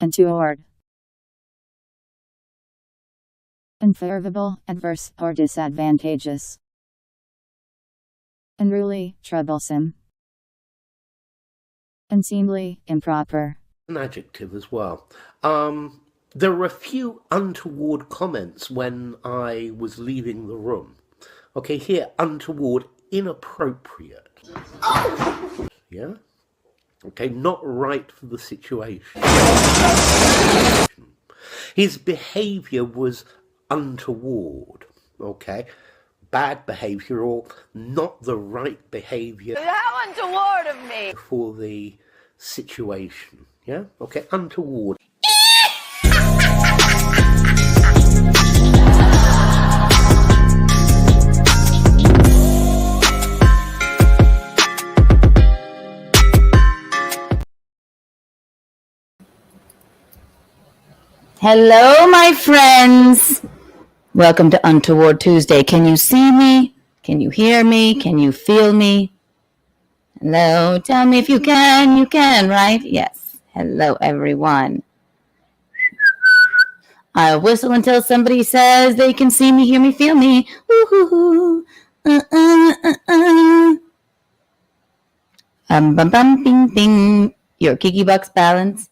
Untoward. Unfavorable, adverse, or disadvantageous. Unruly, troublesome. Unseemly, improper. An adjective as well. There were a few untoward comments when I was leaving the room. Okay, here, untoward, inappropriate. Yeah? Okay, not right for the situation. His behaviour was untoward. Okay? Bad behaviour or not the right behaviour. How untoward of me! For the situation. Yeah? Okay, untoward. Hello, my friends. Welcome to Untoward Tuesday. Can you see me? Can you hear me? Can you feel me? Hello. Tell me if you can, right? Yes. Hello, everyone. I'll whistle until somebody says they can see me, hear me, feel me. Woo-hoo-hoo. Bum, bum, bing, bing. Your Kiki Bucks balance.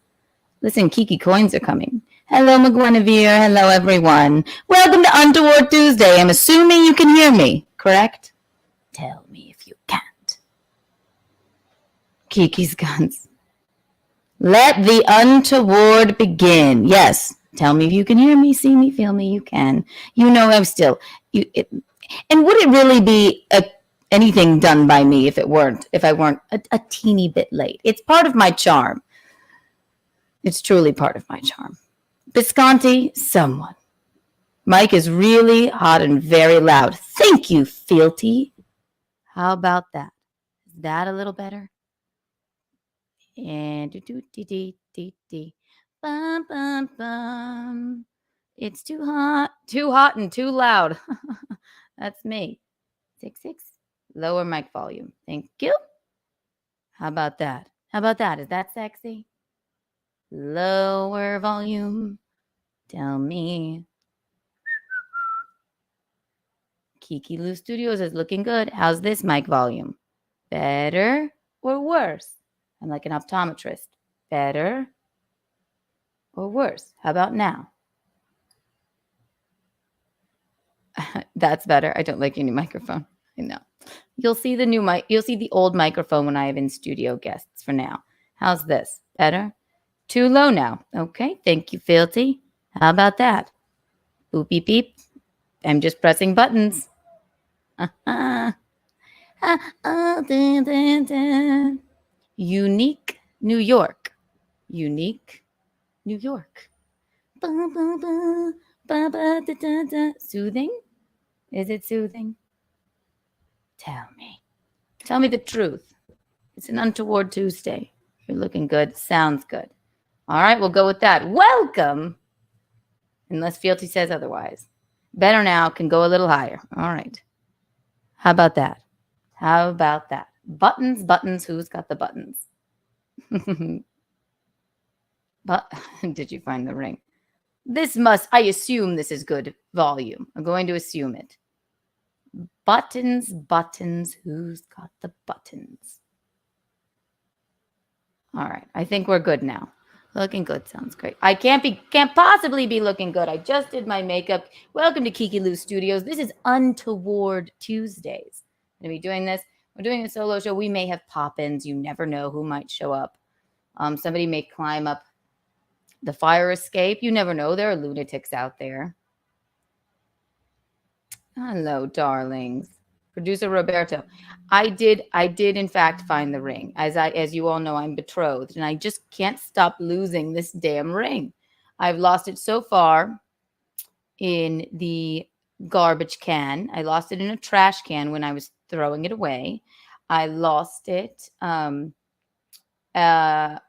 Listen, Kiki coins are coming. Hello, McGuinevere. Hello, everyone. Welcome to Untoward Tuesday. I'm assuming you can hear me, correct? Tell me if you can't. Kiki's guns. Let the untoward begin. Yes. Tell me if you can hear me, see me, feel me. You can. You know I'm still. And would it really be anything done by me if I weren't a teeny bit late? It's part of my charm. It's truly part of my charm. Visconti, someone. Mike is really hot and very loud. Thank you, Fealty. How about that? Is that a little better? And do-do-dee-dee-dee-dee. Bum, bum, bum. It's too hot and too loud. That's me. 6-6. Lower mic volume. Thank you. How about that? Is that sexy? Lower volume. Tell me. Kiki Lou Studios is looking good. How's this mic volume? Better or worse? I'm like an optometrist. Better or worse? How about now? That's better. I don't like your new microphone. I know. You'll see the new mic. You'll see the old microphone when I have in studio guests for now. How's this? Better? Too low now. Okay. Thank you, Fealty. How about that? Boop, beep, beep. I'm just pressing buttons. Unique New York. Unique New York. Soothing? Is it soothing? Tell me. Tell me the truth. It's an Untoward Tuesday. You're looking good. Sounds good. All right, we'll go with that. Welcome. Unless Fealty says otherwise. Better now, can go a little higher. All right. How about that? Buttons. Who's got the buttons? But did you find the ring? I assume this is good volume. I'm going to assume it. Buttons. Who's got the buttons? All right. I think we're good now. Looking good. Sounds great. I can't possibly be looking good. I just did my makeup. Welcome to Kiki Lou Studios. This is Untoward Tuesdays. I'm going to be doing this. We're doing a solo show. We may have pop-ins. You never know who might show up. Somebody may climb up the fire escape. You never know. There are lunatics out there. Hello, darlings. Producer Roberto. I did in fact find the ring. As you all know, I'm betrothed and I just can't stop losing this damn ring. I've lost it so far in the garbage can. I lost it in a trash can when I was throwing it away. I lost it on my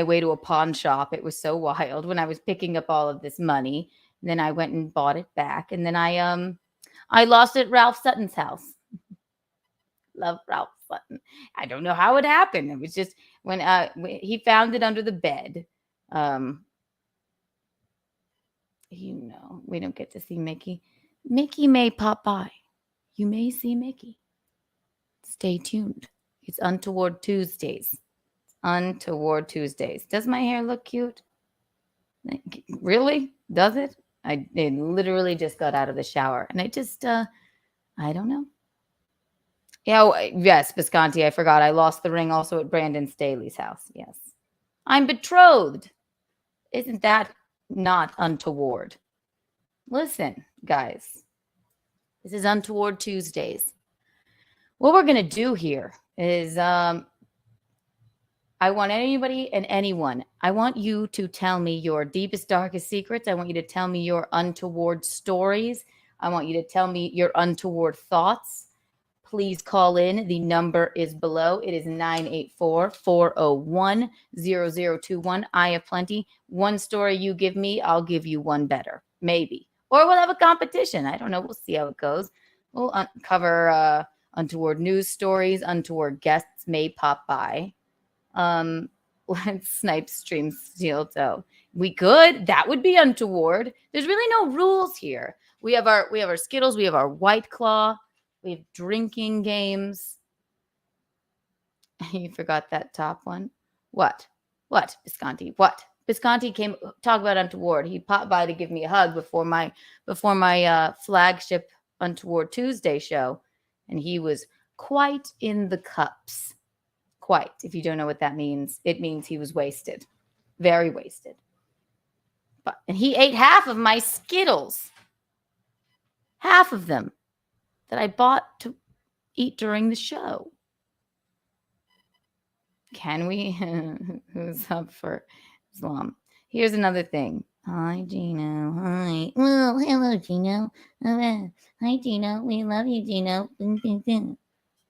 way to a pawn shop. It was so wild when I was picking up all of this money. And then I went and bought it back. And then I lost it at Ralph Sutton's house. Love Ralph Sutton. I don't know how it happened. It was just when he found it under the bed. We don't get to see Mickey. Mickey may pop by. You may see Mickey. Stay tuned. It's Untoward Tuesdays. Untoward Tuesdays. Does my hair look cute? Really? Does it? It literally just got out of the shower. And I just, I don't know. Yeah, yes, Visconti, I forgot. I lost the ring also at Brandon Staley's house. Yes. I'm betrothed. Isn't that not untoward? Listen, guys. This is Untoward Tuesdays. What we're going to do here is I want anybody and anyone, I want you to tell me your deepest, darkest secrets. I want you to tell me your untoward stories. I want you to tell me your untoward thoughts. Please call in. The number is below. It is 984-401-0021. I have plenty. One story you give me, I'll give you one better. Maybe. Or we'll have a competition. I don't know. We'll see how it goes. We'll cover untoward news stories. Untoward guests may pop by. Let's snipe stream steel toe. We could. That would be untoward. There's really no rules here. We have our Skittles. We have our White Claw. We have drinking games. You forgot that top one. What? Visconti? What? Visconti came talk about untoward. He popped by to give me a hug before my flagship Untoward Tuesday show, and he was quite in the cups. Quite. If you don't know what that means, it means he was wasted, very wasted. And he ate half of my Skittles, half of them that I bought to eat during the show. Can we? Who's up for Islam? Here's another thing. Hi, Gino. Hi. Well, hello, Gino. Hi, Gino. We love you, Gino.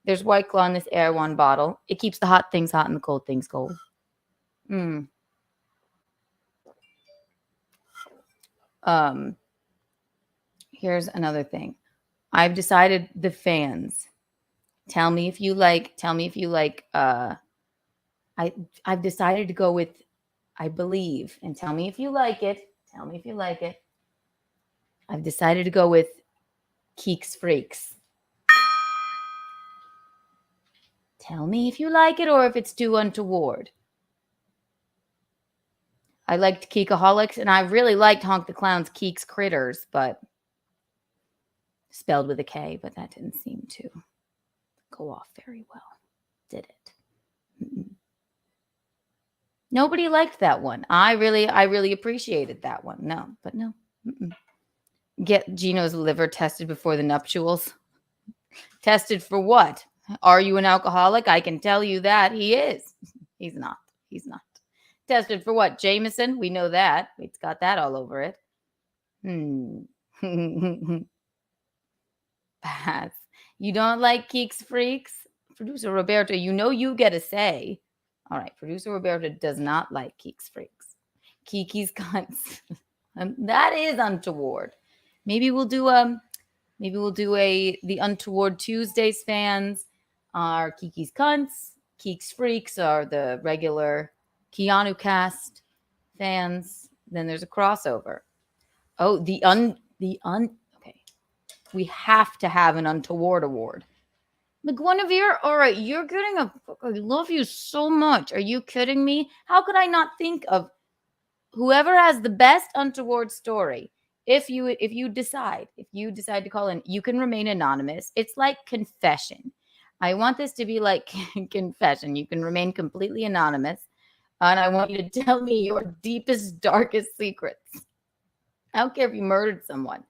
There's White Claw in this Air One bottle. It keeps the hot things hot and the cold things cold. Here's another thing. I've decided the fans. Tell me if you like. I've decided to go with I believe, and tell me if you like it. Tell me if you like it. I've decided to go with Keeks Freaks. Tell me if you like it or if it's too untoward. I liked Keekaholics, and I really liked Honk the Clown's Keeks Critters, but spelled with a K, but that didn't seem to go off very well, did it? Nobody liked that one. I really appreciated that one. No. Get Gino's liver tested before the nuptials. Tested for what? Are you an alcoholic? I can tell you that he is. He's not. Tested for what? Jameson? We know that. It's got that all over it. Pass. You don't like Keeks Freaks? Producer Roberto, you know you get a say. All right, Producer Roberto does not like Keeks Freaks. Kiki's Cunts. That is untoward. Maybe we'll do the Untoward Tuesdays fans are Kiki's Cunts. Keeks Freaks are the regular Keanu cast fans. Then there's a crossover. Oh, okay. We have to have an Untoward award. McGuinevere, all right, you're getting I love you so much. Are you kidding me? How could I not think of whoever has the best untoward story? If you decide to call in, you can remain anonymous. It's like confession. I want this to be like confession. You can remain completely anonymous. And I want you to tell me your deepest, darkest secrets. I don't care if you murdered someone.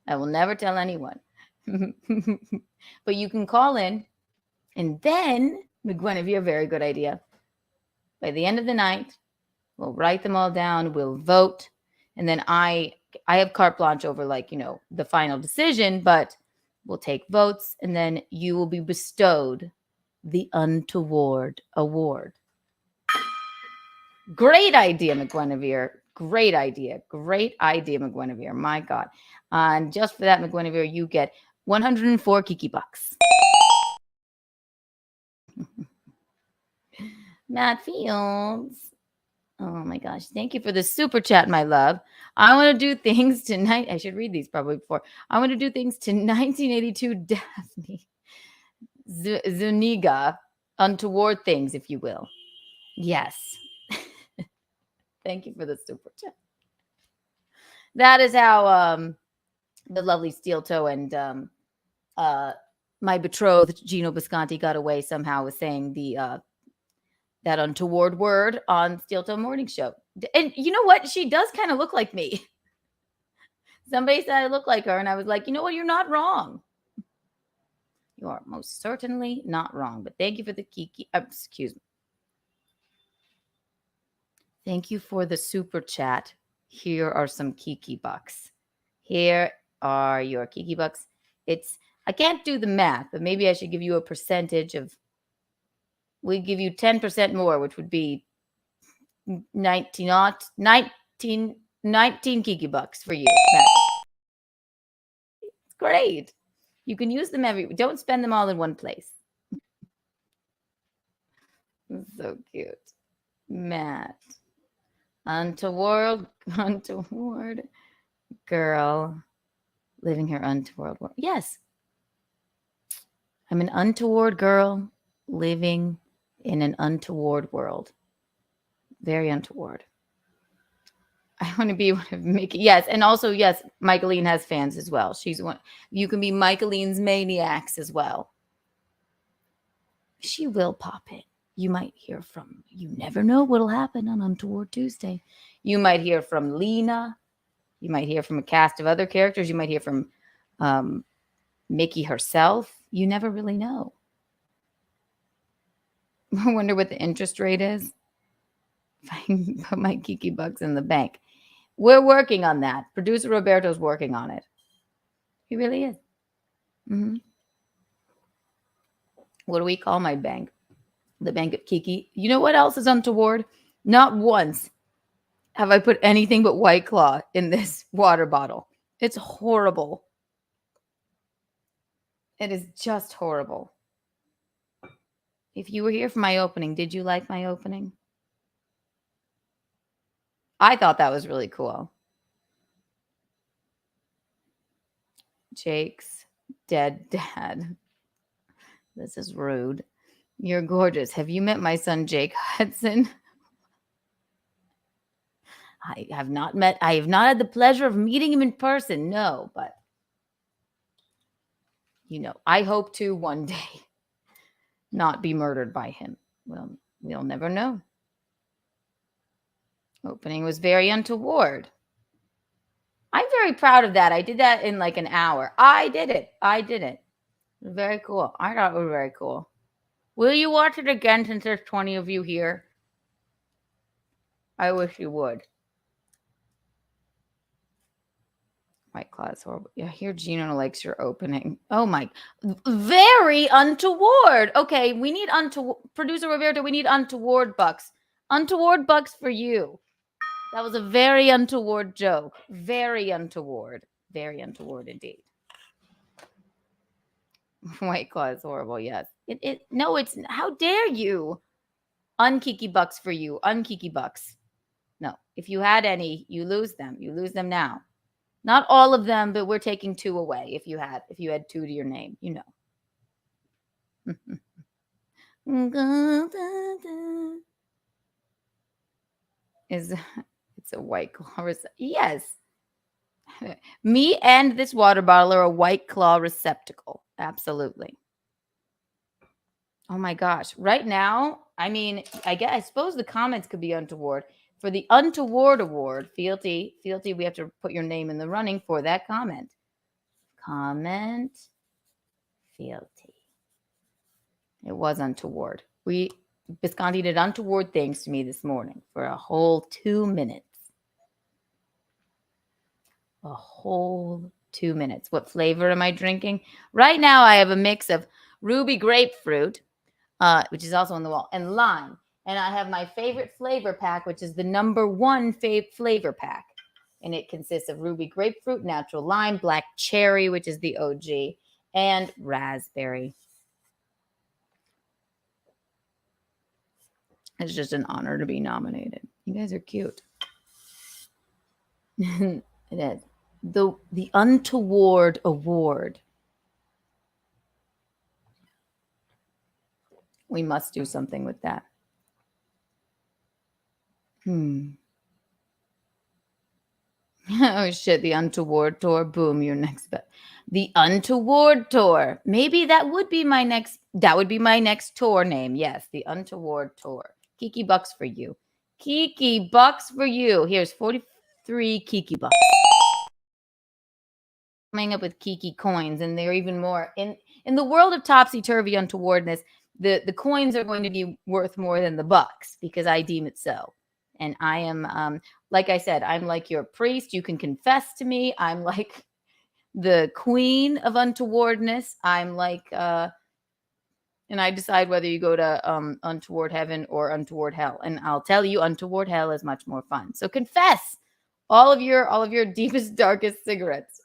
I will never tell anyone. But you can call in, and then, McGuinevere, very good idea. By the end of the night, we'll write them all down, we'll vote, and then I have carte blanche over, the final decision, but we'll take votes, and then you will be bestowed the Untoward Award. Great idea, McGuinevere. Great idea, McGuinevere. My God. And just for that, McGuinevere, you get 104 Kiki bucks. Matt Fields. Oh my gosh. Thank you for the super chat, my love. I want to do things tonight. I should read these probably before. I want to do things to 1982 Daphne Zuniga. Untoward things, if you will. Yes. Thank you for the super chat. That is how the lovely Steel Toe and my betrothed Gino Bisconti got away somehow with saying the that untoward word on Steel Toe Morning Show. And you know what? She does kind of look like me. Somebody said I look like her, and I was like, you know what? You're not wrong. You are most certainly not wrong. But thank you for the Kiki. Excuse me. Thank you for the super chat. Here are some Kiki bucks. Here are your Kiki bucks. I can't do the math, but maybe I should give you a percentage of. We give you 10% more, which would be 19 Kiki bucks for you. It's great. You can use them don't spend them all in one place. So cute. Matt. Untoward girl living her untoward world. Yes. I'm an untoward girl living in an untoward world. Very untoward. I want to be one of Mickey. Yes. And also, yes, Michaeline has fans as well. She's one. You can be Michaeline's maniacs as well. She will pop in. You might hear from, you never know what'll happen on Untoward Tuesday. You might hear from Lena. You might hear from a cast of other characters. You might hear from Mickey herself. You never really know. I wonder what the interest rate is. If I can put my Kiki bucks in the bank. We're working on that. Producer Roberto's working on it. He really is. Mm-hmm. What do we call my bank? The bank at Kiki. You know what else is untoward? Not once have I put anything but White Claw in this water bottle. It's horrible. It is just horrible. If you were here for my opening, did you like my opening? I thought that was really cool. Jake's dead dad. This is rude. You're gorgeous. Have you met my son, Jake Hudson? I have not had the pleasure of meeting him in person. No, but I hope to one day not be murdered by him. Well, we'll never know. Opening was very untoward. I'm very proud of that. I did that in like an hour. I did it. Very cool. I thought it was very cool. Will you watch it again since there's 20 of you here? I wish you would. White Claw is horrible. Yeah, here Gino likes your opening. Oh my. Very untoward. Okay, we need Producer Roberto, we need untoward bucks. Untoward bucks for you. That was a very untoward joke. Very untoward. Very untoward indeed. White Claw is horrible, yes. No, it's how dare you? Unkiki bucks for you. Unkiki bucks. No. If you had any, you lose them. You lose them now. Not all of them, but we're taking 2 away if you had 2 to your name, It's a White Claw. Yes. Me and this water bottle are a White Claw receptacle. Absolutely. Oh my gosh. Right now, I suppose the comments could be untoward. For the untoward award, Fealty, we have to put your name in the running for that comment. Comment, Fealty. It was untoward. Bisconti did untoward things to me this morning for a whole 2 minutes. A whole 2 minutes. What flavor am I drinking? Right now, I have a mix of ruby grapefruit, which is also on the wall, and lime. And I have my favorite flavor pack, which is the #1 flavor pack. And it consists of ruby grapefruit, natural lime, black cherry, which is the OG, and raspberry. It's just an honor to be nominated. You guys are cute. It is. The Untoward Award. We must do something with that. Oh shit, the Untoward Tour. Boom, your next bet. The Untoward Tour. Maybe that would be my next tour name. Yes, the Untoward Tour. Kiki bucks for you. Kiki bucks for you. Here's 43 Kiki bucks. Coming up with Kiki coins, and they're even more in the world of topsy-turvy untowardness. The coins are going to be worth more than the bucks because I deem it so. And I am, like I said, I'm like your priest. You can confess to me. I'm like the queen of untowardness. I'm like, and I decide whether you go to untoward heaven or untoward hell. And I'll tell you, untoward hell is much more fun. So confess all of your deepest, darkest cigarettes.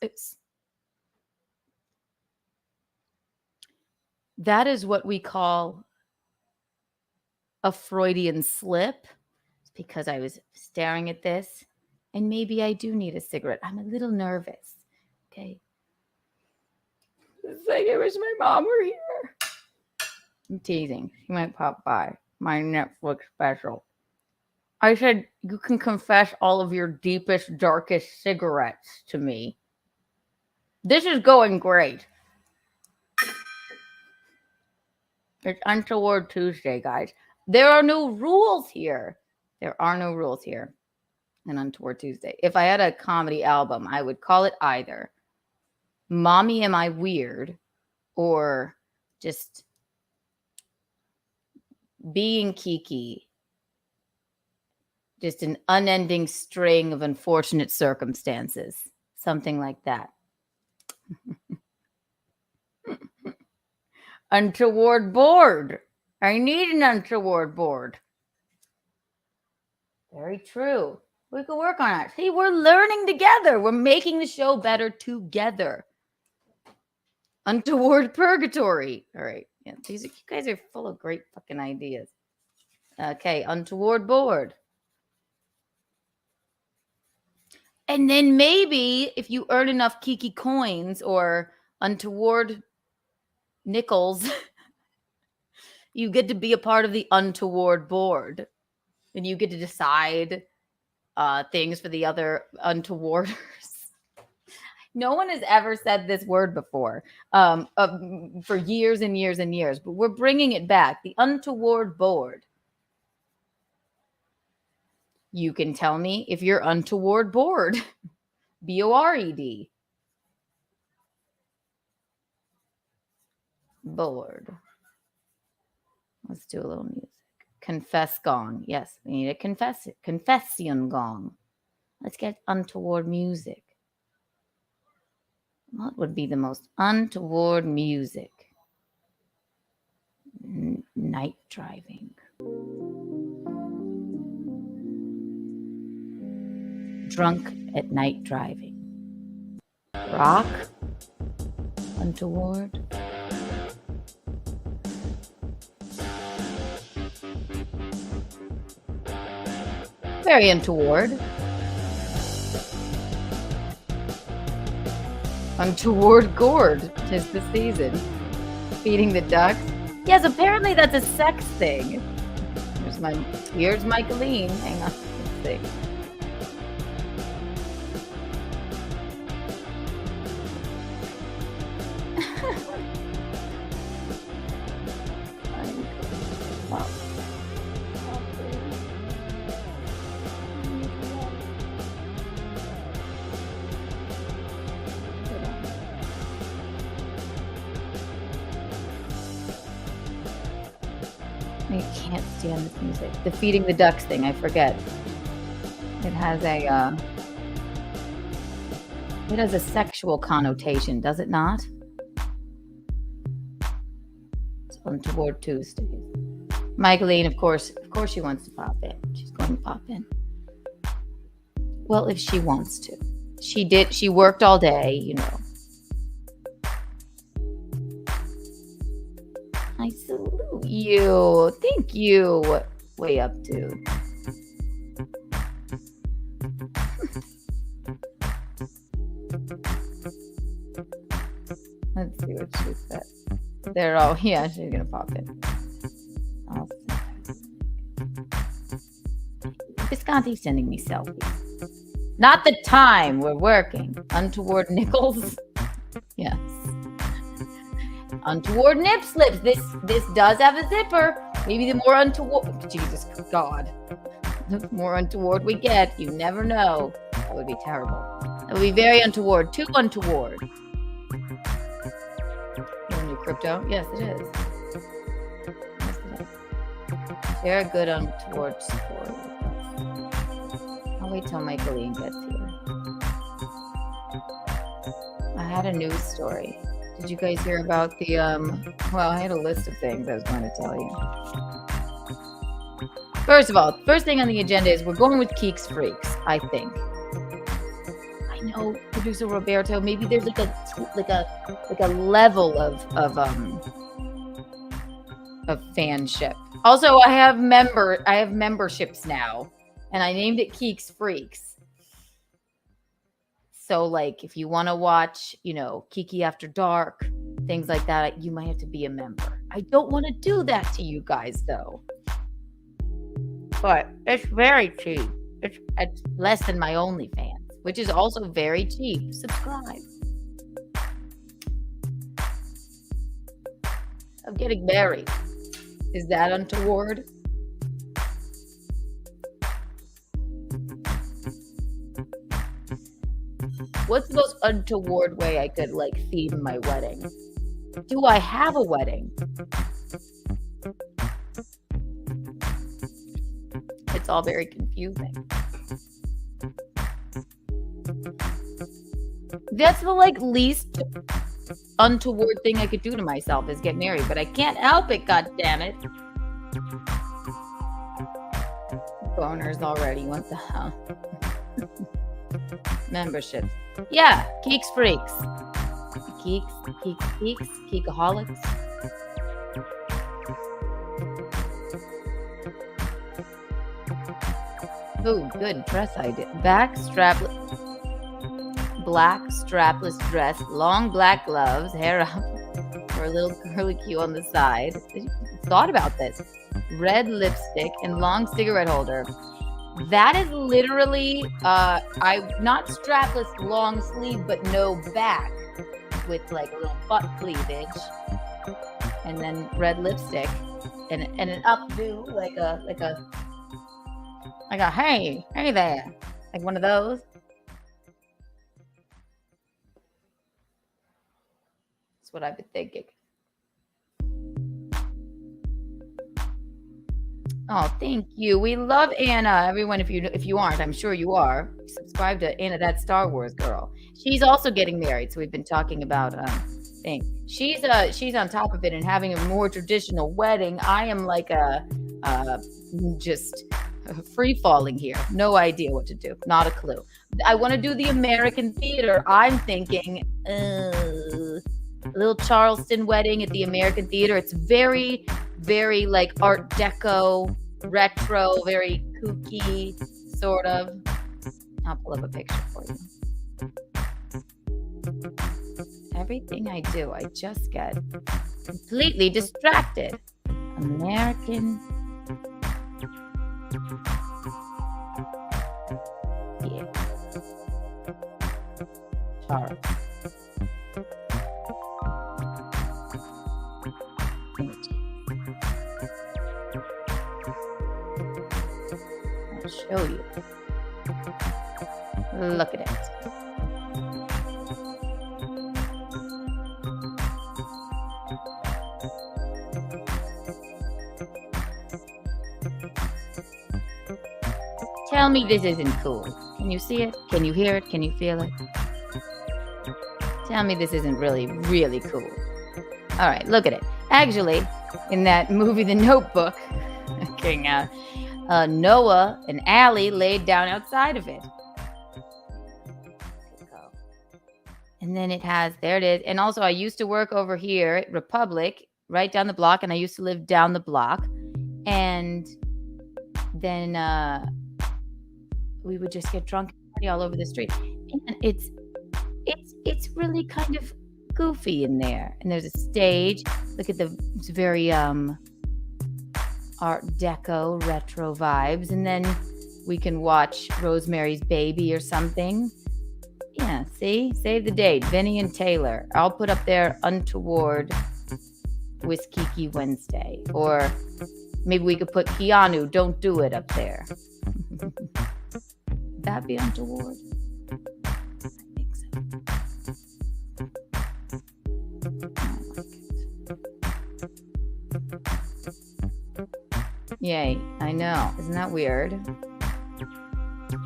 That is what we call a Freudian slip. It's because I was staring at this, and maybe I do need a cigarette. I'm a little nervous. Okay. It's like I wish my mom were here. I'm teasing. She might pop by. My Netflix special. I said, you can confess all of your deepest, darkest cigarettes to me. This is going great. It's Untoward Tuesday, guys. There are no rules here. There are no rules here in Untoward Tuesday. If I had a comedy album, I would call it either Mommy Am I Weird or just Being Kiki. Just an unending string of unfortunate circumstances. Something like that. Untoward board. I need an untoward board. Very true. We could work on it. See, we're learning together. We're making the show better together. Untoward purgatory. All right. Yeah, you guys are full of great fucking ideas. Okay, untoward board. And then maybe if you earn enough Kiki coins or untoward nickels, you get to be a part of the untoward board. And you get to decide things for the other untowarders. No one has ever said this word before for years and years and years, but we're bringing it back. The untoward board. You can tell me if you're untoward bored. B-O-R-E-D. Bored. Let's do a little music. Confess gong. Yes, we need a confession gong. Let's get untoward music. What would be the most untoward music? Night driving. Drunk at night driving. Rock. Untoward. Very untoward. Untoward gourd. 'Tis the season. Feeding the ducks. Yes, apparently that's a sex thing. Here's my Colleen. Hang on. Let's see. I can't stand this music. The feeding the ducks thing, I forget. It has a sexual connotation, does it not? It's Untoward Tuesday. Michaeline, of course she wants to pop in. She's going to pop in. Well, if she wants to. She worked all day, you know. I salute you. Thank you. Way up, dude. Let's see what she said. They're all, yeah, she's gonna pop in. Visconti's sending me selfies. Not the time we're working. Untoward nickels. Yes. Untoward nip slips. This does have a zipper. Maybe the more untoward. Jesus God. The more untoward we get, you never know. That would be terrible. That would be very untoward. Too untoward. New crypto? Yes, it is. Yes, it is. Share a good untoward story. I'll wait till Michaeline gets here. I had a news story. Did you guys hear about the, well, I had a list of things I was going to tell you. First of all, first thing on the agenda is we're going with Keeks Freaks, I think. I know, producer Roberto, maybe there's like a level of fanship. Also, I have memberships now, and I named it Keeks Freaks. So, like, if you want to watch, Kiki After Dark, things like that, you might have to be a member. I don't want to do that to you guys, though. But it's very cheap. It's less than my OnlyFans, which is also very cheap. Subscribe. I'm getting married. Is that untoward? What's the most untoward way I could, theme my wedding? Do I have a wedding? It's all very confusing. That's the, least untoward thing I could do to myself is get married, but I can't help it, goddammit. Boners already, what the hell? Membership. Yeah, Keeks Freaks. Keekaholics. Ooh, good dress idea. Black strapless dress, long black gloves, hair up, or a little curly Q on the side. I thought about this. Red lipstick and long cigarette holder. That is literally, not strapless long sleeve, but no back with a little butt cleavage, and then red lipstick and an updo, like a hey there, like one of those. That's what I've been thinking. Oh, thank you. We love Anna. Everyone, if you aren't, I'm sure you are. Subscribe to Anna, that Star Wars girl. She's also getting married, so we've been talking about things. She's on top of it and having a more traditional wedding. I am just free falling here. No idea what to do. Not a clue. I want to do the American theater. I'm thinking a little Charleston wedding at the American theater. It's very, very Art Deco, retro, very kooky, sort of. I'll pull up a picture for you. Everything I do, I just get completely distracted. American. Yeah. Charles. I'll show you. Look at it. Tell me this isn't cool. Can you see it? Can you hear it? Can you feel it? Tell me this isn't really, really cool. All right, look at it. Actually, in that movie, The Notebook, Noah and Allie laid down outside of it. And then it has, there it is. And also, I used to work over here at Republic, right down the block, and I used to live down the block. And then we would just get drunk and party all over the street. And it's really kind of goofy in there. And there's a stage. Look at it's very Art Deco retro vibes. And then we can watch Rosemary's Baby or something. Yeah, see? Save the date. Vinny and Taylor. I'll put up there Untoward with Kiki Wednesday. Or maybe we could put Keanu, Don't Do It up there. Would that be untoward? I think so. Yay, I know. Isn't that weird?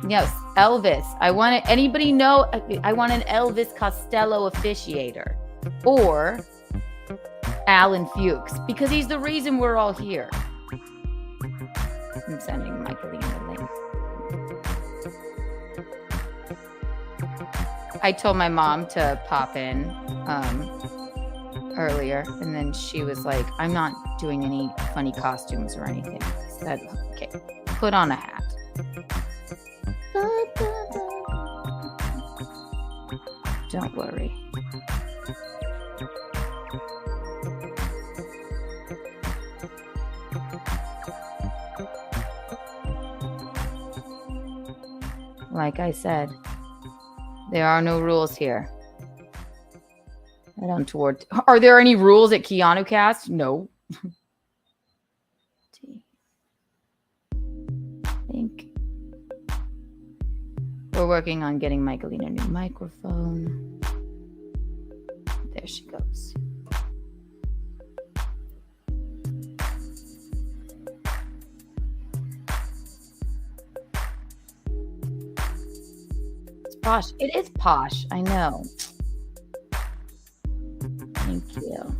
Yes, Elvis. I want it. Anybody know? I want an Elvis Costello officiator. Or Alan Fuchs. Because he's the reason we're all here. I'm sending Michaeline the link. I told my mom to pop in earlier, and then she was like, I'm not doing any funny costumes or anything. I said, okay, put on a hat. Don't worry. Like I said, there are no rules here. Are there any rules at Keanu Cast? No. I think we're working on getting Michaeline a new microphone. There she goes. Posh. It is posh. I know. Thank you.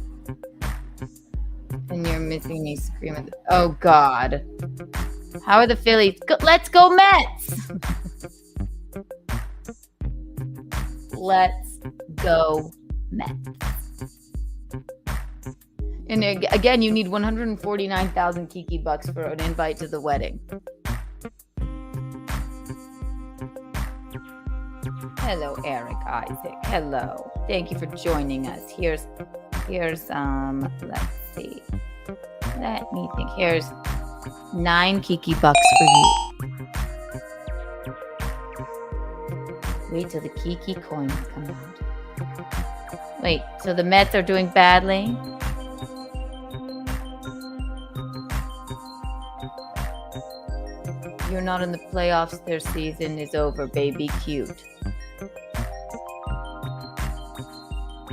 And you're missing me screaming. Oh, God. How are the Phillies? Let's go Mets. Let's go Mets. And again, you need 149,000 Kiki bucks for an invite to the wedding. Hello, Eric Isaac. Hello. Thank you for joining us. Here's let's see. Let me think. Here's 9 Kiki bucks for you. Wait till the Kiki coins come out. Wait, so the Mets are doing badly? You're not in the playoffs. Their season is over, baby. Cute.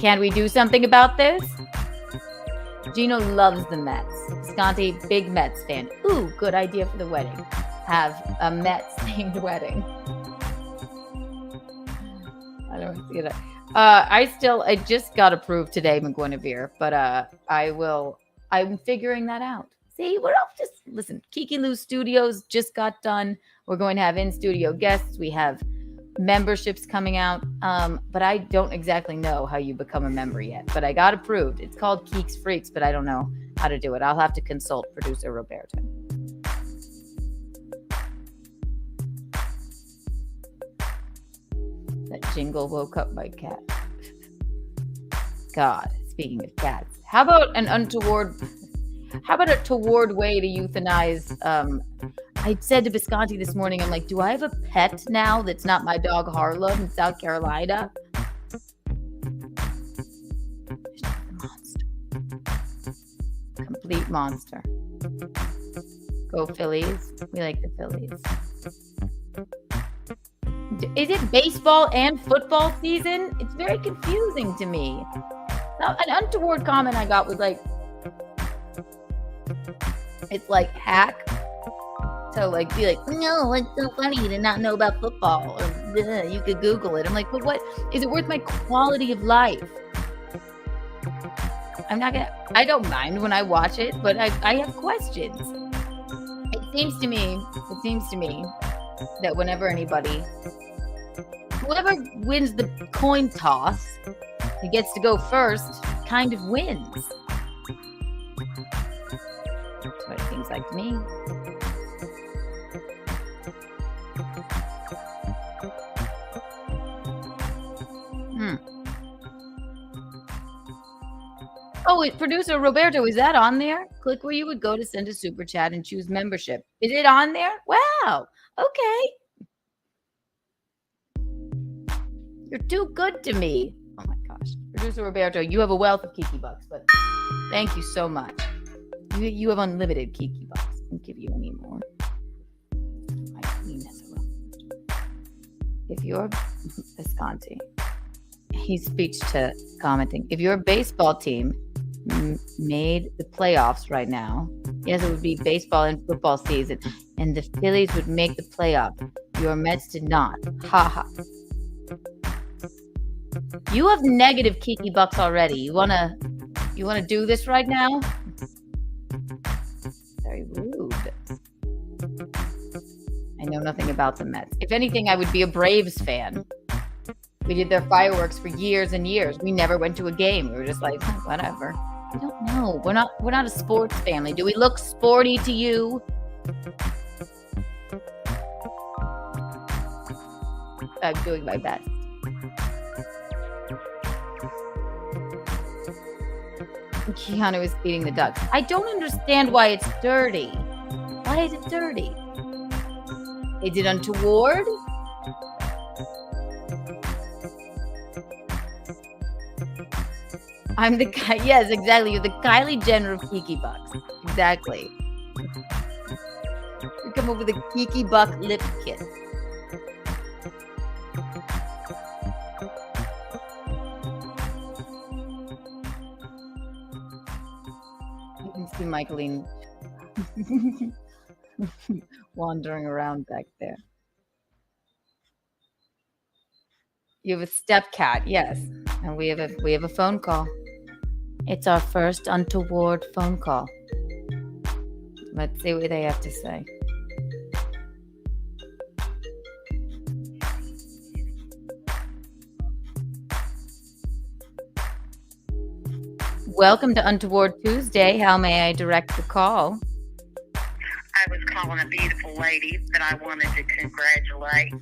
Can we do something about this? Gino loves the Mets. Sconti, big Mets fan. Ooh, good idea for the wedding. Have a Mets-themed wedding. I don't see it. I just got approved today, McGuinevere, but I'm figuring that out. See, we're all listen, Kiki Lou Studios just got done. We're going to have in-studio guests. We have memberships coming out, but I don't exactly know how you become a member yet, but I got approved. It's called Geeks Freaks, but I don't know how to do it. I'll have to consult producer Roberto. That jingle woke up my cat. God, speaking of cats, how about a toward way to euthanize I said to Visconti this morning, I'm like, do I have a pet now that's not my dog Harlem in South Carolina? Monster. Complete monster. Go Phillies. We like the Phillies. Is it baseball and football season? It's very confusing to me. Now, an untoward comment I got was like, it's like hack. So like be like, no, it's so funny to not know about football. Or you could Google it. I'm like, but what is it worth my quality of life? I don't mind when I watch it, but I have questions. It seems to me that whoever wins the coin toss, who gets to go first, kind of wins. That's what it seems like to me. Oh, wait, producer Roberto, is that on there? Click where you would go to send a super chat and choose membership. Is it on there? Wow. Okay. You're too good to me. Oh my gosh. Producer Roberto, you have a wealth of Kiki bucks, but thank you so much. You have unlimited Kiki bucks. I won't give you any more. I mean as well. If you're Visconti, he's speech to commenting. If your baseball team made the playoffs right now, yes, it would be baseball and football season, and the Phillies would make the playoff. Your Mets did not. Ha ha. You have negative Kiki bucks already. You wanna do this right now? Very rude. I know nothing about the Mets. If anything, I would be a Braves fan. We did their fireworks for years and years. We never went to a game. We were just like, whatever. I don't know. We're not a sports family. Do we look sporty to you? I'm doing my best. Keanu is feeding the ducks. I don't understand why it's dirty. Why is it dirty? Is it untoward? I'm the guy. Yes, exactly. You're the Kylie Jenner of Kiki bucks. Exactly. We come up with a Kiki buck lip kit. You can see Michaeline wandering around back there. You have a step cat, yes, and we have a phone call. It's our first untoward phone call. Let's see what they have to say. Welcome to Untoward Tuesday. How may I direct the call? I was calling a beautiful lady that I wanted to congratulate.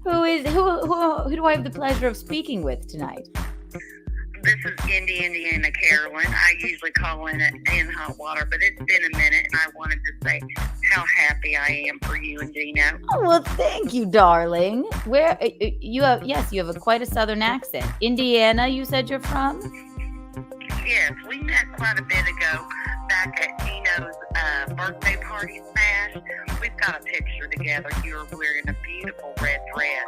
Who do I have the pleasure of speaking with tonight? This is Indiana Carolyn. I usually call in hot water, but it's been a minute, and I wanted to say how happy I am for you and Dino. Oh, well, thank you, darling. Where you have quite a southern accent. Indiana, you said you're from? Yes, we met quite a bit ago back at Dino's birthday party smash. We've got a picture together. You were wearing a beautiful red dress.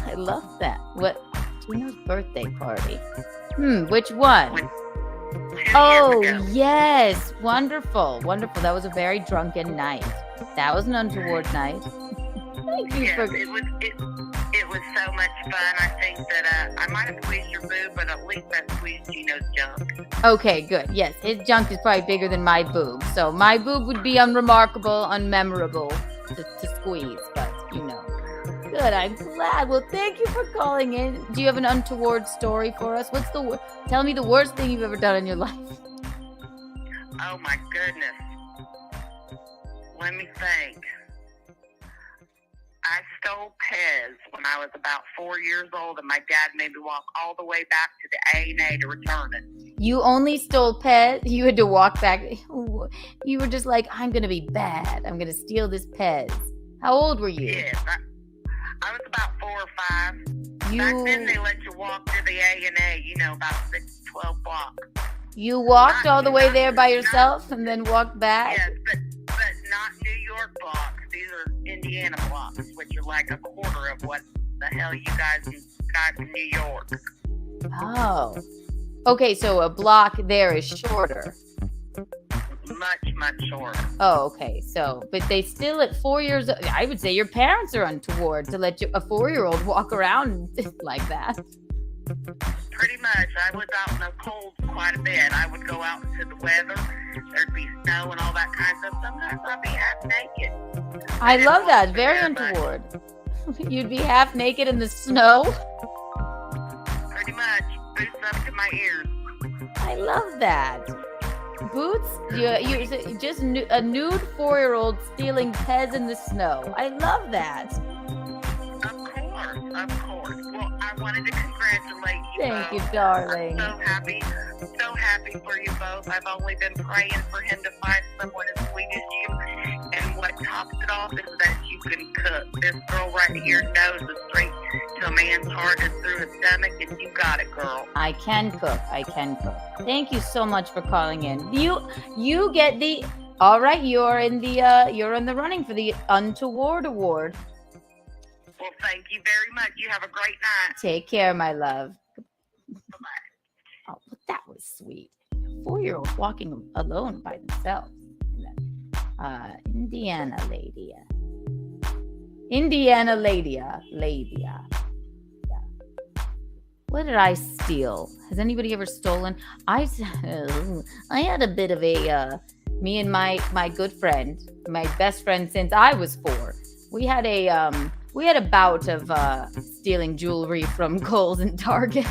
I love that. What? Dino's birthday party. Which one? 2 Oh, years ago. yes. Wonderful. Wonderful. That was a very drunken night. That was an untoward night. Thank you Yes, for... it was so much fun. I think that I might have squeezed your boob, but at least I squeezed Gino's junk. Okay, good. Yes, his junk is probably bigger than my boob. So my boob would be unremarkable, unmemorable to squeeze, but you know. Good, I'm glad. Well, thank you for calling in. Do you have an untoward story for us? Tell me the worst thing you've ever done in your life. Oh my goodness. Let me think. I stole Pez when I was about 4 years old, and my dad made me walk all the way back to the A&A to return it. You only stole Pez? You had to walk back. You were just like, I'm going to be bad. I'm going to steal this Pez. How old were you? Yes, I was about 4 or 5. Back then, they let you walk to the A&A, about 6, 12 blocks. You walked all the way there by yourself and then walked back? Yes, but not New York blocks. These are Indiana blocks, which are like a quarter of what the hell you guys got in New York. Oh. Okay, so a block there is shorter. Much, much shorter. Oh, okay. So, but they still at 4 years, I would say your parents are untoward to let a 4-year-old walk around like that. Pretty much. I was out in the cold quite a bit. I would go out into the weather. There'd be snow and all that kind of stuff. Sometimes I'd be half naked. I love that. Very untoward. You'd be half naked in the snow? Pretty much. Boots up to my ears. I love that. Boots? You just a nude 4-year-old stealing Pez in the snow. I love that. Of course. Of course. Well, I wanted to congratulate you Thank both. you, darling. I'm so happy for you both. I've only been praying for him to find someone as sweet as you. And what tops it off is that you can cook. This girl right here knows the straight to a man's heart is through his stomach, and you got it, girl. I can cook. Thank you so much for calling in. You get the all right. You're in the running for the Untoward Award. Well, thank you very much. You have a great night. Take care, my love. Bye-bye. Oh, that was sweet. 4-year-olds walking alone by themselves. Indiana lady. Yeah. What did I steal? Has anybody ever stolen? I had a bit of a me and my good friend, my best friend since I was 4. We had a bout of stealing jewelry from Kohl's and Target.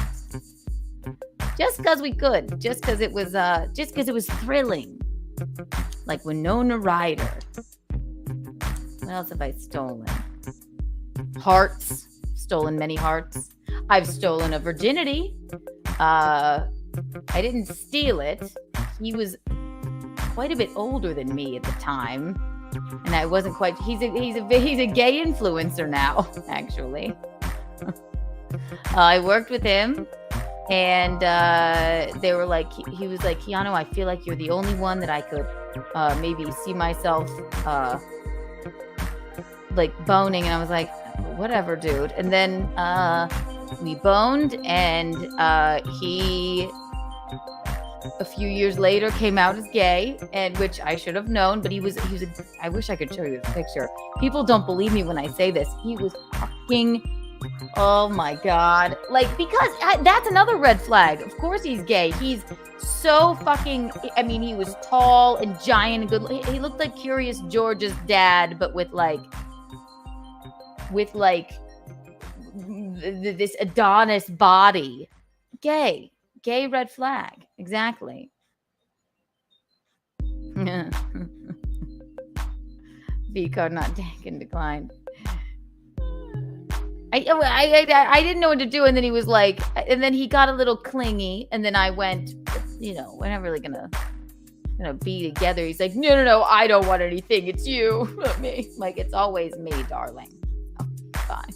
Just because we could, just because it was thrilling. Like Winona Ryder. What else have I stolen? Hearts. Stolen many hearts. I've stolen a virginity. I didn't steal it. He was quite a bit older than me at the time, and I wasn't quite. He's a gay influencer now, actually. I worked with him. And they were like, he was like, Keanu, I feel like you're the only one that I could maybe see myself like boning. And I was like, whatever, dude. And then we boned, and he a few years later came out as gay, and which I should have known, but he was I wish I could show you this picture. People don't believe me when I say this. He was fucking, oh my God. Like, because that's another red flag. Of course he's gay. He's so fucking, I mean, he was tall and giant and good. He looked like Curious George's dad, but with this Adonis body. Gay red flag. Exactly. V card not taken, declined. I didn't know what to do, and then he was like, and then he got a little clingy, and then I went, we're not really gonna be together. He's like, no, I don't want anything. It's you, not me. Like, it's always me, darling. Oh, fine.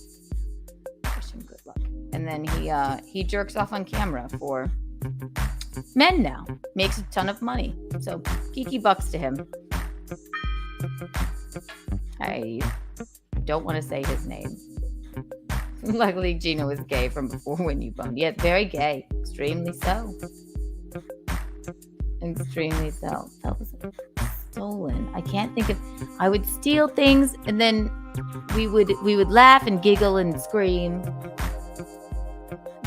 Wish him good luck. And then he jerks off on camera for men now. Makes a ton of money. So Kiki bucks to him. I don't want to say his name. Luckily, Gina was gay from before when you boned. Yet very gay. Extremely so. Extremely so. That was stolen. I can't think of... I would steal things, and then we would laugh and giggle and scream.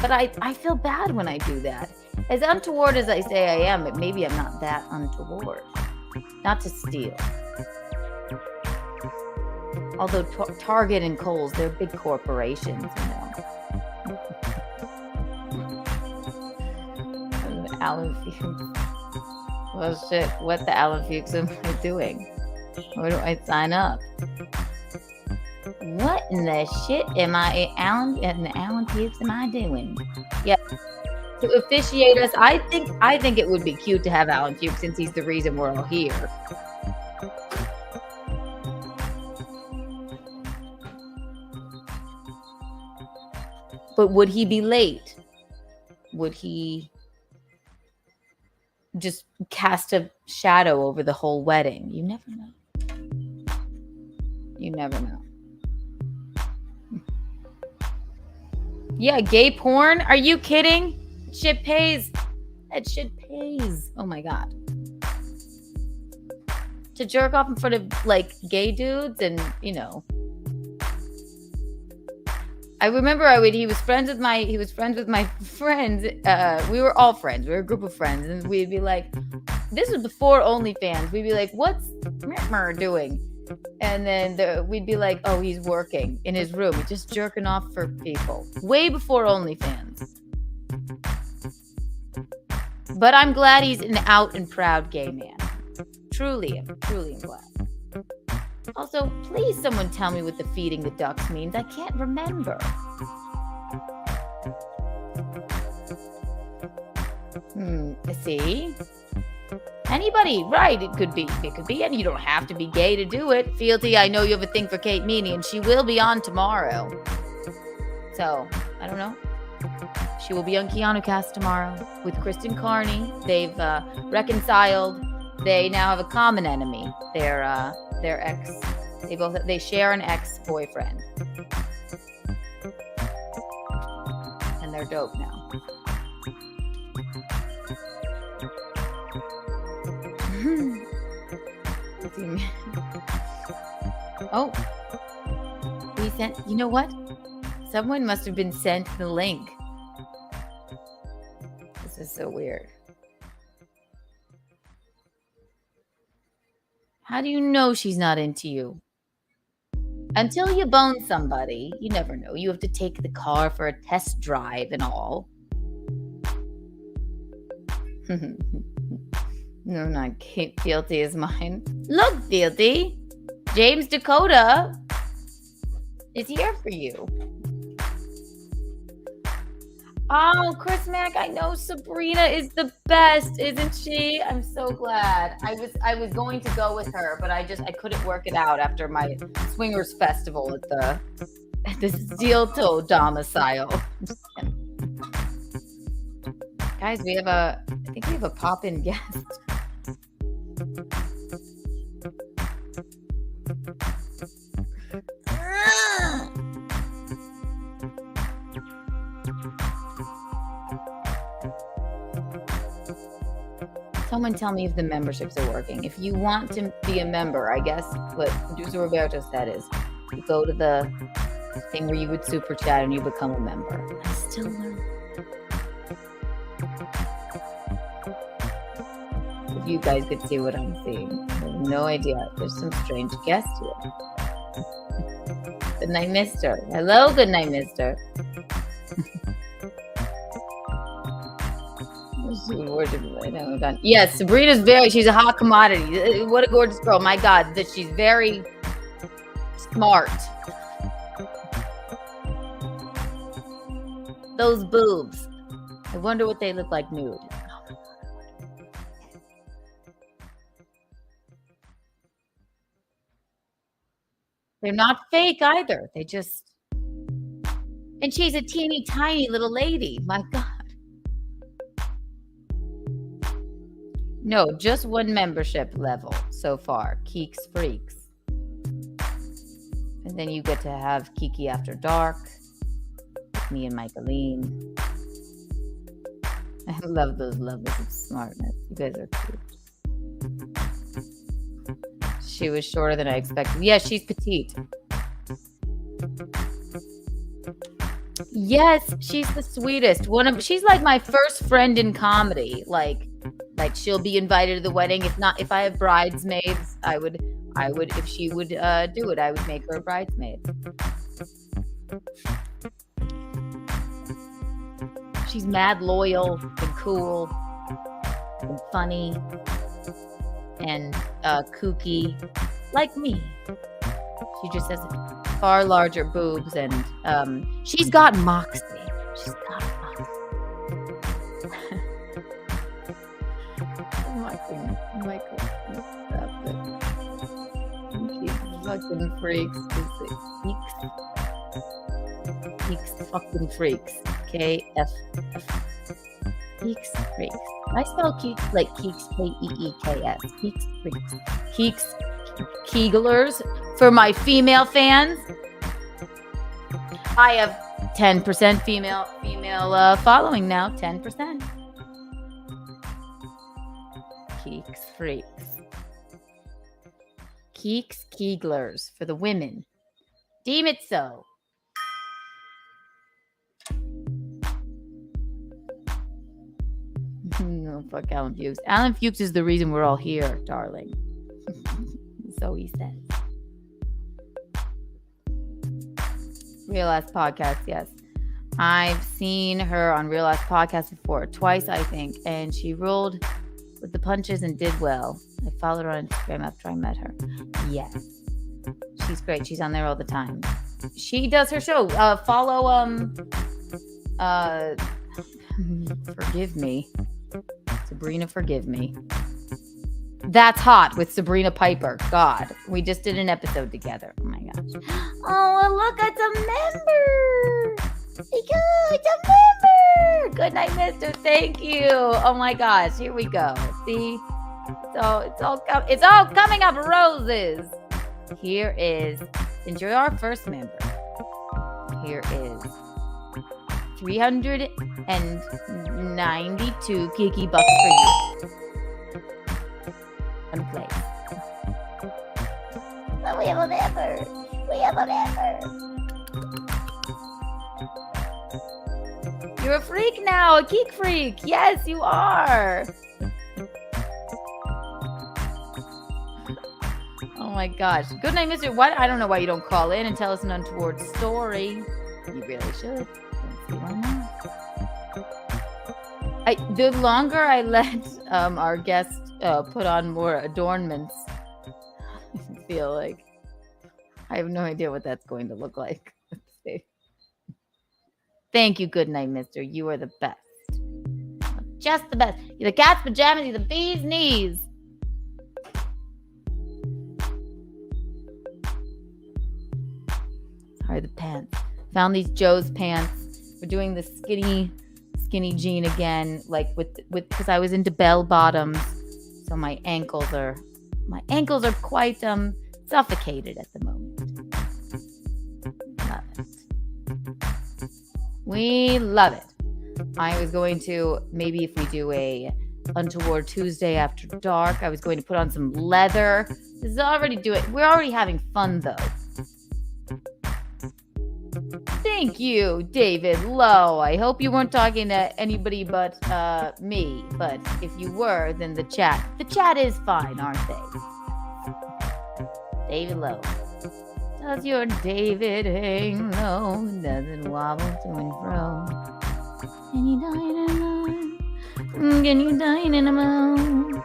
But I feel bad when I do that. As untoward as I say I am, but maybe I'm not that untoward. Not to steal. Although Target and Kohl's, they're big corporations, Alan Fuchs. Well, shit, what the Alan Fuchs am I doing? Where do I sign up? What in the shit am I, Alan Fuchs am I doing? Yeah. To officiate us, I think it would be cute to have Alan Fuchs, since he's the reason we're all here. But would he be late? Would he just cast a shadow over the whole wedding? You never know. You never know. Yeah, gay porn? Are you kidding? Shit pays. That shit pays. Oh my God. To jerk off in front of like gay dudes and, I remember he was friends with my friends. We were all friends. We were a group of friends. And we'd be like, this was before OnlyFans. We'd be like, what's Mertmer doing? And then we'd be like, oh, he's working in his room. He's just jerking off for people. Way before OnlyFans. But I'm glad he's an out and proud gay man. Truly am glad. Also, please someone tell me what the feeding the ducks means. I can't remember. See? Anybody, right? It could be, and you don't have to be gay to do it. Fealty, I know you have a thing for Kate Meany, and she will be on tomorrow. So, I don't know. She will be on Keanu Cast tomorrow with Kristen Carney. They've reconciled. They now have a common enemy. Their ex. They share an ex-boyfriend, and they're dope now. Oh, we sent. You know what? Someone must have been sent the link. This is so weird. How do you know she's not into you? Until you bone somebody, you never know. You have to take the car for a test drive and all. No, not Kate. Fealty is mine. Look, Fealty. James Dakota is here for you. Oh, Chris Mack, I know Sabrina is the best, isn't she? I'm so glad. I was going to go with her, but I couldn't work it out after my swingers festival at the Steel Toe domicile. Guys, I think we have a pop-in guest. Someone tell me if the memberships are working. If you want to be a member, I guess what producer Roberto said is you go to the thing where you would super chat and you become a member. I still learn. If you guys could see what I'm seeing. I have no idea. There's some strange guests here. Good night, mister. Hello, good night, mister. Yes, Sabrina's she's a hot commodity. What a gorgeous girl. My God, that she's very smart. Those boobs. I wonder what they look like nude. They're not fake either. They just... And she's a teeny tiny little lady. My God. No, just one membership level so far. Keeks Freaks. And then you get to have Kiki After Dark. Me and Michaeline. I love those levels of smartness. You guys are cute. She was shorter than I expected. Yeah, she's petite. Yes, she's the sweetest. She's like my first friend in comedy. Like she'll be invited to the wedding. If I have bridesmaids, I would, if she would do it, I would make her a bridesmaid. She's mad loyal and cool and funny and kooky, like me. She just has far larger boobs and she's got moxie. She's got moxie. Michael, stop it. She's fucking freaks. Keeks fucking freaks. K-F. Keeks freaks. I spell Keeks like Keeks, K-E-E-K-S. Keeks freaks. Keeks Keeglers. For my female fans, I have 10% female following now. 10%. Keeks freaks. Keeks Keeglers for the women. Deem it so. No, fuck Alan Fuchs. Alan Fuchs is the reason we're all here, darling. So he says. Real Ass Podcast, yes. I've seen her on Real Ass Podcast before, twice, I think, and she rolled with the punches and did well. I followed her on Instagram after I met her. Yes. She's great. She's on there all the time. She does her show. Follow forgive me. Sabrina, forgive me. That's Hot with Sabrina Piper. God, we just did an episode together. Oh my gosh. Oh, look, it's a member. It's a member. Good night, mister. Thank you. Oh my gosh. Here we go. See? It's all coming up roses. Here is, since you're our first member, here is 392 Kiki bucks for you. And play. Oh, we have a member. You're a freak now, a geek freak. Yes, you are. Oh my gosh. Good night, Mr. What? I don't know why you don't call in and tell us an untoward story. You really should. Don't see why not. The longer I let our guests put on more adornments, I feel like I have no idea what that's going to look like. Thank you, good night, mister. You are the best. Just the best. You're the cat's pajamas, you're the bee's knees. Sorry, the pants. Found these Joe's pants. We're doing the skinny jean again, like with because I was into bell bottoms, so my ankles are quite suffocated at the moment. Love it. We love it. I was going to, maybe if we do a Untoward Tuesday after dark, I was going to put on some leather. This is already we're already having fun though. Thank you, David Lowe. I hope you weren't talking to anybody but me. But if you were, then the chat is fine, aren't they? David Lowe. Does your David hang low? Does it wobble to and fro? Can you dine alone? Can you dine in a moan?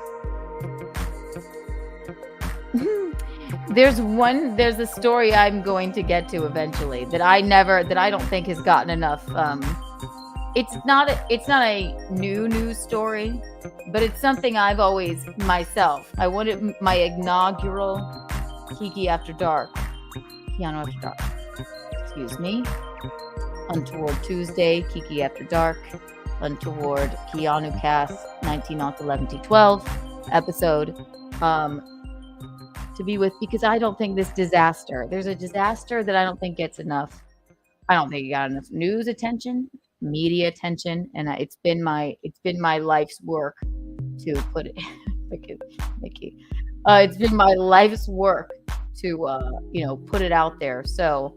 There's a story I'm going to get to eventually that I don't think has gotten enough. It's not a new news story, but it's something I've always myself. I wanted my inaugural Kiki After Dark, Keanu After Dark. Excuse me. Untoward Tuesday, Kiki After Dark, Untoward Keanu Cast, 19/11/12 episode. To be with, because I don't think there's a disaster that I don't think gets enough. I don't think it got enough news attention, media attention, and it's been my life's work to put it. Mickey. It's been my life's work to put it out there. So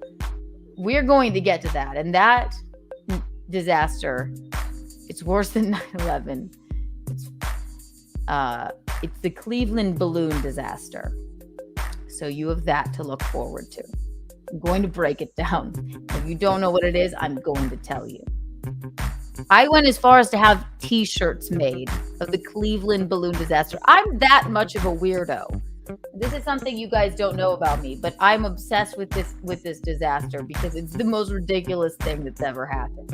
we're going to get to that, and that disaster, it's worse than 9/11. It's the Cleveland balloon disaster. So you have that to look forward to. I'm going to break it down. If you don't know what it is, I'm going to tell you. I went as far as to have t-shirts made of the Cleveland balloon disaster. I'm that much of a weirdo. This is something you guys don't know about me, but I'm obsessed with this disaster because it's the most ridiculous thing that's ever happened.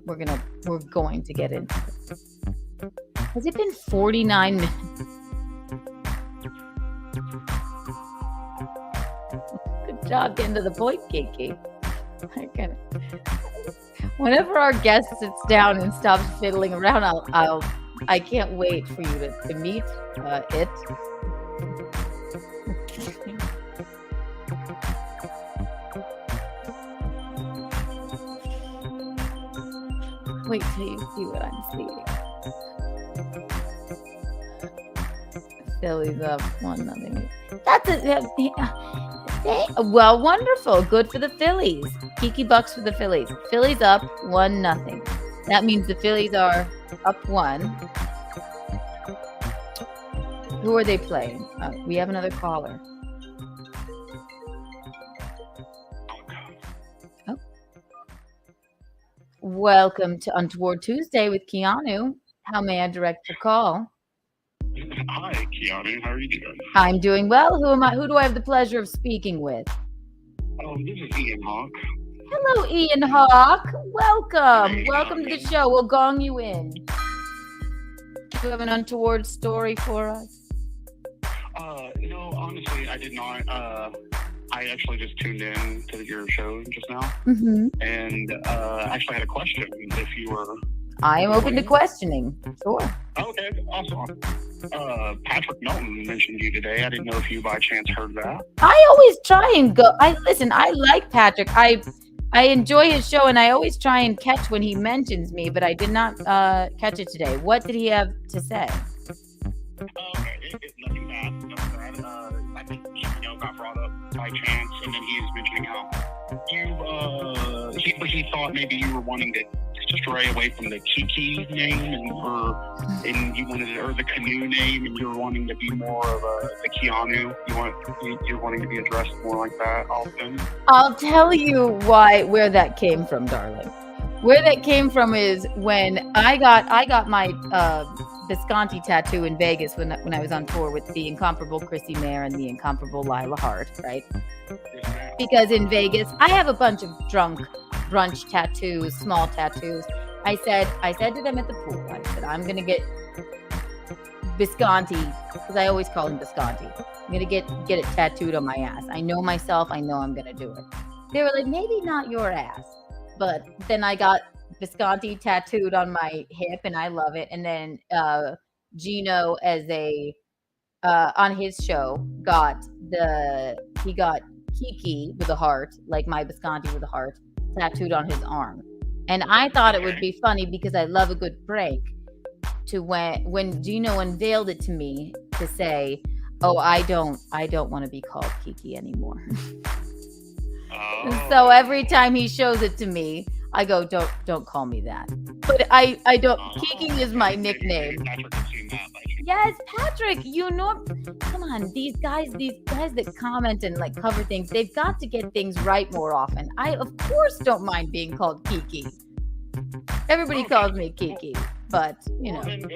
We're going to get into it. Has it been 49 minutes? Good job getting to the point, Kiki. Whenever our guest sits down and stops fiddling around, I can't wait for you to meet it. Wait till you see what I'm seeing. Phillies up 1-0. That's it. Well, wonderful. Good for the Phillies. Kiki bucks for the Phillies. Phillies up 1-0. That means the Phillies are up 1. Who are they playing? We have another caller. Oh. Welcome to Untoward Tuesday with Keanu. How may I direct your call? Hi, Keanu. How are you doing? I'm doing well. Who am I? Who do I have the pleasure of speaking with? Oh, this is Ian Hawk. Hello, Ian Hawk. Welcome. Hey, Welcome to the show. We'll gong you in. Do you have an untoward story for us? No, honestly, I did not. I actually just tuned in to your show just now, and actually had a question. If you were, I am open to questioning. Sure. Okay, awesome. Patrick Melton mentioned you today. I didn't know if you by chance heard that. I always try and go. Listen. I like Patrick. I enjoy his show, and I always try and catch when he mentions me. But I did not catch it today. What did he have to say? Okay, it's nothing bad. Nothing bad. I think got brought up by chance, and then he was mentioning how he thought maybe you were wanting to stray away from the Kiki name, and you wanted, or the Canoe name, and you were wanting to be more of the Keanu. You're wanting to be addressed more like that often. I'll tell you where that came from, darling. Where that came from is when I got my Visconti tattoo in Vegas when I was on tour with the incomparable Chrissy Mayer and the incomparable Lila Hart, right? Because in Vegas, I have a bunch of drunk brunch tattoos, small tattoos. I said to them at the pool, I said, I'm gonna get Visconti, because I always call him Visconti. I'm gonna get it tattooed on my ass. I know myself. I know I'm gonna do it. They were like, maybe not your ass, but then I got Visconti tattooed on my hip, and I love it. And then Gino, as on his show, got Kiki with a heart, like my Visconti with a heart, tattooed on his arm. And I thought it would be funny because I love a good prank. To when Gino unveiled it to me to say, "Oh, I don't want to be called Kiki anymore." So every time he shows it to me, I go, don't call me that. But I don't. Kiki is my nickname. Yes, Patrick. Come on, these guys that comment and like cover things, they've got to get things right more often. I of course don't mind being called Kiki. Everybody calls me Kiki, but And then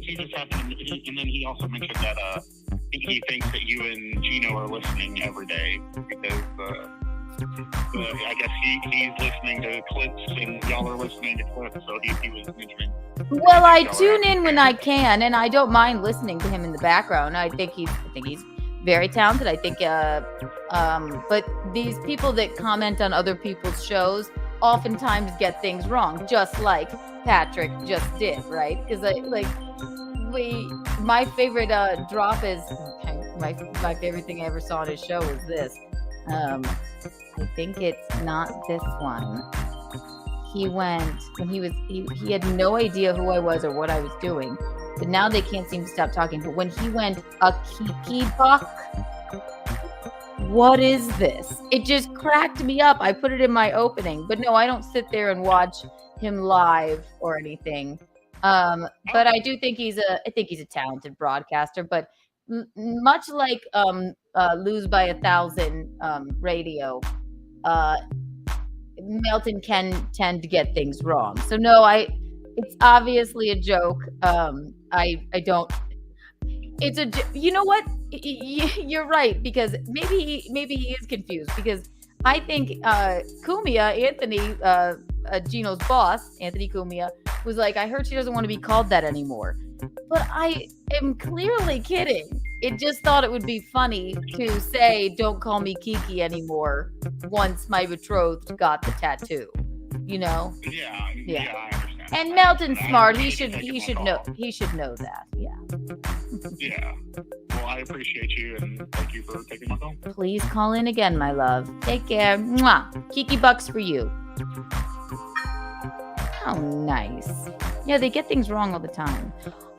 he just happened. And then he also mentioned that he thinks that you and Gino are listening every day because. I guess he's listening to clips and y'all are listening to clips, so he was mentioning. Well, I tune in when I can, and I don't mind listening to him in the background. I think he's very talented. I think, but these people that comment on other people's shows oftentimes get things wrong, just like Patrick just did, right? Because my favorite drop is my favorite thing I ever saw on his show was this. I think it's not this one. He went when he had no idea who I was or what I was doing, but now they can't seem to stop talking. But when he went a Kiki buck, what is this? It just cracked me up. I put it in my opening, but no, I don't sit there and watch him live or anything. But I do think he's a talented broadcaster, but much like Lose by 1,000 radio, Melton can tend to get things wrong. So no, it's obviously a joke. I don't. It's you know what? You're right, because maybe he is confused, because I think Cumia, Anthony, Gino's boss, Anthony Cumia, was like, I heard she doesn't want to be called that anymore. But I am clearly kidding. It just thought it would be funny to say, don't call me Kiki anymore once my betrothed got the tattoo. Yeah. I understand. And Melton's smart. He should know that. Yeah. Yeah. Well, I appreciate you, and thank you for taking my call. Please call in again, my love. Take care. Mwah. Kiki bucks for you. How nice. Yeah, they get things wrong all the time.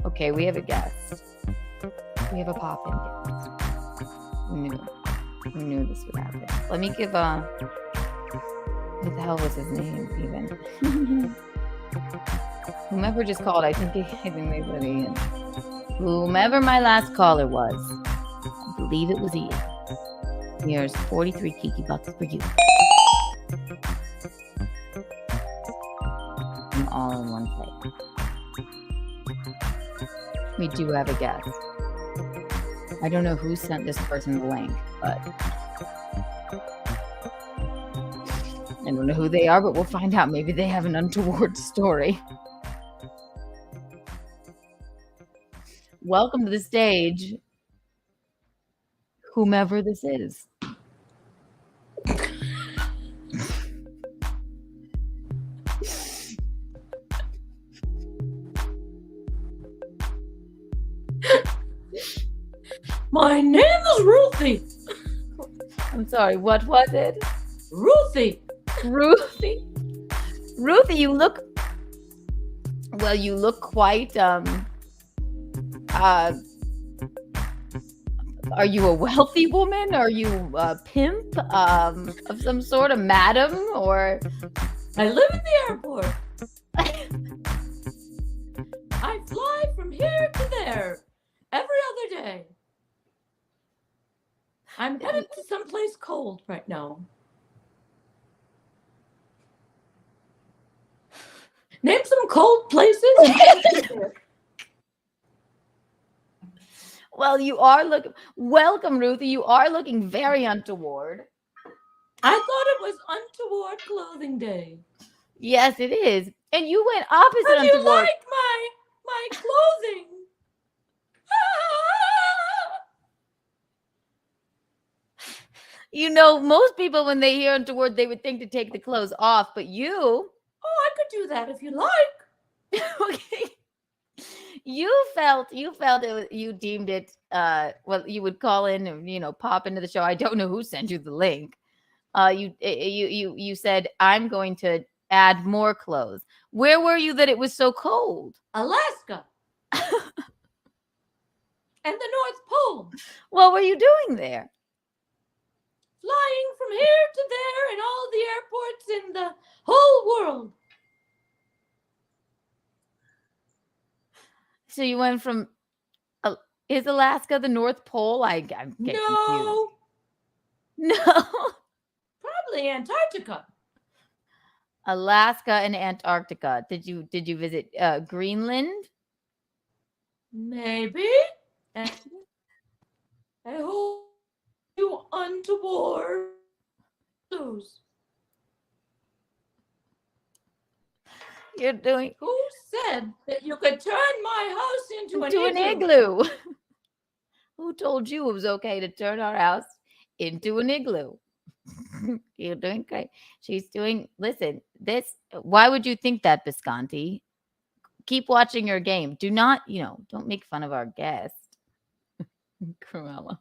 Okay, we have a guest. We have a pop-in guest. We knew this would happen. Let me give what the hell was his name even? Whomever just called, I think they put Ian. Whomever my last caller was, I believe it was Ian. Here's 43 Kiki bucks for you. I'm all in one place. We do have a guest. I don't know who sent this person the link, but I don't know who they are, but we'll find out. Maybe they have an untoward story. Welcome to the stage, whomever this is. My name is Ruthie. I'm sorry, what was it? Ruthie. Ruthie, you look quite are you a wealthy woman? Are you a pimp of some sort, of madam, or I live in the airport. I fly from here to there every other day. I'm headed to someplace cold right now. Name some cold places. Well, you are welcome, Ruthie. You are looking very untoward. I thought it was Untoward Clothing Day. Yes, it is. And you went opposite How do you untoward. like my clothing? You know, most people, when they hear untoward, they would think to take the clothes off, but you... Oh, I could do that if you like. Okay. You felt it was, you deemed it, well, you would call in and, pop into the show. I don't know who sent you the link. You said, I'm going to add more clothes. Where were you that it was so cold? Alaska. And the North Pole. What were you doing there? Flying from here to there in all the airports in the whole world. So you went from, is Alaska the North Pole? I'm getting confused. No. Probably Antarctica. Alaska and Antarctica. Did you visit Greenland? Maybe. And I hope you untoward lose. You're doing. Who said that you could turn my house into an igloo? Who told you it was okay to turn our house into an igloo? You're doing great. She's doing. Listen, this. Why would you think that, Bisconti? Keep watching your game. Do not, don't make fun of our guest. Cruella.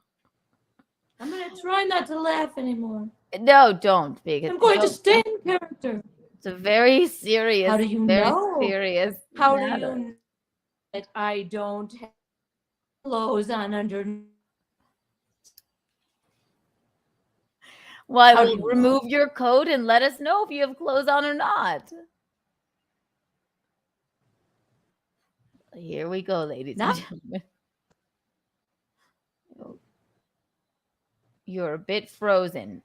I'm going to try not to laugh anymore. No, don't. Because I'm going to stay in character. It's a very serious. How do you very know? Serious. How matter. do you know that I don't have clothes on under? Well, remove your coat and let us know if you have clothes on or not. Here we go, ladies and gentlemen. You're a bit frozen,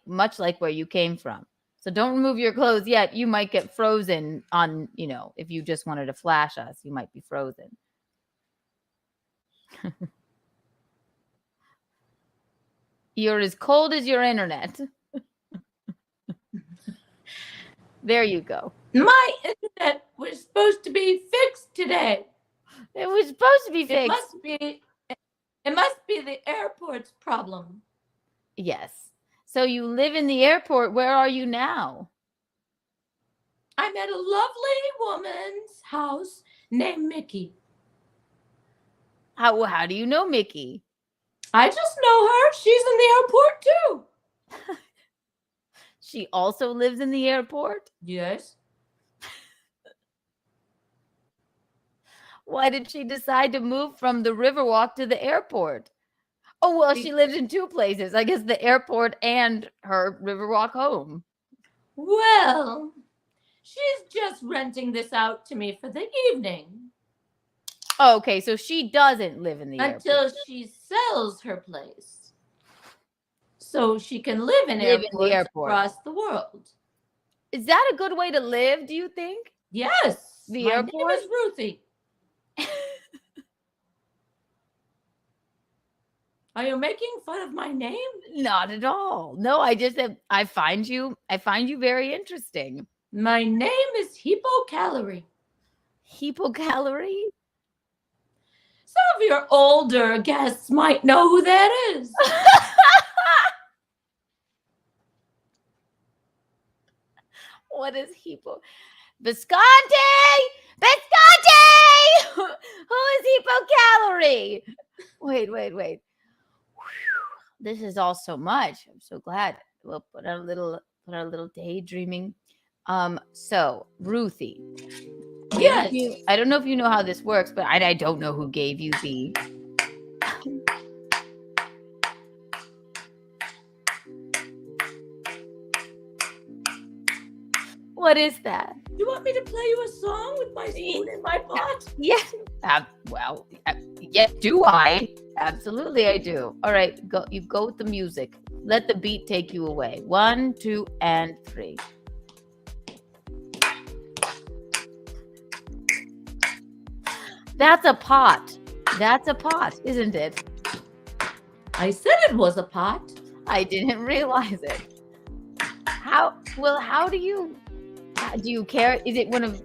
much like where you came from. So don't remove your clothes yet. You might get frozen on, if you just wanted to flash us, you might be frozen. You're as cold as your internet. There you go. My internet was supposed to be fixed today. It was supposed to be fixed. It must be the airport's problem. Yes. So you live in the airport. Where are you now? I'm at a lovely woman's house named Mickey. How do you know Mickey? I just know her. She's in the airport too. She also lives in the airport? Yes. Why did she decide to move from the Riverwalk to the airport? Oh, well, she lives in two places. I guess the airport and her Riverwalk home. Well, she's just renting this out to me for the evening. Oh, okay, so she doesn't live in the airport. Until she sells her place. So she can live in airports across the world. Is that a good way to live, do you think? Yes. The My airport? name is Ruthie. Are you making fun of my name? Not at all. No, I just I find you very interesting. My name is Hypocalorie. Hypocalorie? Some of your older guests might know who that is. What is Visconti! Visconti! Who is Hypocalorie? Wait. This is all so much. I'm so glad. We'll put a little daydreaming. So Ruthie. Yes. I don't know if you know how this works, but I don't know who gave you the. What is that? You want me to play you a song with my spoon in my pot? Yes. Yes, do I? Absolutely, I do. All right, go. You go with the music. Let the beat take you away. 1, 2, and 3. That's a pot. That's a pot, isn't it? I said it was a pot. I didn't realize it. How do you care? Is it one of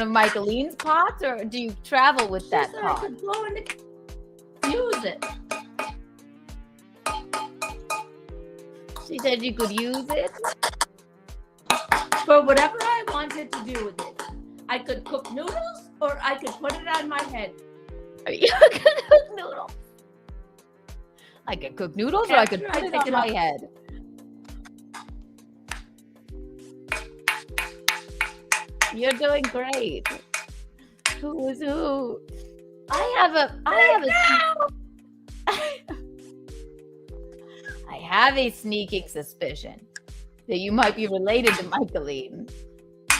Michaeline's pots, or do you travel with that pot? I could blow in use it. She said you could use it for whatever I wanted to do with it. I could cook noodles, or I could put it on my head. You could cook noodles. I could cook noodles, or I could put it on my head. You're doing great. Who is who? I have a sneaking suspicion that you might be related to Michaeline,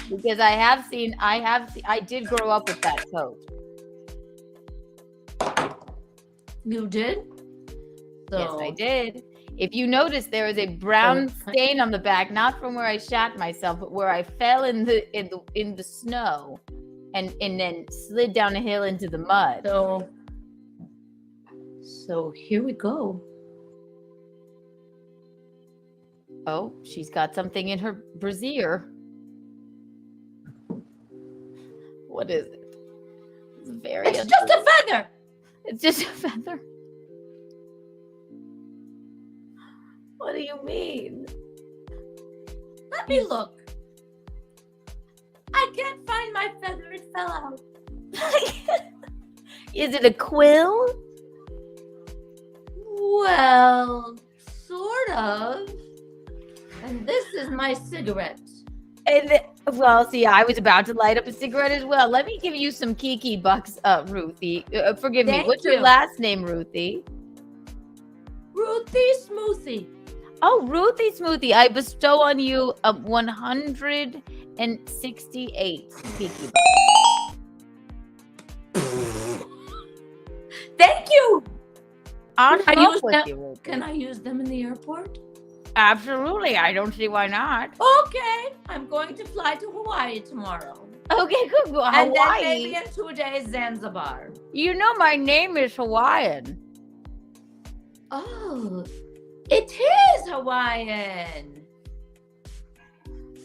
because I did grow up with that coat. You did? So. Yes, I did. If you notice, there is a brown stain on the back, not from where I shot myself, but where I fell in the snow and then slid down a hill into the mud. So here we go. Oh, she's got something in her brassiere. What is it? It's just a feather. It's just a feather. What do you mean? Let me look. I can't find my feather. It fell out. Is it a quill? Well, sort of. And this is my cigarette. Well, see, I was about to light up a cigarette as well. Let me give you some Kiki bucks, Ruthie. Forgive me. What's your last name, Ruthie? Ruthie Smoothie. Oh, Ruthie Smoothie. I bestow on you 168 Kiki bucks. Thank you. Can I use them in the airport? Absolutely. I don't see why not. Okay. I'm going to fly to Hawaii tomorrow. Okay, good. Well, Hawaii. And then maybe in 2 days, Zanzibar. You know my name is Hawaiian. Oh, it is Hawaiian.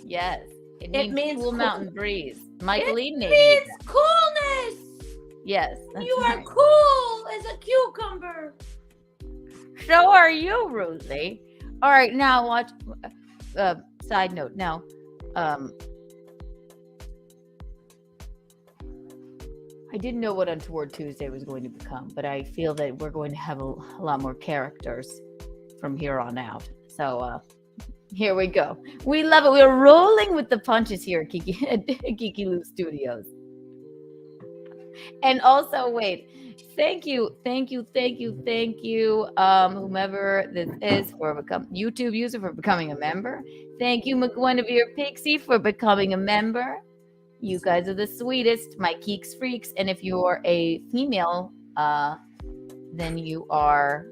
Yes. It means cool mountain breeze. Michaeline named it. It means coolness. Yes. You are cool as a cucumber. So are you, Ruthie. All right, now watch. Side note. Now, I didn't know what Untoward Tuesday was going to become, but I feel that we're going to have a lot more characters from here on out. So here we go. We love it. We're rolling with the punches here at Kiki Lou Studios. And also, wait. Thank you, whomever this is for YouTube user for becoming a member. Thank you, McGuinevere Pixie, for becoming a member. You guys are the sweetest, my Keeks freaks. And if you're a female, then you are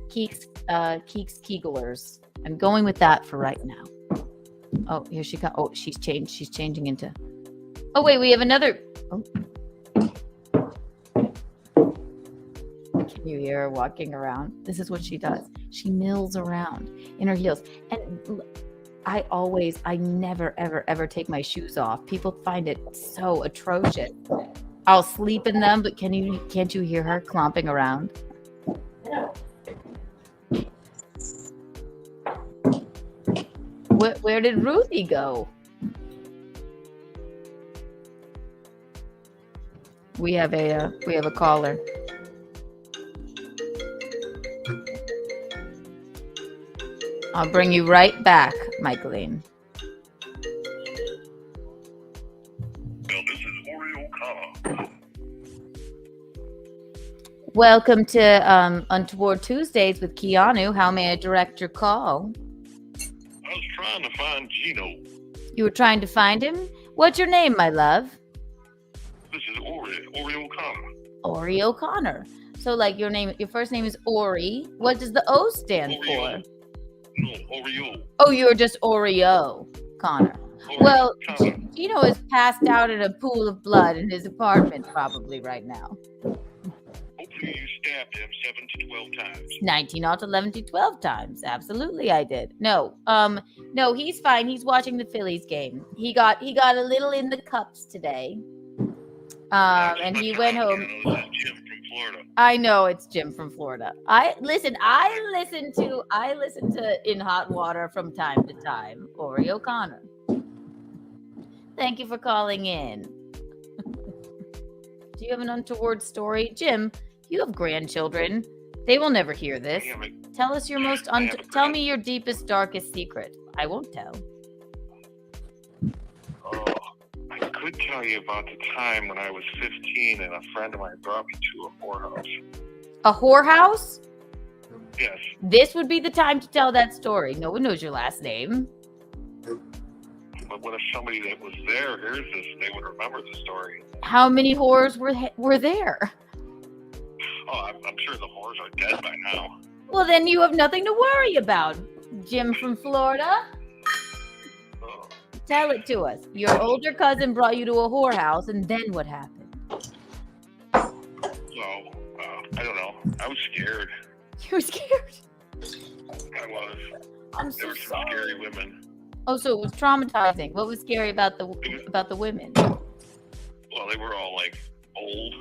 Keeks Keeglers. I'm going with that for right now. Oh, here she comes. Oh, she's changed. She's changing into. Oh wait, we have another. Oh. Can you hear her walking around? This is what she does. She mills around in her heels. And I never, ever, ever take my shoes off. People find it so atrocious. I'll sleep in them, but can't you hear her clomping around? Where did Ruthie go? We have a caller. I'll bring you right back, Michaeline. This is Oreo Kama. Welcome to Untoward Tuesdays with Keanu. How may I direct your call? I was trying to find Gino. You were trying to find him? What's your name, my love? This is Oreo Kama. Ori O'Connor. So, like, your first name is Ori. What does the O stand for? No, Oreo. Oh, you're just Oreo Connor. Well, Kama. Gino is passed out in a pool of blood in his apartment probably right now. Hopefully you stabbed him 7 to 12 times. 19 out 11 to 12 times. Absolutely, I did. No, he's fine. He's watching the Phillies game. He got a little in the cups today. And he went home. This is Jim from Florida. I know it's Jim from Florida. I listen to In Hot Water from time to time. Ori O'Connor. Thank you for calling in. Do you have an untoward story? Jim, you have grandchildren. They will never hear this. Tell us your tell me your deepest, darkest secret. I won't tell. Oh, I could tell you about the time when I was 15 and a friend of mine brought me to a whorehouse. A whorehouse? Yes. This would be the time to tell that story. No one knows your last name. But what if somebody that was there hears this, they would remember the story? How many whores were there? Oh, I'm sure the whores are dead by now. Well, then you have nothing to worry about. Jim from Florida? Oh. Tell it to us. Your older cousin brought you to a whorehouse, and then what happened? So, I don't know. I was scared. You were scared? I was. I'm There so were some sorry. scary women. Oh, so it was traumatizing. What was scary about the women? Well, they were all like old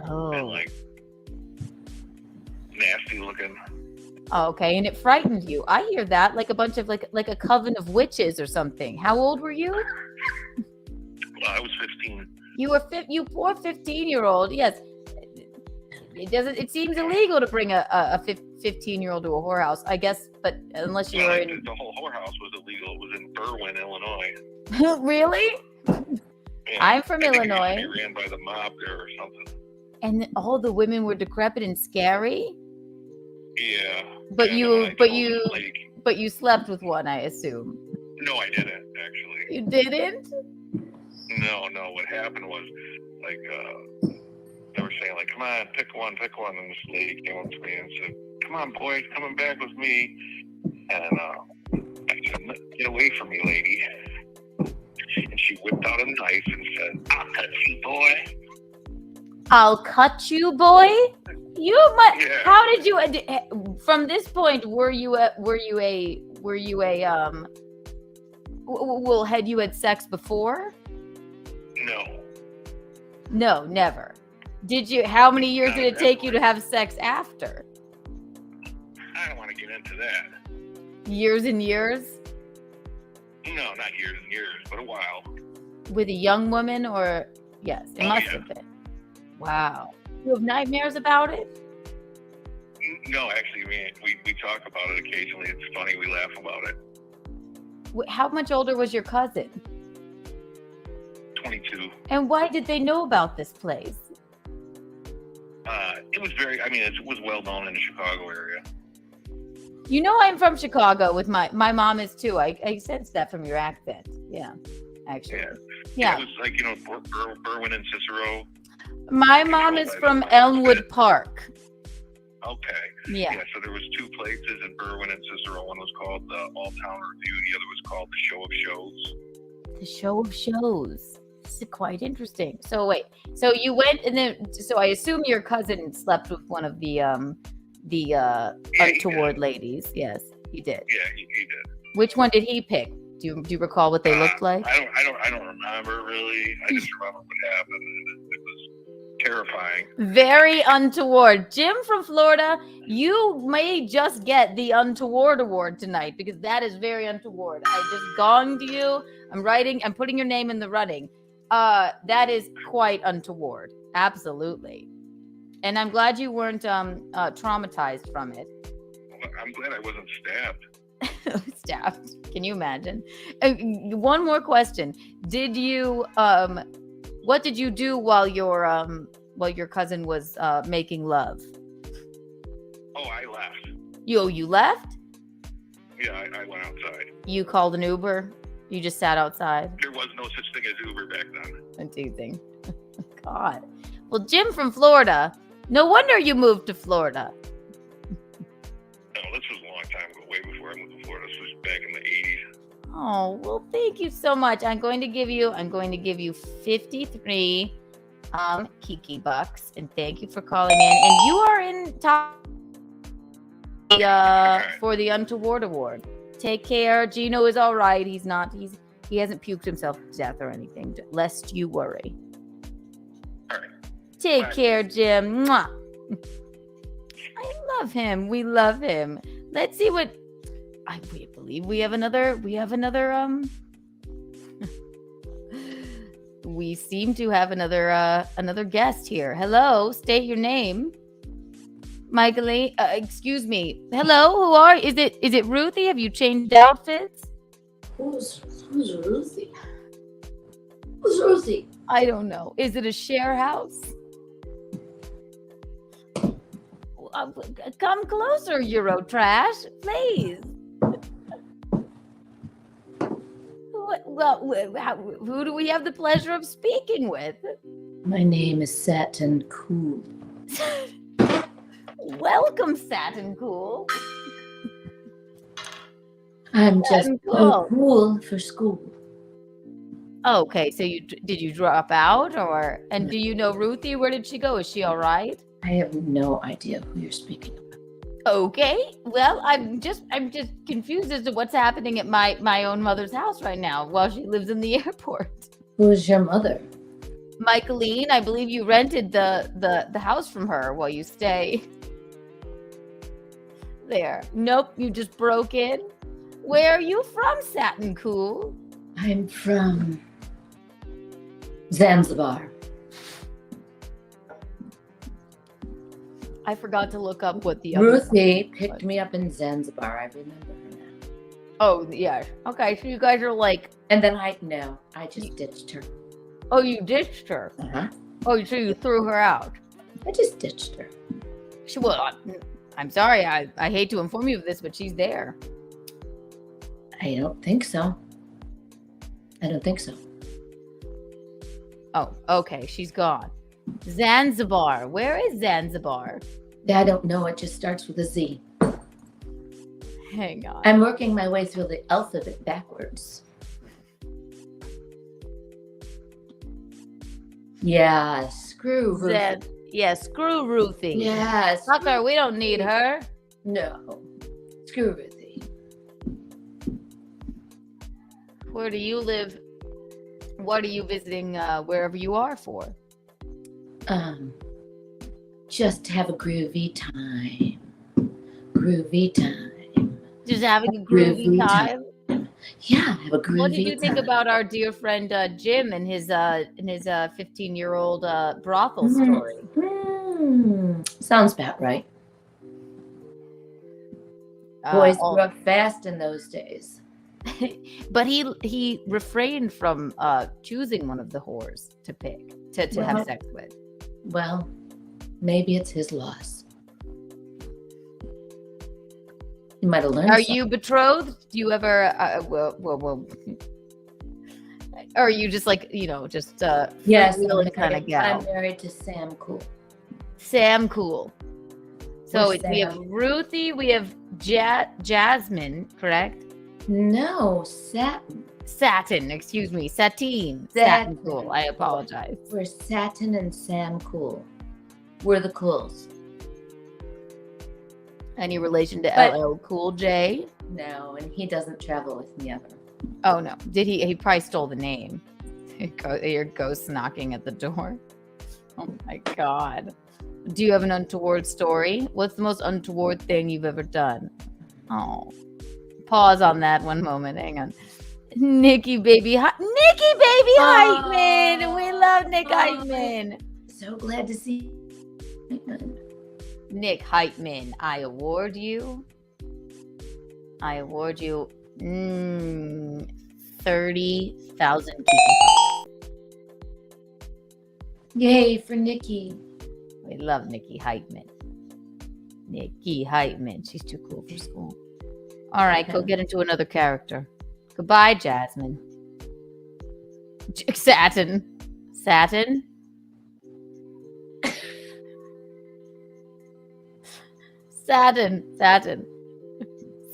and Oh. like nasty looking. Okay, and it frightened you. I hear that, like a bunch of like a coven of witches or something. How old were you? Well, I was 15. You poor 15-year-old. Yes. It seems illegal to bring a 15-year-old to a whorehouse, I guess, but unless you Well, were in the whole whorehouse was illegal. It was in Berwyn, Illinois. Really? Yeah, I'm from I think Illinois. It used to be ran by the mob there or something. And all the women were decrepit and scary? Yeah. But yeah, you no, I but told you the lady- but you slept with one, I assume. No, I didn't actually. You didn't? No. What happened was, like, they were saying, like, come on, pick one. And this lady came up to me and said, come on, boy, coming back with me. And I said, get away from me, lady. And she whipped out a knife and said, I'll cut you, boy. I'll cut you, boy. You might. Yeah. How did you? From this point, were you a? Well, had you had sex before? No. No, never. Did you? How many years did it take you to have sex after? I don't want to get into that. Years and years? No, not years and years, but a while. With a young woman, or yes, it must have been. Wow. You have nightmares about it? No, actually, we talk about it occasionally. It's funny. We laugh about it. How much older was your cousin? 22. And why did they know about this place? It was it was well known in the Chicago area. You know, I'm from Chicago with my mom is too. I sensed that from your accent. Yeah, actually. Yeah. It was like, Berwyn and Cicero. My mom is from Elmwood Park. Okay. Yeah. So there was two places in Berwyn and Cicero. One was called the All Town Review. The other was called the Show of Shows. The Show of Shows. This is quite interesting. So wait, so you went and then, so I assume your cousin slept with one of the untoward ladies. Yes, he did. Yeah, he did. Which one did he pick? Do you recall what they looked like? I don't remember really. I just remember what happened. It was terrifying. Very untoward. Jim from Florida, you may just get the untoward award tonight because that is very untoward. I just gonged you. I'm putting your name in the running. That is quite untoward. Absolutely. And I'm glad you weren't traumatized from it. Well, I'm glad I wasn't stabbed. Stabbed. Can you imagine? One more question. Did you what did you do while your cousin was making love? Oh, I left. You left? Yeah, I went outside. You called an Uber? You just sat outside? There was no such thing as Uber back then. I'm teasing. God. Well, Jim from Florida. No wonder you moved to Florida. No, this was a long time ago, way before I moved to Florida. This was back in the 80s. Oh, well, thank you so much. I'm going to give you 53 Kiki bucks, and thank you for calling in. And you are in top for the Untoward Award. Take care. Gino is all right. He hasn't puked himself to death or anything, lest you worry. All right. Take care, Jim. Mwah. I love him. We love him. Let's see what we believe we have another we seem to have another guest here. Hello, state your name. Michael, excuse me. Hello, is it Ruthie? Have you changed outfits? Who's Ruthie? Who's Ruthie? I don't know. Is it a share house? Come closer, Eurotrash, please. Well, who do we have the pleasure of speaking with? My name is Satin Cool. Welcome, Satin Cool. I'm just too cool for school. Okay, so did you drop out, and do you know Ruthie? Where did she go? Is she all right? I have no idea who you're speaking about. Okay, well, I'm just confused as to what's happening at my own mother's house right now while she lives in the airport. Who's your mother? Michaeline, I believe you rented the house from her while you stay there. Nope, you just broke in. Where are you from, Satin Cool? I'm from Zanzibar. I forgot to look up what the Ruthie picked me up in Zanzibar. I remember her now. Oh, yeah. Okay, so you guys are like... And then I just ditched her. Oh, you ditched her? Uh-huh. Oh, so you threw her out? I just ditched her. I'm sorry. I hate to inform you of this, but she's there. I don't think so. Oh, okay. She's gone. Zanzibar. Where is Zanzibar? I don't know. It just starts with a Z. Hang on. I'm working my way through the alphabet backwards. Yeah, screw Ruthie. Screw Ruthie. Yes. Fuck her. We don't need her. No. Screw Ruthie. Where do you live? What are you visiting wherever you are for? Just have a groovy time. Just having a groovy time? Yeah, have a groovy time. What did you think about our dear friend Jim and his 15-year-old brothel story? Sounds about right. Boys grew up fast in those days. But he refrained from choosing one of the whores to pick to have sex with. Well, maybe it's his loss. He might have learned. Are you betrothed? Do you ever? Well. Or are you just like yes, kind of gal? I'm married to Sam Cool. Sam Cool. So we have Ruthie, we have Jasmine, correct? No, Satin. Satin, excuse me. Satin. Satin Cool. I apologize. We're Satin and Sam Cool. We're the Cools. Any relation to LL Cool J? No, and he doesn't travel with me ever. Oh, no. Did he? He probably stole the name. Your ghost knocking at the door. Oh, my God. Do you have an untoward story? What's the most untoward thing you've ever done? Oh. Pause on that one moment. Hang on. Nikki baby Heightman. We love Nick Heightman. So glad to see Heightman. Nick Heightman, I award you 30,000 Kiki. Yay for Nikki. We love Nikki Heightman. Nikki Heightman. She's too cool for school. All right, go get into another character. Goodbye, Jasmine. Satin. Satin. Satin. Satin.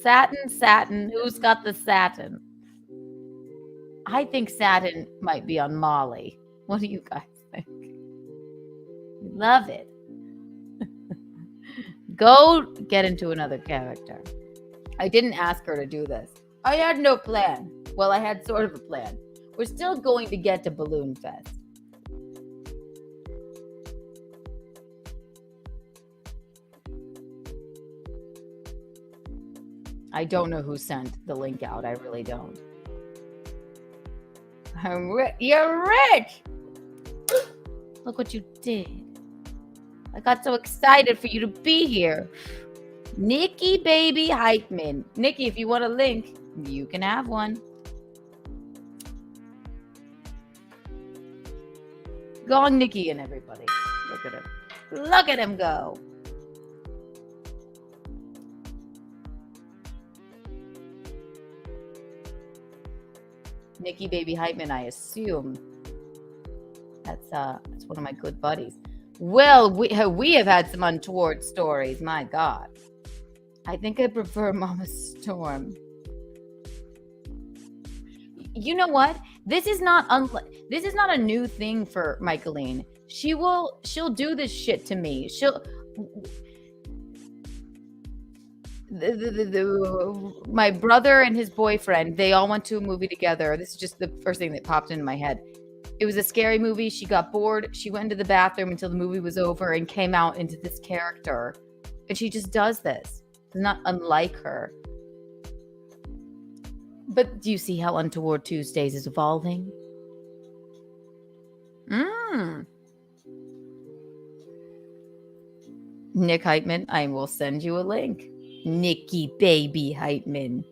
Satin. Satin. Who's got the satin? I think Satin might be on Molly. What do you guys think? Love it. Go get into another character. I didn't ask her to do this. I had no plan. Well, I had sort of a plan. We're still going to get to Balloon Fest. I don't know who sent the link out. I really don't. You're rich! Look what you did. I got so excited for you to be here. Nikki baby Heightman. Nikki, if you want a link, you can have one. Gong Nikki and everybody. Look at him. Look at him go. Nikki baby Heightman, I assume. That's one of my good buddies. Well, we have had some untoward stories. My God. I think I prefer Mama Storm. You know what? This is not a new thing for Michaeline. She'll do this shit to me. My brother and his boyfriend, they all went to a movie together. This is just the first thing that popped into my head. It was a scary movie. She got bored. She went into the bathroom until the movie was over and came out into this character. And she just does this. It's not unlike her. But do you see how Untoward Tuesdays is evolving? Nick Heightman, I will send you a link. Nikki baby Heightman.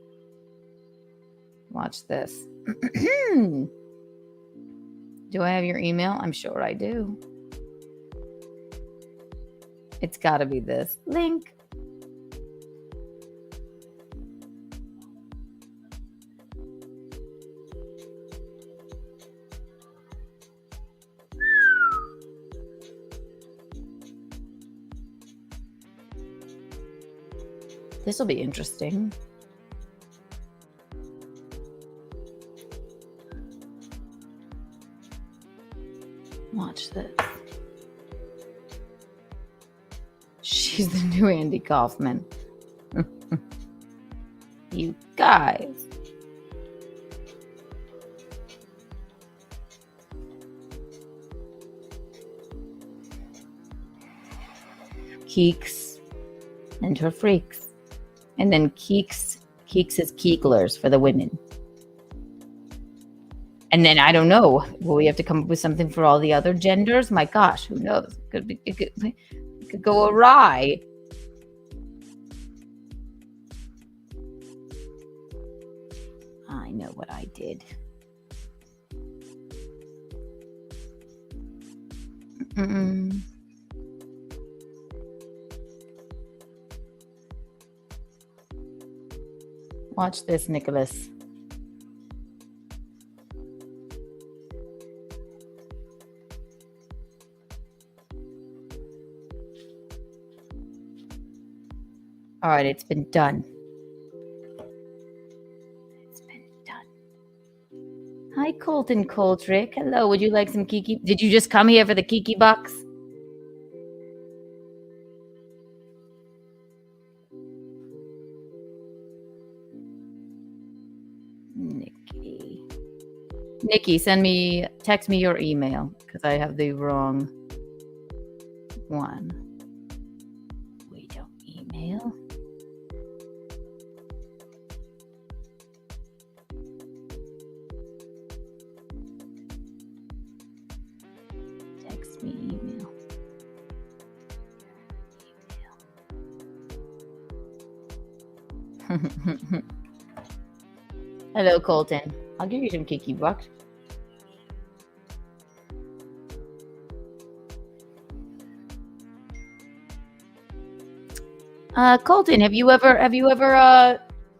Watch this. Do I have your email? I'm sure I do. It's got to be this link. This will be interesting. Watch this. She's the new Andy Kaufman. You guys. Keeks and her freaks. And then Keeks is Keeklers for the women. And then I don't know. Will we have to come up with something for all the other genders? My gosh, who knows? It could go awry. I know what I did. Watch this, Nicholas. All right, it's been done. It's been done. Hi, Colton Coltrick. Hello, would you like some Kiki? Did you just come here for the Kiki bucks? Nikki, text me your email because I have the wrong one. We don't email. Text me email. Hello, Colton. I'll give you some Kiki bucks. Colton, have you ever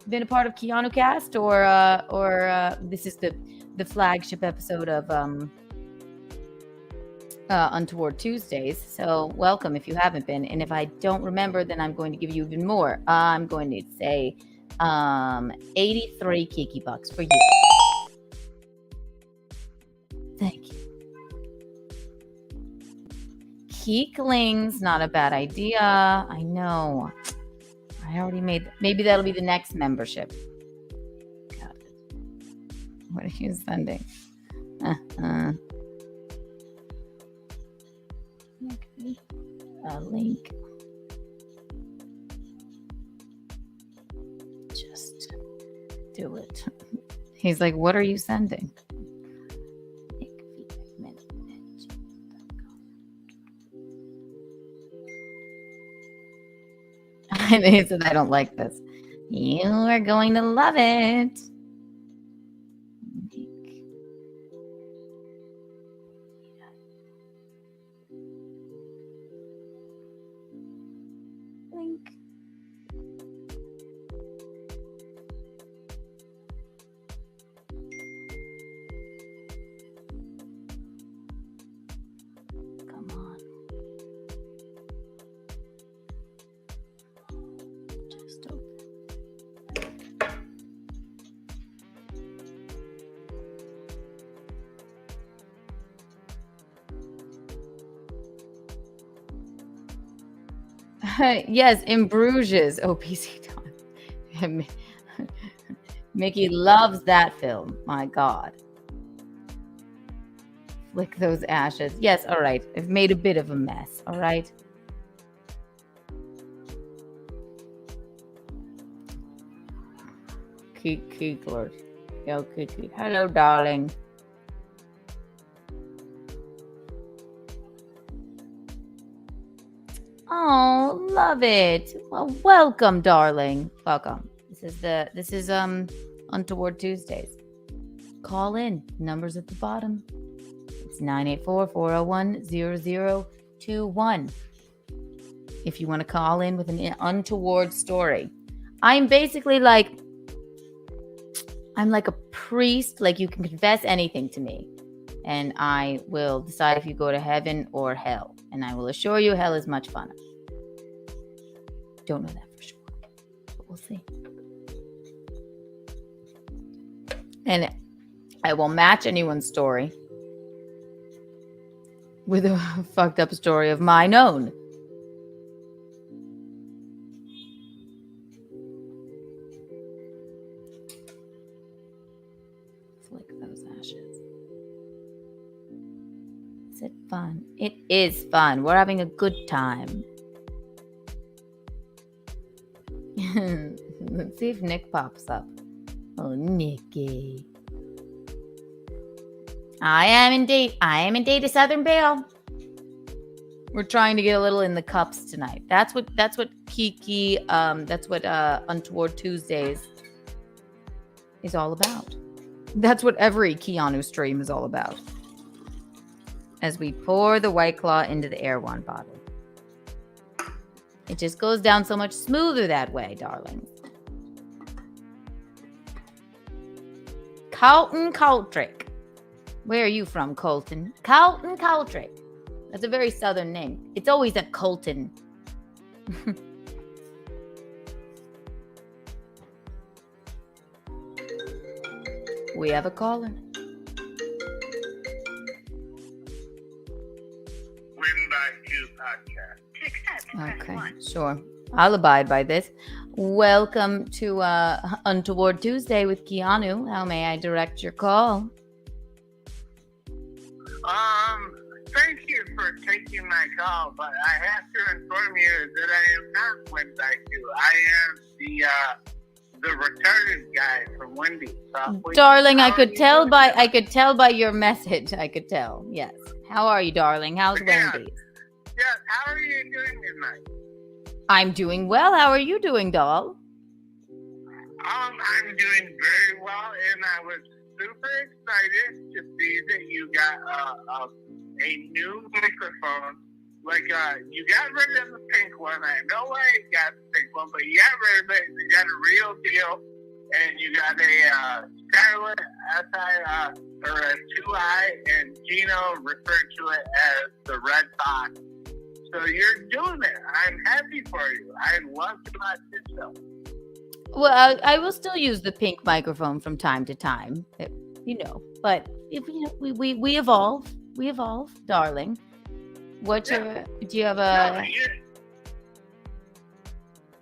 been a part of Keanu Cast or this is the flagship episode of Untoward Tuesdays? So welcome if you haven't been, and if I don't remember, then I'm going to give you even more. I'm going to say 83 Kiki bucks for you. Thank you. Keekling's not a bad idea. I know. I already made. Maybe that'll be the next membership. Got it. What are you sending? Okay. A link. Just do it. He's like, what are you sending? He said, I don't like this. You are going to love it. Link. Come on. Just open. Yes, in Bruges. Oh, PC time. Mickey loves that film. My God. Flick those ashes. Yes, all right. I've made a bit of a mess. All right. Kiki, Lord. Yo, Kiki. Hello, darling. Oh, love it. Well, welcome, darling. Welcome. This is Untoward Tuesdays. Call in. Numbers at the bottom. It's 984-401-0021. If you want to call in with an untoward story. I'm basically like, I'm like a priest. Like, you can confess anything to me, and I will decide if you go to heaven or hell. And I will assure you, hell is much fun. Don't know that for sure, but we'll see. And I will match anyone's story with a fucked up story of mine own. Flick those ashes. Is it fun? It is fun. We're having a good time. Let's see if Nick pops up. Oh, Nicky. I am indeed a Southern Belle. We're trying to get a little in the cups tonight. That's what Kiki, that's what Untoward Tuesdays is all about. That's what every Keanu stream is all about. As we pour the White Claw into the Erewhon bottle. It just goes down so much smoother that way, darling. Colton Coltrick. Where are you from, Colton? Colton Coltrick. That's a very southern name. It's always a Colton. We have a caller. Okay, sure. I'll abide by this. Welcome to Untoward Tuesday with Keanu. How may I direct your call? Thank you for taking my call, but I have to inform you that I am not Wendy. I am the retarded guy from Wendy's. Darling, I could tell by your message. I could tell. Yes. How are you, darling? How's Wendy's? Yeah, how are you doing tonight? I'm doing well. How are you doing, doll? I'm doing very well, and I was super excited to see that you got a new microphone. Like, you got rid of the pink one. I know why you got the pink one, but you got rid of it. You got a real deal, and you got a Scarlet SI or a 2i, and Gino referred to it as the red box. So you're doing it. I'm happy for you. I love to watch your show. Well, I will still use the pink microphone from time to time, But if we evolve, darling. Do you have a?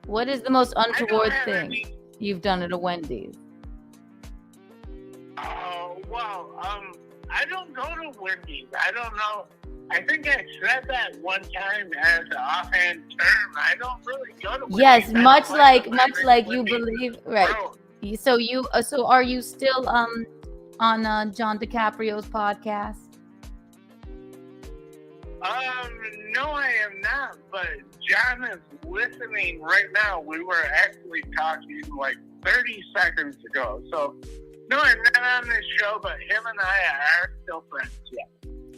What is the most untoward thing you've done at a Wendy's? Oh well, I don't go to Wendy's. I don't know. I think I said that one time as an offhand term. I don't really go to Wendy's. Yes, much like you believe, right? So are you still on John DiCaprio's podcast? No, I am not. But John is listening right now. We were actually talking like 30 seconds ago. So no, I'm not on this show. But him and I are still friends. Yeah.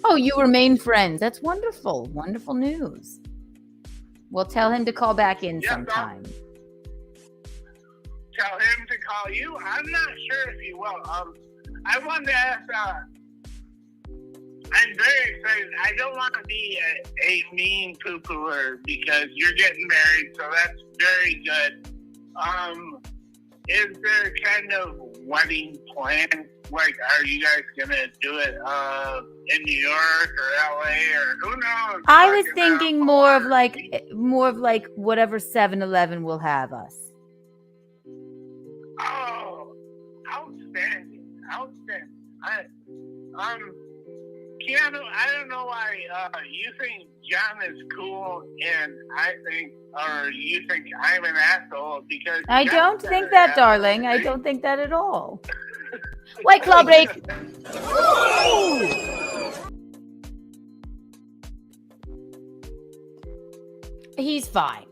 Oh, you remain friends. That's wonderful. Wonderful news. Well, tell him to call back in sometime. Tell him to call you? I'm not sure if he will. I wanted to ask, I'm very excited. I don't want to be a mean poo-pooer because you're getting married, so that's very good. Is there kind of wedding plans? Like, are you guys gonna do it in New York or LA or who knows? I was thinking more of like whatever 7-Eleven will have us. Oh, outstanding. Keanu, I don't know why you think John is cool and you think I'm an asshole because I don't think that, darling. I don't think that at all. White Claw break. He's fine.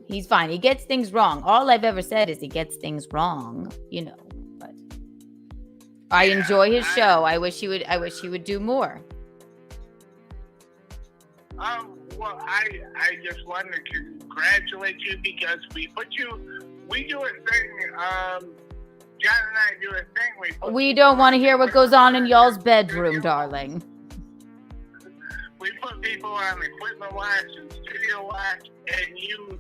He gets things wrong. All I've ever said is he gets things wrong, but I enjoy his show. I wish he would do more. Well, I just wanted to congratulate you because we do a thing, John and I do a thing. We don't want to hear what goes on in y'all's bedroom, darling. We put people on equipment watch and studio watch, and you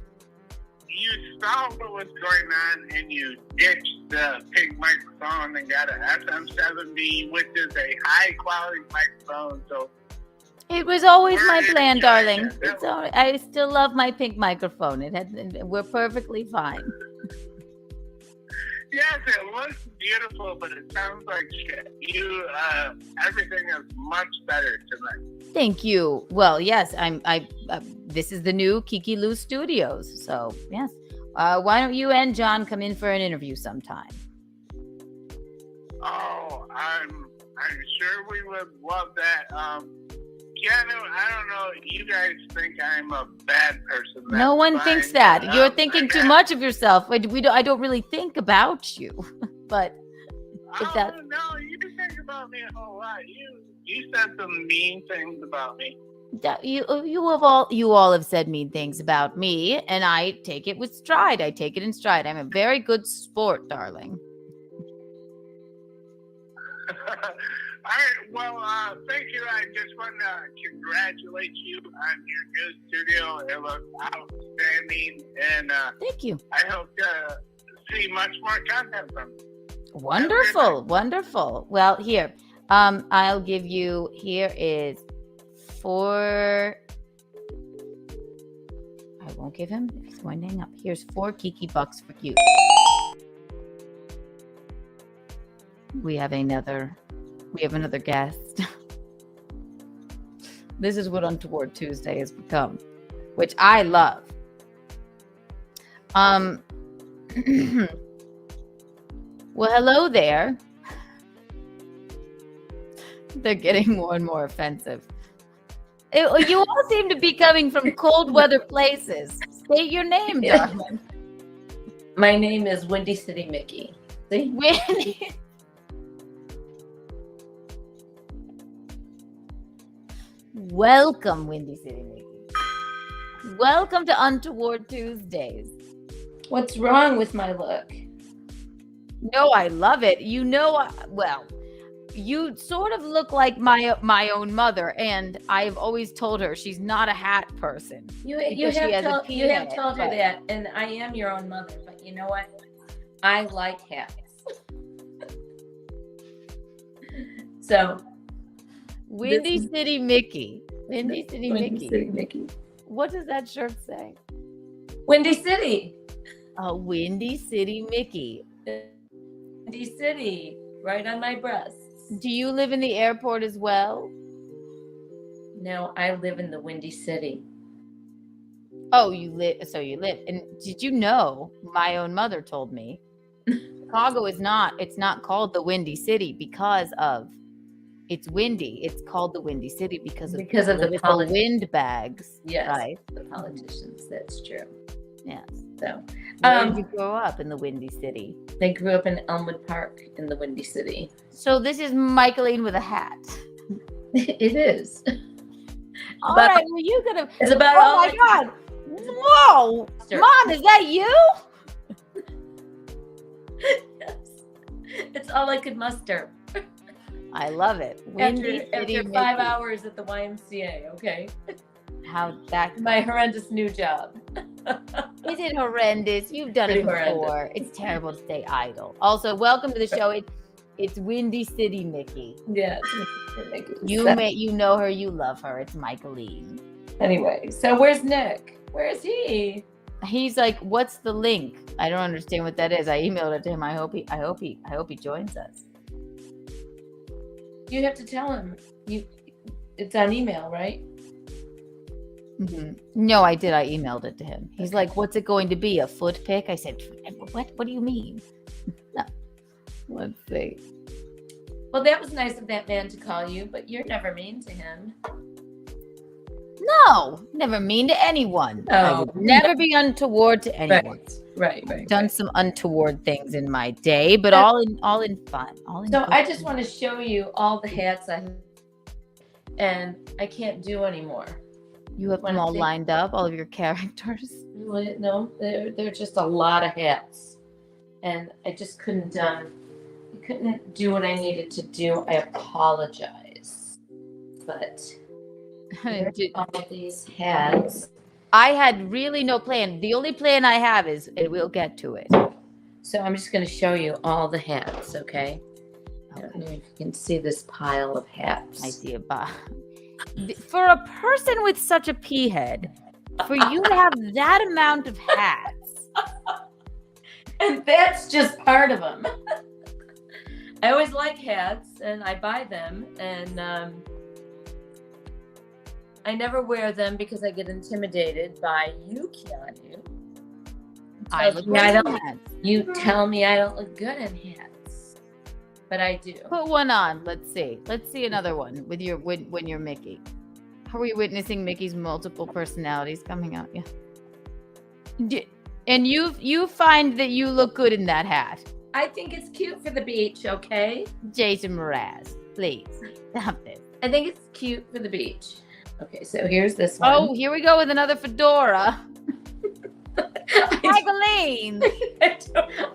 saw what was going on, and you ditched the pink microphone and got an SM7B, which is a high quality microphone. So it was always my plan, darling. I still love my pink microphone. We're perfectly fine. Yes, it looks beautiful, but it sounds like shit. Everything is much better tonight. Thank you. Well, yes, this is the new Kiki Lou Studios. So, yes. Why don't you and John come in for an interview sometime? Oh, I'm sure we would love that. Keanu, I don't know. You guys think I'm a bad person. No one thinks that. You're thinking too much of yourself. I don't really think about you. But no, you think about me a whole lot. You said some mean things about me. You all have said mean things about me, and I take it with stride. I take it in stride. I'm a very good sport, darling. All right, well, thank you. I just want to congratulate you on your new studio. It looks outstanding, and thank you. I hope to see much more content from you. Wonderful. Well, here, I'll give you. Here is 4. I won't give him if he's going to hang up. Here's 4 Kiki bucks for you. We have another guest. This is what Untoward Tuesday has become, which I love. Well, hello there. They're getting more and more offensive. You all seem to be coming from cold weather places. State your name, darling. My name is Windy City Mickey. See? Windy. Welcome, Windy City Mickey. Welcome to Untoward Tuesdays. What's wrong with my look? No, I love it. You know, well, you sort of look like my own mother, and I've always told her she's not a hat person. You have told her that, and I am your own mother. But you know what? I like hats. So, Windy City Mickey. Windy City Mickey. What does that shirt say? Windy City. A Windy City Mickey. Windy City, right on my breast. Do you live in the airport as well? No, I live in the Windy City. Oh, you live. And did you know? My own mother told me Chicago is not. It's not called the Windy City because of. It's windy. It's called the Windy City because of the wind bags. Yes, right? The politicians. That's true. Yes. So, where did you grow up in the Windy City? I grew up in Elmwood Park in the Windy City. So this is Michaeline with a hat. It is. All right, well, you could have. It's about. Oh my God! Whoa, Mom, is that you? Yes. It's all I could muster. I love it. After 5 hours at the YMCA, okay? How that my horrendous new job. Is it horrendous? You've done it before. Horrendous. It's terrible to stay idle. Also, welcome to the show. It's Windy City Mickey. Yeah. You know her, you love her. It's Michaeline. Anyway, so where's Nick? Where is he? He's like, what's the link? I don't understand what that is. I emailed it to him. I hope he joins us. You have to tell him. It's on email, right? Mm-hmm. No, I did. I emailed it to him. He's like, what's it going to be? A foot pic? I said, what? What do you mean? No. Let's see. Well, that was nice of that man to call you, but you're never mean to him. No, never mean to anyone. Oh. I would never be untoward to anyone. Right. Done some untoward things in my day, but all in fun. So I just want to show you all the hats I have, and I can't do anymore. You have them all lined up, all of your characters? No, they're just a lot of hats, and I just couldn't do what I needed to do. I apologize, but all of these hats. I had really no plan. The only plan I have is, and we'll get to it. So I'm just going to show you all the hats, okay? I don't know if you can see this pile of hats. I see a box. For a person with such a pea head, for you to have that amount of hats. And that's just part of them. I always like hats, and I buy them, and I never wear them because I get intimidated by you, Keanu. You tell me I don't look good in hats, but I do. Put one on. Let's see. Let's see another one with when you're Mickey. Are we witnessing Mickey's multiple personalities coming out? Yeah. And you find that you look good in that hat. I think it's cute for the beach. Okay. Jason Mraz, please stop it. I think it's cute for the beach. Okay, so here's this one. Oh, here we go with another fedora. Michaeline!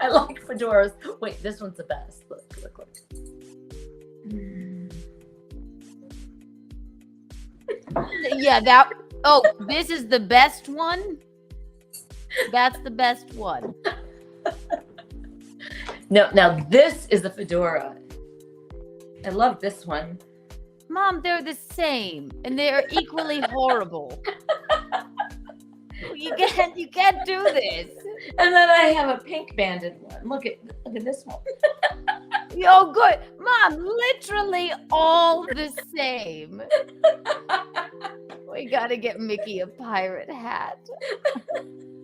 I like fedoras. Wait, this one's the best. Look. Yeah, this is the best one? That's the best one. No, now this is the fedora. I love this one. Mom, they're the same, and they're equally horrible. You can't do this. And then I have a pink banded one. Look at this one. Yo, good. Mom, literally all the same. We gotta get Mickey a pirate hat.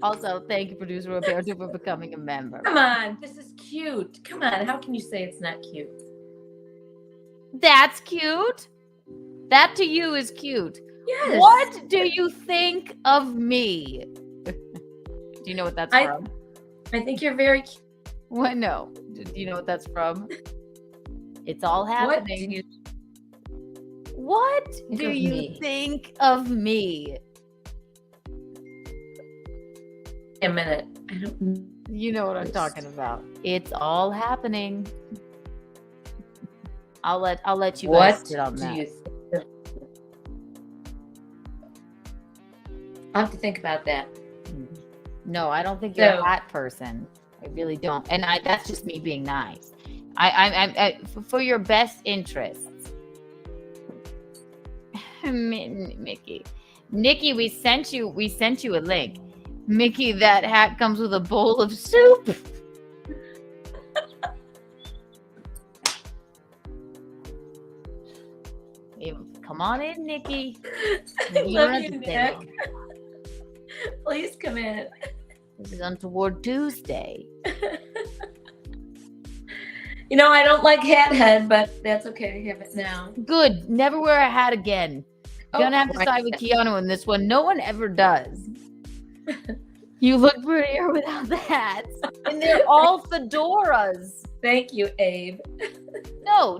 Also, thank you, producer Roberto, for becoming a member. Come on, this is cute. Come on, how can you say it's not cute? That's cute. That to you is cute. Yes. What do you think of me? Do you know what that's from? I think you're very cute. What? No. Do you know what that's from? It's all happening. What do you think of me? A minute. I don't. You know what I'm talking about. It's all happening. I'll let you guys sit on that. I'll have to think about that. No, I don't think you're a hat person. I really don't. And that's just me being nice. I for your best interests. Mickey, Nikki, we sent you a link. Mickey, that hat comes with a bowl of soup. Come on in, Nikki. Love you, Nick. Please come in. This is Untoward Tuesday. You know, I don't like hat head, but that's okay. I have it now. Good. Never wear a hat again. You're gonna have to side with Keanu in this one. No one ever does. You look prettier without the hats. And they're all fedoras. Thank you, Abe. No.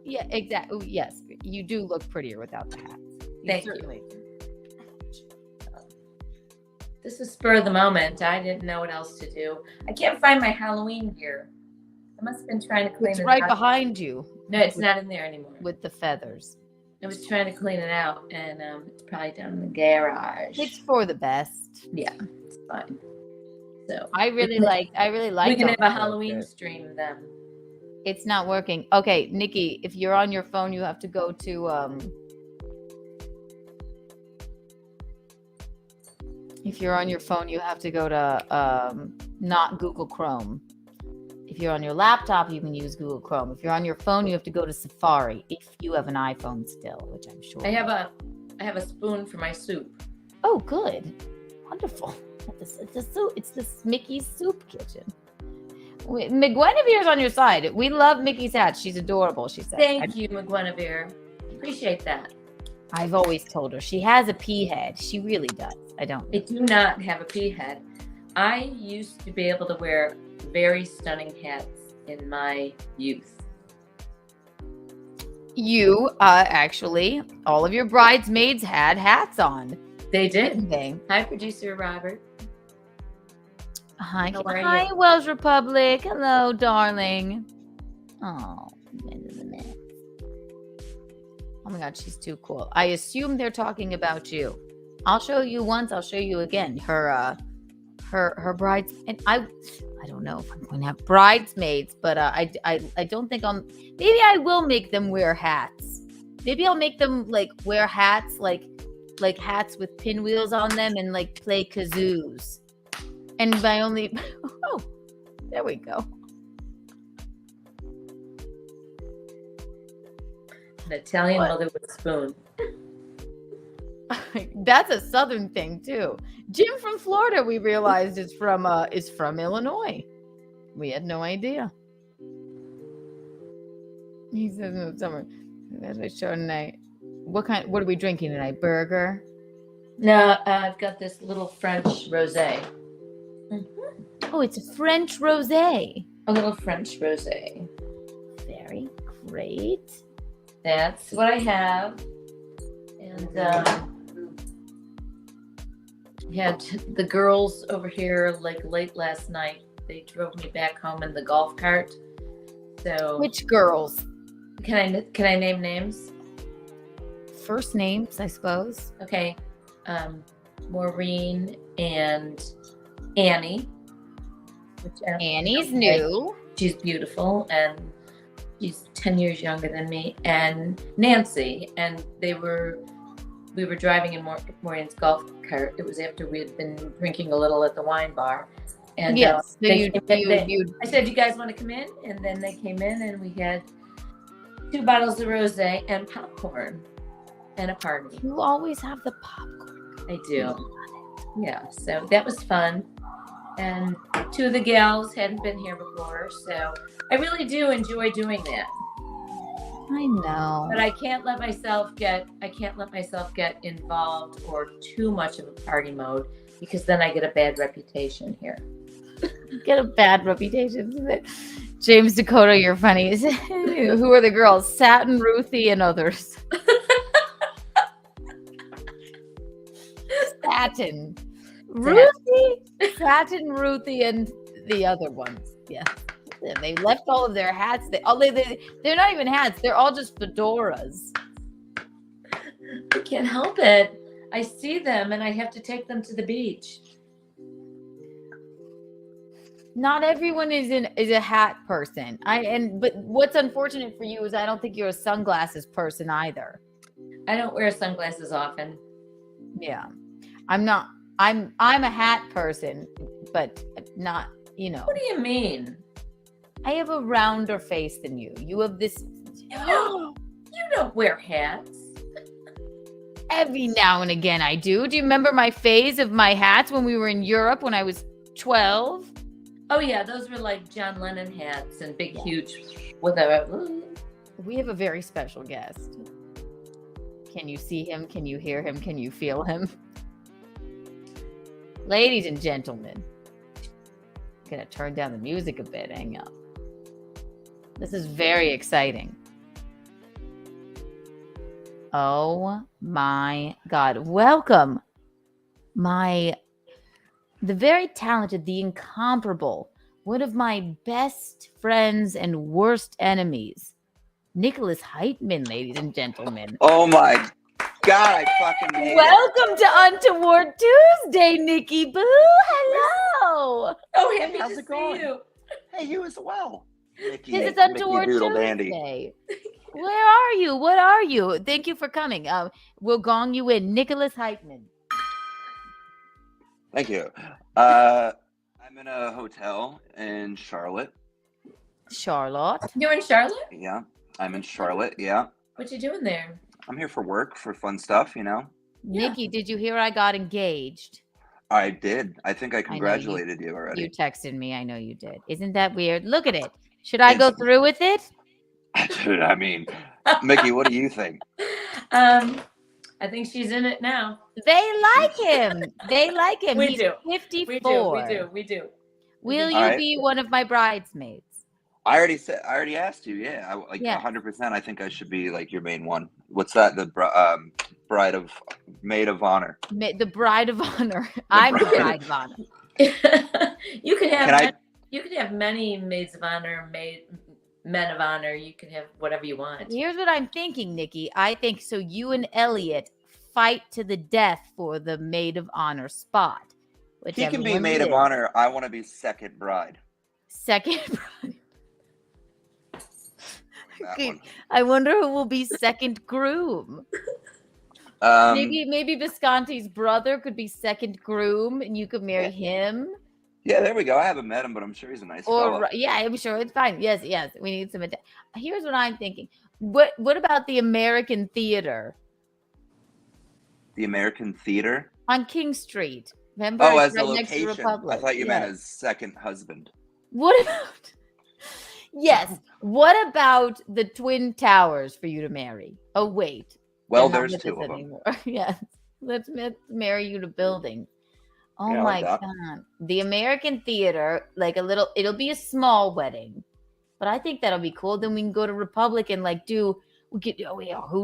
Yeah, exactly. Yes, you do look prettier without the hats. Thank you. This is spur of the moment. I didn't know what else to do. I can't find my Halloween gear. I must have been trying to clean it out. It's right behind you. No, it's not in there anymore. With the feathers. I was trying to clean it out, and it's probably down in the garage. It's for the best. Yeah, it's fine. So I really like. We can have a Halloween stream then. It's not working. Okay, Nikki, if you're on your phone, you have to go to If you're on your phone, you have to go to not Google Chrome. If you're on your laptop, you can use Google Chrome. If you're on your phone, you have to go to Safari. If you have an iPhone still, which I'm sure. I have a spoon for my soup. Oh, good, wonderful. It's the Mickey's soup kitchen. McGuinevere's on your side. We love Mickey's hat. She's adorable. She said. Thank you, McGuinevere. Appreciate that. I've always told her she has a pea head. She really does. I don't. I do not have a pea head. I used to be able to wear very stunning hats in my youth. You actually, all of your bridesmaids had hats on. They did. Didn't they? Hi, producer Robert. Hi, How are hi, you? Welsh Republic. Hello, darling. Oh my God, she's too cool. I assume they're talking about you. I'll show you once. I'll show you again. Her brides, and I don't know if I'm going to have bridesmaids, but I don't think maybe I will make them wear hats. Maybe I'll make them like wear hats, like hats with pinwheels on them, and like play kazoos. And my only, oh, there we go. An Italian mother with a spoon. That's a Southern thing too. Jim from Florida, we realized, is from Illinois. We had no idea. He says no summer. That's my show tonight. What are we drinking tonight? Burger? No, I've got this little French rosé. Mm-hmm. Oh, it's a French rosé. A little French rosé. Very great. That's what I have. And had the girls over here like late last night. They drove me back home in the golf cart. So which girls? Can I name names? First names, I suppose. Okay. Maureen and Annie. Annie's new. She's beautiful and she's 10 years younger than me. And Nancy. And they were we were driving in Maureen's golf cart. It was after we had been drinking a little at the wine bar. And Yes. So I said, you guys want to come in? And then they came in and we had 2 bottles of rosé and popcorn and a party. You always have the popcorn. I do. Yeah. So that was fun. And 2 of the gals hadn't been here before. So I really do enjoy doing that. I know. But I can't let myself get involved or too much of a party mode, because then I get a bad reputation here. Get a bad reputation. James Dakota, you're funny. Who are the girls? Satin, Ruthie, and others. Satin. Ruthie, and the other ones. Yeah. They left all of their hats. They're not even hats. They're all just fedoras. I can't help it. I see them and I have to take them to the beach. Not everyone is a hat person. But what's unfortunate for you is I don't think you're a sunglasses person either. I don't wear sunglasses often. Yeah. I'm not. I'm a hat person, but not, What do you mean? I have a rounder face than you. You have this. You don't wear hats. Every now and again I do. Do you remember my phase of my hats when we were in Europe when I was 12? Oh yeah, those were like John Lennon hats and big, huge, whatever. We have a very special guest. Can you see him? Can you hear him? Can you feel him? Ladies and gentlemen, I'm gonna turn down the music a bit. Hang up. This is very exciting. Oh my God. Welcome, the very talented, the incomparable, one of my best friends and worst enemies, Nicholas Heightman, ladies and gentlemen. Oh my God, I fucking hate Welcome to Untoward Tuesday, Nikki Boo. Hello. Oh, happy How's to it see going? you. Hey, you as well. Mickey, This is Mickey Untoward Doodle Tuesday. Where are you? What are you? Thank you for coming. We'll gong you in. Nicholas Heightman. Thank you. I'm in a hotel in Charlotte. Charlotte. You're in Charlotte? Yeah, I'm in Charlotte. Yeah, What you doing there? I'm here for work, for fun stuff, Nikki, did you hear I got engaged? I did. I think I congratulated you already. You texted me. I know you did. Isn't that weird? Look at it. Should I go through with it? Dude, I mean, Mickey, what do you think? I think she's in it now. They like him. They like him. We He's do. 54. We do. Will you All right. be one of my bridesmaids? I already asked you. Yeah, 100%. I think I should be like your main one. What's that? The maid of honor. The bride of honor. I'm the bride of honor. You could have many maids of honor, men of honor. You can have whatever you want. Here's what I'm thinking, Nikki. I think so. You and Elliot fight to the death for the maid of honor spot. He can be maid of honor. I want to be second bride. Second bride. That one. I wonder who will be second groom. Maybe Visconti's brother could be second groom, and you could marry him. Yeah, there we go. I haven't met him, but I'm sure he's a nice fellow. Yeah, I'm sure it's fine. Yes. We need some. Here's what I'm thinking. What about the American Theater? The American Theater On King Street. Remember? Oh, It's as a right next to location. Republic. I thought you meant as second husband. What about? Yes. What about the Twin Towers for you to marry? Oh wait. Well, They're not there's with 2 us of them. anymore. Yes. Let's marry you to building. Oh Yeah, I my like that. God. The American Theater, it'll be a small wedding, but I think that'll be cool. Then we can go to Republic and who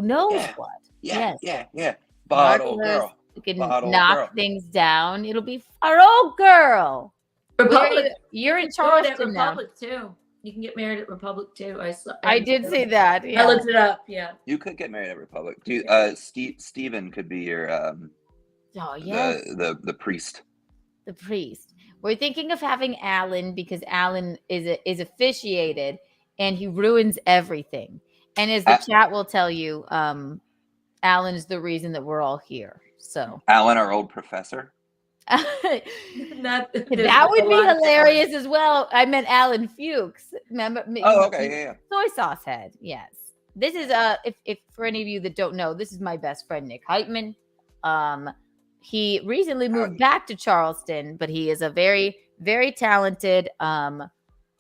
knows what? Yeah. Bottle Marvelous. girl. We can Bottle knock girl. things down. It'll be our old girl. Republic. You're in At Charleston now. Republic too. You can get married at Republic too. I did see that. Yeah. I looked it up. Yeah. You could get married at Republic. Steven could be your Oh yes. the priest. The priest. We're thinking of having Alan because Alan is officiated and he ruins everything. And as the chat will tell you, Alan is the reason that we're all here. So Alan, our old professor. that would be hilarious as well. I meant Alan Fuchs. Remember? Oh, okay, yeah. Soy sauce head. Yes. This is if for any of you that don't know, this is my best friend Nick Heightman. He recently moved back to Charleston, but he is a very, very talented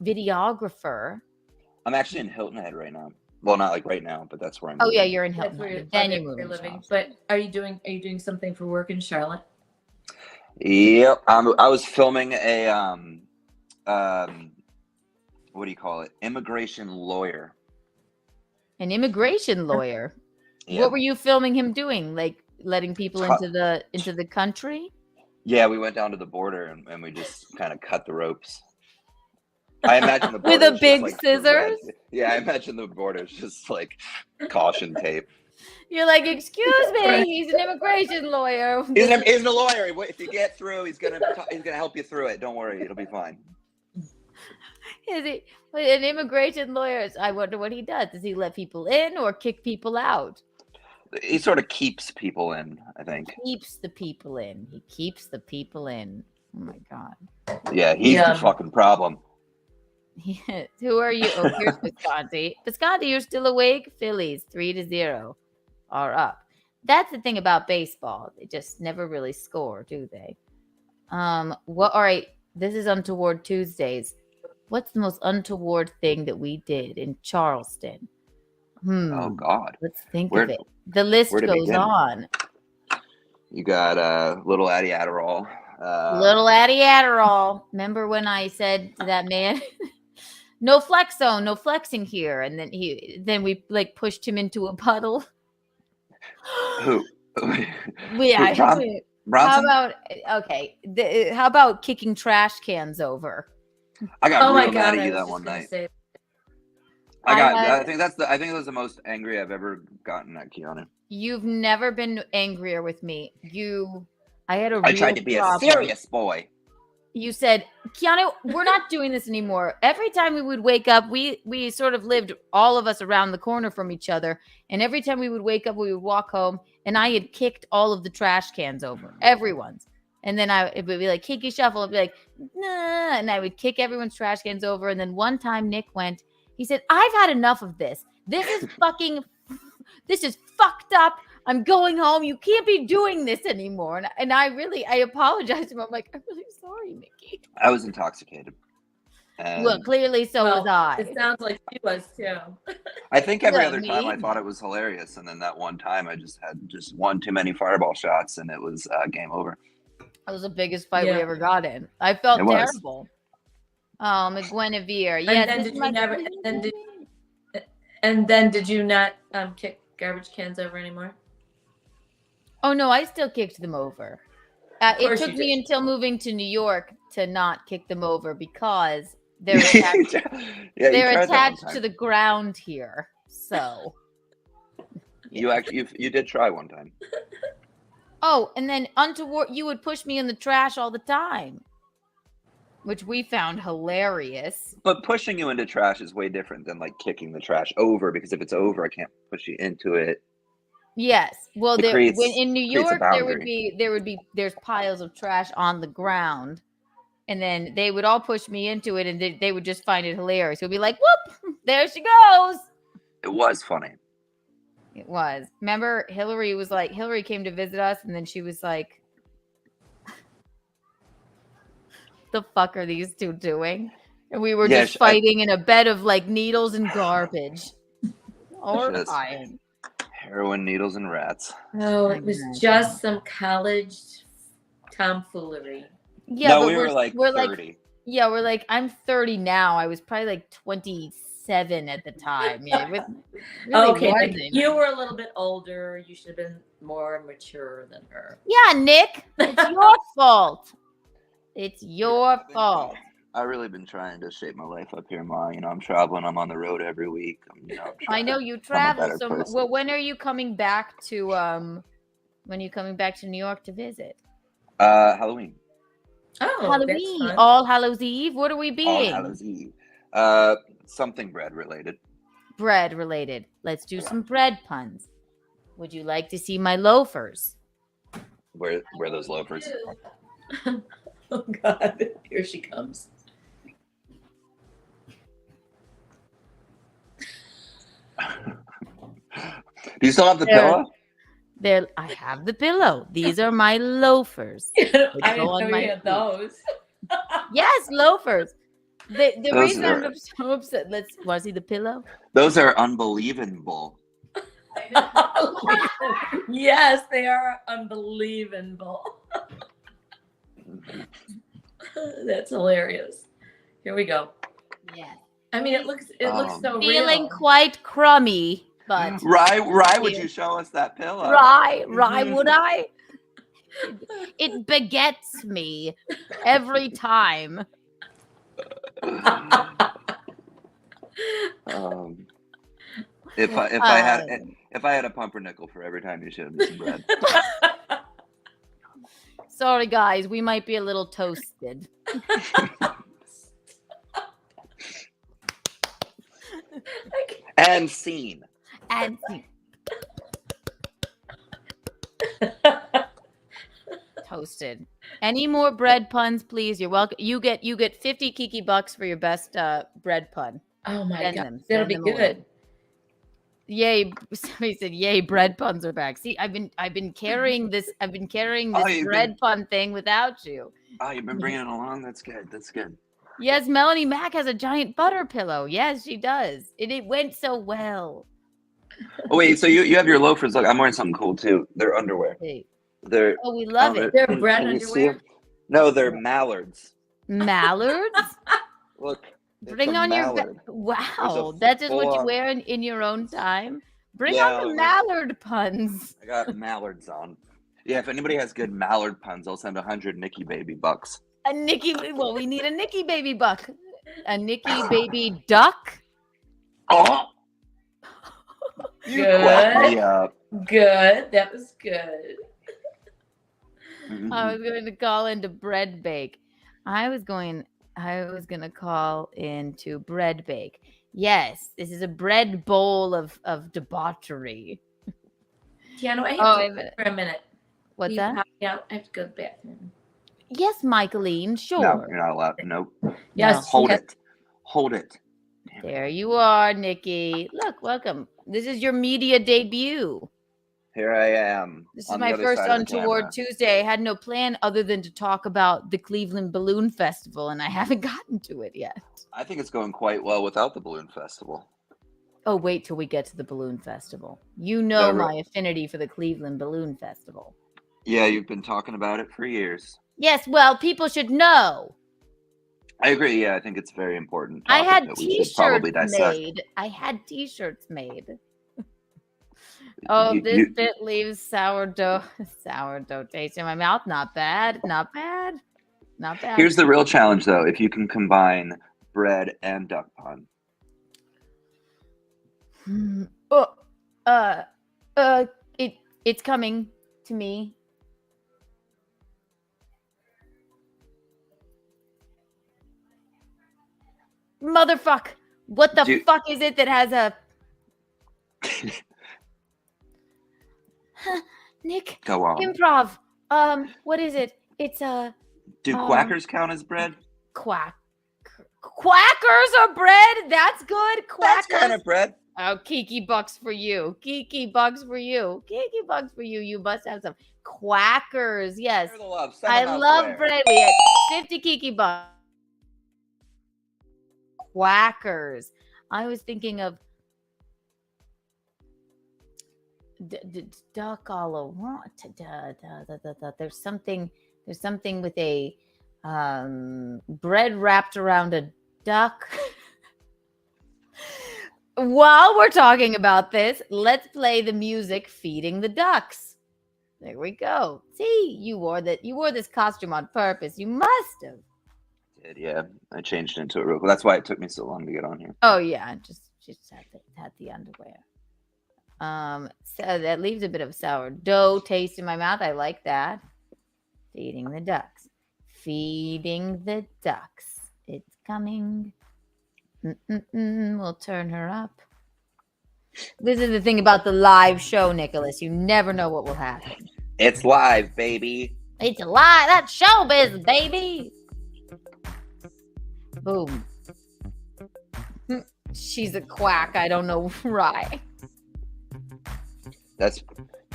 videographer. I'm actually in Hilton Head right now. Well, not like right now, but that's where I'm. Oh yeah, you're in Hilton Head. Then you're moving. But are you doing something for work in Charlotte? Yep. I was filming a what do you call it? Immigration lawyer. An immigration lawyer. Yep. What were you filming him doing? Like letting people into the country? Yeah, we went down to the border and we just kind of cut the ropes. I imagine the with a big scissors. Yeah, I imagine the border's just like caution tape. You're like, excuse me, he's an immigration lawyer. He's a lawyer. If you get through, he's gonna help you through it. Don't worry, it'll be fine. Is he an immigration lawyer? I wonder what he does. Does he let people in or kick people out? He sort of keeps people in, I think. Keeps the people in. He keeps the people in. Oh my God. Yeah, he's the fucking problem. Yeah. Who are you? Oh, here's Visconti. Visconti, you're still awake? Phillies 3-0 are up. That's the thing about baseball. They just never really score, do they? All right. This is Untoward Tuesdays. What's the most untoward thing that we did in Charleston? Oh God. Let's think of it. The list goes on. You got little Addie Adderall. Little Addie Adderall. Remember when I said to that man, no flex zone, no flexing here, and then we like pushed him into a puddle. Who? Yeah. Bronson? How about kicking trash cans over? I got real mad at you that one night. I think that was the most angry I've ever gotten at Keanu. You've never been angrier with me. I tried to be a serious boy. You said, Keanu, we're not doing this anymore. Every time we would wake up, we sort of lived, all of us, around the corner from each other. And every time we would wake up, we would walk home, and I had kicked all of the trash cans over. Everyone's. And then it would be like, Kiki shuffle. It'd be like, nah. And I would kick everyone's trash cans over. And then one time Nick he said, I've had enough of this. This is fucked up. I'm going home. You can't be doing this anymore. And I apologized to him. I'm like, I'm really sorry, Mickey. I was intoxicated. Well, clearly so was I. It sounds like he was too. I think every other time I thought it was hilarious. And then that one time I just had one too many fireball shots and it was game over. That was the biggest fight we ever got in. I felt terrible. Oh, McGuinevere. Yeah. And then did you not kick garbage cans over anymore? Oh no, I still kicked them over. It took me until moving to New York to not kick them over because they're attached, attached to the ground here. So you did try one time. Oh, and then untoward, you would push me in the trash all the time, which we found hilarious. But pushing you into trash is way different than like kicking the trash over, because if it's over, I can't push you into it. Yes. Well, in New York, there's piles of trash on the ground, and then they would all push me into it, and they would just find it hilarious. It would be like, whoop, there she goes. It was funny. It was. Remember, Hillary came to visit us, and then she was like, the fuck are these two doing? And we were just fighting in a bed of like needles and garbage. Horrifying. Heroin, needles, and rats. Oh, it was just some college tomfoolery. Yeah, no, but we're like 30. Like, yeah, we're like, I'm 30 now. I was probably like 27 at the time. Yeah, okay, you were a little bit older. You should have been more mature than her. Yeah, Nick, it's your fault. It's your fault. I've really been trying to shape my life up here, Ma. You know, I'm traveling. I'm on the road every week. I know you travel. So, when are you coming back to? When are you coming back to New York to visit? Halloween. Oh, Halloween! All Hallows Eve. What are we being? All Hallows Eve. Something bread related. Bread related. Let's do some bread puns. Would you like to see my loafers? Where are those loafers? Oh God, here she comes. Do you still have the pillow? I have the pillow. These are my loafers. I didn't know you had feet. those. Yes, loafers. The Those reason are- I'm so upset. Want to see the pillow? Those are unbelievable. Yes, they are unbelievable. That's hilarious. Here we go. Yes. I mean, it looks so Feeling real. quite crummy, but Rye, would you show us that pillow? Rye, would I? It begets me every time. If I had a pumpernickel for every time you showed me some bread. Sorry, guys, we might be a little toasted. And scene. And see. Toasted. Any more bread puns, please? You're welcome. You get 50 Kiki bucks for your best bread pun. Oh my Send God, them. that'll Send be them good. away. Yay! Somebody said, "Yay! Bread puns are back." See, I've been carrying this. I've been carrying this bread pun thing without you. Oh, you've been bringing it along. That's good. That's good. Yes, Melanie Mack has a giant butter pillow. Yes, she does. It went so well. Oh wait, so you have your loafers. Look, I'm wearing something cool too. They're underwear. Hey. They're We love it. They're bread underwear? No, they're mallards. Mallards? Look. Bring on your wow. That's just what you wear in your own time. Bring on the mallard puns. I got mallards on. Yeah, if anybody has good mallard puns, I'll send 100 Nikki baby bucks. We need a Nikki baby buck. A Nikki baby duck. Oh, Good. Good. That was good. I was going to call into bread bake. I was going to call into bread bake. Yes, this is a bread bowl of debauchery. Keanu, I have to go for a minute. What's that? Yeah, I have to go to the bathroom. Yes, Michaeline, sure. No, you're not allowed. Nope. Yes. Hold it. Hold it. There you are, Nikki. Look, welcome. This is your media debut. Here I am. This is my first Untoward Tuesday. I had no plan other than to talk about the Cleveland Balloon Festival, and I haven't gotten to it yet. I think it's going quite well without the Balloon Festival. Oh, wait till we get to the Balloon Festival. You know my affinity for the Cleveland Balloon Festival. Yeah, you've been talking about it for years. Yes, well, people should know. I agree. Yeah, I think it's very important. I had T-shirts made. Oh, this bit leaves sourdough taste in my mouth. Not bad. Here's the real challenge, though. If you can combine bread and duck pun. It's coming to me. Motherfuck! What the fuck is it that has a? Nick, go on. Improv. What is it? It's a. Do quackers count as bread? Quackers are bread. That's good. Quackers. That's kind of bread. Oh, Kiki bucks for you. Kiki bucks for you. You must have some quackers. Yes, I love bread. We had 50 Kiki bucks. Quackers. I was thinking of duck all around. There's something with a bread wrapped around a duck. While we're talking about this, let's play the music feeding the ducks. There we go. See, you wore this costume on purpose. You must have. Yeah, I changed into it real quick. That's why it took me so long to get on here. Oh yeah, just had the underwear. So that leaves a bit of sourdough taste in my mouth. I like that. Feeding the ducks. It's coming. We'll turn her up. This is the thing about the live show, Nicholas. You never know what will happen. It's live, baby. It's a lie. That's showbiz, baby. Boom. She's a quack. I don't know why. That's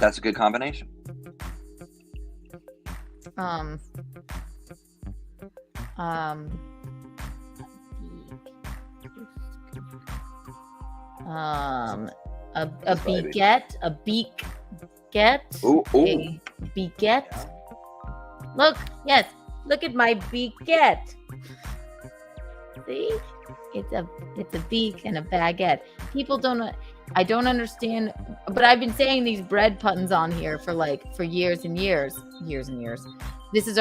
a good combination. A beget, a beak get, Ooh. a beget. Look, yes, look at my beget. See, it's a beak and a baguette. People I don't understand, but I've been saying these bread puns on here for years and years. This is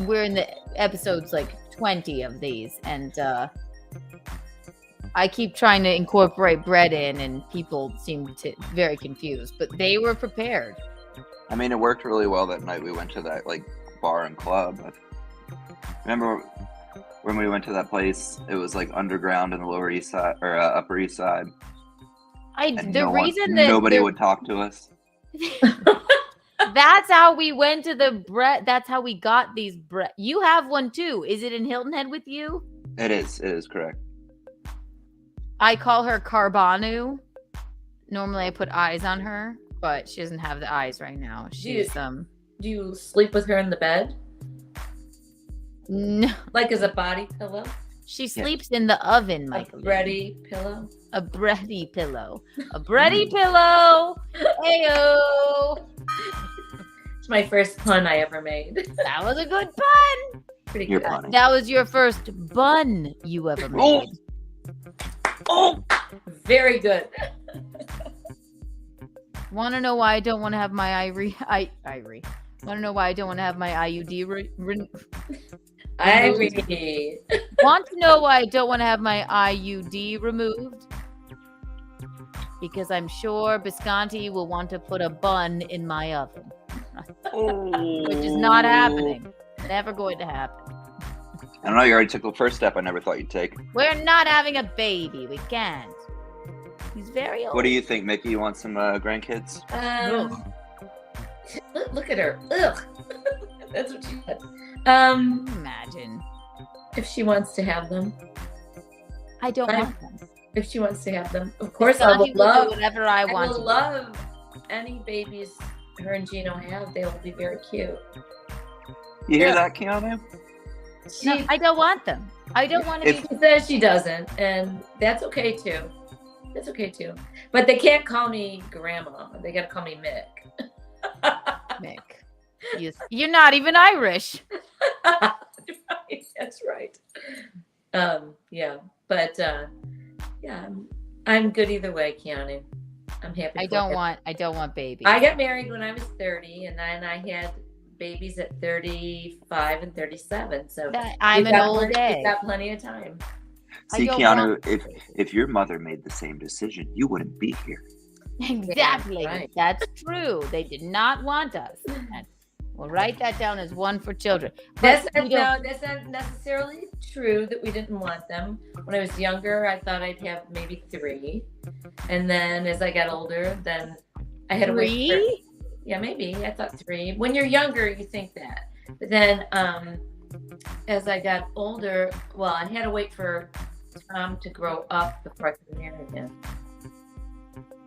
we're in the episodes 20 of these, and I keep trying to incorporate bread in, and people seem very confused, but they were prepared. I mean, it worked really well that night we went to that bar and club. Remember when we went to that place? It was underground in the Lower East Side or Upper East Side. Nobody would talk to us. That's how we went to the bread. That's how we got these bread. You have one too. Is it in Hilton Head with you? It is correct. I call her Carbanu. Normally I put eyes on her, but she doesn't have the eyes right now. She's Do you sleep with her in the bed? No. As a body pillow? She sleeps in the oven, Michael. A bready pillow? A bready pillow. A bready pillow. Heyo. It's my first pun I ever made. That was a good pun. Pretty You're good. punning. That was your first bun you ever made. Oh, very good. Want to know why I don't want to have my Want to know why I don't want to have my IUD? Want to know why I don't want to have my IUD removed? Because I'm sure Bisconti will want to put a bun in my oven, which is not happening. Never going to happen. I don't know. You already took the first step I never thought you'd take. We're not having a baby. We can't. He's very old. What do you think, Mickey? You want some grandkids? Look at her. Ugh. That's what she said. Imagine. If she wants to have them. I don't want them. If she wants to have them. Of course I will love whatever I want. I will love any babies her and Gino have. They will be very cute. You hear that, Keanu? No, I don't want them. I don't want to be. She says she doesn't, and that's okay too. But they can't call me grandma. They got to call me Mick. Mick. You're not even Irish. Right, that's right. Yeah. But yeah, I'm good either way, Keanu. I'm happy. I don't want babies. I got married when I was 30, and then I had babies at 35 and 37. So I'm an old egg. We've got plenty of time. See, Keanu, if your mother made the same decision, you wouldn't be here. Exactly. Right. That's true. They did not want us. We'll write that down as one for children. That's not necessarily true that we didn't want them. When I was younger, I thought I'd have maybe 3. And then as I got older, then I had 3? Yeah, maybe. I thought 3. When you're younger, you think that. But then as I got older, well, I had to wait for Tom to grow up before I could marry him.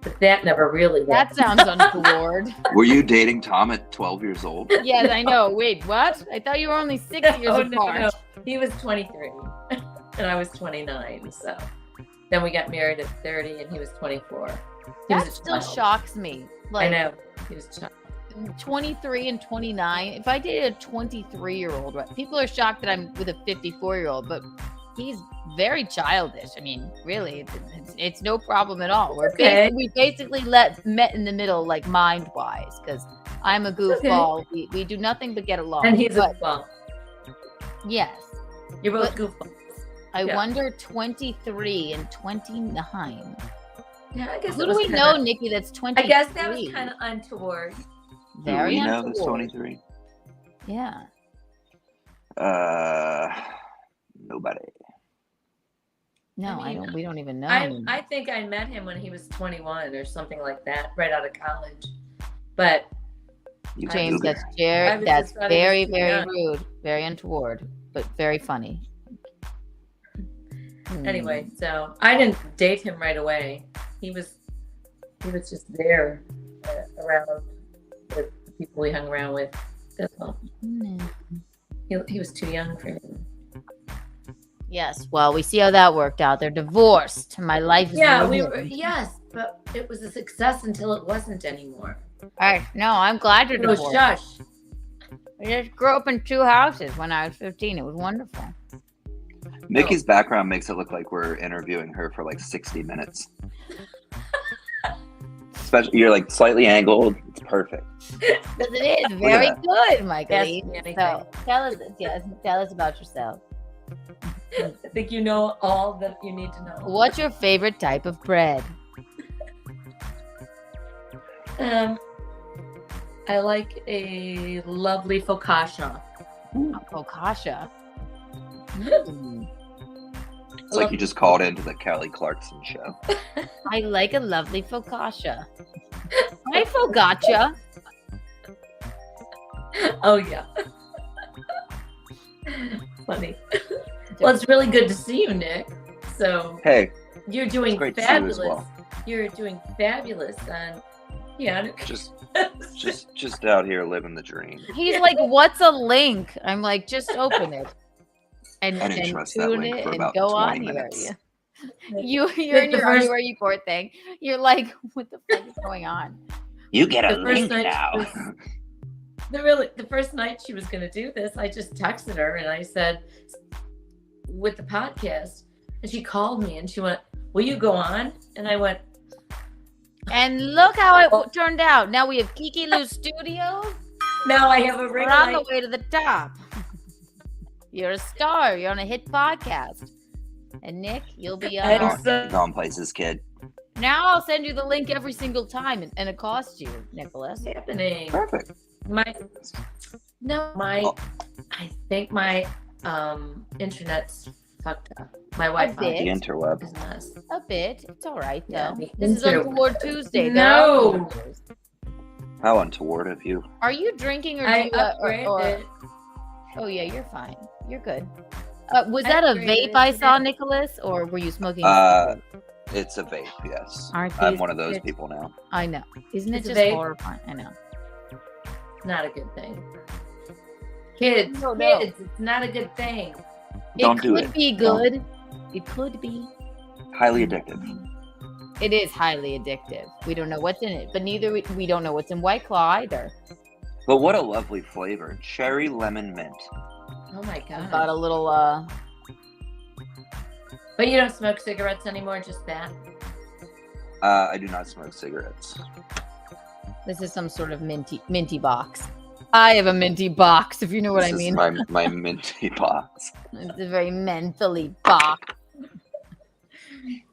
But that never really That sounds untoward. Were you dating Tom at 12 years old? Yes, I know. Wait, what? I thought you were only 6 years apart. No. He was 23 and I was 29. So then we got married at 30 and he was 24. That still shocks me. I know. He was 23 and 29. If I dated a 23-year-old, right? People are shocked that I'm with a 54-year-old, but he's very childish. I mean, really, it's no problem at all. We basically met in the middle, mind-wise, because I'm a goofball. Okay. We do nothing but get along. And he's a goofball. Yes. You're both goofballs. I wonder 23 and 29. Yeah, I guess. Who do we know, Nikki, that's 23? I guess that was kind of untoward. Very untoward. Know that's 23. Yeah. Nobody. No, I mean, we don't even know. I think I met him when he was 21 or something like that, right out of college. But James, that's just thought he very, was too very young. rude, very untoward, but very funny. Anyway, so I didn't date him right away. He was just there around the people we hung around with. That's all. He was too young for him. Yes, well, we see how that worked out. They're divorced. My life is ruined. But it was a success until it wasn't anymore. No, I'm glad you're Oh, divorced. shush. I just grew up in 2 houses when I was 15. It was wonderful. Nikki's background makes it look like we're interviewing her for like 60 minutes. Especially, you're like slightly angled. It's perfect. Because it is very good, Michael. Ask me anything. So tell us about yourself. I think you know all that you need to know. What's your favorite type of bread? I like a lovely focaccia. Focaccia. It's like you just called into the Kelly Clarkson show. I like a lovely focaccia. Hi, focaccia. Oh yeah. Funny. Well, it's really good to see you, Nick. So Hey, you're doing great to see you as fabulous. well. You're doing fabulous on Keanu. just out here living the dream. He's like, what's a link? I'm like, just open it. And I didn't trust that tune link it for and about go 20 on here. minutes. Yeah. You're in your underwear, you poor thing. You're like, what the fuck is going on? You get a The first link night now. the first night she was going to do this, I just texted her and I said, with the podcast, and she called me and she went, will you go on? And I went, and look how it turned out. Now we have Kiki Lou's studio. now I have a ring We're on light. the way to the top. You're a star. You're on a hit podcast. And Nick, you'll be on. Going places, kid. Now I'll send you the link every single time, and it costs you, Nicholas. What's happening? Perfect. I think my internet's fucked up. My Wi-Fi bit. The interweb. is a mess. A bit. It's all right, Yeah, though. the This is inter- Untoward Tuesday. No. How untoward of you. Are you drinking or I do you, upgraded. Oh yeah, you're fine. You're good. Was I that a upgraded vape I saw, today. Nicholas, or were you smoking? It's a vape, yes. Aren't I'm these one of those kids- people now. I know. Isn't it It's a just vape. horrifying? I know. Not a good thing. Kids, No. kids, it's not a good thing. Don't do It it. could be good. It could be. Highly addictive. It is highly addictive. We don't know what's in it, but we don't know what's in White Claw either. But what a lovely flavor. Cherry lemon mint. Oh my god. Got a little But you don't smoke cigarettes anymore, just that? I do not smoke cigarettes. this is some sort of minty box. I have a minty box, if you know what I This mean. is my minty box. It's a very mentally box.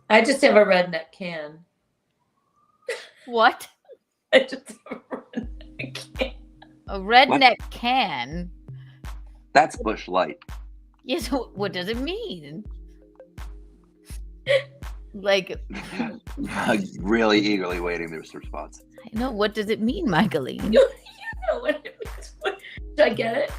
I just have a redneck can. What? I just have a redneck can. A redneck can? That's Bush Light. Yes, what does it mean? Like, I'm really eagerly waiting this response. I know, what does it mean, Michaeline? You know what it means. Did I get it?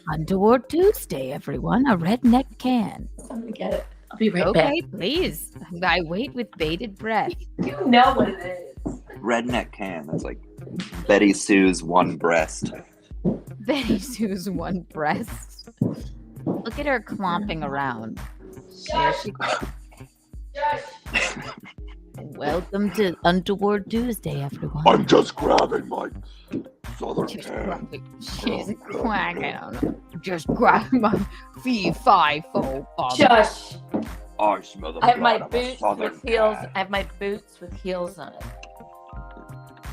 Untoward Tuesday, everyone. A redneck can. Let me get it. I'll be right back. Okay, please. I wait with bated breath. You know what it is. Redneck can. That's like Betty Sue's one breast. Betty Sue's one breast. Look at her clomping around. There she goes. Welcome to Untoward Tuesday, everyone. I'm just grabbing my southern Just can. grabbing. She's quacking. I don't know. Just grab my fee-fi-fo. Shush. I smell the I have my blood of a boots southern with heels. cat. I have my boots with heels on it.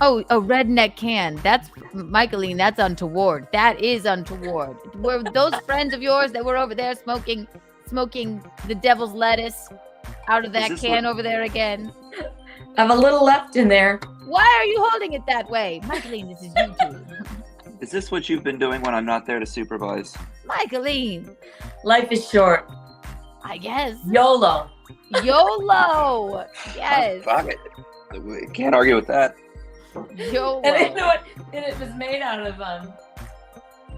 Oh, a redneck can. That's Michaeline. That's untoward. That is untoward. Were those friends of yours that were over there smoking the devil's lettuce out of that this can what- over there again? I have a little left in there. Why are you holding it that way, Michaeline? This is YouTube. Is this what you've been doing when I'm not there to supervise? Michaeline, Life is short. I guess. YOLO. YOLO. Yes. Fuck it. Can't argue with that. YOLO. And you know what? And it was made out of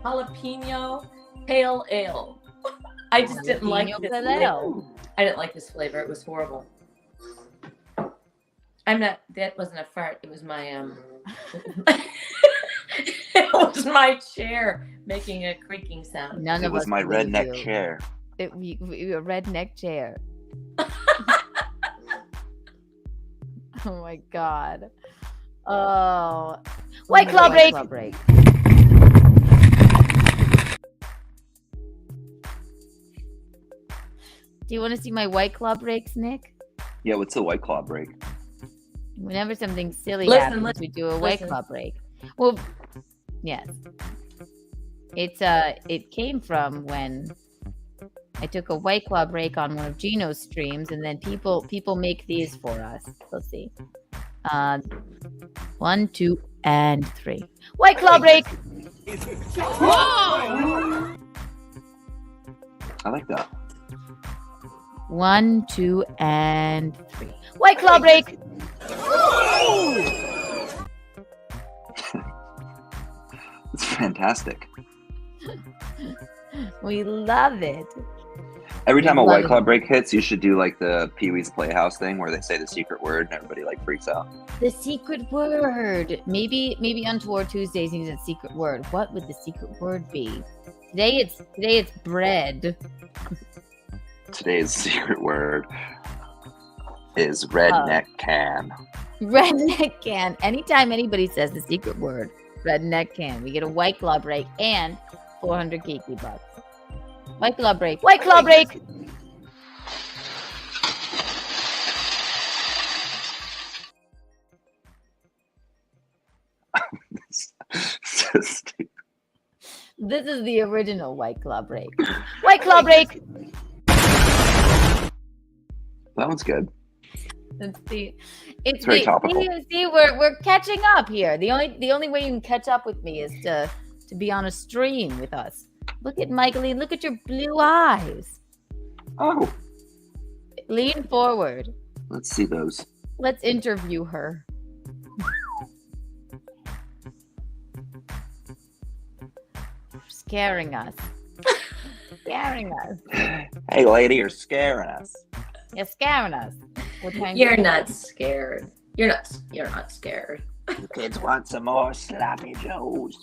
jalapeno pale ale. I just didn't like Jalapeno this pale flavor. ale. I didn't like this flavor. It was horrible. That wasn't a fart. It was my it was my chair making a creaking sound. It was my redneck chair. A redneck chair. Oh my god. Oh. White Claw break. Do you want to see my White Claw breaks, Nick? Yeah, what's the White Claw break? Whenever something silly Listen, happens, listen, we do a White listen. Claw break. Well, yes. It came from when I took a White Claw break on one of Gino's streams, and then people make these for us. Let's see. 1, 2, and 3. White Claw break. I like that. 1, 2, and 3. White Claw break. It's fantastic. We love it. Every time a Love White it. Claw break hits, you should do like the Pee-wee's Playhouse thing where they say the secret word and everybody like freaks out. The secret word. Maybe Untoward Tuesdays needs a secret word. What would the secret word be? Today it's bread. Today's secret word is redneck can. Redneck can. Anytime anybody says the secret word, redneck can, we get a White Claw break and 400 Kiki bucks. White Claw break. White Claw break. So stupid. This is the original White Claw break. White Claw break. That one's good. It's very topical. See, we're catching up here. The only way you can catch up with me is to be on a stream with us. Look at Michaeline. Look at your blue eyes. Oh. Lean forward. Let's see those. Let's interview her. Scaring us. Scaring us. Hey, lady, you're scaring us. You're scaring us. You're not scared. You're not scared. You kids want some more sloppy joes?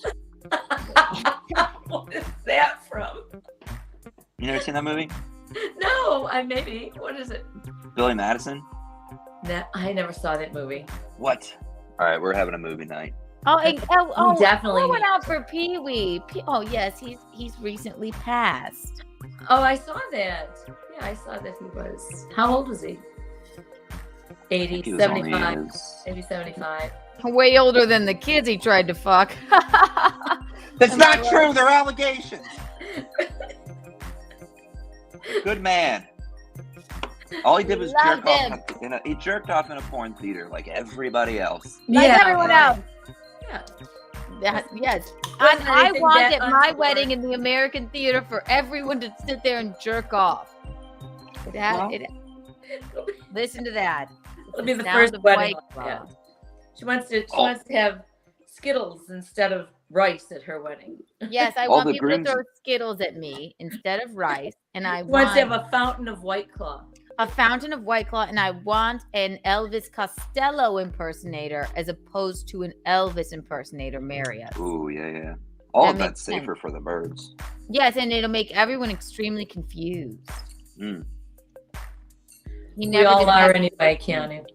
What is that from? You never seen that movie? No, maybe. What is it? Billy Madison? I never saw that movie. What? All right, we're having a movie night. Oh, definitely. I went out for Pee Wee. Oh yes, he's recently passed. Oh, I saw that. Yeah, I saw that he was. How old was he? 80, He was 75, only his- maybe 75. Way older than the kids he tried to fuck. That's not true. They're allegations. Good man. All he did was Love jerk off. He jerked off in a porn theater like everybody else. Like Yeah. everyone else. Yeah. Yes. Wasn't I anything want that at my untoward. wedding in the American theater for everyone to sit there and jerk off. Listen to that. It'll be the Sound first of wedding. White Claw. Yeah. She wants to have Skittles instead of rice at her wedding. Yes, I All want the people grooms- to throw Skittles at me instead of rice, and I She wants want to have a fountain of White Claw. a fountain of White Claw, and I want an Elvis Costello impersonator as opposed to an Elvis impersonator marry us. Ooh, yeah. All That of makes that's safer for the birds. Yes, and it'll make everyone extremely confused. Mm. He We never all did are that. anyway, Keanu.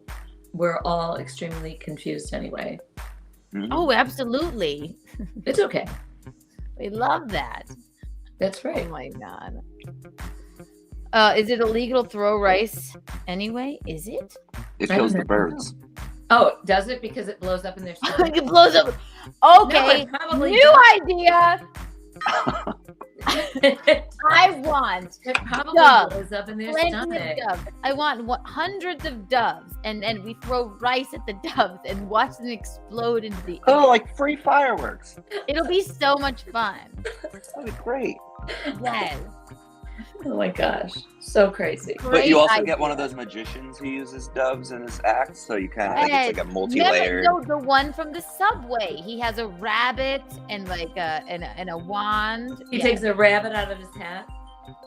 We're all extremely confused anyway. Mm. Oh, absolutely. It's okay. We love that. That's Oh right. my god. Is it illegal to throw rice anyway? Is it? It I kills don't the birds. Oh, does it? Because it blows up in their stomach? It blows up. Okay. it probably New idea. I want It probably Doves. blows up in their plenty stomach. of doves. I want hundreds of doves, and we throw rice at the doves and watch them explode into the air. Oh, like free fireworks. It'll be so much fun. That'd be great. Yes. Oh my gosh, so crazy. But you also Great get one of idea. those magicians who uses doves in his act, so you kind of Yes. it's like a multi-layered. Remember, no, the one from the subway. He has a rabbit and like a wand. He Yeah. takes a rabbit out of his hat.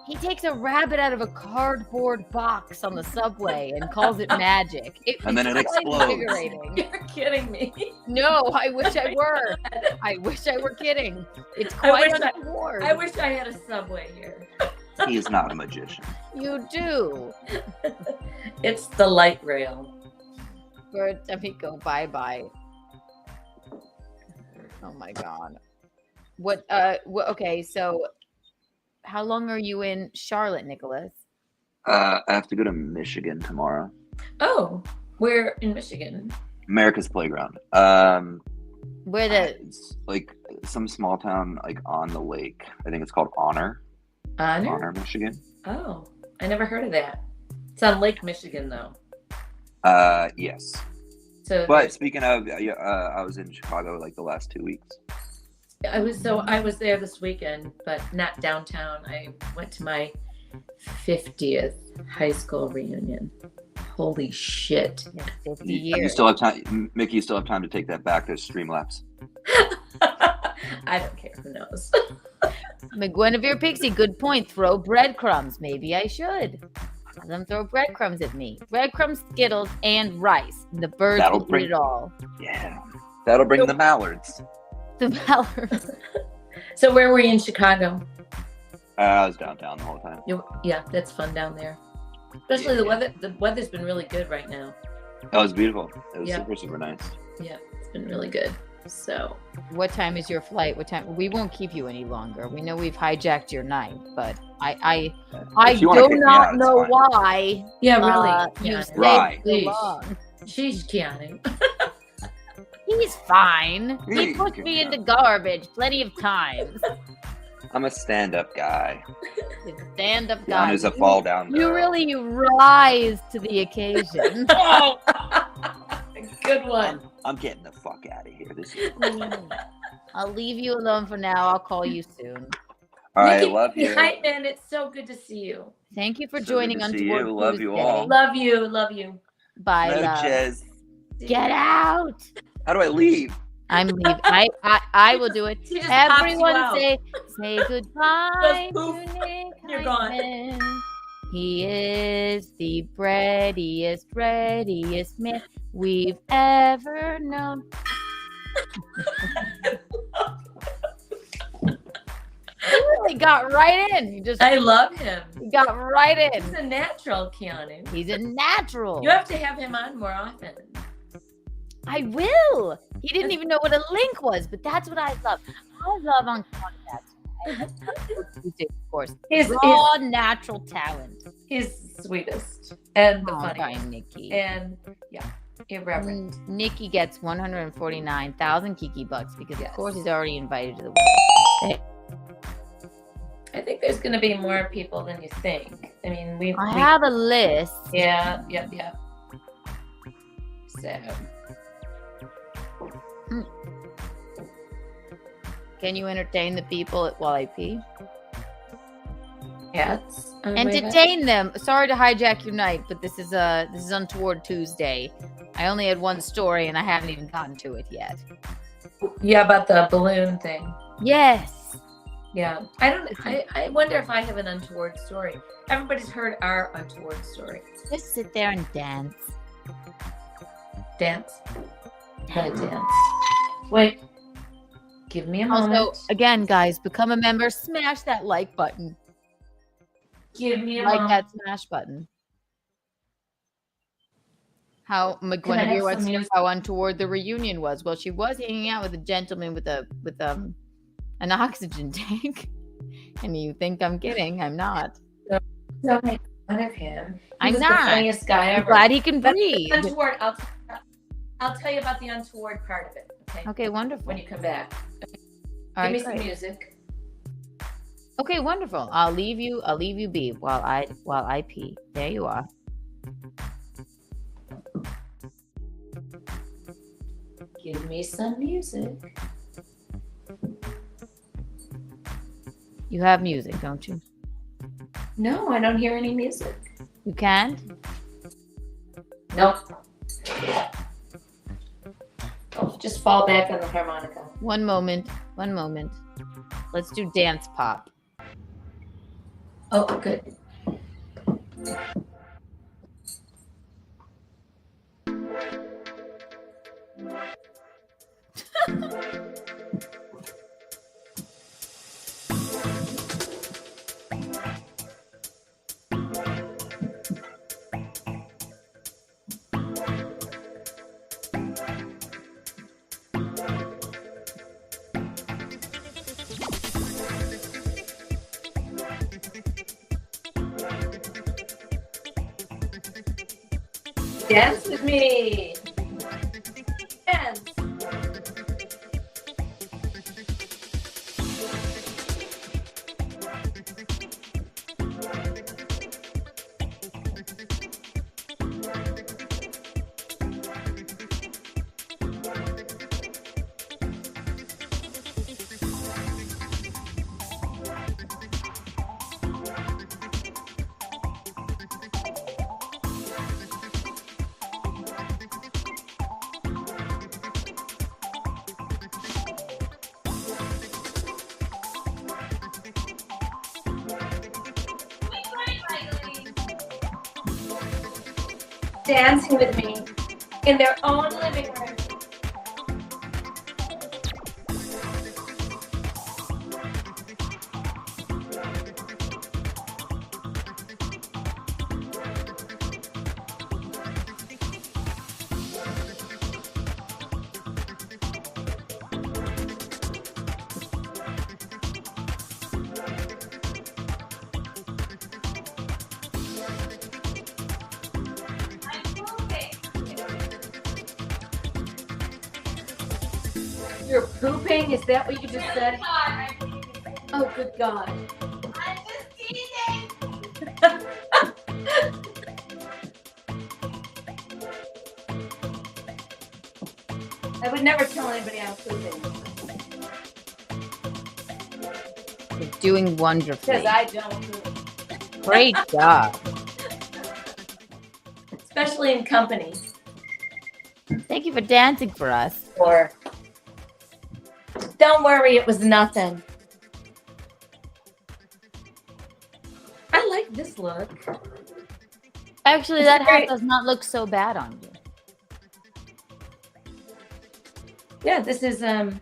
He takes a rabbit out of a cardboard box on the subway and calls it magic. And then it it's quite explodes. invigorating. You're kidding me. No, I wish I were. I wish I were kidding. It's I quite wish untoward. I wish I had a subway here. He's not a magician. You do. It's the light rail. Bird, let me go bye-bye. Oh my God. What, okay, so how long are you in Charlotte, Nicholas? I have to go to Michigan tomorrow. Oh, we're in Michigan. America's Playground. Where the, It's like some small town like on the lake. I think it's called Honor, Michigan. Oh, I never heard of that. It's on Lake Michigan, though. Yes. So, But speaking of, I was in Chicago like the last 2 weeks. I was there this weekend, but not downtown. I went to my 50th high school reunion. Holy shit! 50 You years. still have time, Mickey. You still have time to take that back. There's Streamlabs. I don't care. Who knows? Guinevere Pixie, good point. Throw breadcrumbs. Maybe I should. Have them throw breadcrumbs at me. Breadcrumbs, Skittles, and rice. The birds That'll will bring- eat it all. Yeah, that'll bring the mallards. The mallards. So where were you in Chicago? I was downtown the whole time. Yeah, that's fun down there. Especially the weather. The weather's been really good right now. That was beautiful. It was Yeah. super, super nice. Yeah, it's been really good. So What time is your flight? What time? We won't keep you any longer. We know we've hijacked your night, but I If you wanna do kick me not out, it's know fine. why. yeah, really. You Keanu. stayed Right. so long. She's Keanu. He's fine. He He pushed can me go. into garbage plenty of times. I'm a stand-up guy. Stand up guy. Keanu's a fall down. You really rise to the occasion. Oh, good one. I'm getting the fuck out of here. This is. I'll leave you alone for now. I'll call you soon. All right, Nikki, love you. Heightman, it's so good to see you. Thank you for So good joining to on see Untoward you. Love you Tuesday. all. Love you. Love you. Bye, No, love. Jez. Get out. How do I leave? I'm leaving. I will do it. He just pops you Everyone out. say goodbye Just poof. to Nick You're gone. Heightman. He is the readiest man we've ever known. He really got right in. I love him. He got right He's in. a natural, Keanu. He's a natural. You have to have him on more often. I will. He didn't even know what a link was, but that's what I love. I love on podcasts. Of course. He's Raw natural talent. the sweetest and the Oh, bye, funniest. Nikki. And yeah, irreverent. And Nikki gets 149,000 Kiki bucks because, Yes. of course, he's already invited to the wedding. I think there's going to be more people than you think. I mean, we have a list. Yeah, yep. So, Can you entertain the people while I pee? cats. Entertain them. Sorry to hijack your night, but this is Untoward Tuesday. I only had one story and I haven't even gotten to it yet. Yeah, about the balloon thing. Yes. Yeah, I wonder if I have an untoward story. Everybody's heard our untoward story. Just sit there and dance. Dance. Gotta dance. Wait. Give me a moment. Also, again, guys, become a member. Smash that like button. Give me a Like moment. that smash button. How Can I have McGuinevere wants some to know music? how untoward the reunion was. Well, she was hanging out with a gentleman with an oxygen tank. And you think I'm kidding? I'm not. Don't make fun of him. I'm He was not. the funniest guy I'm ever. glad he can That's breathe. the untoward. I'll tell you about the untoward part of it. Okay. Okay, wonderful. When you come back. All Give right, me some great. music. Okay, wonderful. I'll leave you be while I pee. There you are. Give me some music. You have music, don't you? No, I don't hear any music. You can't? Nope. Oh, just fall back on the harmonica. One moment. Let's do dance pop. Oh, good. Dance with me. Dance. Dancing with me in their own living room. You're pooping? Is that what you just said? Oh, good God. I'm just teasing. I would never tell anybody I'm pooping. You're doing wonderfully. Because I don't poop. Great job. Especially in company. Thank you for dancing for us. Or don't worry, it was nothing. I like this look. Actually, that hat does not look so bad on you. Yeah, this is what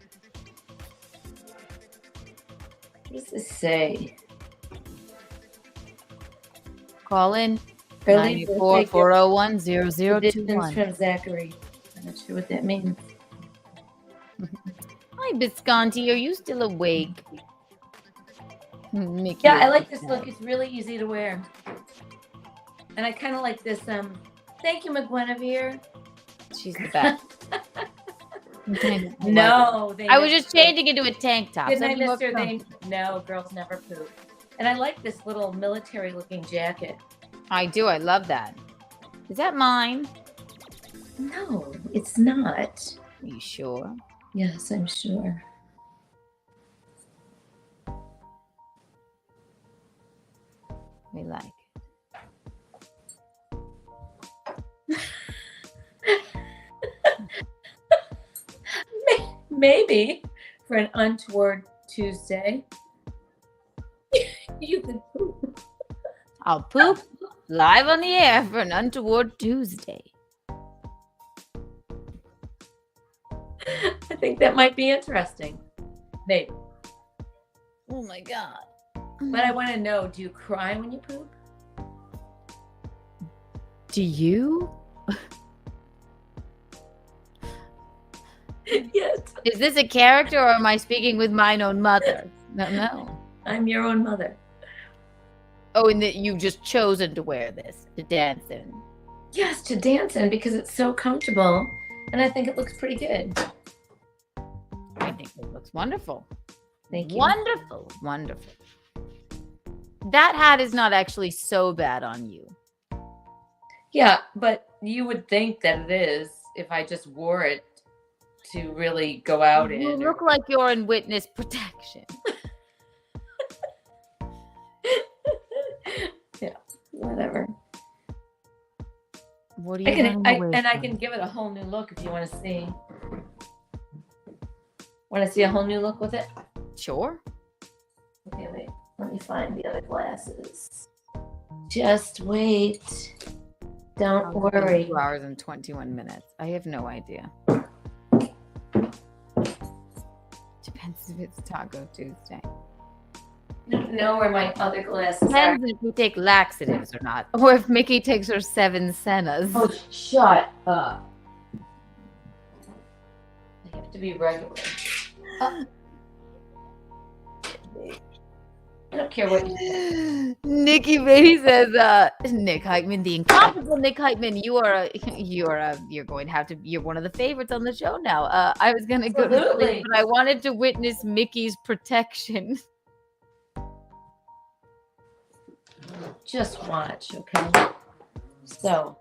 does this say? Call in Early 94-401-0021. from Zachary. I'm not sure what that means. Hi, Bisconti. Are you still awake? Mickey. Yeah, I like this look. It's really easy to wear. And I kind of like this. Thank you, McGuinevere. She's the best. No, I was just changing into a tank top. Good night, Mister. No, girls never poop. And I like this little military-looking jacket. I do. I love that. Is that mine? No, it's not. Are you sure? Yes, I'm sure. We like it. Maybe for an Untoward Tuesday, you could poop. I'll poop live on the air for an Untoward Tuesday. I think that might be interesting. Maybe. Oh my God. But I want to know, do you cry when you poop? Do you? Yes. Is this a character or am I speaking with mine own mother? No. I'm your own mother. Oh, and that you've just chosen to wear this to dance in. Yes, to dance in because it's so comfortable. And I think it looks pretty good. I think it looks wonderful. Thank you. Wonderful. Wonderful. That hat is not actually so bad on you. Yeah, but you would think that it is if I just wore it to really go out in. You look like you're in witness protection. whatever. What are you running away I from? can give it a whole new look if you want to see. Want to see a whole new look with it? Sure. Okay, wait. Let me find the other glasses. Just wait. Don't worry. 2 hours and 21 minutes. I have no idea. Depends if it's Taco Tuesday. Know where my other glasses are. Depends if we take laxatives or not. Or if Mickey takes her 7 Sennas. Oh, shut up. I have to be regular. I don't care what you Nikki Beatty says, Nick Heightman, the incomparable Nick Heightman, you're one of the favorites on the show now. I was gonna go to sleep, but I wanted to witness Mickey's protection. just watch, okay? So,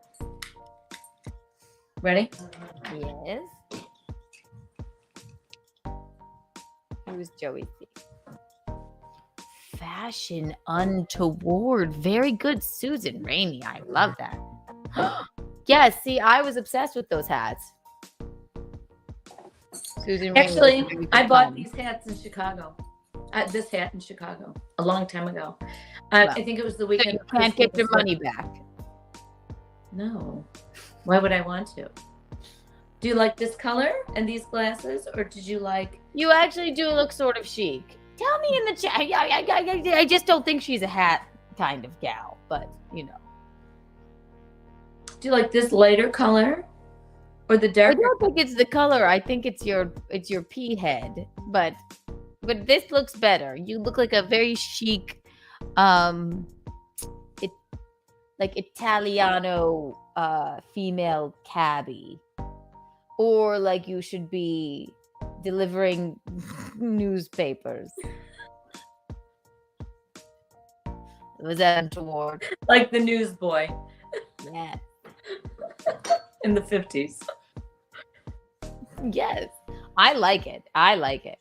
ready? Yes. Who's Joey C? Fashion untoward. Very good, Susan Rainey. I love that. Yes, see, I was obsessed with those hats. Susan Rainey. Actually, I bought these hats in Chicago. This hat in Chicago a long time ago. Well, I think it was the weekend. So you can't get your money back. No. Why would I want to? Do you like this color and these glasses, or did you like? You actually do look sort of chic. Tell me in the chat. I just don't think she's a hat kind of gal, but you know. Do you like this lighter color, or the darker? I don't think it's the color. I think it's your pea head, but this looks better. You look like a very chic, like Italiano female cabbie, or like you should be delivering newspapers. Was that untoward? Like the newsboy. Yeah. In the 50s. Yes. I like it. I like it.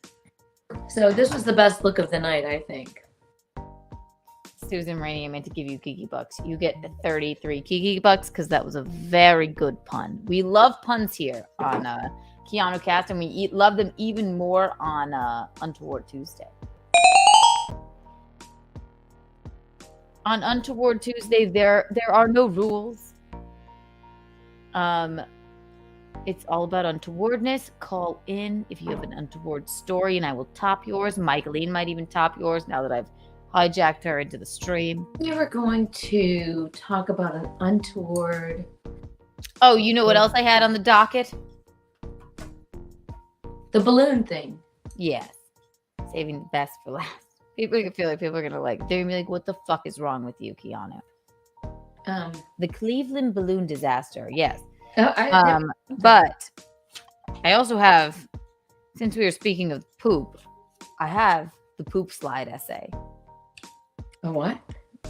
So this was the best look of the night, I think. Susan Rainey, I meant to give you Kiki bucks. You get 33 Kiki bucks because that was a very good pun. We love puns here on Keanu Cast, and we love them even more on Untoward Tuesday. On Untoward Tuesday, there are no rules. It's all about untowardness. Call in if you have an untoward story, and I will top yours. Michaeline might even top yours now that I've hijacked her into the stream. We were going to talk about an untoward. Oh, you know what else I had on the docket? The balloon thing. Yes. Saving the best for last. People feel like people are gonna they're gonna be like, what the fuck is wrong with you, Keanu? The Cleveland balloon disaster. Yes. But I also have, since we were speaking of poop, I have the poop slide essay. A what?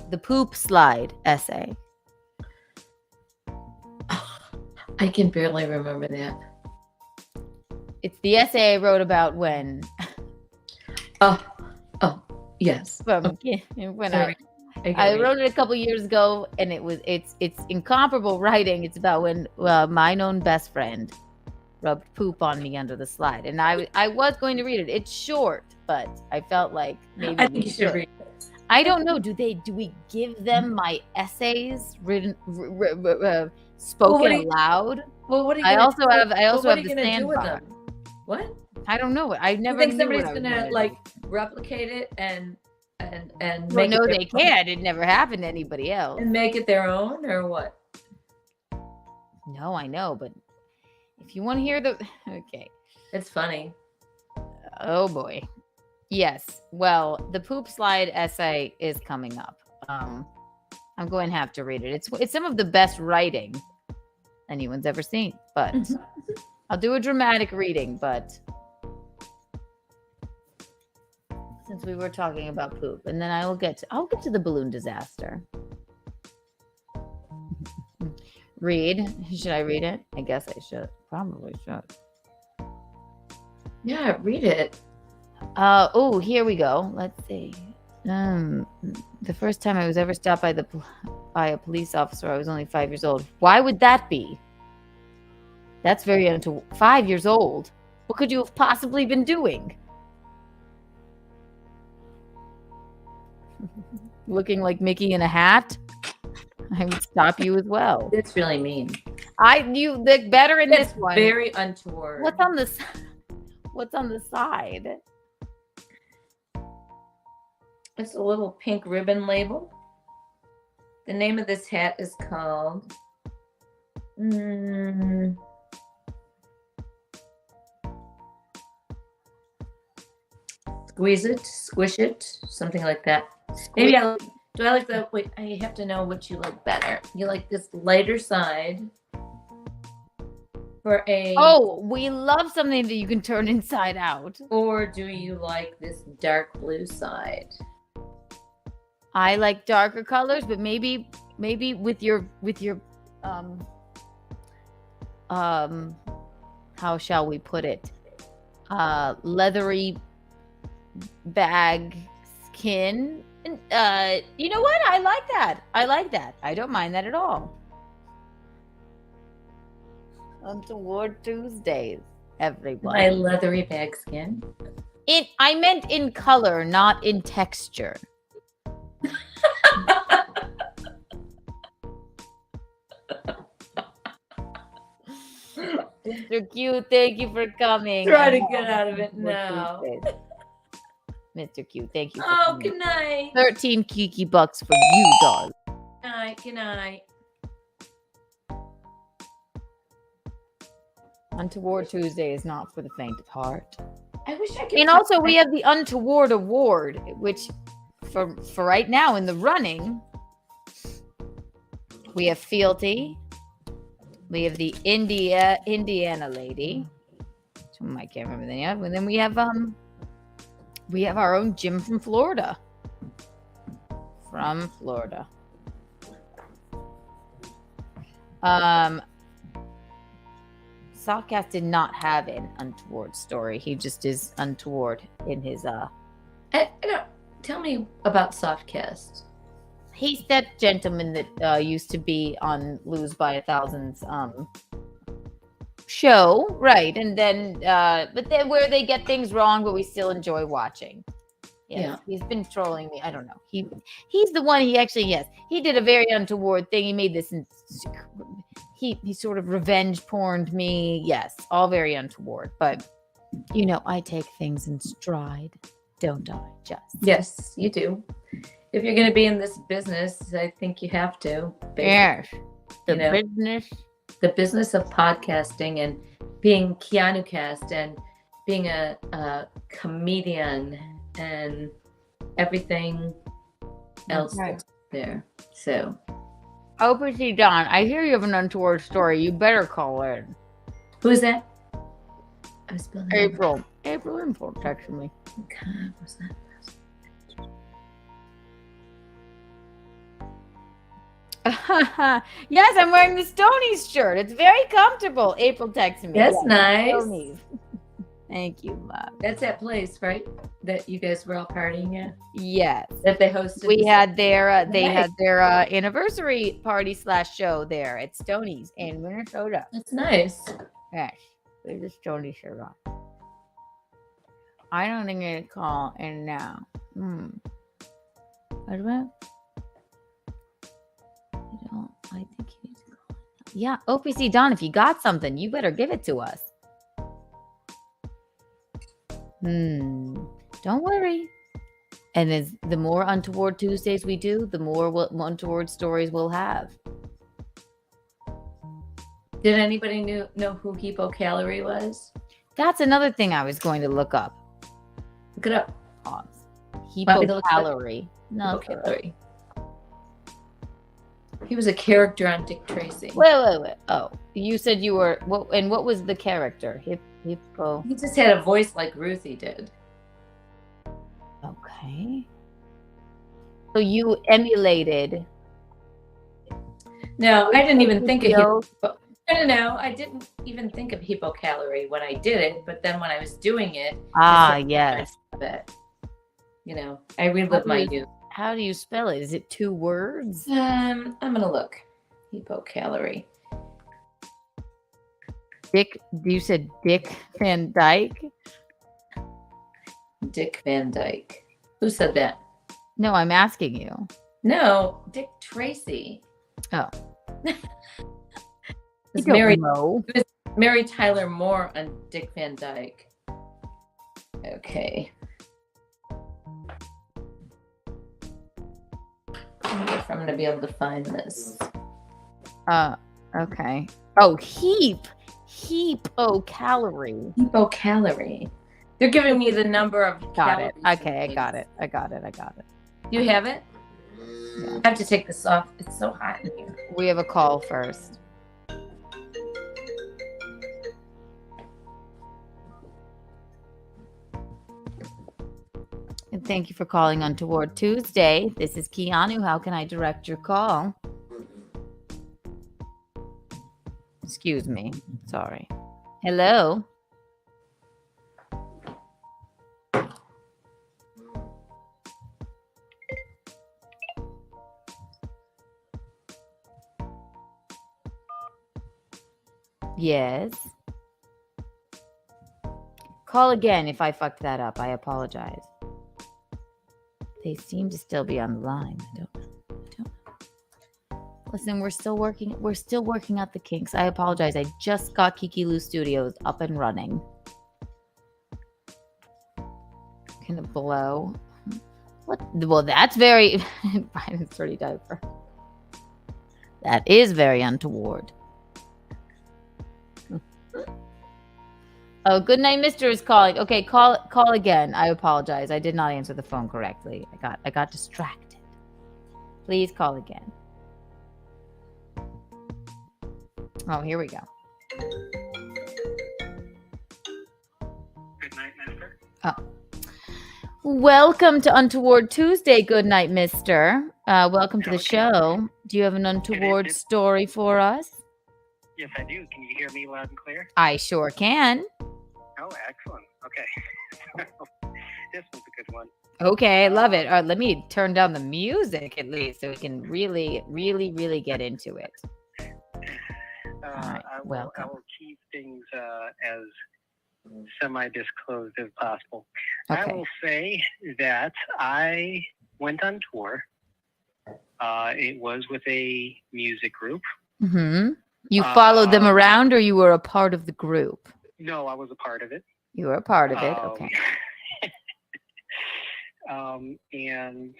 The poop slide essay. I can barely remember that. It's the essay I wrote about when. Yes. When I wrote it a couple years ago, and it's incomparable writing. It's about when mine own best friend rubbed poop on me under the slide, and I was going to read it. It's short, but I felt like maybe I think you should read it. I don't know. Do we give them my essays written, spoken aloud? Well, what are you? I also have the do with sandbox. them? What? I don't know. I never. You think knew somebody's gonna like replicate it and well, make no, it they can't. It never happened to anybody else. and make it their own, or what? No, I know, but if you want to hear okay. It's funny. Oh boy. Yes. Well, the poop slide essay is coming up. I'm going to have to read it. It's some of the best writing anyone's ever seen, but I'll do a dramatic reading, but since we were talking about poop, and then I'll get to the balloon disaster. Read. Should I read it? I guess I should. Probably should. Yeah, read it. Oh, here we go. Let's see. The first time I was ever stopped by a police officer, I was only 5 years old. Why would that be? That's very 5 years old. What could you have possibly been doing? Looking like Mickey in a hat? I would stop you as well. That's really mean. You look better in That's this one. Very untoward. What's on the side? It's a little pink ribbon label. The name of this hat is called Squeeze It, Squish It, something like that. Maybe do I like the, wait, I have to know what you like better. You like this lighter side for a... Oh, we love something that you can turn inside out. Or do you like this dark blue side? I like darker colors, but maybe with your how shall we put it? Leathery bag skin. You know what? I like that. I don't mind that at all. Untoward Tuesdays, everyone. My leathery bag skin. I meant in color, not in texture. Mr. Q, thank you for coming. Try to get out of it now. Mr. Q, thank you for Oh, coming. good night. 13 Kiki bucks for you, dog. Good night. Untoward Tuesday is not for the faint of heart. I wish I could. And also, we have the Untoward Award, which for right now in the running, we have Fealty. We have the Indiana lady. I can't remember the name. And then we have our own Jim from Florida. Softcast did not have an untoward story. He just is untoward in his I don't, tell me about Softcast. He's that gentleman that used to be on Lose by 1000's show, right? And then, but then where they get things wrong, but we still enjoy watching. Yes, yeah, he's been trolling me. I don't know. He's the one. He did a very untoward thing. He made this. He sort of revenge porned me. Yes, all very untoward. But I take things in stride, don't I? Just yes, you do. If you're going to be in this business, I think you have to. Yes. The business of podcasting and being Keanu cast and being a comedian and everything else there. So. OPC Don, I hear you have an untoward story. You better call in. Who's that? April. April Info texted me. Okay, what's that? Yes, I'm wearing the Stonies shirt. It's very comfortable. April texted me. That's nice. Stonies. Thank you, Mom. That's that place, right? That you guys were all partying at? Yes. That they hosted? We had their anniversary party / show there at Stonies in Minnesota. That's nice. Yes. There's a Stonies shirt on. I don't think I'm going to call in now. What about? I think you need to call. Yeah, OPC Don, if you got something, you better give it to us. Don't worry. And as the more Untoward Tuesdays we do, the more untoward stories we'll have. Did anybody know who Hypocalorie was? That's another thing I was going to look up. Look it up. Pause. Hypocalorie. No. Hypocalorie. He was a character on Dick Tracy. Wait. Oh, you said you were. What was the character? Hippo. He just had a voice like Ruthie did. Okay. So you emulated. No, I didn't even think of No, I didn't even think of Hypocalorie when I did it. But then when I was doing it, yes. You know, I relive my youth. How do you spell it? Is it 2 words? I'm gonna look. Hypocalorie. Dick, you said Dick Van Dyke? Dick Van Dyke. Who said that? No, I'm asking you. No, Dick Tracy. Oh. Was Mary Tyler Moore on Dick Van Dyke. Okay. I wonder if I'm going to be able to find this. Okay. Oh, Hypocalorie. Hypocalorie. They're giving me the number of Got it. calories. Okay, I got it. Do you have it? Yeah. I have to take this off. It's so hot in here. We have a call first. And thank you for calling Untoward Tuesday. This is Keanu. How can I direct your call? Excuse me. Sorry. Hello. Yes. Call again if I fucked that up. I apologize. They seem to still be on the line. I don't know. Listen, we're still working out the kinks. I apologize. I just got Kiki Lou Studios up and running. Can it blow? What? Well, that's very Biden's dirty diaper. That is very untoward. Oh, good night, Mister is calling. Okay, call again. I apologize. I did not answer the phone correctly. I got distracted. Please call again. Oh, here we go. Good night, mister. Oh. Welcome to Untoward Tuesday. Good night, Mister. Welcome to the show. Do you have an untoward story for us? Yes, I do. Can you hear me loud and clear? I sure can. Oh, excellent. Okay. This one's a good one. Okay, I love it. Let me turn down the music at least so we can really, really, really get into it. I will keep things as semi-disclosed as possible. Okay. I will say that I went on tour. It was with a music group. Mm-hmm. You followed them around, or you were a part of the group? No, I was a part of it. You were a part of it. Okay. And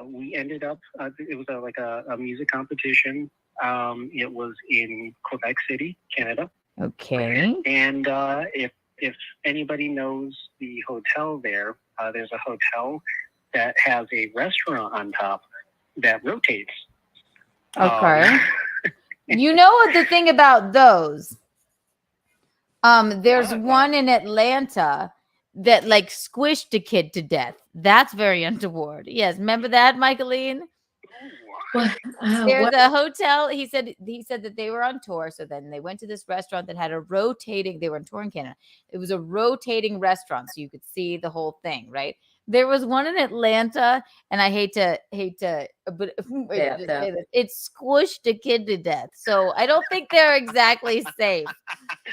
we ended up. It was like a music competition. It was in Quebec City, Canada. Okay. And if anybody knows the hotel there, there's a hotel that has a restaurant on top that rotates. Okay. You know what the thing about those? There's one in Atlanta that like squished a kid to death. That's very untoward. Yes, remember that, Michaeline? There's a hotel. He said that they were on tour. So then they went to this restaurant that had a rotating. They were on tour in Canada. It was a rotating restaurant, so you could see the whole thing, right? There was one in Atlanta, and I hate to, but it squished a kid to death. So I don't think they're exactly safe.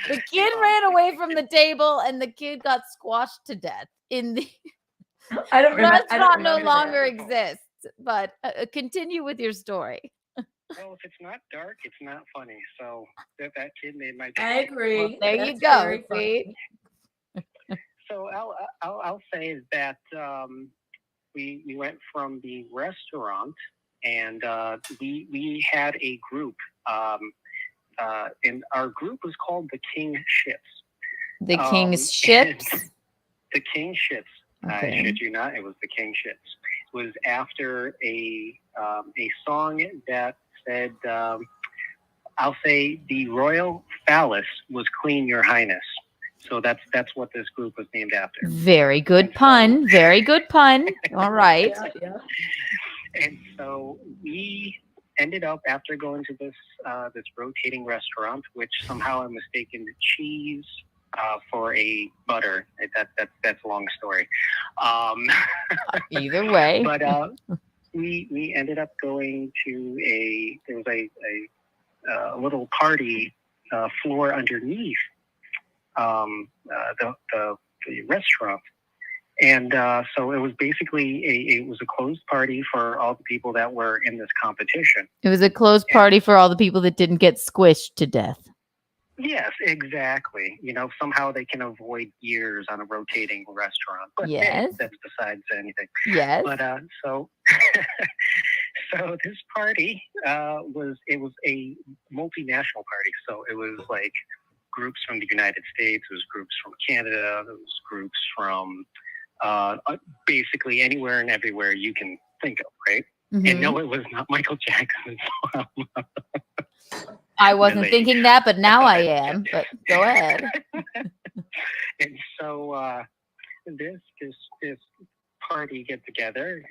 The kid ran away from the table, and the kid got squashed to death. In the restaurant no longer exists. But continue with your story. Well, if it's not dark, it's not funny. So that kid made my day. I agree. Well, there you go. See? So I'll say that we went from the restaurant, and we had a group, and our group was called the King Ships. The King's Ships. The King Ships. Okay. I shit you not, it was the King Ships. It was after a song that said, I'll say, the royal phallus was clean, your highness. So that's what this group was named after. Very good pun. Very good pun. All right. Yeah. And so we ended up, after going to this rotating restaurant, which somehow I mistaken the cheese for a butter. That's a long story. Either way. But we ended up going to there was a little party floor underneath the restaurant. And so it was basically it was a closed party for all the people that were in this competition. It was a closed party for all the people that didn't get squished to death. Yes, exactly. Somehow they can avoid years on a rotating restaurant. But yes, that's besides anything. Yes. But so this party was a multinational party. So it was like groups from the United States. It was groups from Canada. It was groups from basically anywhere and everywhere you can think of, right? Mm-hmm. And no, it was not Michael Jackson's I wasn't thinking that, but now I am. But go ahead. And so this party get together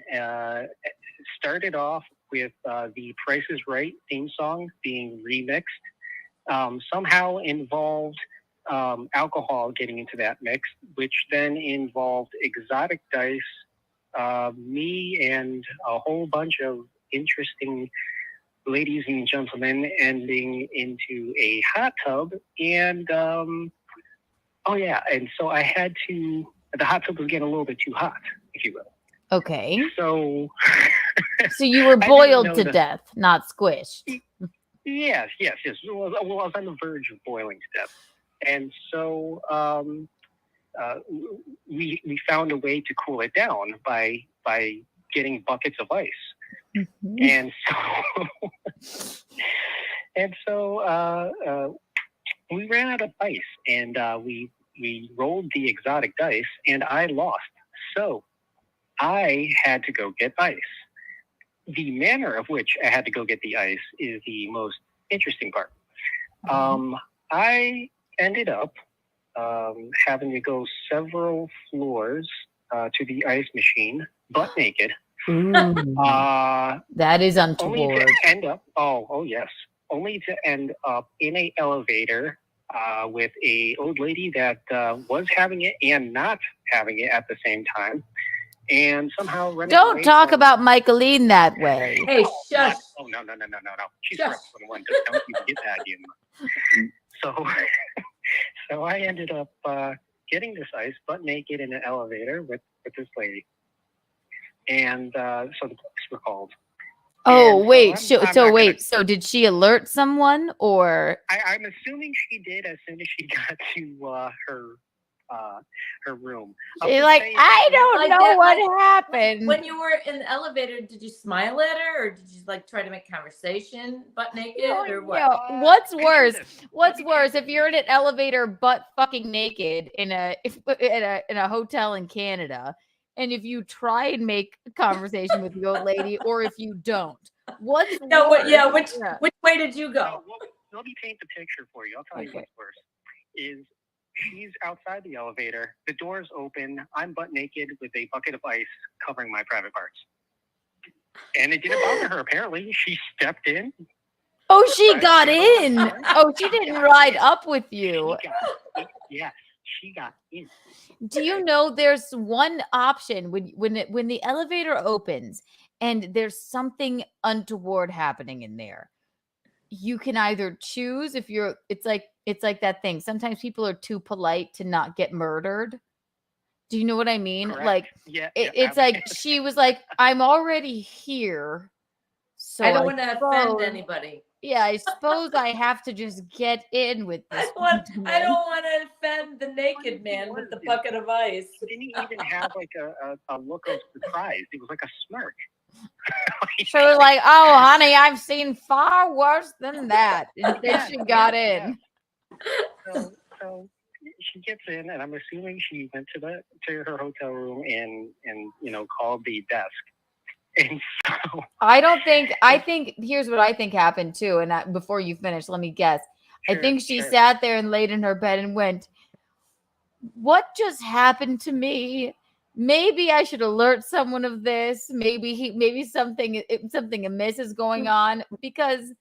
started off with the Price is Right theme song being remixed. Somehow involved alcohol getting into that mix, which then involved exotic dice, me and a whole bunch of interesting ladies and gentlemen ending into a hot tub. And and so I had to, the hot tub was getting a little bit too hot, if you will. Okay. So you were boiled to death, not squished. Yes. Well, I was on the verge of boiling to death. And so we found a way to cool it down by getting buckets of ice. Mm-hmm. And so we ran out of ice, and we rolled the exotic dice, and I lost. So I had to go get ice. The manner of which I had to go get the ice is the most interesting part. I ended up having to go several floors to the ice machine, butt naked. That is untoward. Only to end up, only to end up in an elevator with a old lady that was having it and not having it at the same time. And somehow don't talk about Michaeline that way. Hey, shush. Oh, no. She's Rep 21. Don't even get that in. So I ended up getting this ice butt naked in an elevator with this lady. And so the police were called. Oh, and wait. So did she alert someone, or? I'm assuming she did as soon as she got to her room. She's like, I don't know what happened. When you were in the elevator, did you smile at her, or did you try to make conversation butt naked, or what? No. What's worse? What's worse if you're in an elevator butt fucking naked in a hotel in Canada, and if you try and make a conversation with the old lady, or if you don't? What's worse? Which way did you go? Let me paint the picture for you. I'll tell you what's worse. She's outside the elevator. The door's open. I'm butt naked with a bucket of ice covering my private parts. And it didn't bother her, apparently. She stepped in. Oh, she got in. Oh, she didn't ride up with you. Yes, she got in. Do you know there's one option when the elevator opens and there's something untoward happening in there? You can either choose it's like that thing. Sometimes people are too polite to not get murdered. Do you know what I mean? Correct. Like, it's like she was like, I'm already here. So I don't want to offend anybody. Yeah, I suppose I have to just get in with this. I don't want to offend the naked man with the bucket of ice. He didn't even have like a look of surprise. It was like a smirk. She was like, oh, honey, I've seen far worse than that. And then she got in. So she gets in, and I'm assuming she went to her hotel room and called the desk. And so I think here's what I think happened too. And before you finish, let me guess. I think she sat there and laid in her bed and went, what just happened to me? Maybe I should alert someone of this. Maybe something amiss is going on, because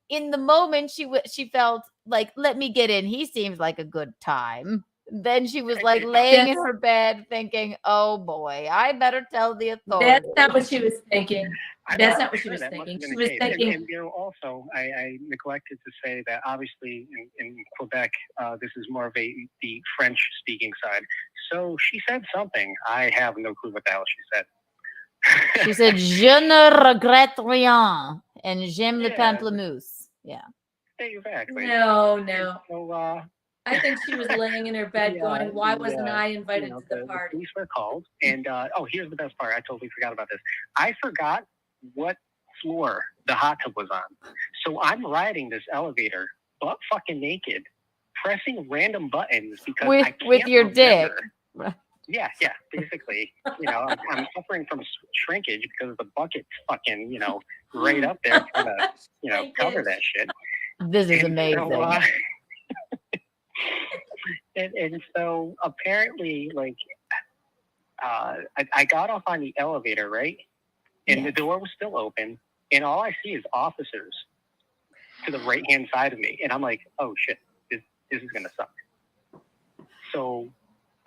in the moment she felt like, let me get in. He seems like a good time. Then she was like laying in her bed thinking, oh boy, I better tell the authorities. That's not what she was thinking. That's not what she was That must thinking. have been She the was case. thinking, And also, I neglected to say that obviously in Quebec, this is more of the French-speaking side. So she said something. I have no clue what the hell she said. She said, je ne regrette rien, and j'aime le pamplemousse. Yeah. Exactly. no. So, I think she was laying in her bed going, why wasn't I invited to the party? The police were called, and here's the best part. I totally forgot about this. I forgot what floor the hot tub was on. So I'm riding this elevator, butt fucking naked, pressing random buttons because I can't with your dick. Yeah, basically. I'm suffering from shrinkage because the bucket's fucking, right up there trying to, cover that shit. This is amazing. And so apparently, like, I got off on the elevator, right? And the door was still open. And all I see is officers to the right-hand side of me. And I'm like, oh, shit, this is going to suck. So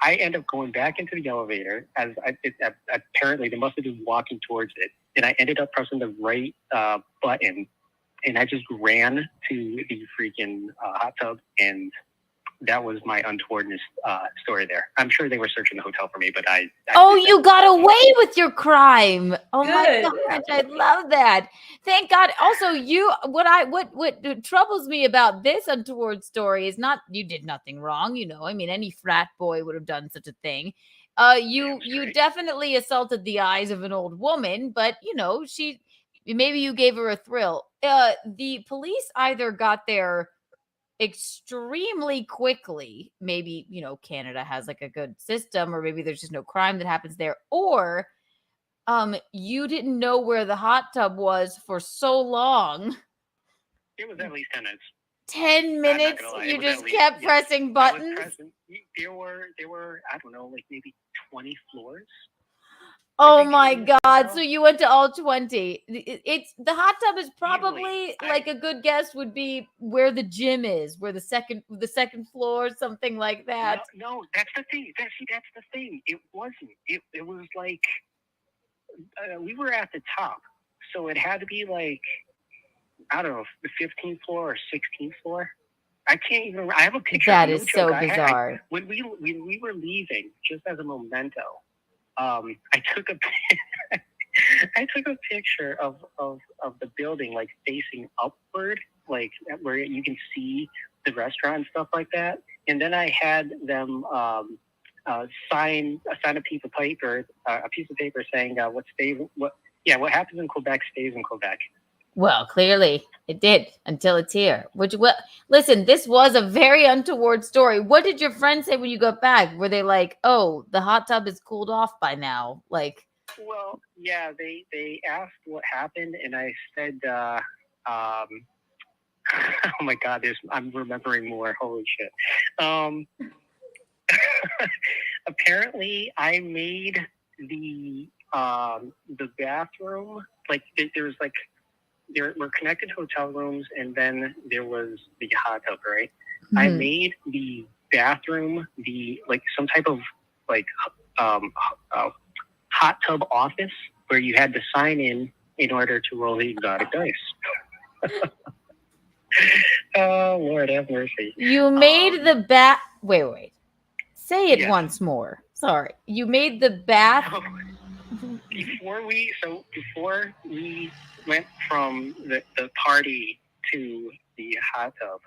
I end up going back into the elevator. Apparently, they must have been walking towards it. And I ended up pressing the right button. And I just ran to the freaking hot tub, and that was my untowardness story there. I'm sure they were searching the hotel for me, but I you got away with your crime. Oh Good. my gosh, I love that. Thank God. Also, what troubles me about this untoward story is not you did nothing wrong. Any frat boy would have done such a thing. You definitely assaulted the eyes of an old woman, but maybe you gave her a thrill. The police either got there extremely quickly. Maybe, Canada has like a good system, or maybe there's just no crime that happens there. Or you didn't know where the hot tub was for so long. It was at least 10 minutes. 10 minutes? You just kept pressing buttons? There were, I don't know, like maybe 20 floors. Oh my God. So you went to all 20. It's the hot tub is probably like a good guess would be where the gym is, where the second floor, something like that. No, that's the thing. That's the thing. It wasn't. It was like we were at the top. So it had to be like, I don't know, the 15th floor or 16th floor. I can't even remember. I have a picture. That is so bizarre. When we were leaving, just as a memento, I took a picture of the building, like facing upward, like where you can see the restaurant and stuff like that. And then I had them sign a piece of paper saying what happens in Quebec stays in Quebec. Well, clearly it did until it's here. Listen, this was a very untoward story. What did your friends say when you got back? Were they like, "Oh, the hot tub is cooled off by now"? Like, well, yeah, they asked what happened, and I said, "Oh my God, I'm remembering more. Holy shit!" Apparently, I made the bathroom like there was like. There were connected hotel rooms, and then there was the hot tub, right? Mm-hmm. I made the bathroom some type of hot tub office where you had to sign in order to roll the exotic dice. Oh, Lord have mercy. You made the Wait. Say it once more. Sorry. You made the bath. Before we went from the party to the hot tub,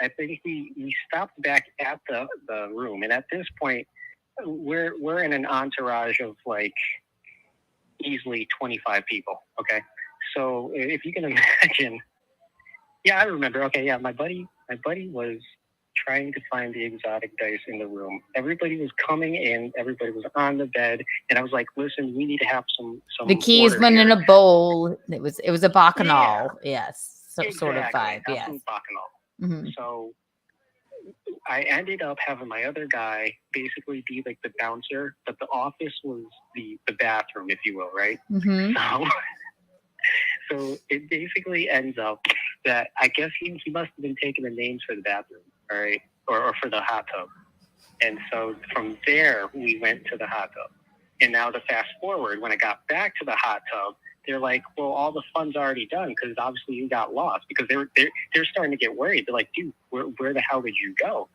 I think we stopped back at the room, and at this point we're in an entourage of like easily 25 people. Okay, so if you can imagine, I remember. Okay, my buddy was trying to find the exotic dice in the room. Everybody was coming in. Everybody was on the bed, and I was like, "Listen, we need to have some." The keys went in a bowl. It was a bacchanal. Yes, sort of vibe. Yes, bacchanal. Mm-hmm. So I ended up having my other guy basically be like the bouncer, but the office was the bathroom, if you will, right? Mm-hmm. So it basically ends up that I guess he must have been taking the names for the bathroom, all right, or for the hot tub. And so from there, we went to the hot tub. And now to fast forward, when I got back to the hot tub, they're like, well, all the fun's already done because obviously you got lost, because they're starting to get worried. They're like, dude, where the hell did you go?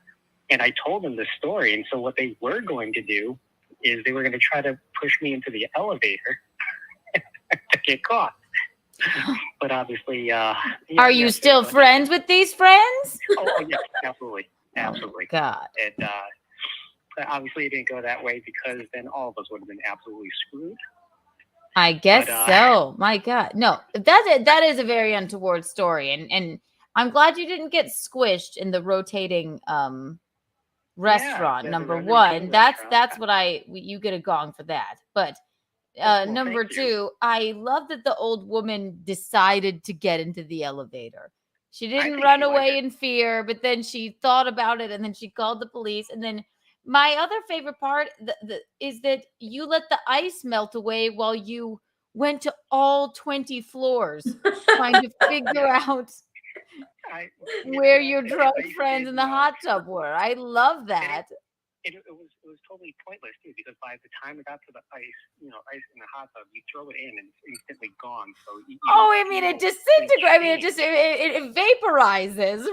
And I told them the story. And so what they were going to do is they were going to try to push me into the elevator to get caught. But obviously, are you still friends with these friends? Oh, yeah, absolutely. Absolutely. Oh, God. And obviously it didn't go that way, because then all of us would have been absolutely screwed. I guess so. My God. No, that is a very untoward story. And I'm glad you didn't get squished in the rotating restaurant. Number one, that's what you get a gong for that. But number two, I love that the old woman decided to get into the elevator. She didn't run away in fear, but then she thought about it, and then she called the police. And then my other favorite part is that you let the ice melt away while you went to all 20 floors trying to figure out where your drunk friends in the hot tub were. I love that. It was totally pointless too, because by the time it got to the ice in the hot tub, you throw it in and it's instantly gone. So it disintegrates. I mean, it vaporizes.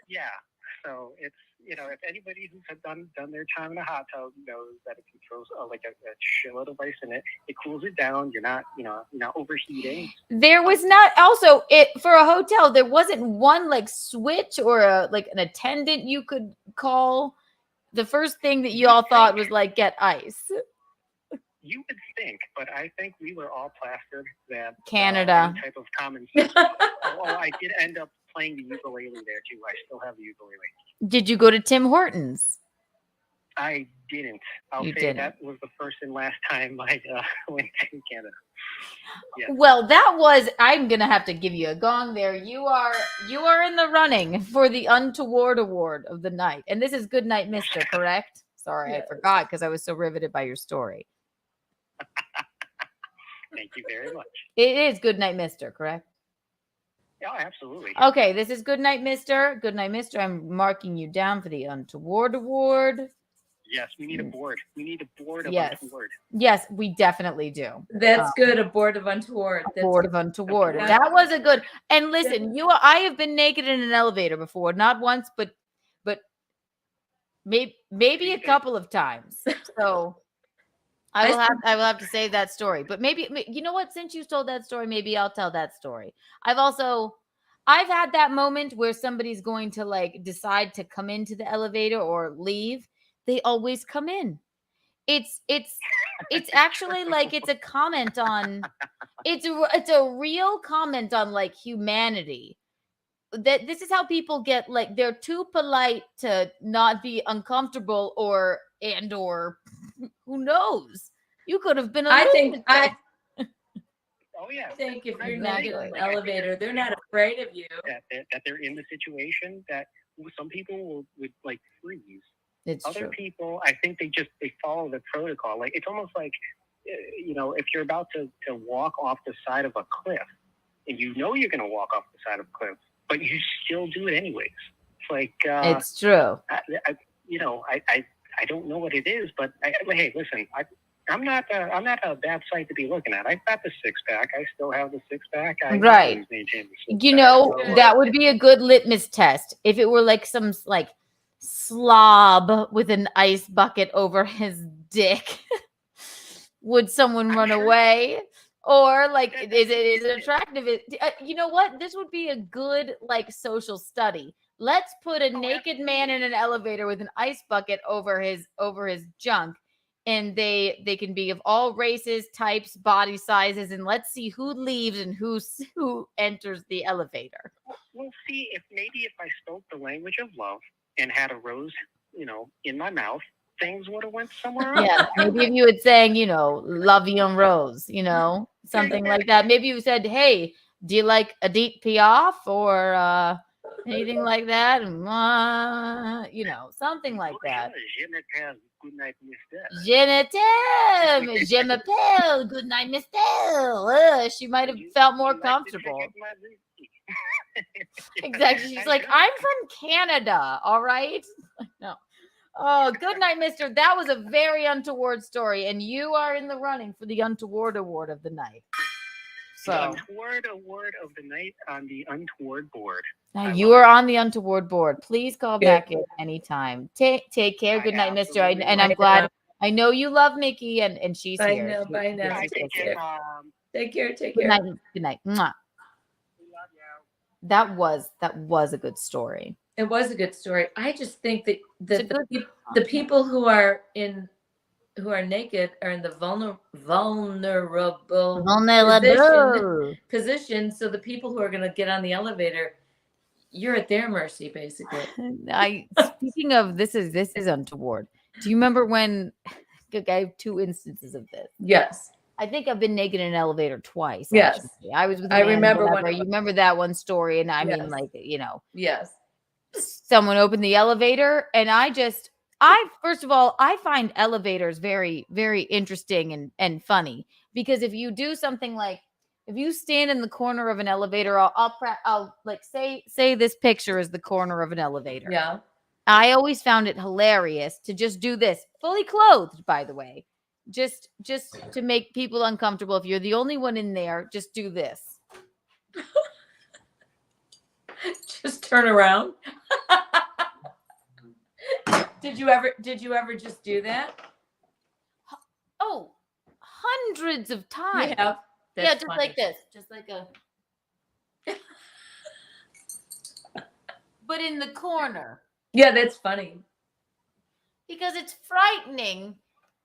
Yeah. So it's, if anybody who's done their time in a hot tub knows that if you throw like a shitload of ice in it, it cools it down. You're not overheating. There was not also for a hotel. There wasn't one like switch or an attendant you could call. The first thing that you all thought was like get ice. You would think, but I think we were all plastered that Canada type of common sense. I did end up playing the ukulele there too. I still have the ukulele. Did you go to Tim Hortons? I didn't. That was the first and last time I went to Canada. Yeah. Well, I'm gonna have to give you a gong there. You are in the running for the Untoward Award of the night, and this is Good Night, Mister. Correct? Sorry, yes. I forgot because I was so riveted by your story. Thank you very much. It is Good Night, Mister. Correct? Yeah, absolutely. Okay, this is Good Night, Mister. Good Night, Mister. I'm marking you down for the Untoward Award. Yes, we need a board. We need a board of Untoward. Yes, we definitely do. That's good. A board of Untoward. Board of Untoward. That was a good. And listen, I have been naked in an elevator before, not once, but maybe a couple of times. So I will have to save that story. But maybe, you know what? Since you told that story, maybe I'll tell that story. I've had that moment where somebody's going to like decide to come into the elevator or leave. They always come in. It's actually like it's a comment on it's a real comment on like humanity. That this is how people get like they're too polite to not be uncomfortable or who knows? You could have been I think oh yeah. I think if you're naked in an elevator, they're not afraid of you. That they're in the situation that some people would like freeze. Other people, I think they follow the protocol. Like it's almost like, if you're about to walk off the side of a cliff, and you're going to walk off the side of a cliff, but you still do it anyways. It's like it's true. I don't know what it is, but hey, listen, I'm not a bad sight to be looking at. I've got the 6-pack. I still have the 6-pack. Right. That would be a good litmus test if it were like some like slob with an ice bucket over his dick. Would someone run away? Or like, is it attractive? You know what? This would be a good like social study. Let's put a naked man in an elevator with an ice bucket over his junk, and they can be of all races, types, body sizes, and let's see who leaves and who enters the elevator. We'll see if I spoke the language of love and had a rose, in my mouth, things would have went somewhere else. Yeah, maybe if you had sang, "Love You and Rose," something like that. Maybe you said, "Hey, do you like Edith Piaf or anything like that?" Something like that. Good night, Mister. Je m'appelle. Good night, Mister. She might have felt more comfortable. Exactly. She's like, I'm from Canada. All right. No. Oh, good night, mister. That was a very untoward story. And you are in the running for the Untoward Award of the night. So, The Untoward Award of the night on the Untoward board. now you are on the Untoward board. Please call back at any time. Take care. Good night, mister. And I'm glad. I know you love Mickey, and she's I here. know, bye now. Take care. Take care. Good night. Good night. Mwah. That was a good story. It was a good story. I just think that the people who are naked are in the vulnerable position. So the people who are going to get on the elevator, you're at their mercy, basically. Speaking of this is untoward. Do you remember when I have two instances of this? Yes. I think I've been naked in an elevator twice. Yes. Actually. I was with I remember one. You remember that one story? And I Yes. mean, like, you know. Yes. Someone opened the elevator, and first of all, I find elevators very, very interesting and funny, because if you do something like, if you stand in the corner of an elevator, I'll like say this picture is the corner of an elevator. Yeah. I always found it hilarious to just do this, fully clothed, by the way, just to make people uncomfortable. If you're the only one in there, just do this. Just turn around. Did you ever just do that? Oh, hundreds of times. Yeah. Yeah, just funny. Like this. Just like a but in the corner. Yeah, that's funny. Because it's frightening.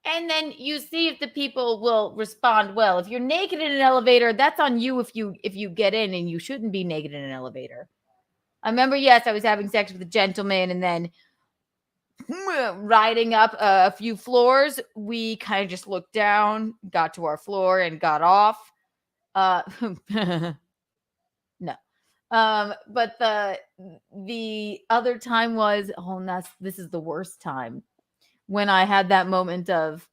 And then you see if the people will respond well. If you're naked in an elevator, that's on you if you get in, and you shouldn't be naked in an elevator. I remember, yes, I was having sex with a gentleman, and then riding up a few floors, we kind of just looked down, got to our floor, and got off. No. But the other time was, this is the worst time, when I had that moment of,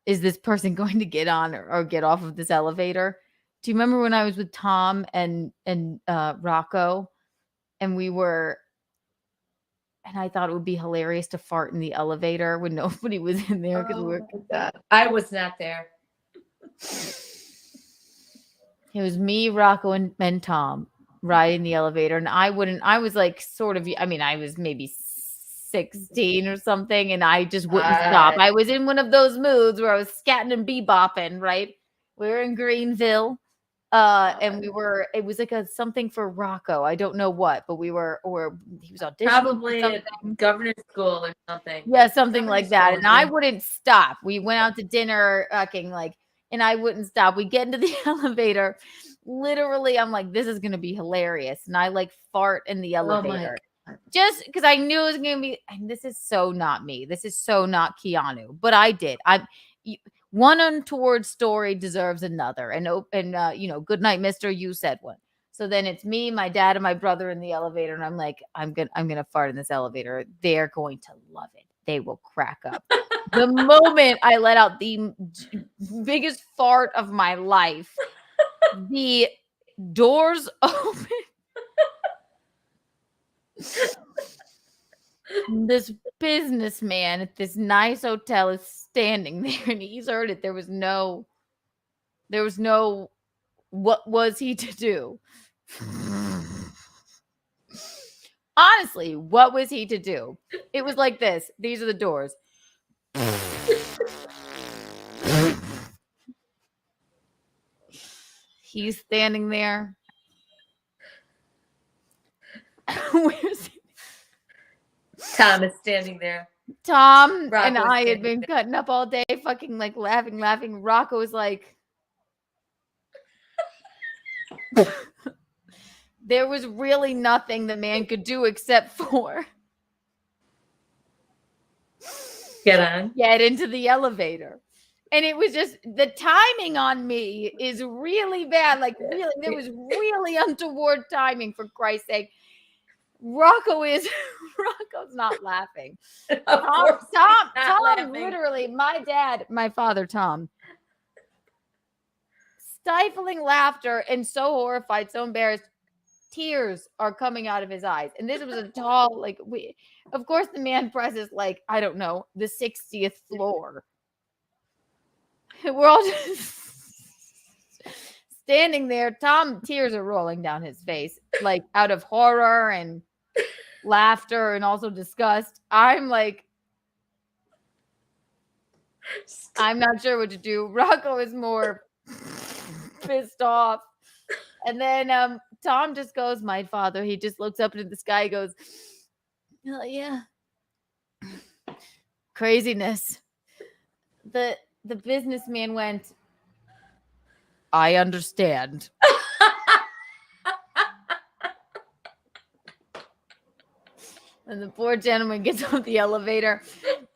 is this person going to get on or get off of this elevator? Do you remember when I was with Tom and Rocco, and and I thought it would be hilarious to fart in the elevator when nobody was in there, because I was not there. It was me, Rocco, and Tom riding the elevator, and I was like, sort of, I mean, I was maybe 16 or something, and I just wouldn't stop. I was in one of those moods where I was scatting and bebopping, right? We were in Greenville, and it was like something for Rocco. I don't know what, but he was auditioning. Probably at governor's school or something. Yeah, something like that. And I wouldn't stop. We went out to dinner, and I wouldn't stop. We get into the elevator. Literally, I'm like, this is going to be hilarious. And I like fart in the elevator. Just because I knew it was going to be, and this is so not me. This is so not Keanu. But I did. One untoward story deserves another. And good night, mister, you said one. So then it's me, my dad, and my brother in the elevator. And I'm like, I'm gonna fart in this elevator. They're going to love it. They will crack up. The moment I let out the biggest fart of my life, the doors open. This businessman at this nice hotel is standing there, and he's heard it. There was no, what was he to do? Honestly, what was he to do? It was like this. These are the doors. He's standing there. Where's he? Tom is standing there. Tom and I had been cutting up all day, fucking like laughing. Rocco was like, there was really nothing the man could do except for get into the elevator. And it was just, the timing on me is really bad. Like, really, there was really untoward timing, for Christ's sake. Rocco's not laughing. Tom, literally, my father, Tom, stifling laughter and so horrified, so embarrassed, tears are coming out of his eyes. And this was a tall, like, of course, the man presses, like, I don't know, the 60th floor. We're all just standing there. Tom, tears are rolling down his face, like out of horror and laughter and also disgust. I'm like, I'm not sure what to do. Rocco is more pissed off. And then Tom just goes, my father, he just looks up into the sky, he goes, oh, yeah. Craziness. The businessman went, I understand. And the poor gentleman gets off the elevator.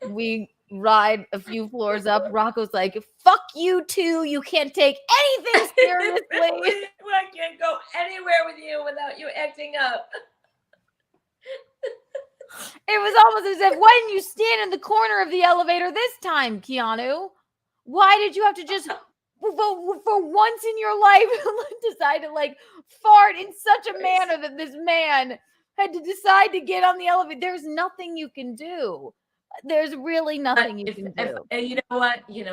We ride a few floors up. Rocco's like, fuck you too. You can't take anything seriously. I can't go anywhere with you without you acting up. It was almost as if, why didn't you stand in the corner of the elevator this time, Keanu? Why did you have to just, for once in your life, decide to like fart in such a manner that this man had to decide to get on the elevator? There's nothing you can do. There's really nothing you can do. You know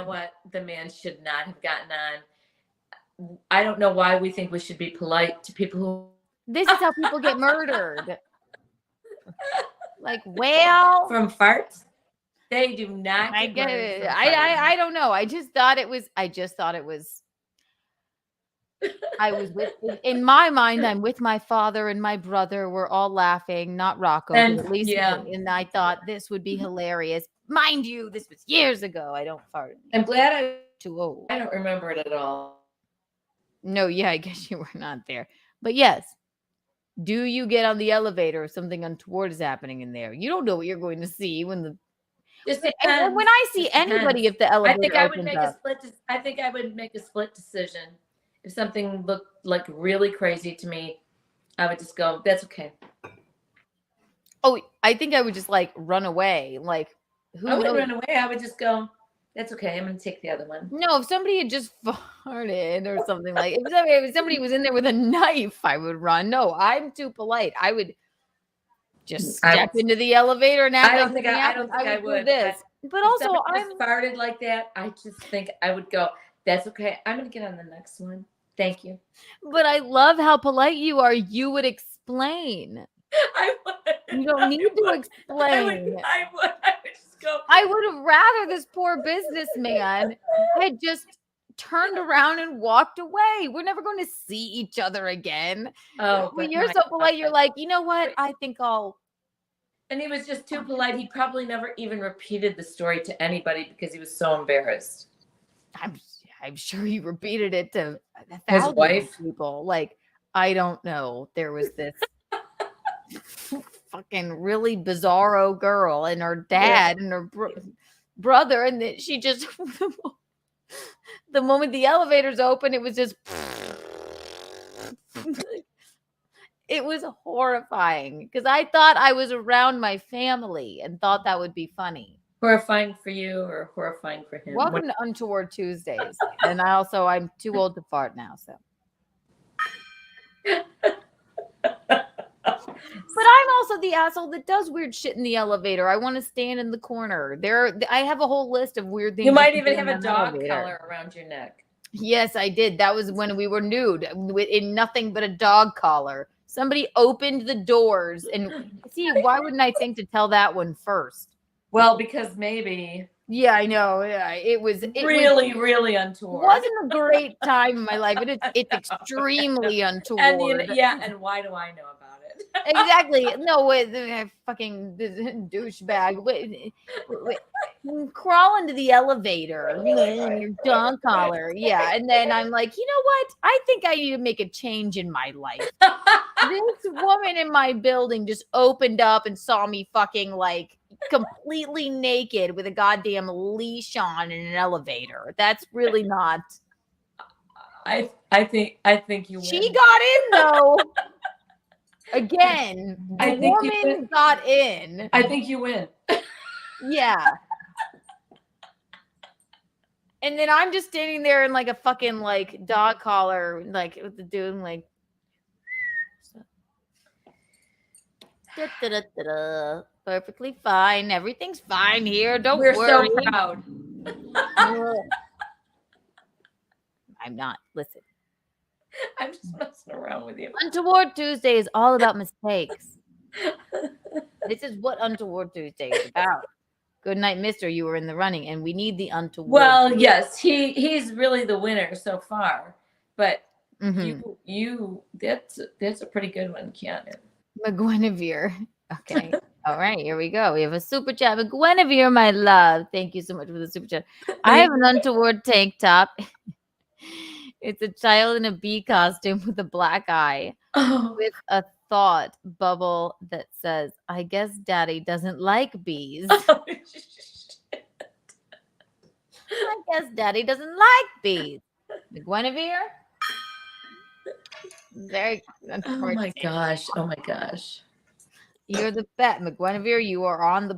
what? The man should not have gotten on. I don't know why we think we should be polite to people who. This is how people get murdered. Like, well, from farts, they do not. I get it. I don't know. I just thought it was. I was with, in my mind, I'm with my father and my brother. We're all laughing, not Rocco, but at least. Yeah. And I thought this would be hilarious. Mind you, this was years ago. I don't fart. I'm glad I'm too old. I don't remember it at all. No, yeah, I guess you were not there. But yes, do you get on the elevator if something untoward is happening in there? You don't know what you're going to see when the. And when I see anybody, if the elevator, I think I would make a split. I think I would make a split decision. If something looked like really crazy to me, I would just go, that's okay. Oh, I think I would just like run away. Like, I wouldn't run away. I would just go, that's okay. I'm going to take the other one. No, if somebody had just farted or something like, if somebody was in there with a knife, I would run. No, I'm too polite. I would just step into the elevator and I don't think I would. This. But also, I farted like that. I just think I would go, that's okay. I'm going to get on the next one. Thank you. But I love how polite you are. You would explain. I would. You don't need to explain. I would just go. I would have rather this poor businessman had just turned around and walked away. We're never going to see each other again. Oh, but you're so polite. You're like, you know what? I think I'll. And he was just too polite. He probably never even repeated the story to anybody because he was so embarrassed. I'm sure he repeated it to his wife. People. Like, I don't know. There was this fucking really bizarro girl and her dad and her brother, and then she just the moment the elevators open, it was just it was horrifying because I thought I was around my family and thought that would be funny. Horrifying for you or horrifying for him? Welcome to Untoward Tuesdays. And I'm too old to fart now, so. But I'm also the asshole that does weird shit in the elevator. I want to stand in the corner. I have a whole list of weird things. You might even have a dog collar around your neck. Yes, I did. That was when we were nude in nothing but a dog collar. Somebody opened the doors and see, why wouldn't I think to tell that one first? Well, because maybe. Yeah, I know. Yeah, it was really untoward. It wasn't a great time in my life. It's extremely untoward. And why do I know about it? Exactly. No, fucking douchebag. Crawl into the elevator in your dog collar. Yeah, and then I'm like, you know what? I think I need to make a change in my life. This woman in my building just opened up and saw me fucking like completely naked with a goddamn leash on in an elevator. That's really not. I think you win. She got in though. Again, the woman got in. I think you win. Yeah. And then I'm just standing there in like a fucking like dog collar, like with the dude like. Da-da-da-da-da. Perfectly fine. Everything's fine here. Don't We're worry. so proud. I'm not. Listen. I'm just messing around with you. Untoward Tuesday is all about mistakes. This is what Untoward Tuesday is about. Good night, mister. You were in the running, and we need the untoward. Well, yes, he's really the winner so far. But Mhm. you that's a pretty good one, Keanu. McGuinevere. Okay. All right, here we go. We have a super chat. McGuinevere, my love. Thank you so much for the super chat. I have an untoward tank top. It's a child in a bee costume with a black eye with a thought bubble that says, I guess daddy doesn't like bees. Oh, I guess daddy doesn't like bees. McGuinevere? Very oh my gosh. Oh my gosh. You're the bet, McGuinevere. You're on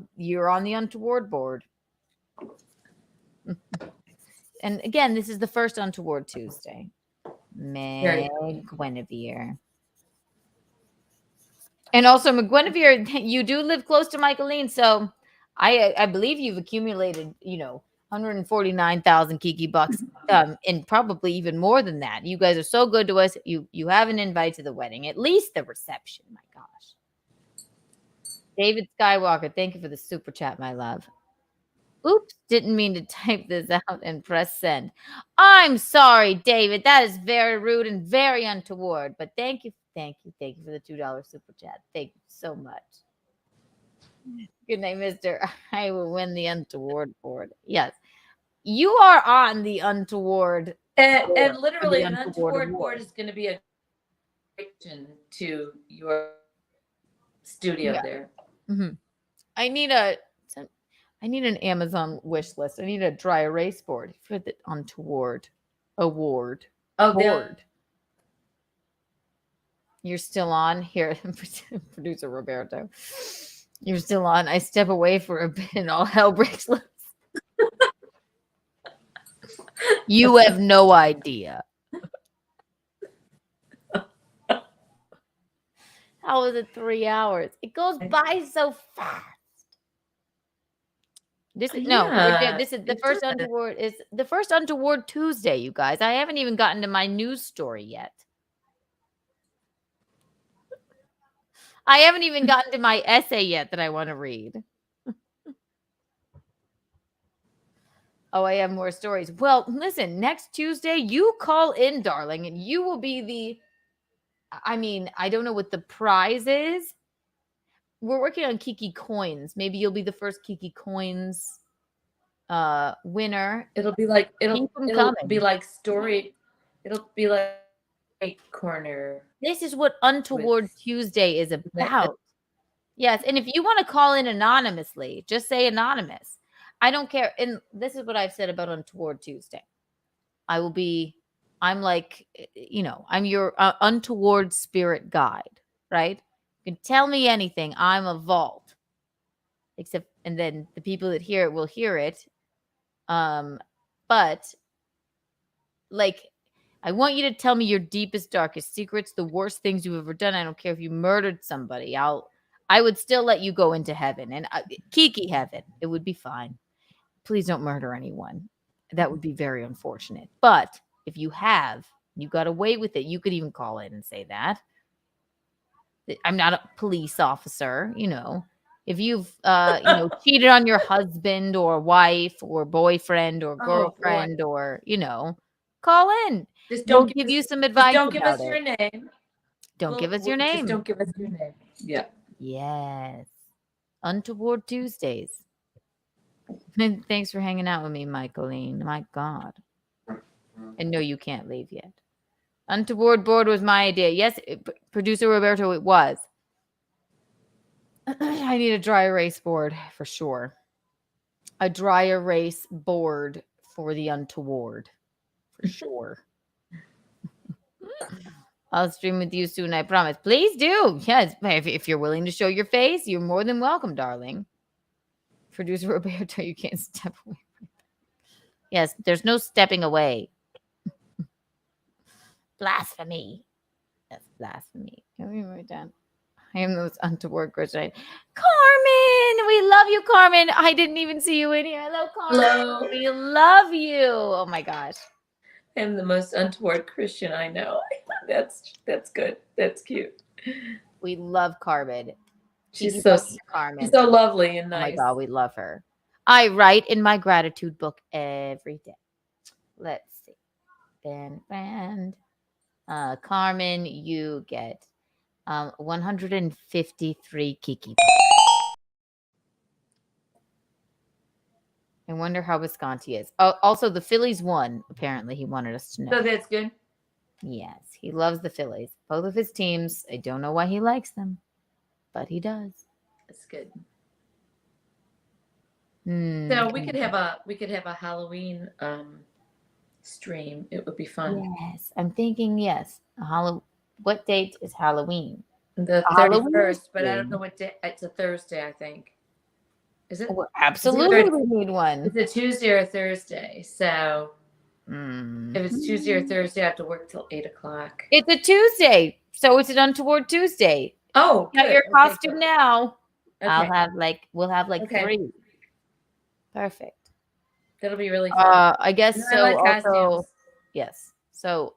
the untoward board. And again, this is the first Untoward Tuesday. McGuinevere. And also, McGuinevere, you do live close to Michaeline, so I believe you've accumulated, 149,000 Kiki bucks, and probably even more than that. You guys are so good to us. You have an invite to the wedding, at least the reception. My gosh. David Skywalker, thank you for the super chat, my love. Oops, didn't mean to type this out and press send. I'm sorry, David. That is very rude and very untoward. But thank you for the $2 super chat. Thank you so much. Good night, mister. I will win the untoward board. Yes. You are on the untoward. And literally an untoward board is going to be a addition to your studio there. Mm-hmm. I need an Amazon wish list. I need a dry erase board for the untoward award. Oh, board. You're still on here, producer Roberto. You're still on. I step away for a bit and all hell breaks loose. You have no idea. How was it 3 hours? It goes by so fast. This is this is the first untoward. It's the first Untoward Tuesday, you guys. I haven't even gotten to my news story yet. I haven't even gotten to my essay yet that I want to read. Oh, I have more stories. Well, listen, next Tuesday, you call in, darling, and you will be I don't know what the prize is. We're working on Kiki coins. Maybe you'll be the first Kiki coins winner. It'll be like story. It'll be like corner. This is what Untoward Tuesday is about. Yes, and if you want to call in anonymously, just say anonymous. I don't care. And this is what I've said about Untoward Tuesday. I'm your untoward spirit guide, right? You can tell me anything. I'm a vault. And then the people that hear it will hear it. But I want you to tell me your deepest, darkest secrets, the worst things you've ever done. I don't care if you murdered somebody. I would still let you go into heaven, and Kiki heaven. It would be fine. Please don't murder anyone. That would be very unfortunate. But if you got away with it, you could even call in and say that. I'm not a police officer, If you've, cheated on your husband or wife or boyfriend or girlfriend or, call in. Just we'll give you some advice. Don't give us your name. Don't give us your name. Just don't give us your name. Yeah. Yes. Untoward Tuesdays. And thanks for hanging out with me, Michaeline. My God. And no, you can't leave yet. Untoward board was my idea. Yes, producer Roberto, it was. I need a dry erase board for sure. A dry erase board for the untoward. For sure. I'll stream with you soon, I promise. Please do. Yes, if you're willing to show your face, you're more than welcome, darling. Producer Roberto, you can't step away. Yes, there's no stepping away. Blasphemy. That's blasphemy. Can we write down? I am the most untoward Christian. Carmen, we love you, Carmen. I didn't even see you in here. Hello, Carmen. Hello. We love you. Oh my gosh. I'm the most untoward Christian I know. That's good. That's cute. We love Carmen. She's Kiki so loves Carmen. she's so lovely and Oh my nice. God, we love her. I write in my gratitude book every day. Let's see. And Carmen, you get 153 Kiki. I wonder how Visconti is. Oh, also, the Phillies won. Apparently, he wanted us to know. So that's good. Yes, he loves the Phillies. Both of his teams. I don't know why he likes them, but he does. That's good. Hmm. So we could have a Halloween stream. It would be fun. Yes, I'm thinking yes. What date is Halloween? The Halloween 31st, but I don't stream. know what day. It's a Thursday, I think. Is it? Well, absolutely, we need one. It's a Tuesday or a Thursday. So if it's Tuesday or Thursday, I have to work till 8:00. It's a Tuesday, so it's an Untoward Tuesday. Oh, Got good. your Okay, costume good. now. Okay. We'll have Okay. 3. Perfect. That'll be really fun. I guess And I so. like Also, costumes. yes. So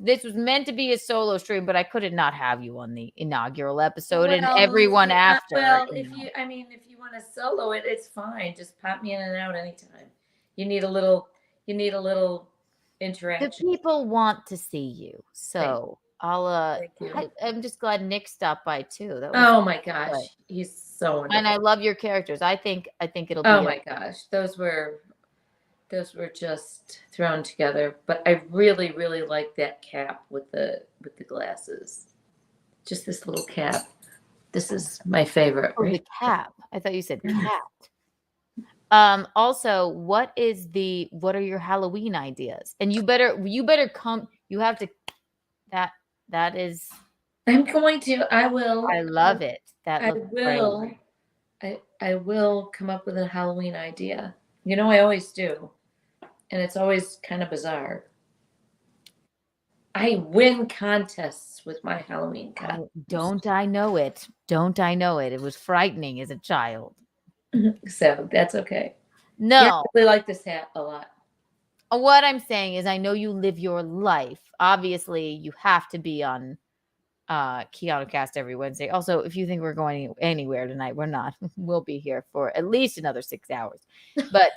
this was meant to be a solo stream, but I couldn't not have you on the inaugural episode and everyone after. Well, if you want to solo it, it's fine. Just pop me in and out anytime. You need a little interaction. The people want to see you, so I'll. Thank you. I'm just glad Nick stopped by too. That was Oh my gosh, good. he's so wonderful. And I love your characters. I think it'll be. Oh my gosh, those were just thrown together. But I really, really like that cap with the glasses. Just this little cap. This is my favorite. Oh, the cap. I thought you said cat. Also, what are your Halloween ideas? And you better come. You have to. That is. I'm going to. I will. I love it. I will. I will come up with a Halloween idea. You know, I always do. And it's always kind of bizarre. I win contests with my Halloween costumes. Don't I know it? Don't I know it? It was frightening as a child. So that's okay. No. Yeah, I really like this hat a lot. What I'm saying is I know you live your life. Obviously, you have to be on Keanu Cast every Wednesday. Also, if you think we're going anywhere tonight, we're not. We'll be here for at least another 6 hours. But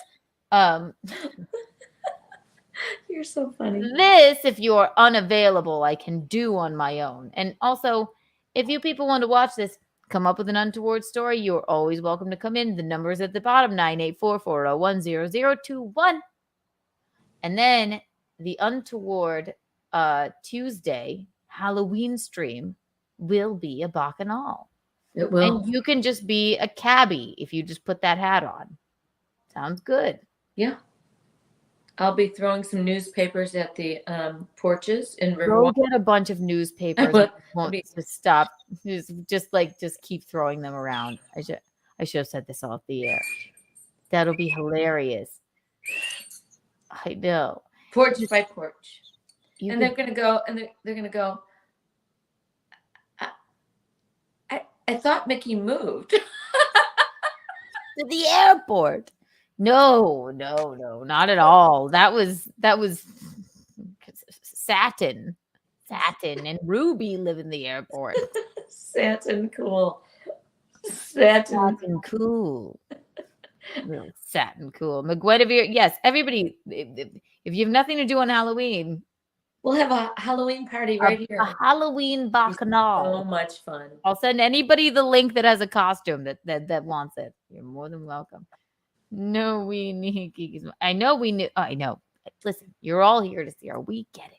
you're so funny. This, if you're unavailable, I can do on my own. And also, if you people want to watch this, come up with an untoward story, you're always welcome to come in. The number is at the bottom, 984-401-0021. And then the Untoward Tuesday Halloween stream will be a bacchanal. It will. And you can just be a cabbie if you just put that hat on. Sounds good. Yeah. I'll be throwing some newspapers at the porches in Go Riverwalk. get a bunch of newspapers. Won't just stop. Just keep throwing them around. I should have said this off the air. That'll be hilarious. I know. Porch by porch. And they're gonna go and they're gonna go. I thought Mickey moved. To the airport. No, not at all. That was Satin and Ruby live in the airport. Satin cool. Satin cool. Really satin cool. McGuinevere, yes, everybody, if you have nothing to do on Halloween, we'll have a Halloween party right here. A Halloween bacchanal. So much fun. I'll send anybody the link that has a costume that wants it. You're more than welcome. No, we need Kiki's. I know. Listen, you're all here to see her. We get it.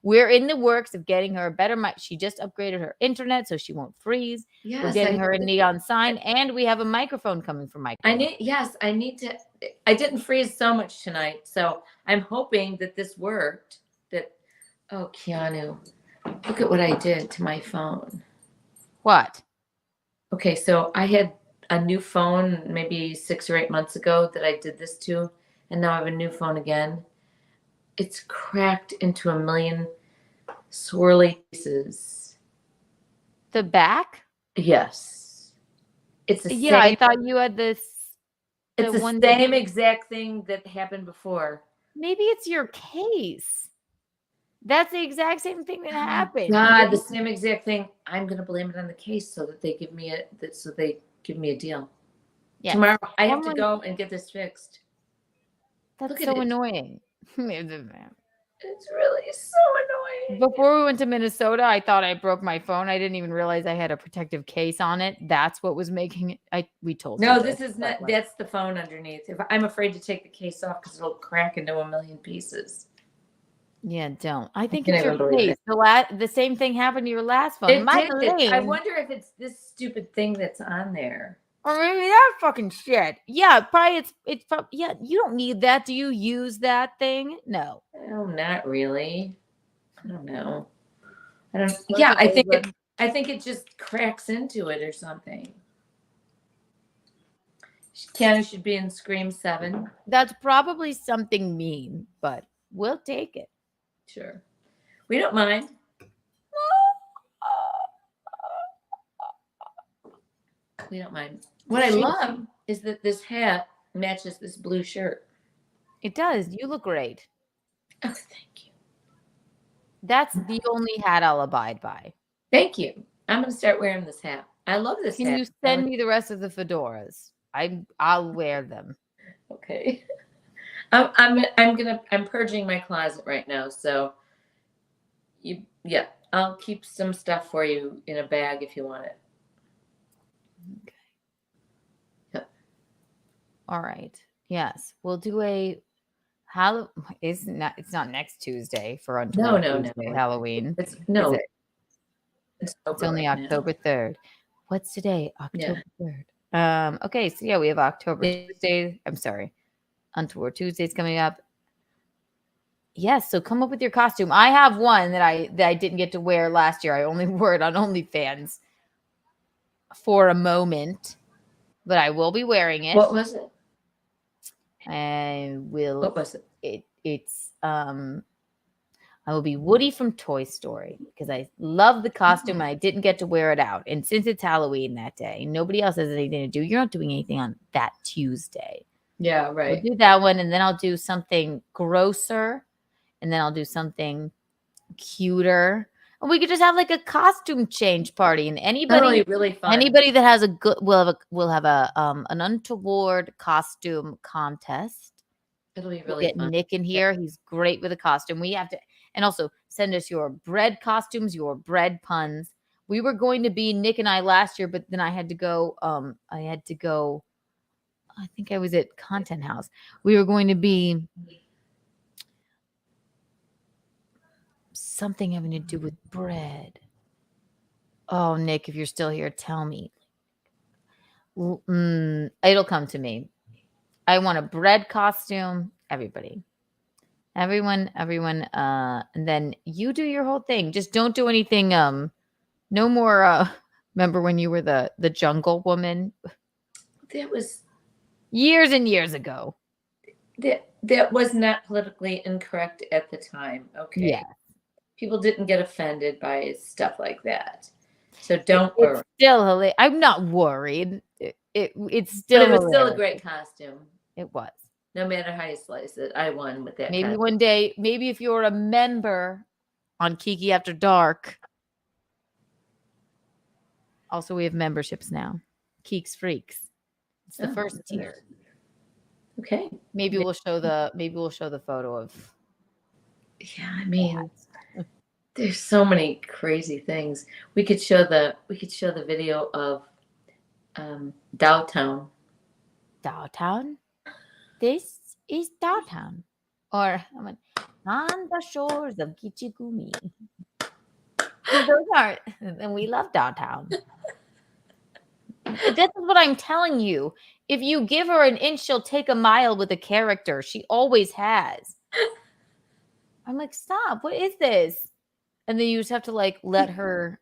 We're in the works of getting her a better mic. She just upgraded her internet so she won't freeze. Yes, we're getting her a neon sign, and we have a microphone coming from Mike. I need to. I didn't freeze so much tonight, so I'm hoping that this worked. Oh, Keanu, look at what I did to my phone. What? Okay, so I had a new phone maybe 6 or 8 months ago that I did this to, and now I have a new phone again. It's cracked into a million swirly pieces. The back? Yes. It's the Yeah, I same. thought you had this. It's the one same exact thing that happened before. Maybe it's your case. That's the exact same thing that happened. God, the same exact thing. I'm gonna blame it on the case so that they give me a deal. Yeah. Tomorrow I have to go and get this fixed. That's Look at so it. annoying. It's really so annoying. Before we went to Minnesota, I thought I broke my phone. I didn't even realize I had a protective case on it. That's what was making it. We told you. No, this is not. That's the phone underneath. If I'm afraid to take the case off because it'll crack into a million pieces. Yeah, don't. I think can't it's your even believe case. it. The same thing happened to your last phone. It My did. I lane. wonder if it's this stupid thing that's on there. Or maybe that fucking shit. Yeah, probably it's yeah, you don't need that. Do you use that thing? No. Oh, not really. I don't know. I don't. Yeah, I think it just cracks into it or something. Keanu should be in Scream 7. That's probably something mean, but we'll take it. Sure. We don't mind. We don't mind. What I love is that this hat matches this blue shirt. It does. You look great. Oh, thank you. That's the only hat I'll abide by. Thank you. I'm going to start wearing this hat. I love this hat. Can you send me the rest of the fedoras? I'll wear them. Okay. I'm purging my closet right now, so I'll keep some stuff for you in a bag if you want it. Okay. Yep. All right. Yes, we'll do a it's not next Tuesday for Untoward Tuesday, Halloween. It's only October 3rd. What's today? October 3rd. Okay, so yeah, we have October Tuesday. I'm sorry. Untoward Tuesday's coming up. Yes, so come up with your costume. I have one that I didn't get to wear last year. I only wore it on OnlyFans for a moment, but I will be wearing it. What was it? What was it? It's I will be Woody from Toy Story because I love the costume and I didn't get to wear it out. And since it's Halloween that day, nobody else has anything to do. You're not doing anything on that Tuesday. Yeah, right. We'll do that one, and then I'll do something grosser, and then I'll do something cuter. And we could just have like a costume change party, and anybody really fun. Anybody that has a good will have an untoward costume contest. It'll be We'll really get fun. Nick in here. He's great with a costume. We have to, and also send us your bread costumes, your bread puns. We were going to be Nick and I last year, but then I had to go. I think I was at Content House. We were going to be something having to do with bread. Oh, Nick, if you're still here, tell me. It'll come to me. I want a bread costume. Everybody. Everyone. And then you do your whole thing. Just don't do anything. No more. Remember when you were the jungle woman? That was years and years ago. That was not politically incorrect at the time. Okay. Yeah. People didn't get offended by stuff like that. So don't worry. It's still hilarious. I'm not worried. It's still. But it was hilarious. still a great costume. It was. No matter how you slice it, I won with that. Maybe costume. one day, maybe if you're a member on Kiki After Dark. Also, we have memberships now. Keeks Freaks. It's the first tier. Okay. Maybe we'll show the photo of. Yeah, I mean, there's so many crazy things. We could show the video of Dowtown. Dowtown? This is Dowtown. Or on the shores of Kichigumi. Those are, and we love Dowtown. This is what I'm telling you. If you give her an inch, she'll take a mile with a character. She always has. I'm like, stop. What is this? And then you just have to like let her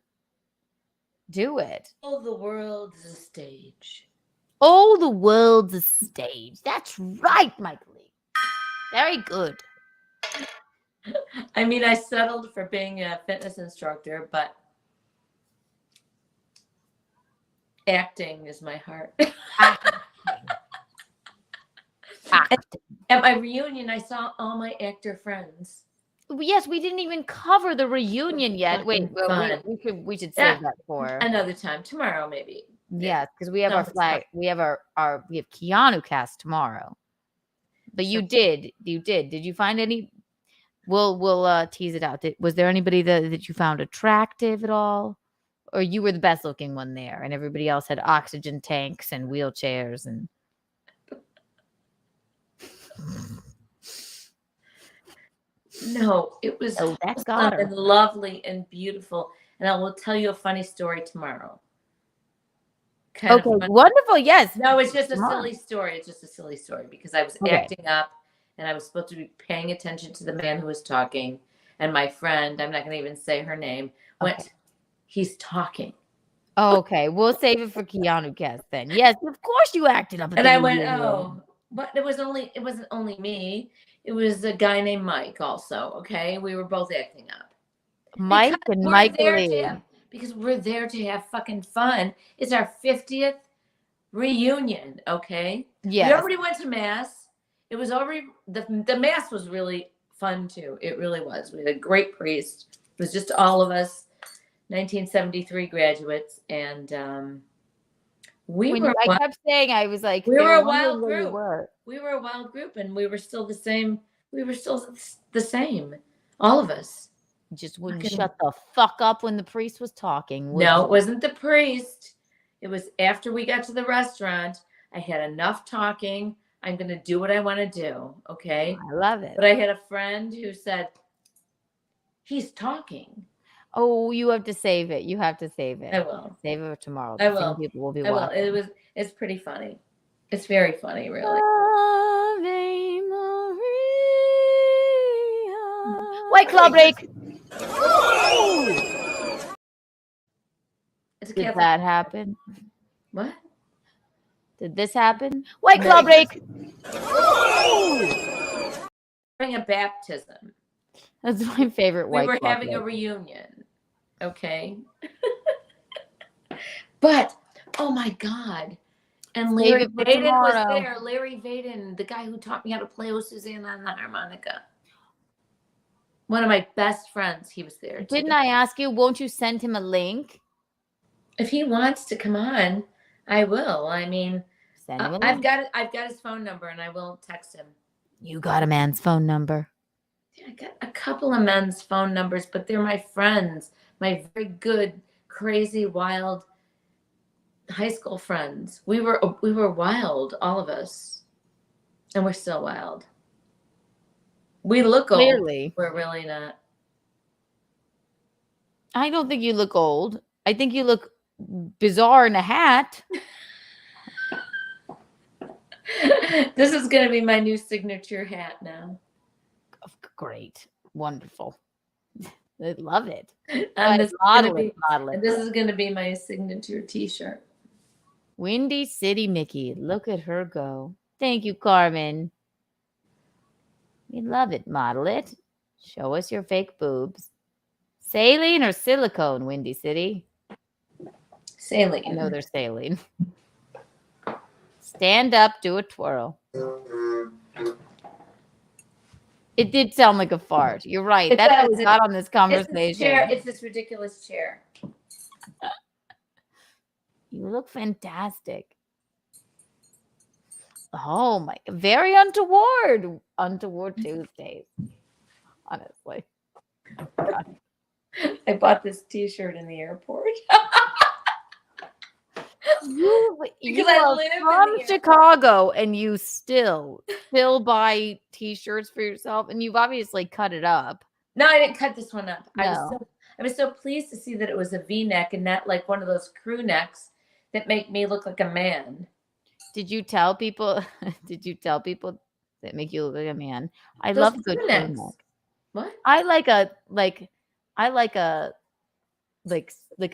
do it. Oh, the world's a stage. Oh, the world's a stage. That's right, Michael Lee. Very good. I mean, I settled for being a fitness instructor, but acting is my heart. Acting. At my reunion, I saw all my actor friends. Yes, we didn't even cover the reunion yet. Wait, Fucking fun. we should save Yeah. that for Another time, tomorrow maybe. yes, because we have No, our it's flag. We have our we have Keanu cast tomorrow. But you did. Did you find any? We'll tease it out. Was there anybody that you found attractive at all, or you were the best looking one there, and everybody else had oxygen tanks and wheelchairs and? No, it was that got her. and lovely and beautiful. And I will tell you a funny story tomorrow. Okay, wonderful. Yes. No, it's just a Come on. silly story. It's just a silly story because I was Okay. acting up and I was supposed to be paying attention to the man who was talking. And my friend, I'm not going to even say her name, went, he's talking. Okay, we'll save it for Keanu cast then. Yes, of course you acted up. At And the I went, reunion. oh, but it wasn't only me. It was a guy named Mike also. Okay. We were both acting up. Mike Because and we're Mike there Lee. to have- because we're there to have fucking fun. It's our 50th reunion. Okay. Yes. We already went to mass. It was already, the mass was really fun too. It really was. We had a great priest. It was just all of us, 1973 graduates. And I kept saying, I was like, we they were a wondering wild where you group. were. We were a wild group and we were still the same. We were still the same. All of us. Just wouldn't shut the fuck up when the priest was talking. would No, you? it wasn't the priest. It was after we got to the restaurant. I had enough talking. I'm going to do what I want to do. Okay. I love it. But I had a friend who said, he's talking. Oh, you have to save it. You have to save it. I will. Save it for tomorrow. I The same will. People will be I will. watching. It's pretty funny. It's very funny, really. Ave Maria. White Claw break. It's a Did Catholic- that happen? What? Did this happen? White Claw break. Having a baptism. That's my favorite We White were Claw having a break. reunion. Okay. But, oh my God. And Save Larry it for Vaden was tomorrow. there. Larry Vaden, the guy who taught me how to play with Susanna on the harmonica. One of my best friends, he was there. Didn't too. I ask you, won't you send him a link? If he wants to come on, I will. I mean, Send him a I've link. got his phone number and I will text him. You got a man's phone number. Yeah, I got a couple of men's phone numbers, but they're my friends, my very good, crazy, wild high school friends. We were wild, all of us, and we're still wild. We look old. Clearly. We're really not. I don't think you look old. I think you look bizarre in a hat. This is going to be my new signature hat now. Great. Wonderful. I love it. And this, Model it. and this is going to be my signature T-shirt. Windy City Mickey. Look at her go. Thank you, Carmen. We love it. Model it. Show us your fake boobs. Saline or silicone, Windy City? Saline. I know they're saline. Stand up, do a twirl. It did sound like a fart. You're right. It That's how does. we got on this It's conversation. this chair. It's this ridiculous chair. You look fantastic. Oh my, very untoward. Untoward Tuesdays. Honestly. God. I bought this T-shirt in the airport. You Because I are live in from the Chicago and you still buy T-shirts for yourself, and you've obviously cut it up. No, I didn't cut this one up. No. I was so pleased to see that it was a V-neck and not like one of those crew necks that make me look like a man. Did you tell people? Did you tell people that make you look like a man? I Those love a good crew crew necks. neck. What? I like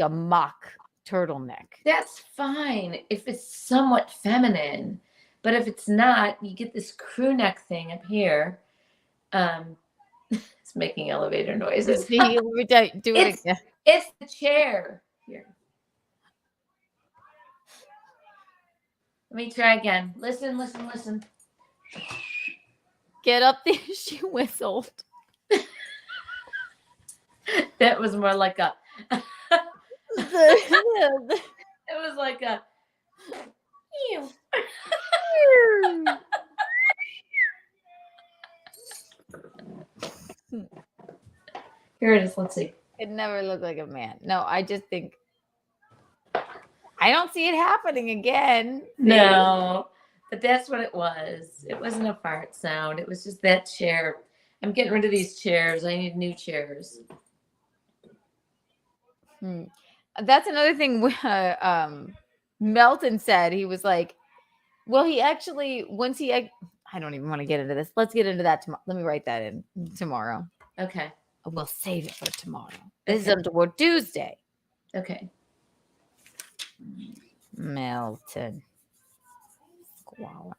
a mock turtleneck. That's fine if it's somewhat feminine, but if it's not, you get this crew neck thing up here. It's making elevator noises. See, do it again. It's the chair here. me try again. Listen, listen, listen. Get up there. She whistled. That was more like a. The- It was like a. Ew. Here it is. Let's see. It never looked like a man. No, I just think I don't see it happening again. No, but that's what it was. It wasn't a fart sound. It was just that chair. I'm getting rid of these chairs. I need new chairs. That's another thing. Melton said he was like, well, he actually I don't even want to get into this. Let's get into that tomorrow. Let me write that in tomorrow. Okay. We'll save it for tomorrow. This is Untoward Tuesday. Okay. Melton. Koala.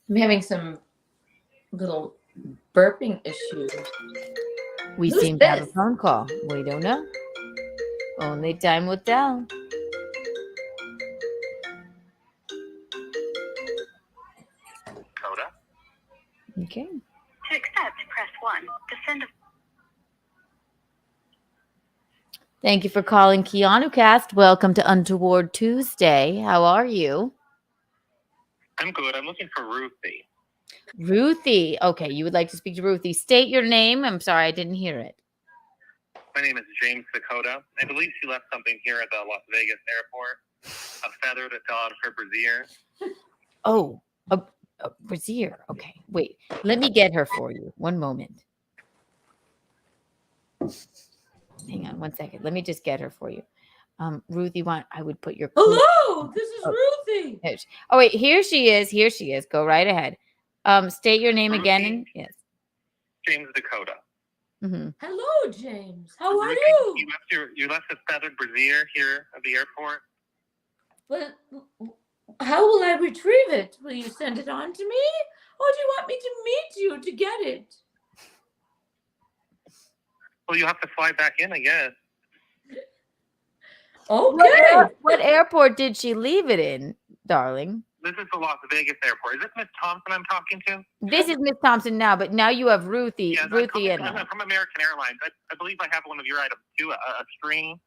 I'm having some little burping issues. We Who's seem to have a this? phone call. We don't know. Only time will tell. Coda. Okay. To accept, press 1. To send a Thank you for calling Keanu Cast. Welcome to Untoward Tuesday. How are you? I'm good. I'm looking for Ruthie. Ruthie. Okay, you would like to speak to Ruthie. State your name. I'm sorry, I didn't hear it. My name is James Dakota. I believe she left something here at the Las Vegas airport. A feather that fell out of her brassiere. Oh, a brassiere. Okay, wait. Let me get her for you. One moment. Hang on one second. Let me just get her for you. Ruthie, I would put your Hello, this is Ruthie. Oh wait, here she is. Here she is. Go right ahead. State your name again. And, yes. James Dakota. Mm-hmm. Hello, James. How are Ruthie, you? You left a feathered brassiere here at the airport. But how will I retrieve it? Will you send it on to me? Or do you want me to meet you to get it? Well, you have to fly back in, I guess. Okay. What airport did she leave it in, darling? This is the Las Vegas airport. Is this Miss Thompson I'm talking to? This is Miss Thompson now, but now you have Ruthie. Yes, Ruthie I'm from American Airlines. I believe I have one of your items too, a string.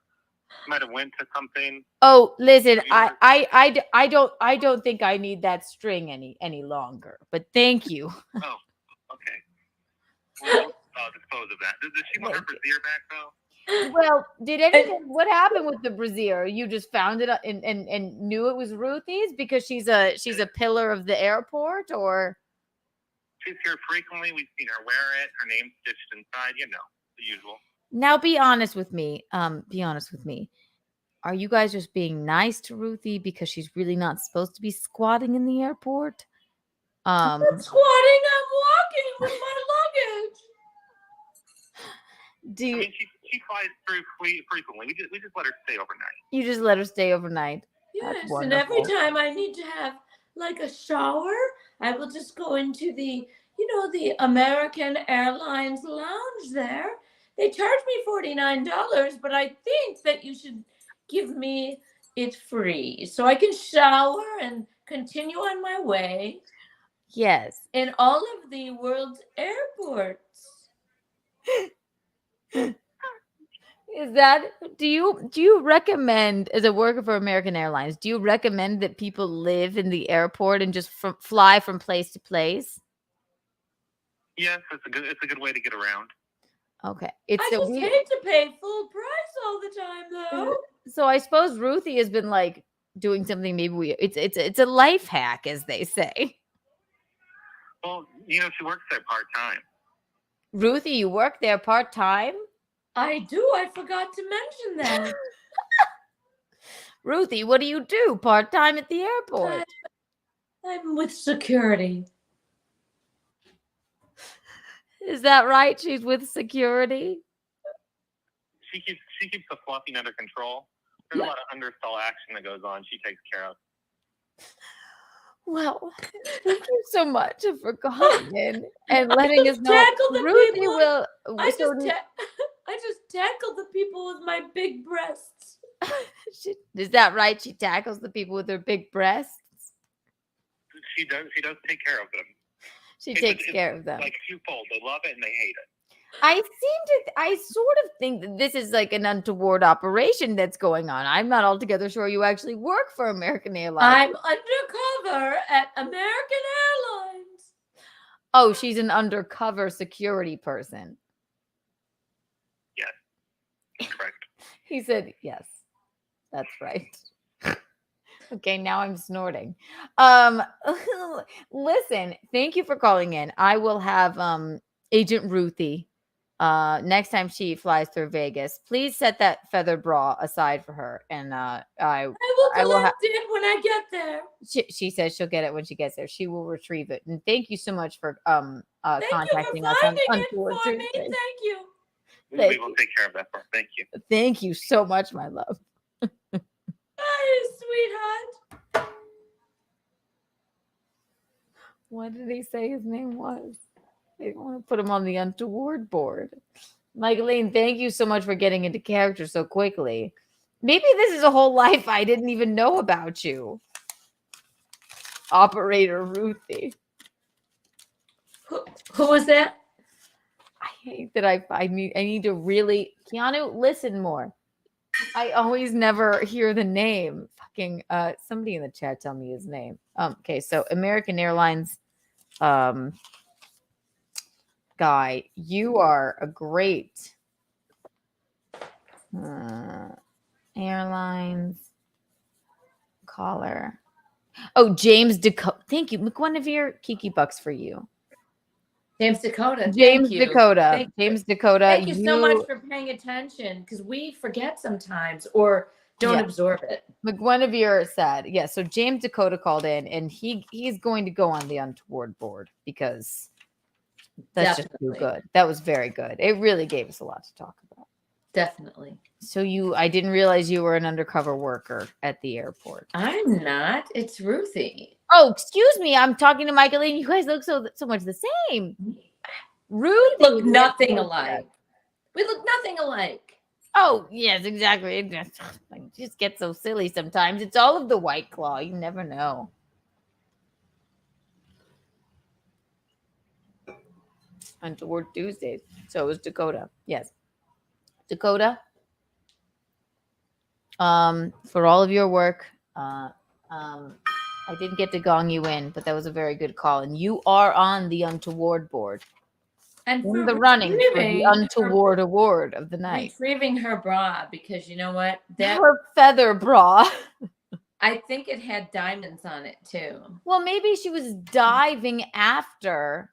Might have went to something. Oh, listen, I don't think I need that string any longer. But thank you. Oh, okay. Well, I'll dispose of that. Does she want her brassiere back though? Well, what happened with the brassiere? You just found it and knew it was Ruthie's because she's a pillar of the airport, or She's here frequently. We've seen her wear it. Her name's stitched inside. You know, the usual. Now be honest with me. Be honest with me. Are you guys just being nice to Ruthie because she's really not supposed to be squatting in the airport? I'm not squatting. I'm walking with my luggage. Do you, I mean, she flies through frequently. We just let her stay overnight. You just let her stay overnight? Yes, and every time I need to have like a shower, I will just go into the American Airlines lounge there. They charge me $49, but I think that you should give me it free so I can shower and continue on my way. Yes. In all of the world's airports. Is that do you recommend, as a worker for American Airlines, do you recommend that people live in the airport and just fly from place to place? Yes, it's a good way to get around. Okay. I just hate to pay full price all the time though. So I suppose Ruthie has been like doing something maybe weird. It's a life hack, as they say. Well, she works there part-time. Ruthie, you work there part-time? I do. I forgot to mention that. Ruthie, what do you do part-time at the airport? I'm with security. Is that right? She's with security? She keeps the fluffing under control. There's a lot of understall action that goes on. She takes care of. Well, thank you so much for calling in and letting us know. Ruthie will. I just tackle the people with my big breasts. Is that right? She tackles the people with her big breasts. She does take care of them. She takes care of them. Like twofold. They love it and they hate it. I sort of think that this is like an untoward operation that's going on. I'm not altogether sure you actually work for American Airlines. I'm undercover at American Airlines. Oh, she's an undercover security person. Yes, correct. He said, yes, that's right. Okay, now I'm snorting. Listen, thank you for calling in. I will have Agent Ruthie next time she flies through Vegas. Please set that feather bra aside for her, and I will collect it when I get there. She says she'll get it when she gets there. She will retrieve it. And thank you so much for contacting us on Untoward Tuesday. Thank you. We will take care of that part. Thank you. Thank you so much, my love. Bye, sweetheart. What did he say his name was? They want to put him on the untoward board. Michaeline, thank you so much for getting into character so quickly. Maybe this is a whole life I didn't even know about you. Operator Ruthie. Who was that? I hate that I need to really Keanu, listen more. I always never hear the name. Fucking somebody in the chat tell me his name. Okay, so American Airlines guy, you are a great airlines caller. Oh, James Dakota. Thank you. McGuinevere, Kiki bucks for you. James Dakota. James Dakota. James Dakota. Thank you so much for paying attention, because we forget sometimes or don't absorb it. McGuinevere said, yeah. So James Dakota called in, and he's going to go on the untoward board because that's just too good. That was very good. It really gave us a lot to talk about. Definitely. So I didn't realize you were an undercover worker at the airport. I'm not. It's Ruthie. Oh, excuse me. I'm talking to Michaeline. You guys look so much the same. Ruthie. We look nothing alike. We look nothing alike. Oh, yes, exactly. I just get so silly sometimes. It's all of the White Claw. You never know. Untoward Tuesdays. So it was Dakota. Yes. Dakota. For all of your work. I didn't get to gong you in, but that was a very good call. And you are on the untoward board. And in the running for the untoward award of the night. Retrieving her bra, because you know what? Her feather bra. I think it had diamonds on it too. Well, maybe she was diving after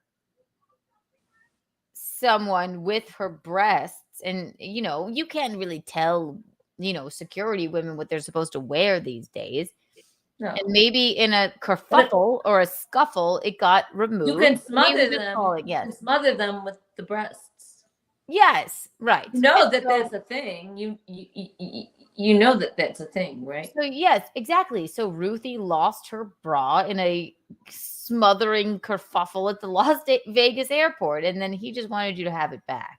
someone with her breasts. And, you can't really tell, security women what they're supposed to wear these days. No. And maybe in a kerfuffle or a scuffle, it got removed. You can smother them. Yes. Smother them with the breasts. Yes, right. You know that's a thing. You know that's a thing, right? So yes, exactly. So Ruthie lost her bra in a smothering kerfuffle at the Las Vegas airport, and then he just wanted you to have it back.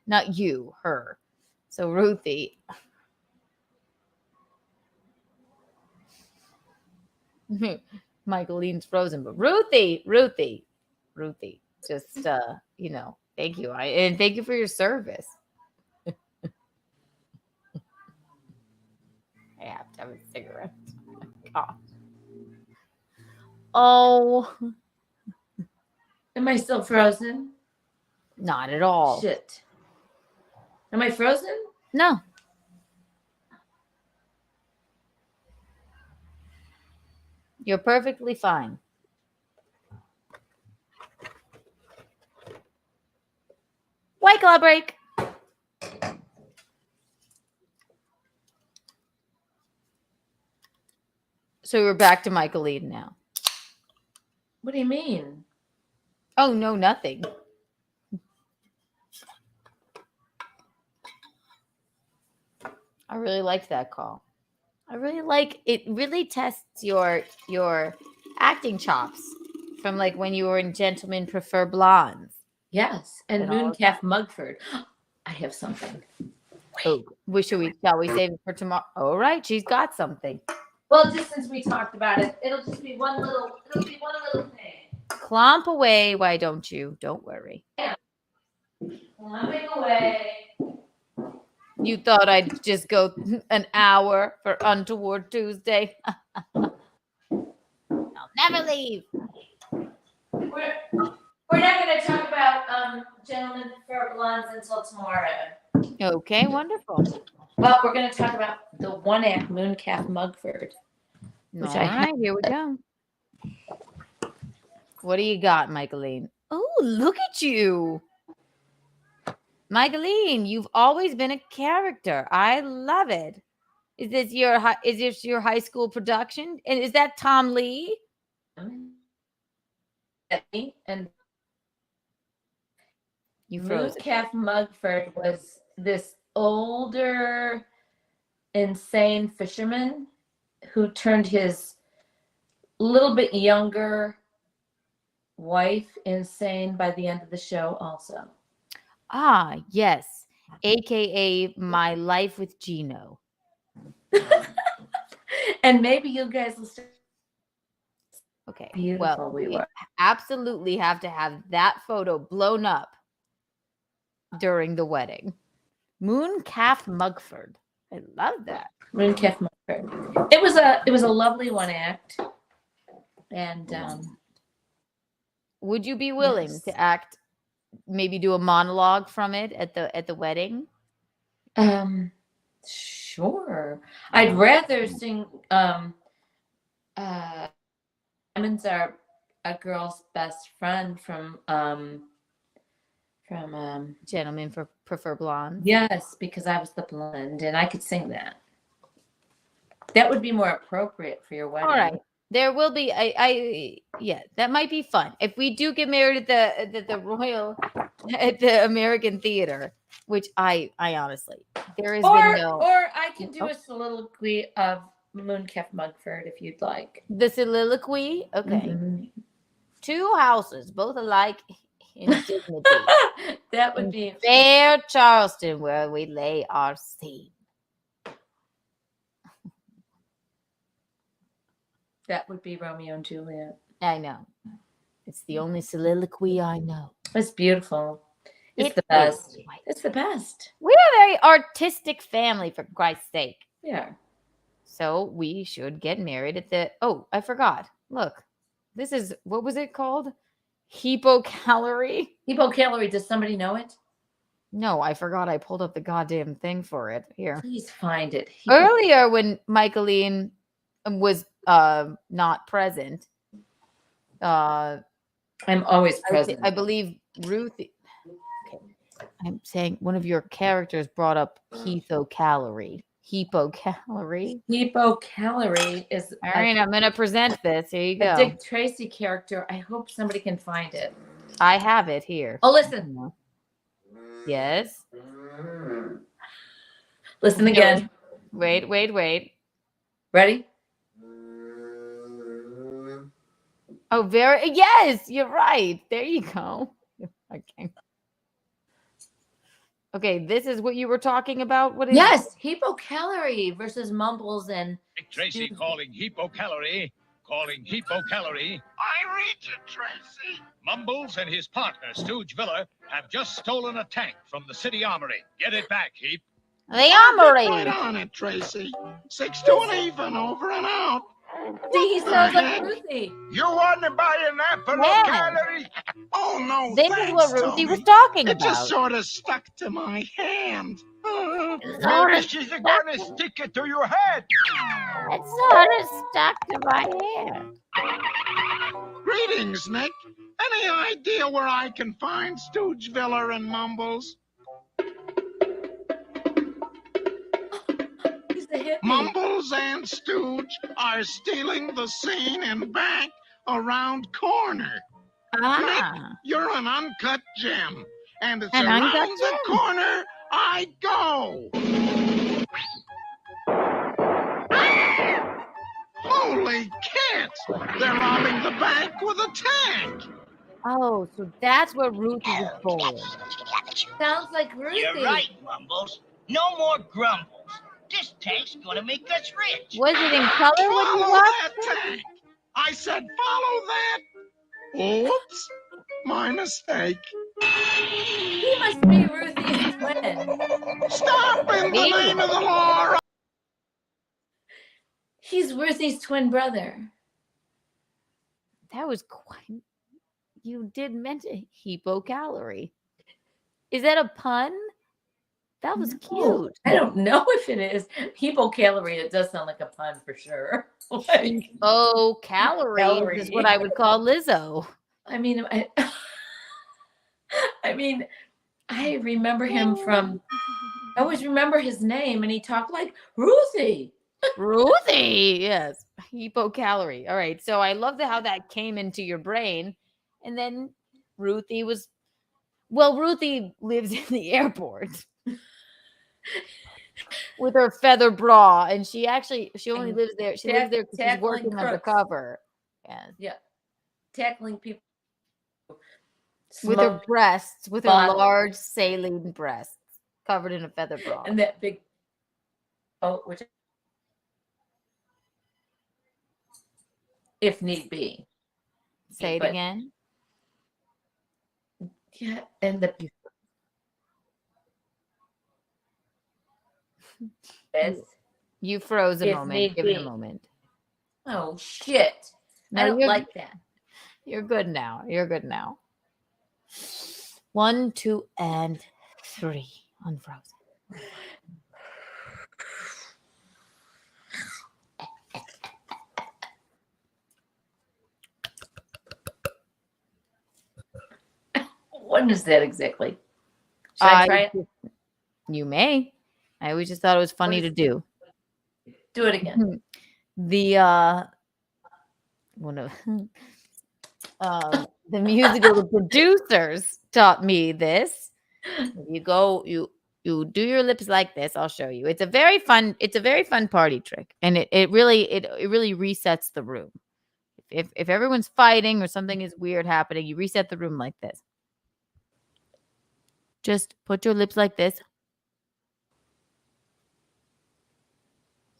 Not you, her. So Ruthie. Michaeline's frozen, but Ruthie, just thank you. And thank you for your service. I have to have a cigarette. Oh. Am I still frozen? Not at all. Shit. Am I frozen? No. You're perfectly fine. White Claw break. So we're back to Michaeline now. What do you mean? Oh, no, nothing. I really liked that call. I really like it. Really tests your acting chops from like when you were in Gentlemen Prefer Blondes. Yes, and Mooncalf Mugford. I have something. Wait. Oh, shall we save it for tomorrow? All right, she's got something. Well, just since we talked about it, it'll be one little thing. Clomp away, why don't you? Don't worry. Yeah. Clomping away. You thought I'd just go an hour for Untoward Tuesday? I'll never leave. We're not going to talk about Gentlemen for Blondes until tomorrow. Okay, wonderful. Well, we're going to talk about the one-act Mooncalf Mugford. All right, here we go. What do you got, Michaeline? Oh, look at you. Michaeline, you've always been a character. I love it. Is this your high school production? And is that Tom Lee? And you froze. Mooncalf Mugford was this older, insane fisherman who turned his little bit younger wife insane by the end of the show also. Ah, yes. AKA My Life with Gino. And maybe you guys will start. Okay. Beautiful. Well, we absolutely have to have that photo blown up during the wedding. Mooncalf Mugford. I love that. Mooncalf Mugford. It was a lovely one act. And would you be willing to act, maybe do a monologue from it at the wedding? Sure. I'd rather sing Diamonds Are a Girl's Best Friend from Gentlemen Prefer Blondes. Yes, because I was the blonde and I could sing that. That would be more appropriate for your wedding. All right. There will be that might be fun. If we do get married at the Royal at the American Theater, which I honestly there is been no, or I can do a soliloquy of Mooncalf Mugford if you'd like. The soliloquy? Okay. Mm-hmm. Two houses, both alike in dignity. That would be fair Charleston, where we lay our scene. That would be Romeo and Juliet. I know. It's the only soliloquy I know. It's beautiful. It's the best. It's the best. We're a very artistic family, for Christ's sake. Yeah. So we should get married at the... Oh, I forgot. Look. This is... What was it called? Hypocalorie? Hypocalorie. Does somebody know it? No, I forgot. I pulled up the goddamn thing for it. Here. Please find it. Earlier when Michaeline was not present. I'm always present. I believe Ruth... I'm saying one of your characters brought up hypocalorie. Hypocalorie. Hypocalorie is... All right, I'm going to present this. Here you go. A Dick Tracy character. I hope somebody can find it. I have it here. Oh, listen. Yes. Listen again. Wait. Ready? Oh, yes, you're right. There you go. Okay. Okay, this is what you were talking about? What is Yes, hypocalorie versus Mumbles and... Dick Tracy calling hypocalorie. I read you, Tracy. Mumbles and his partner, Stooge Viller, have just stolen a tank from the city armory. Get it back, Heap. The armory. Right on it, Tracy. 6 to an even, over and out. See, he sounds like Ruthie. You want to buy an apple calorie? Oh, no, this is what Ruthie was talking about. It just sort of stuck to my hand. Maybe she's going to stick it to your head. It sort of stuck to my hand. Greetings, Nick. Any idea where I can find Stooge Viller and Mumbles? Mumbles and Stooge are stealing the scene in Bank Around Corner. Nick, you're an uncut gem, and it's around the corner I go. Holy cats! They're robbing the bank with a tank. Oh, so that's where Ruthie was born. Sounds like Ruthie. You're right, Mumbles. No more grumbles. This tank's gonna make us rich. Was it in color when you Follow watched that it? tank. I said follow that. Oops, my mistake. He must be Ruthie's twin. Stop in the Maybe. name of the law. He's Ruthie's twin brother. That was quite. You did mention hypocalorie. Is that a pun? That was Oh, cute. I don't know if it is. Hypocalorie, it does sound like a pun for sure. Like, Oh, calories is what I would call Lizzo. I mean, I mean, I remember him from. I always remember his name, and he talked like Ruthie. Ruthie, yes, hypocalorie. All right, so I love how that came into your brain, and then Ruthie was. Well, Ruthie lives in the airport with her feather bra, and she only And lives there. She lives there because she's tackling working crooks. undercover. Yes. Yeah, tackling people With her smoked breasts, with her bottle. large saline breasts covered in a feather bra. and that big. Oh, which, if need be. Say it But- again. Yeah, and the. Yes. You froze a If moment. need Give it a be. moment. Oh shit! No, I don't you're- like that. You're good now. You're good now. 1, 2, and 3. Unfrozen. When is that exactly? Should I try it? You may. I always just thought it was funny to do. Do it again. The one of the musical producers taught me this. You go, you do your lips like this. I'll show you. It's a very fun party trick, and it really resets the room. If everyone's fighting or something is weird happening, you reset the room like this. Just put your lips like this.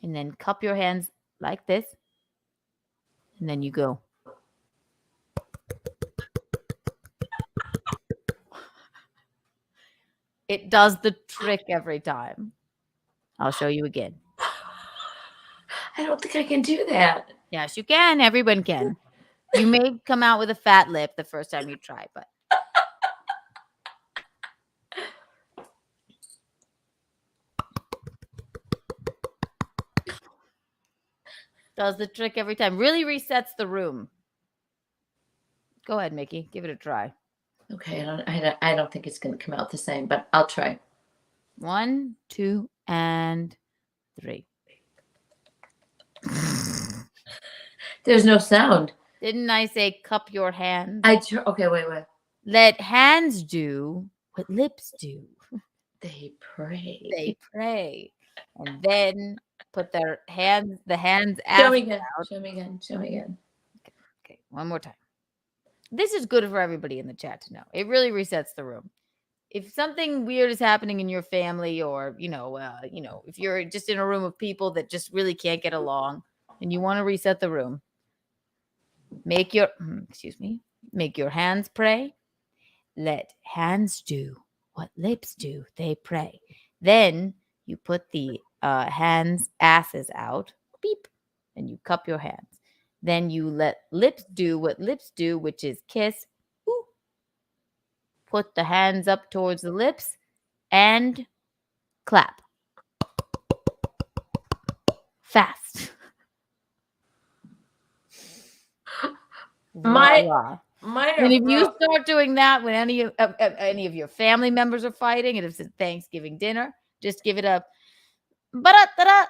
And then cup your hands like this. And then you go. It does the trick every time. I'll show you again. I don't think I can do that. Yes, you can. Everyone can. You may come out with a fat lip the first time you try, but. Does the trick every time. Really resets the room. Go ahead, Mickey. Give it a try. Okay, I don't think it's going to come out the same, but I'll try. 1, 2, and 3. There's no sound. Didn't I say cup your hands? Okay, wait. Let hands do what lips do. They pray. They pray. And then put the hands Show out. me again. Okay, one more time. This is good for everybody in the chat to know. It really resets the room. If something weird is happening in your family, or if you're just in a room of people that just really can't get along, and you want to reset the room, make your hands pray. Let hands do what lips do. They pray. Then you put the hands' asses out. Beep. And you cup your hands. Then you let lips do what lips do, which is kiss. Ooh. Put the hands up towards the lips and clap. Fast. Voila. And if you start doing that when any of your family members are fighting, and if it's Thanksgiving dinner, just give it a ba-da-da-da.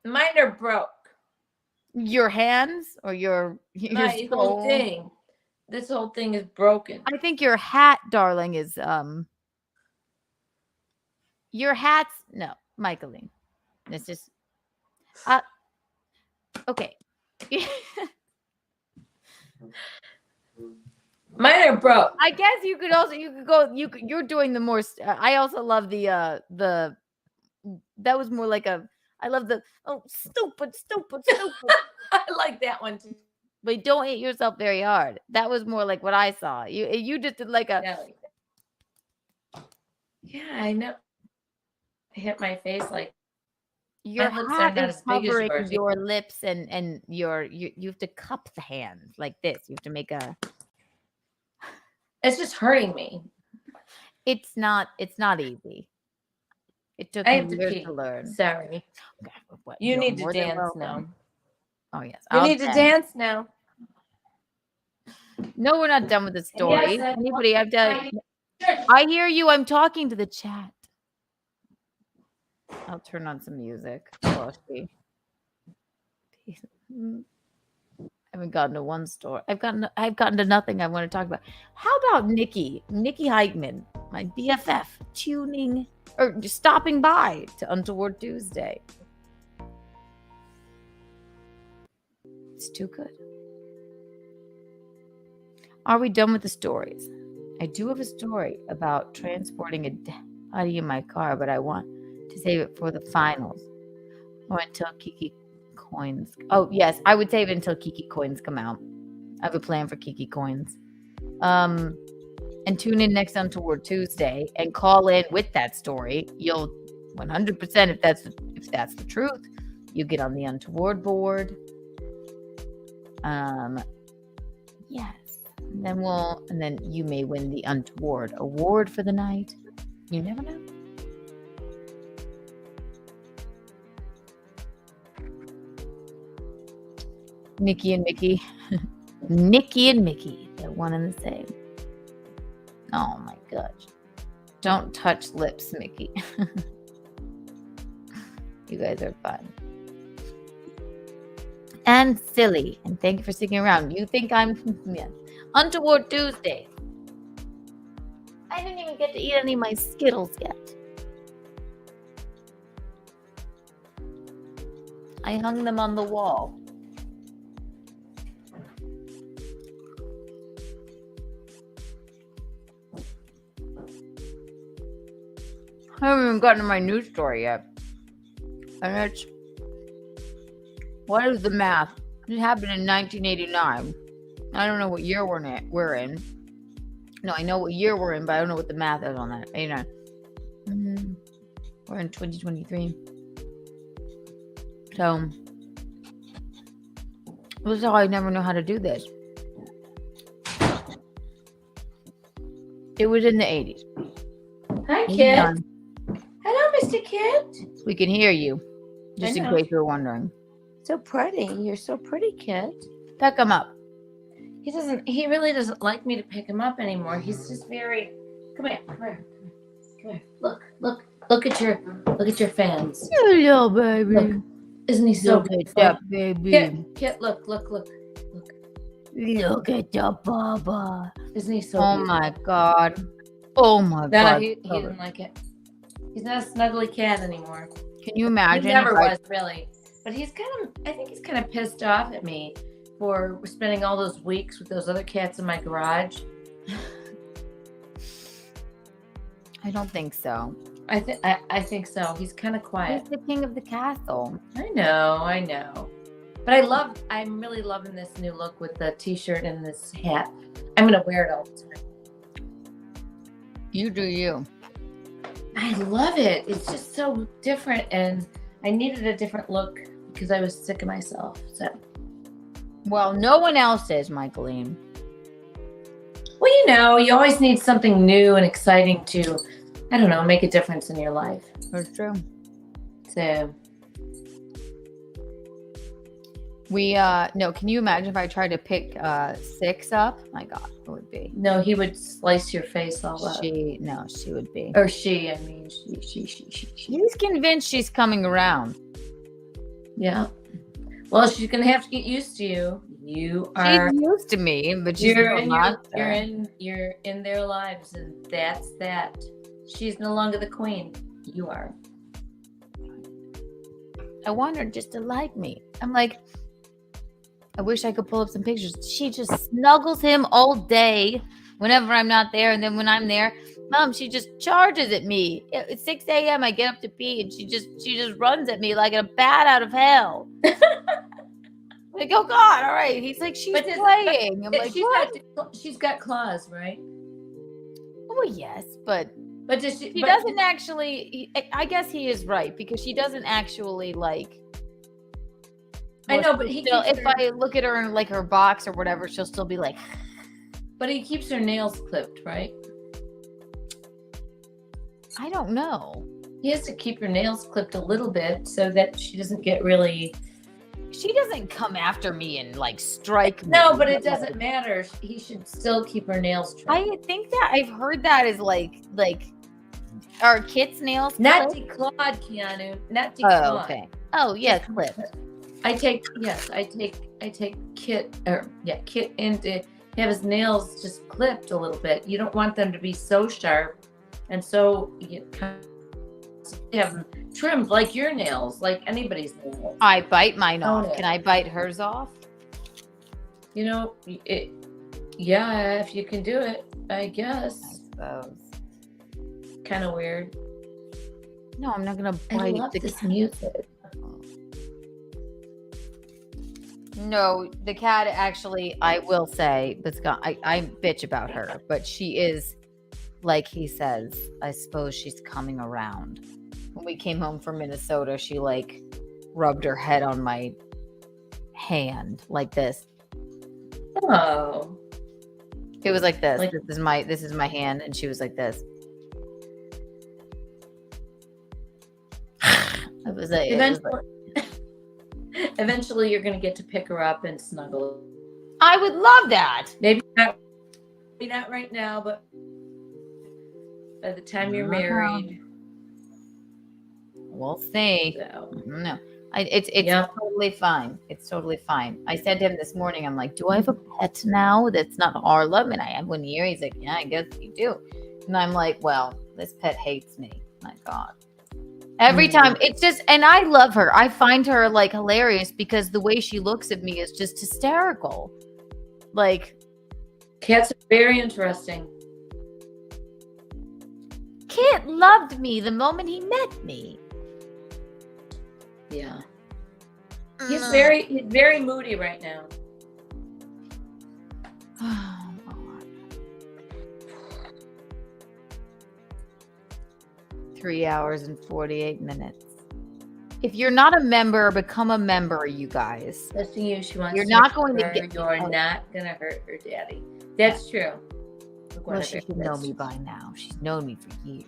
Mine are broke. Your hands or your My whole soul? thing. This whole thing is broken. I think your hat, darling, is your hat's no, Michaeline. It's just okay. Mine are broke. I guess you could go. You're doing the more. I also love the. That was more like a. I love the stupid. I like that one too. But don't hit yourself very hard. That was more like what I saw. You just did like a. Yeah, I know. I hit my face like. Your my lips are hat not is as big as covering yours. your lips and you have to cup the hands like this. You have to make a. It's just hurting me. It's not easy. It took I me have to years pee. to learn. Sorry. Okay, what, You you're need to more than dance welcome. now. Oh yes, You I'll need to dance. dance now. No, we're not done with the story. Yes, Anybody have to? I hear you. I'm talking to the chat. I'll turn on some music. I haven't gotten to one story. I've gotten to nothing I want to talk about. How about Nikki Heightman, my BFF, tuning or just stopping by to Untoward Tuesday? It's too good. Are we done with the stories? I do have a story about transporting a dead body in my car, but I want to save it for the finals or until Kiki coins. Oh yes, I would save it until Kiki coins come out. I have a plan for Kiki coins. And tune in next Untoward Tuesday and call in with that story. You'll 100% if that's the truth. You get on the Untoward board. Yes. And then you may win the Untoward award for the night. You never know. Nikki and Mickey. Nikki and Mickey. They're one and the same. Oh my gosh. Don't touch lips, Mickey. You guys are fun. And silly. And thank you for sticking around. You think I'm yes. Untoward Tuesday. I didn't even get to eat any of my Skittles yet. I hung them on the wall. I haven't even gotten to my news story yet. And it's, what is the math? It happened in 1989. I don't know what year we're in. No, I know what year we're in, but I don't know what the math is on that. 89. We're in 2023. So, this is how I never know how to do this. It was in the 80s. Hi, kid. Hello, Mr. Kid. We can hear you, just in case you're wondering. So pretty. You're so pretty, kid. Pick him up. He really doesn't like me to pick him up anymore. He's just very, come here. Look at your fans. Hello, baby. Look. Isn't he so good? Look at that, baby. Kid, look. Look at the baba. Isn't he so Oh beautiful? my God. Oh my God. He didn't like it. He's not a snuggly cat anymore. Can you imagine? He never was, really. But I think he's kind of pissed off at me for spending all those weeks with those other cats in my garage. I don't think so. I think so. He's kind of quiet. He's the king of the castle. I know. But I'm really loving this new look with the t-shirt and this hat. I'm going to wear it all the time. You do you. I love it. It's just so different, and I needed a different look because I was sick of myself. So, well, no one else is, Michaeline. Well, you always need something new and exciting to, I don't know, make a difference in your life. That's true. So, can you imagine if I tried to pick 6 up? My God, it would be. No, he would slice your face all up. She would be. Or she. He's convinced she's coming around. Yeah. Well, she's gonna have to get used to you. She's used to me, but you're in their lives, and that's that. She's no longer the queen. You are. I want her just to like me. I'm like, I wish I could pull up some pictures. She just snuggles him all day whenever I'm not there. And then when I'm there, Mom, she just charges at me. At 6 a.m. I get up to pee and she just runs at me like a bat out of hell. Like, oh God, all right. He's like, she's playing. I'm like, what? She's got claws, right? Oh yes, but does she doesn't actually. I guess he is right because she doesn't actually like. I know, but if I look at her in like her box or whatever, she'll still be like. But he keeps her nails clipped, right? I don't know. He has to keep her nails clipped a little bit so that she doesn't get really. She doesn't come after me and like strike me. No, but it doesn't matter. He should still keep her nails trimmed. I think that I've heard that is like are Kit's nails not clipped? declawed, Keanu. Not declawed. Oh, okay. Oh yeah, clipped. I take Kit in to have his nails just clipped a little bit. You don't want them to be so sharp and so you have them trimmed like your nails, like anybody's nails. I bite mine off. Can I bite hers off? You know, yeah, if you can do it, I guess. I suppose. Kind of weird. No, I'm not gonna bite. I love this music. No, the cat actually, I will say, I bitch about her, but she is, like he says, I suppose she's coming around. When we came home from Minnesota, she like rubbed her head on my hand like this. Oh. It was like this. This is my hand, and she was like this. It was like eventually you're gonna get to pick her up and snuggle. I would love that. Maybe not right now, but by the time you're married. We'll see. So. No. It's totally fine. It's totally fine. I said to him this morning, I'm like, do I have a pet now that's not Harlem? And I have one here. He's like, yeah, I guess you do. And I'm like, well, this pet hates me. My God. Every time it's just, and I love her. I find her like hilarious because the way she looks at me is just hysterical. Like, cats are very interesting. Kit loved me the moment he met me. Yeah. He's very moody right now. Oh, God. 3 hours and 48 minutes. If you're not a member, become a member, you guys. Listen to you. She wants. You're not going to get. You're not going to hurt her daddy. That's true. Well, she should know me by now. She's known me for years.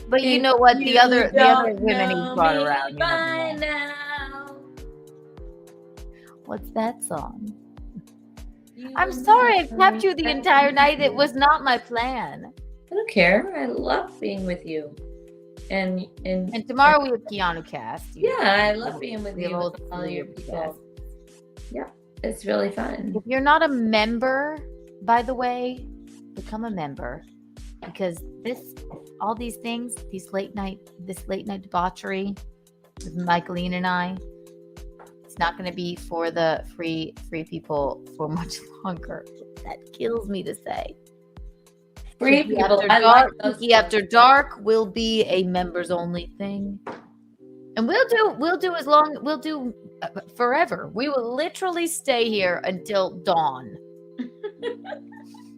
But you know what? The other women he's brought around. By now. What's that song? I'm sorry I've kept you the entire night. It was not my plan. I don't care. I love being with you. And tomorrow we have Keanu cast. Yeah, I love being with you with all your people. Yeah, it's really fun. If you're not a member, by the way, become a member. Because all these things, this late night debauchery with Michaeline and I, it's not going to be for the free people for much longer. That kills me to say. Free people. Kiki After Dark will be a members only thing, and we'll do forever. We will literally stay here until dawn.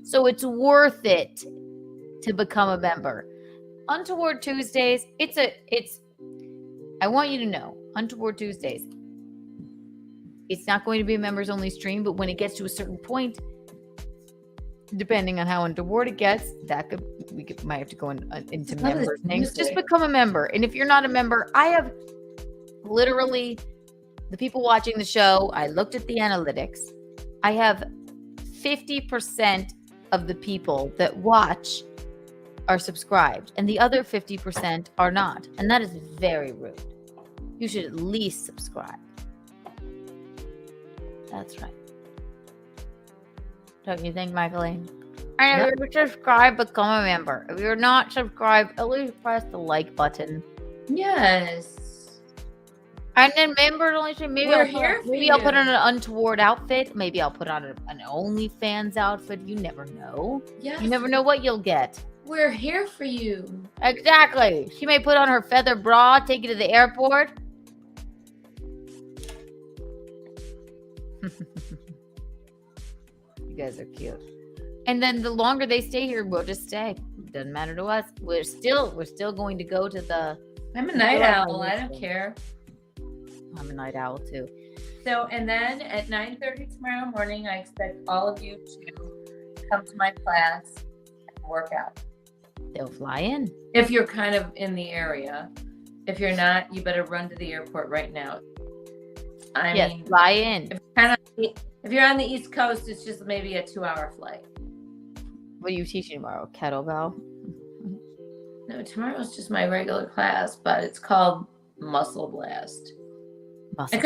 So it's worth it to become a member. Untoward Tuesdays, I want you to know, Untoward Tuesdays, it's not going to be a members only stream, but when it gets to a certain point, depending on how untoward it gets, we might have to go into member things. Just become a member. And if you're not a member, I have literally the people watching the show, I looked at the analytics. I have 50% of the people that watch are subscribed, and the other 50% are not. And that is very rude. You should at least subscribe. That's right. Don't you think, Michaeline? And if you're subscribed, become a member. If you're not subscribed, at least press the like button. Yes. And then remember, maybe We're I'll here put, for maybe I'll put you. on an untoward outfit. Maybe I'll put on an OnlyFans outfit. You never know. Yes. You never know what you'll get. We're here for you. Exactly. She may put on her feather bra, take you to the airport. You guys are cute. And then the longer they stay here, we'll just stay. Doesn't matter to us. We're still going to go to the. I'm a night owl. I don't care. I'm a night owl too. So, and then at 9:30 tomorrow morning, I expect all of you to come to my class and work out. They'll fly in. If you're kind of in the area. If you're not, you better run to the airport right now. I mean, fly in. If you're on the East Coast, it's just maybe a 2-hour flight. What are you teaching tomorrow? Kettlebell? No, tomorrow's just my regular class, but it's called Muscle Blast. I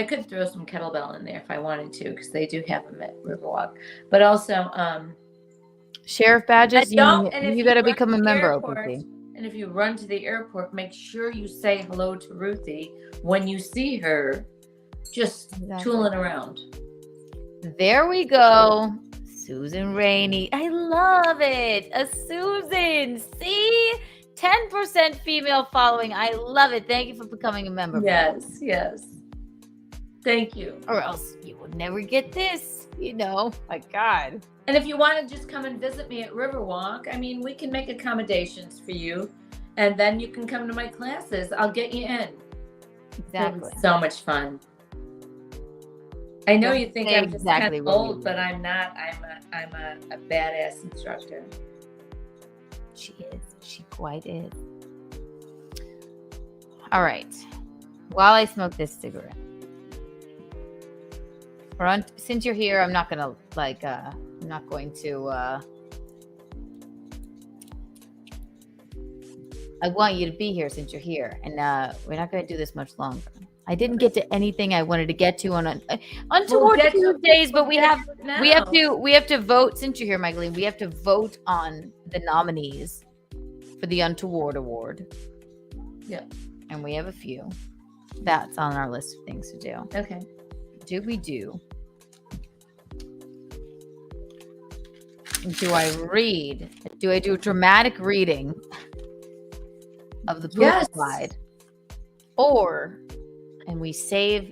could throw some kettlebell in there if I wanted to, because they do have them at Riverwalk. But also, sheriff badges. You got to become a member, OPT. And if you run to the airport, make sure you say hello to Ruthie when you see her, just tooling around. There we go. Susan Rainey. I love it. A Susan. See? 10% female following. I love it. Thank you for becoming a member. Yes. Thank you. Or else you would never get this. My God. And if you want to just come and visit me at Riverwalk, I mean, we can make accommodations for you. And then you can come to my classes. I'll get you in. Exactly. So much fun. I know you think I'm just kind of old, mean. but I'm not. I'm a badass instructor. She is. She quite is. All right. While I smoke this cigarette, since you're here, I'm not gonna I'm not going to. I want you to be here since you're here, and we're not going to do this much longer. I didn't get to anything I wanted to get to on Untoward Tuesdays, but we have to vote. Since you're here, Michaeline, we have to vote on the nominees for the Untoward Award. Yeah, and we have a few. That's on our list of things to do. Okay. Do we do? Do I read? Do I do a dramatic reading of the poop slide, and we save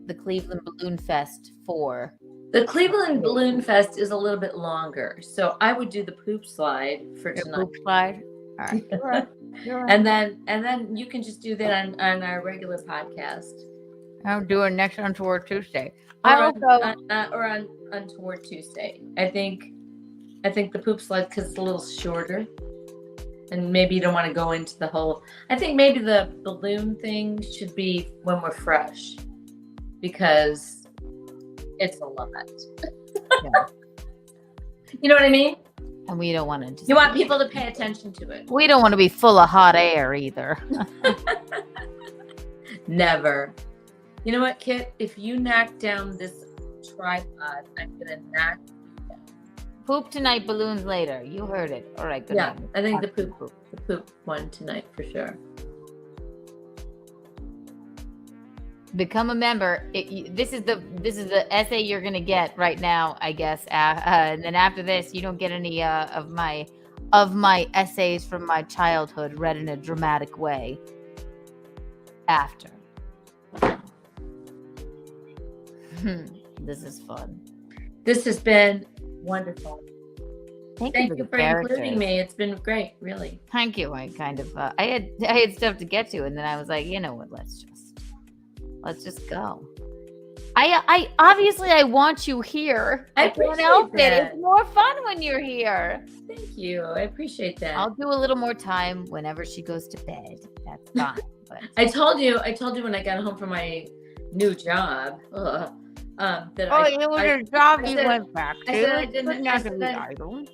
the Cleveland Balloon Fest for? The Cleveland Balloon Fest is a little bit longer, so I would do the poop slide for tonight. Poop slide. All right. You're right. And then you can just do that on our regular podcast. I'm doing next Untoward Tuesday. Or on Untoward Tuesday. I think the poop slide, because it's a little shorter, and maybe you don't want to go into the whole. I think maybe the balloon thing should be when we're fresh, because it's a lot. Yeah. You know what I mean? And we don't want to. You want people to pay attention to it. We don't want to be full of hot air either. Never. You know what, Kit? If you knock down this tripod, I'm gonna knock you down. Poop tonight, balloons later. You heard it. All right, good night. I think the poop one tonight for sure. Become a member. This is the essay you're gonna get right now, I guess. And then after this, you don't get any of my essays from my childhood read in a dramatic way. After. This is fun. This has been wonderful. Thank you for including me. It's been great, really. Thank you. I kind of I had stuff to get to, and then I was like, you know what? Let's just go. I obviously I want you here. I can't help that. it. It's more fun when you're here. Thank you. I appreciate that. I'll do a little more time whenever she goes to bed. That's fine. But I told you when I got home from my new job. It was a job you went back to.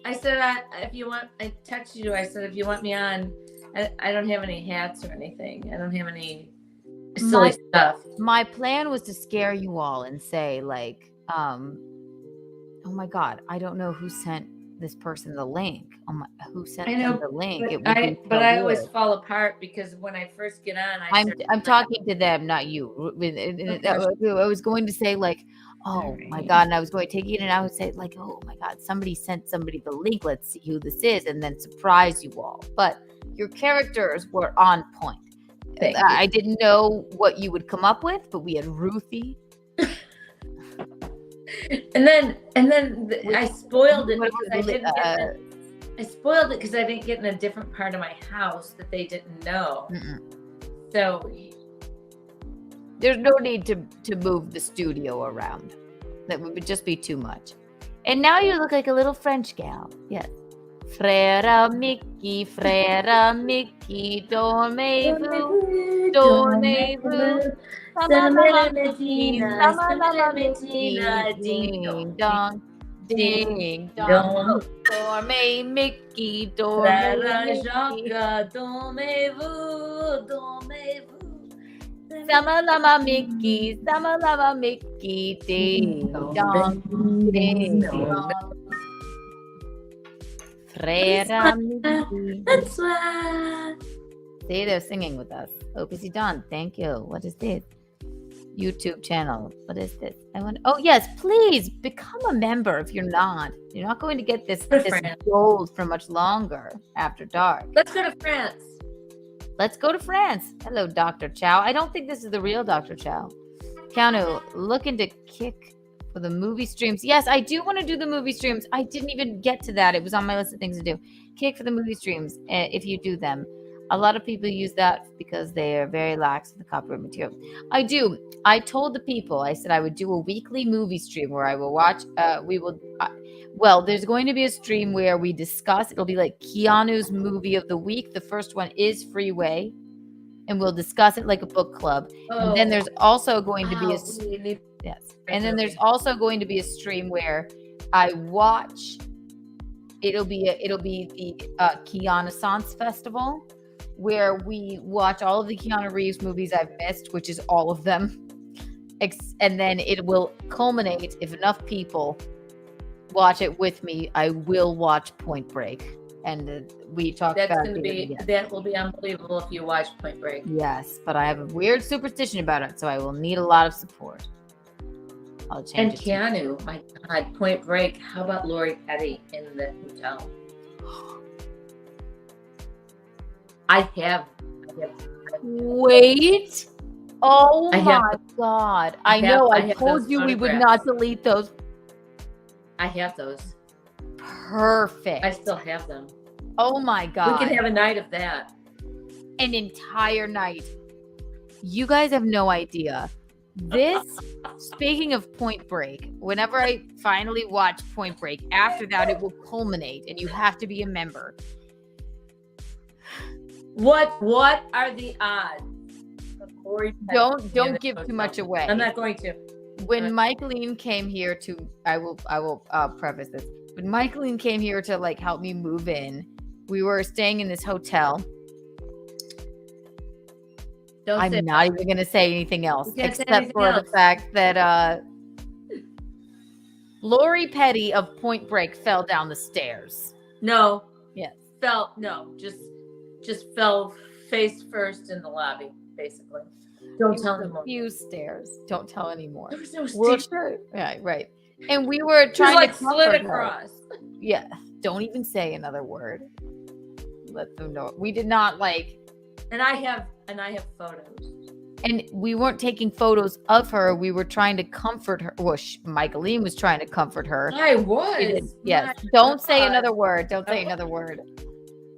I said if you want, I texted you. I said if you want me on, I don't have any hats or anything. I don't have any silly stuff. My plan was to scare you all and say like, oh my God, I don't know who sent this person the link. Oh my, who sent I know, them the link? but It would be so I always weird. fall apart because when I first get on, I'm talking to them, not you. I was going to say like, oh my God, and I was going to take it and I would say like, oh my God, somebody sent somebody the link. Let's see who this is, and then surprise you all. But your characters were on point. I didn't know what you would come up with, but we had Ruthie. And then I spoiled it because I didn't get I spoiled it because I didn't get in a different part of my house that they didn't know. So there's no need to move the studio around. That would just be too much. And now you look like a little French gal. Yes. Frère Mickey, dormez-vous, dormez-vous. Ding dong, ding dong. Dormez Mickey, dormez Jacques, dormez-vous, dormez-vous. Sama lama Mickey, ding dong, ding dong. Frère Mickey. That's why. See, they're singing with us. OPC Dawn, thank you. What is this? YouTube channel. What is this? Oh yes, please become a member if you're not. You're not going to get this gold for much longer after dark. Let's go to France. Let's go to France. Hello, Dr. Chow. I don't think this is the real Dr. Chow. Keanu, looking to kick for the movie streams. Yes, I do want to do the movie streams. I didn't even get to that. It was on my list of things to do. Kick for the movie streams if you do them. A lot of people use that because they are very lax with the copyright material. I do. I told the people, I said I would do a weekly movie stream where I will watch. There's going to be a stream where we discuss. It'll be like Keanu's movie of the week. The first one is Freeway. And we'll discuss it like a book club. And then there's also going to be And then there's also going to be a stream where I watch. It'll be the Keanu Festival, where we watch all of the Keanu Reeves movies I've missed, which is all of them. And then it will culminate, if enough people watch it with me, I will watch Point Break. And we talked about that will be unbelievable if you watch Point Break. Yes, but I have a weird superstition about it, so I will need a lot of support. I'll change it. And Keanu, my God, Point Break. How about Lori Petty in the hotel? I have. Wait. Oh my God. I know. I told you we would not delete those. I have those. Perfect. I still have them. Oh my God. We can have a night of that. An entire night. You guys have no idea. This, speaking of Point Break, whenever I finally watch Point Break, after that it will culminate and you have to be a member. What are the odds? Don't give too much away. I'm not going to. When Michaeline came here to, I will preface this. When Michaeline came here to like help me move in, we were staying in this hotel. I'm not even going to say anything else except for the fact that Lori Petty of Point Break fell down the stairs. No. Yes. Just fell face first in the lobby, basically. Don't tell anymore. Few stairs. Don't tell anymore. There was no stairs. Yeah, right. And we were trying to slid across. Yeah. Don't even say another word. Let them know. We did not like. And I have photos. And we weren't taking photos of her. We were trying to comfort her. Well, Michaeline was trying to comfort her. I was. Yes. Don't say another word. Don't say another word.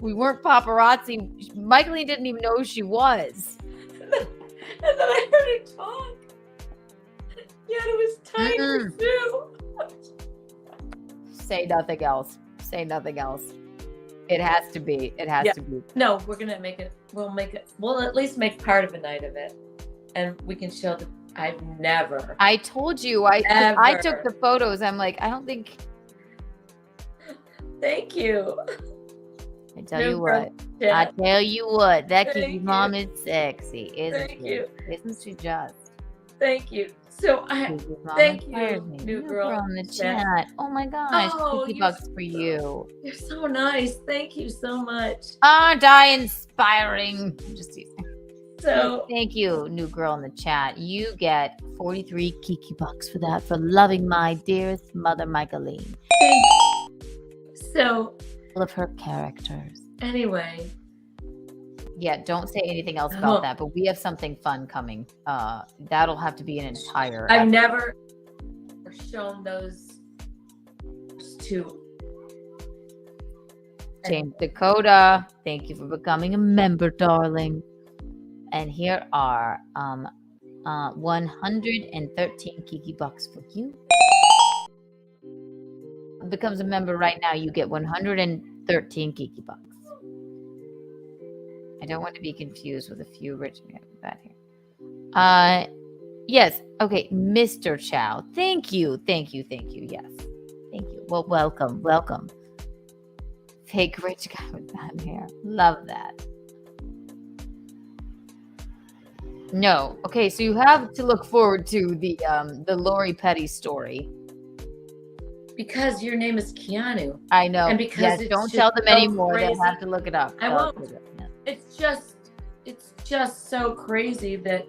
We weren't paparazzi. Michaeline didn't even know who she was. And then I heard her talk. Yeah, it was tiny too. Say nothing else. Say nothing else. It has to be. It has to be. No, we're gonna make it. We'll make it. We'll at least make part of a night of it, and we can show the. I've never. I told you. I took the photos. I'm like, I don't think. Thank you. I tell you what. I tell you what. That Kiki mom is sexy, isn't she? Isn't she just? Thank you. So Kiki's mom thank inspired you, me. new girl in the chat. chat. Oh my gosh, Oh, Kiki you're bucks for you. You're so nice. Thank you so much. Die inspiring. Just teasing. So thank you, new girl in the chat. You get 43 Kiki bucks for that, for loving my dearest mother, Michaeline. thank you. So All of her characters. anyway, Yeah, don't say anything else about that, but we have something fun coming. That'll have to be an entire I've episode. never shown those two. James Dakota, thank you for becoming a member, darling. And here are 113 Kiki bucks for you. Becomes a member right now, you get 113 Kiki bucks. I don't want to be confused with a few rich that here. Yes, okay, Mr. Chow. Thank you. Yes. Thank you. Well, welcome. Fake rich guy with bad hair. Love that. No. Okay, so you have to look forward to the Lori Petty story. Because your name is Keanu. I know. And because yes, it's don't just tell them so anymore. crazy. They'll have to look it up. I won't. Yeah. It's just so crazy that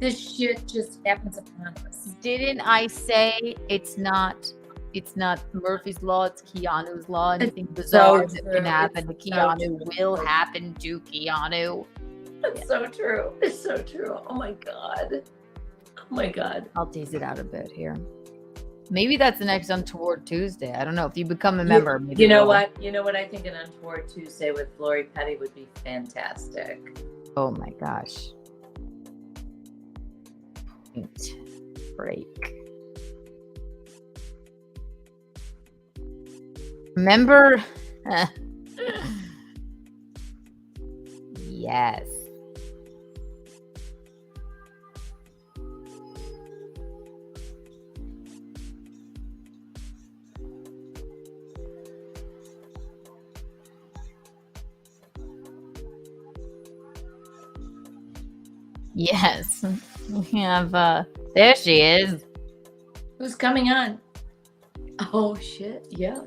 this shit just happens upon us. Didn't I say it's not Murphy's Law, it's Keanu's Law? Anything bizarre that can happen to Keanu will happen to Keanu. It's so true. It's so true. Oh my God. I'll tease it out a bit here. Maybe that's the next Untoward Tuesday. I don't know. If you become a member, maybe You know what? I think an Untoward Tuesday with Lori Petty would be fantastic. Oh my gosh. Break. Remember? Yes. Yes. We have there she is. Who's coming on? Oh shit, yeah.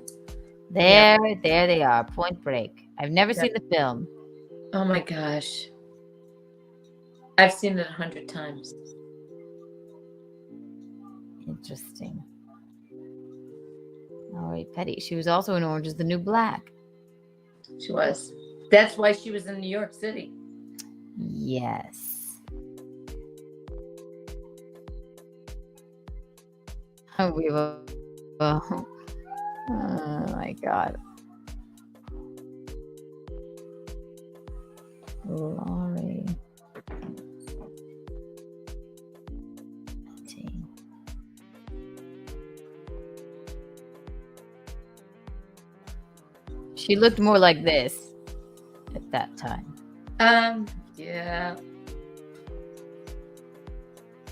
There they are. Point Break. I've never seen the film. Oh my gosh. I've seen it 100 times. Interesting. All right, Petty. She was also in Orange is the New Black. She was. That's why she was in New York City. Yes. We will. Oh my God. Laurie. She looked more like this at that time. Yeah.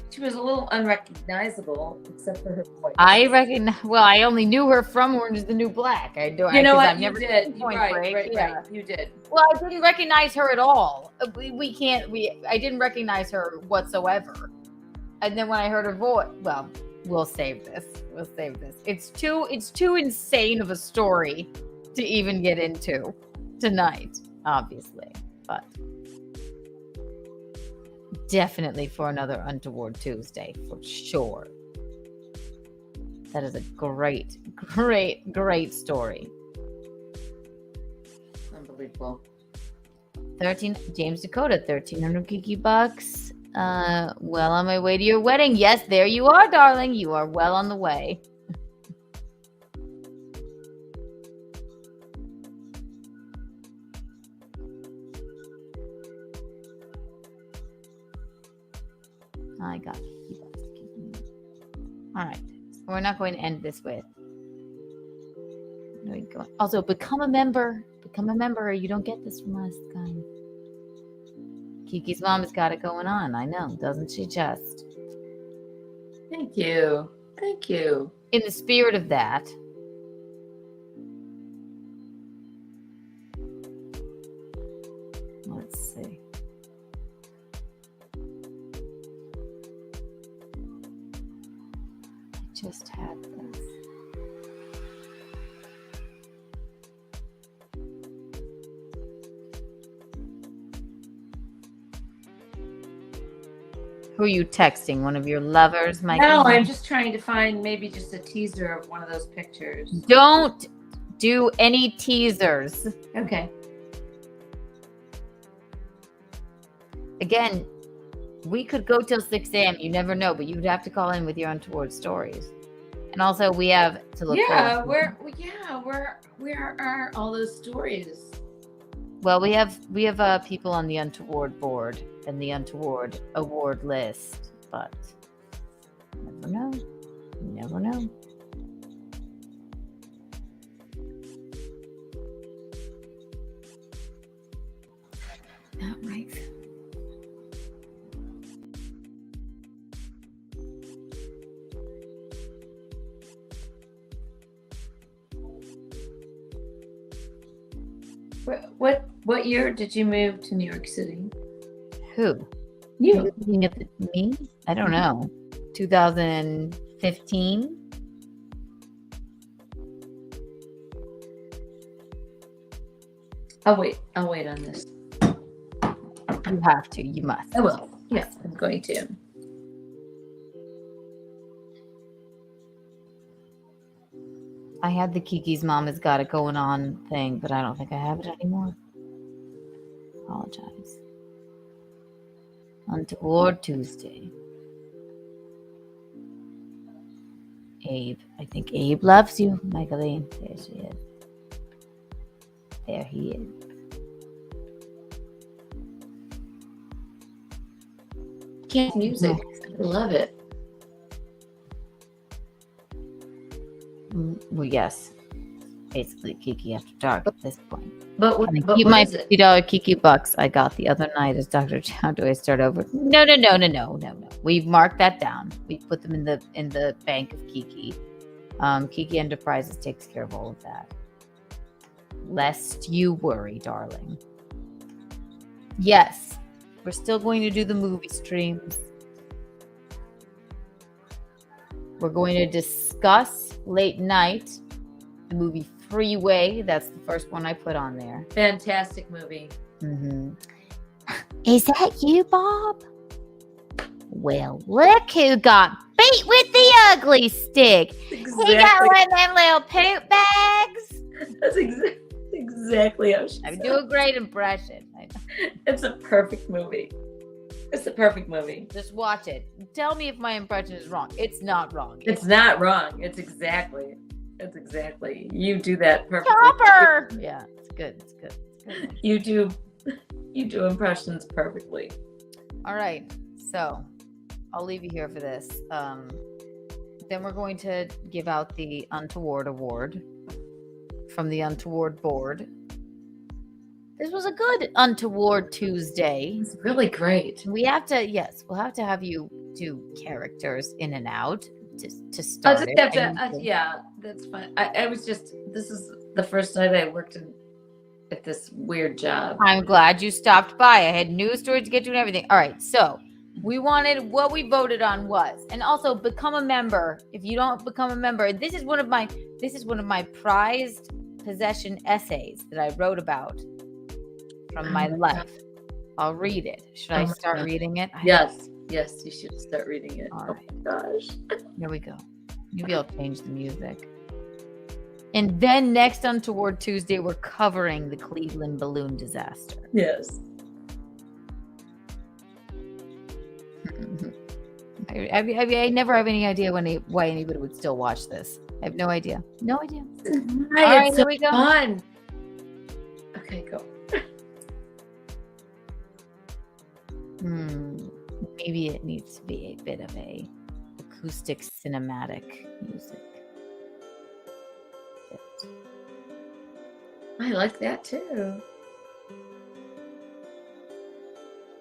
She was a little unrecognizable, except for her voice. I recognize. Well, I only knew her from Orange is the New Black. I don't. You know what? I've never You did. seen Point Right, Break. right, Yeah. right. You did. Well, I didn't recognize her at all. We can't. I didn't recognize her whatsoever. And then when I heard her voice, well, we'll save this. It's too insane of a story to even get into tonight, obviously, but definitely for another Untoward Tuesday for sure. That is a great story. Unbelievable. 13 James Dakota, 1,300 Kiki bucks. Well on my way to your wedding. Yes, there you are, darling. You are well on the way. I got Kiki bucks. All right. So we're not going to end this with. Also, become a member. Become a member. You don't get this from us, guys. Kiki's mom has got it going on. I know, doesn't she just? Thank you. Thank you. In the spirit of that, let's see. just had this. Who are you texting? One of your lovers, Mike? No, I'm just trying to find maybe just a teaser of one of those pictures. Don't do any teasers. Okay. Again, we could go till 6 a.m. You never know, but you'd have to call in with your untoward stories. And also, we have to look. Yeah, where are all those stories? Well, we have people on the untoward board and the untoward award list, but you never know. You never know. All right. What year did you move to New York City? Who? You. Are you looking at me? I don't know. 2015? I'll wait on this. You have to. You must. I will. Yes, I'm going to. I had the Kiki's Mom Has Got It Going On thing, but I don't think I have it anymore. Apologize. Untoward Tuesday. Abe. I think Abe loves you, Michaeline. There she is. There he is. Can't music. I love it. Well, yes. Basically, Kiki After Dark at this point. But what keep my is it? $50 Kiki bucks I got the other night as Dr. Chow. Do I start over? No. We've marked that down. We put them in the bank of Kiki. Kiki Enterprises takes care of all of that. Lest you worry, darling. Yes, we're still going to do the movie streams. We're going to discuss late night the movie Freeway. That's the first one I put on there. Fantastic movie. Mm-hmm. Is that you, Bob? Well, look who got beat with the ugly stick. Exactly. He got one of them little poop bags. That's exactly how she I do a great impression. It's a perfect movie. It's a perfect movie. Just watch it. Tell me if my impression is wrong. It's not wrong. It's not wrong. It's exactly. You do that perfectly. Chopper! Yeah, it's good. It's good. You do impressions perfectly. All right. So I'll leave you here for this. Then we're going to give out the Untoward Award from the Untoward Board. This was a good Untoward Tuesday. It's really great. We'll have to have you do characters in and out to start I'll just it. have to, yeah, that's fine. This is the first night I worked at this weird job. I'm glad you stopped by. I had news stories to get to and everything. All right, so what we voted on was, and also become a member. If you don't become a member, this is one of my prized possession essays that I wrote about from my life. I'll read it. Should I start reading it? Yes, you should start reading it. All right. Oh my gosh. Here we go. Maybe I'll change the music. And then next Untoward Tuesday, we're covering the Cleveland balloon disaster. Yes. I never have any idea why anybody would still watch this. I have no idea. No idea. All right, it's here so we go. Fun. Okay, go. Maybe it needs to be a bit of a acoustic cinematic music. I like that too.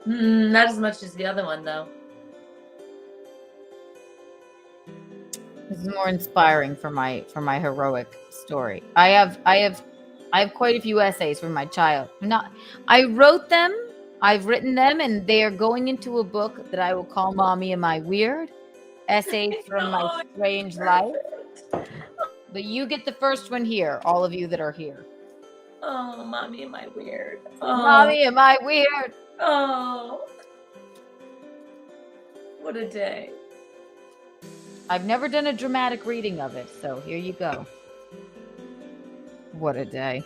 Not as much as the other one though. This is more inspiring for my heroic story. I have quite a few essays from my child. I wrote them, I've written them, and they are going into a book that I will call Mommy Am I Weird? essays from my strange life. But you get the first one here, all of you that are here. Oh, mommy, am I weird? Mommy, am I weird? Oh. What a day. I've never done a dramatic reading of it, so here you go. What a day.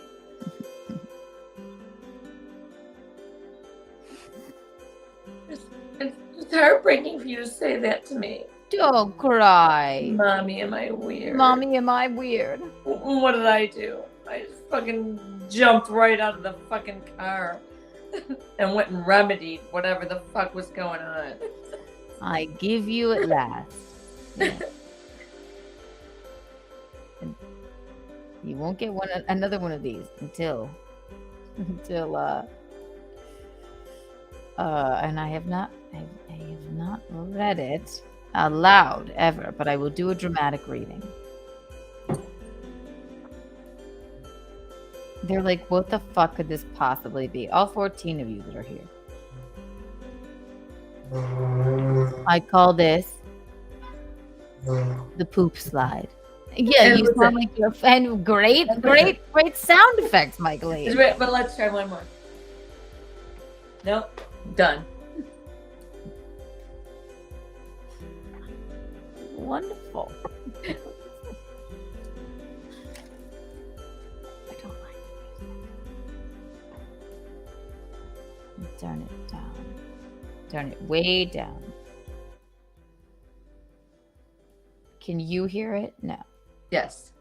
It's heartbreaking for you to say that to me. Don't cry. Mommy, am I weird? Mommy, am I weird? What did I do? I just fucking jumped right out of the fucking car and went and remedied whatever the fuck was going on. I give you at last. Yeah. You won't get another one of these until and I have not read it aloud ever, but I will do a dramatic reading. They're like, what the fuck could this possibly be? All 14 of you that are here. I call this the poop slide. Yeah, And you listen. sound like you're and great sound effects, Michael. But let's try one more. Nope. Done. Wonderful. I don't like it. Turn it down. Turn it way down. Can you hear it? No. Yes.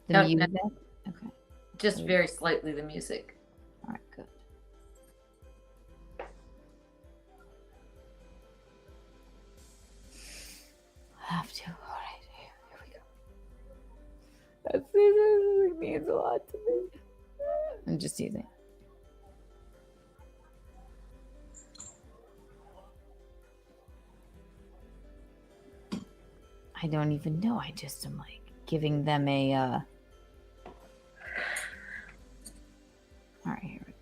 The No, music? no. Okay. Just very slightly the music. All right, good. Have to. All right, here we go. That means a lot to me. I'm just teasing. I don't even know. I just am like giving them a. All right, here we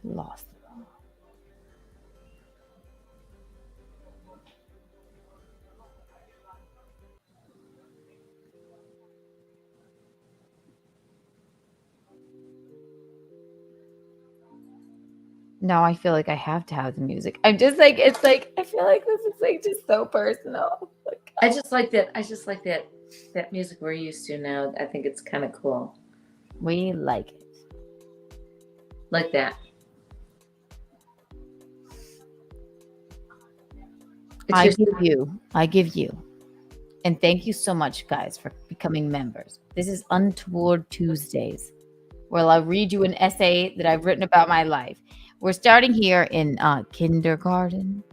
go. Lost. Now I feel like I have to have the music. I'm just like, it's like, I feel like this is like just so personal. Like, I just like that music we're used to now. I think it's kind of cool. we like it. Like that. I give you. And thank you so much, guys, for becoming members. This is Untoward Tuesdays, where I'll read you an essay that I've written about my life. We're starting here in kindergarten.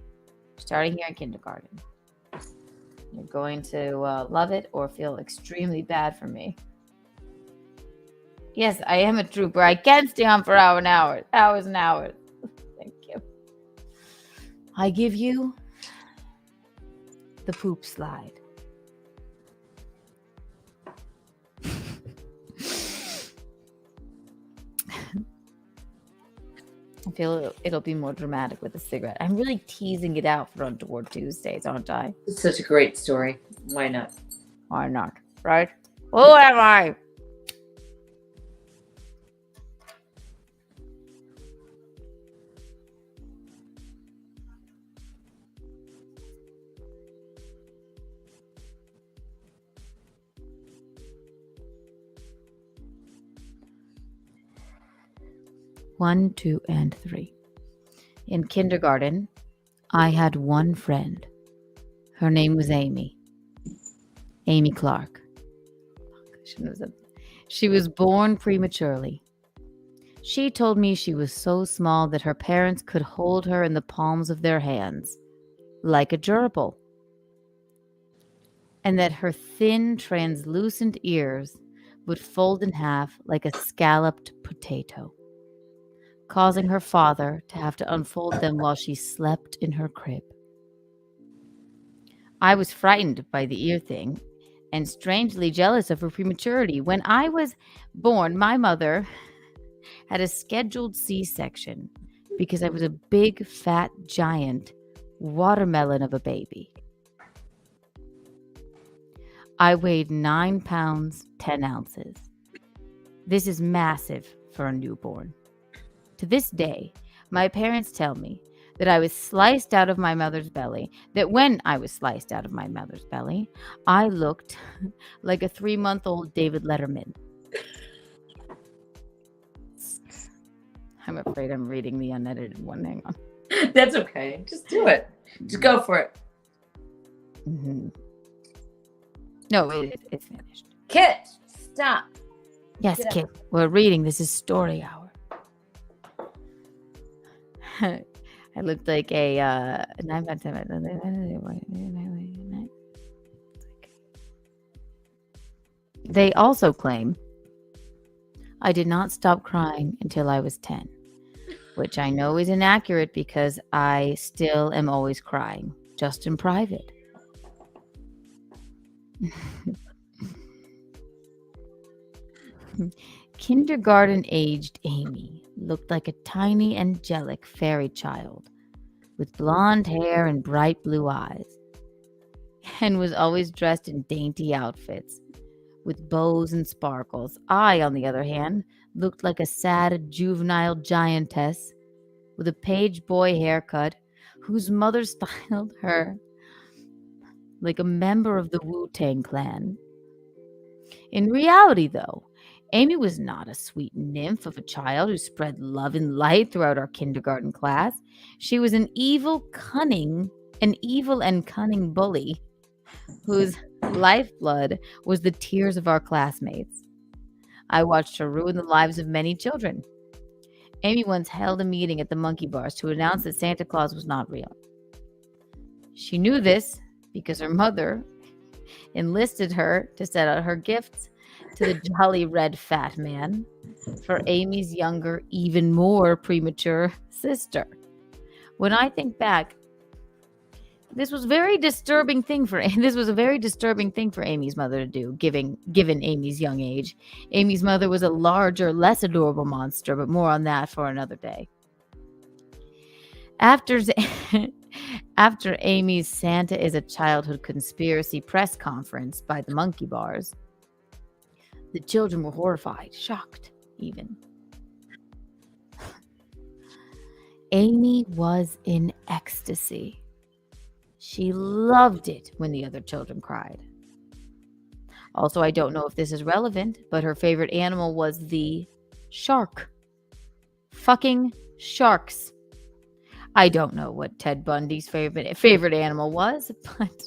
You're going to love it or feel extremely bad for me. Yes, I am a trooper. I can stay on for hours and hours. Thank you. I give you the poop slide. I feel it'll be more dramatic with a cigarette. I'm really teasing it out for Untoward Tuesdays, aren't I? It's such a great story. Why not? Why not? Right? Who am I? One, two, and three. In kindergarten, I had one friend. Her name was Amy. Amy Clark. She was born prematurely. She told me she was so small that her parents could hold her in the palms of their hands, like a gerbil, and that her thin, translucent ears would fold in half like a scalloped potato, causing her father to have to unfold them while she slept in her crib. I was frightened by the ear thing and strangely jealous of her prematurity. When I was born, my mother had a scheduled C-section because I was a big, fat, giant watermelon of a baby. I weighed 9 pounds, 10 ounces. This is massive for a newborn. To this day, my parents tell me that I was sliced out of my mother's belly, that when I was sliced out of my mother's belly, I looked like a 3-month-old David Letterman. I'm afraid I'm reading the unedited one. Hang on. That's okay. Just do it. Just go for it. Mm-hmm. No, it's finished. Kit, stop. Yes, Get up. Kit, we're reading. This is story hour. I looked like a 9 by 10. They also claim I did not stop crying until I was 10, which I know is inaccurate because I still am always crying, just in private. Kindergarten-aged Amy looked like a tiny angelic fairy child with blonde hair and bright blue eyes, and was always dressed in dainty outfits with bows and sparkles. I, on the other hand, looked like a sad juvenile giantess with a page boy haircut whose mother styled her like a member of the Wu-Tang Clan. In reality, though, Amy was not a sweet nymph of a child who spread love and light throughout our kindergarten class. She was an evil and cunning bully whose lifeblood was the tears of our classmates. I watched her ruin the lives of many children. Amy once held a meeting at the monkey bars to announce that Santa Claus was not real. She knew this because her mother enlisted her to set out her gifts to the jolly red fat man for Amy's younger, even more premature sister. When I think back, this was a very disturbing thing for Amy's mother to do, given Amy's young age. Amy's mother was a larger, less adorable monster, but more on that for another day. After Amy's Santa is a Childhood Conspiracy press conference by the monkey bars, the children were horrified, shocked even. Amy was in ecstasy. She loved it when the other children cried. Also, I don't know if this is relevant, but her favorite animal was the shark. Fucking sharks. I don't know what Ted Bundy's favorite animal was, but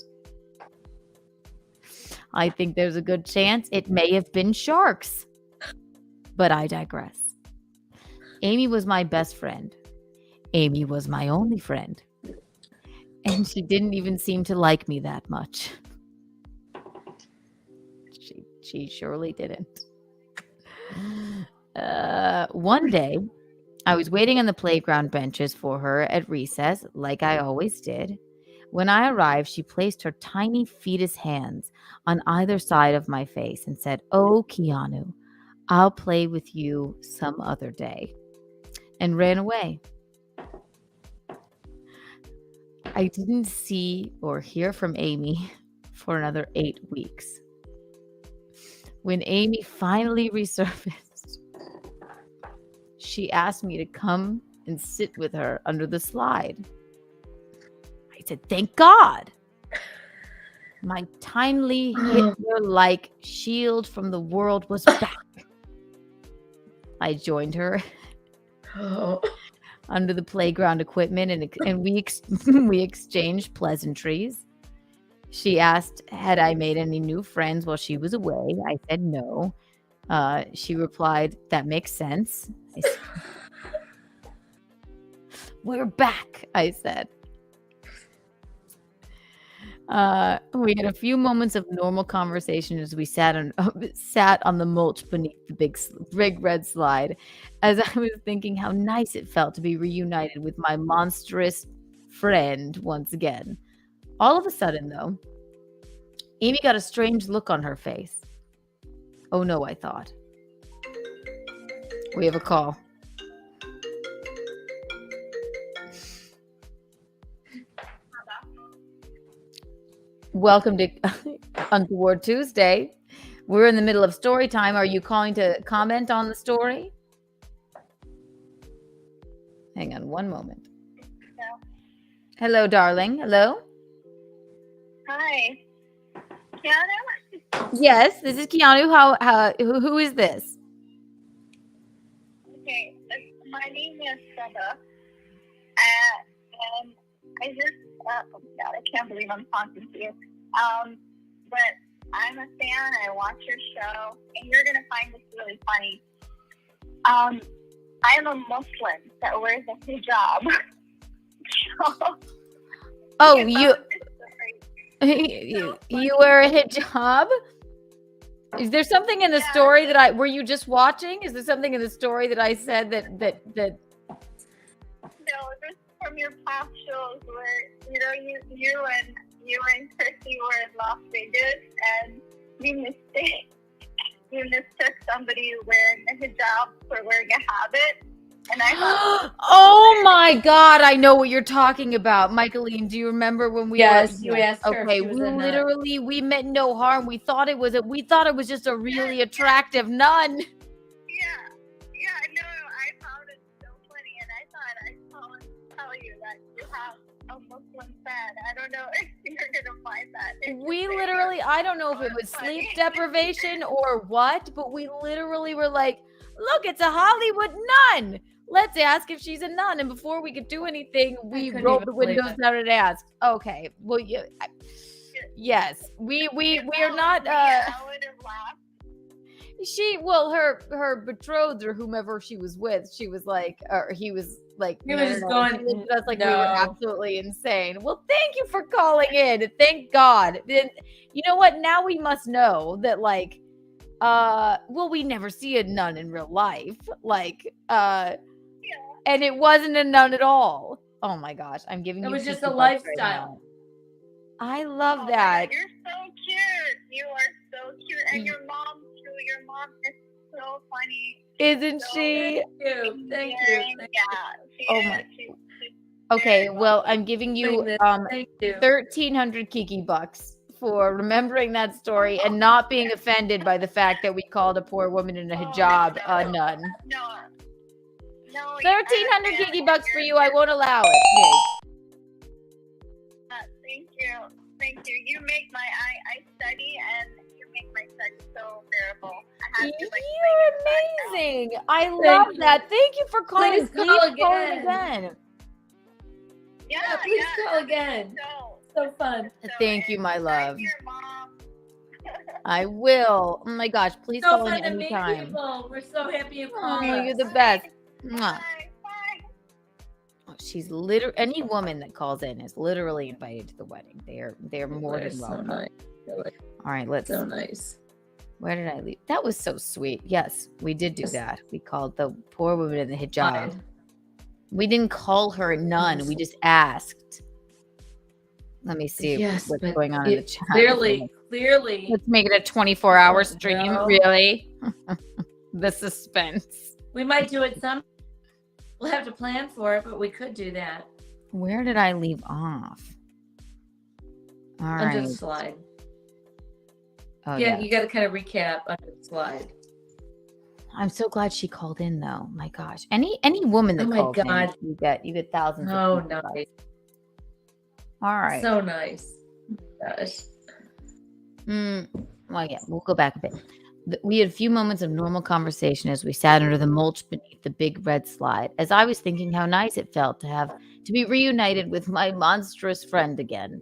I think there's a good chance it may have been sharks. But I digress. Amy was my best friend. Amy was my only friend. And she didn't even seem to like me that much. She surely didn't. One day, I was waiting on the playground benches for her at recess, like I always did. When I arrived, she placed her tiny fetus hands on either side of my face and said, "Oh, Keanu, I'll play with you some other day," and ran away. I didn't see or hear from Amy for another 8 weeks. When Amy finally resurfaced, she asked me to come and sit with her under the slide. I said, "Thank God." My tiny Hitler-like shield from the world was back. I joined her under the playground equipment, and we exchanged pleasantries. She asked, had I made any new friends while she was away? I said no. She replied, "That makes sense." I said, "We're back," I said. We had a few moments of normal conversation as we sat on the mulch beneath the big red slide, as I was thinking how nice it felt to be reunited with my monstrous friend once again. All of a sudden, though, Amy got a strange look on her face. Oh no, I thought. We have a call. welcome to Untoward Tuesday. We're in the middle of story time. Are you calling to comment on the story? Hang on one moment. Hello, darling. Hello. Hi. Keanu? Yes, this is Keanu. Who is this? Okay, my name is Seba. And I just, oh God, I can't believe I'm talking to you. But I'm a fan. I watch your show, and you're going to find this really funny. I am a Muslim that wears a hijab. So, Oh, you wear a hijab? Is there something in the story that were you just watching? Is there something in the story that I said that No, this is from your past shows where, you and Chrissy were in Las Vegas, and you mistook somebody wearing a hijab for wearing a habit. And I thought, oh my God, I know what you're talking about. Michaeline, do you remember when we Yes, you asked her if Okay, she was a nun. we meant no harm. We thought it was just a really attractive nun. Yeah, no, I found it so funny, and I thought I'd call and tell you that you have a Muslim fan. I don't know if you're gonna find that. We literally, I don't know if it was sleep deprivation or what, but we literally were like, look, it's a Hollywood nun. Let's ask if she's a nun. And before we could do anything, we rolled the windows down and asked. Okay, well, yes, we are not. Her betrothed or whomever she was with, she was like, or he was like, He was just going. He looked at us like no. we were absolutely insane. Well, thank you for calling in. Thank God. Then you know what? Now we must know that like. Well, we never see a nun in real life. And it wasn't a nun at all. Oh my gosh, I'm giving you. It was just Kiki a bucks lifestyle. Right I love Oh that. You're so cute. You are so cute. And your mom, too. Your mom is so funny. Isn't so she? Thank you. Yeah. Oh my. Okay, well, I'm giving you 1,300 Kiki bucks for remembering that story and not being offended by the fact that we called a poor woman in a hijab a nun. No. 1,300 Kiki bucks for you. I won't allow it. Thank you. You make I study, and you make my study so bearable. You're amazing. I love that. Thank you for calling. Please call again. Yeah, please call again. So fun. Thank you, my love. I will. Oh my gosh, please So call in fun to meet anytime. people. We're so happy you called Oh, us. you're the best. Mwah. She's literally any woman that calls in is literally invited to the wedding. They're more than welcome. So nice. All right, let's. So nice. Where did I leave? That was so sweet. Yes, we did do that. We called the poor woman in the hijab. We didn't call her a nun. We just asked. Let me see what's going on in the chat. Clearly. Let's make it a 24-hour stream. No. Really? The suspense. We might do it some. We'll have to plan for it, but we could do that. Where did I leave off? All right. Under the slide. Oh, yeah, you got to kind of recap under the slide. I'm so glad she called in, though. My gosh, any woman that calls in, you get thousands. Oh, of nice. All right. So nice. Gosh. Well, yeah, we'll go back a bit. We had a few moments of normal conversation as we sat under the mulch beneath the big red slide, as I was thinking how nice it felt to be reunited with my monstrous friend again.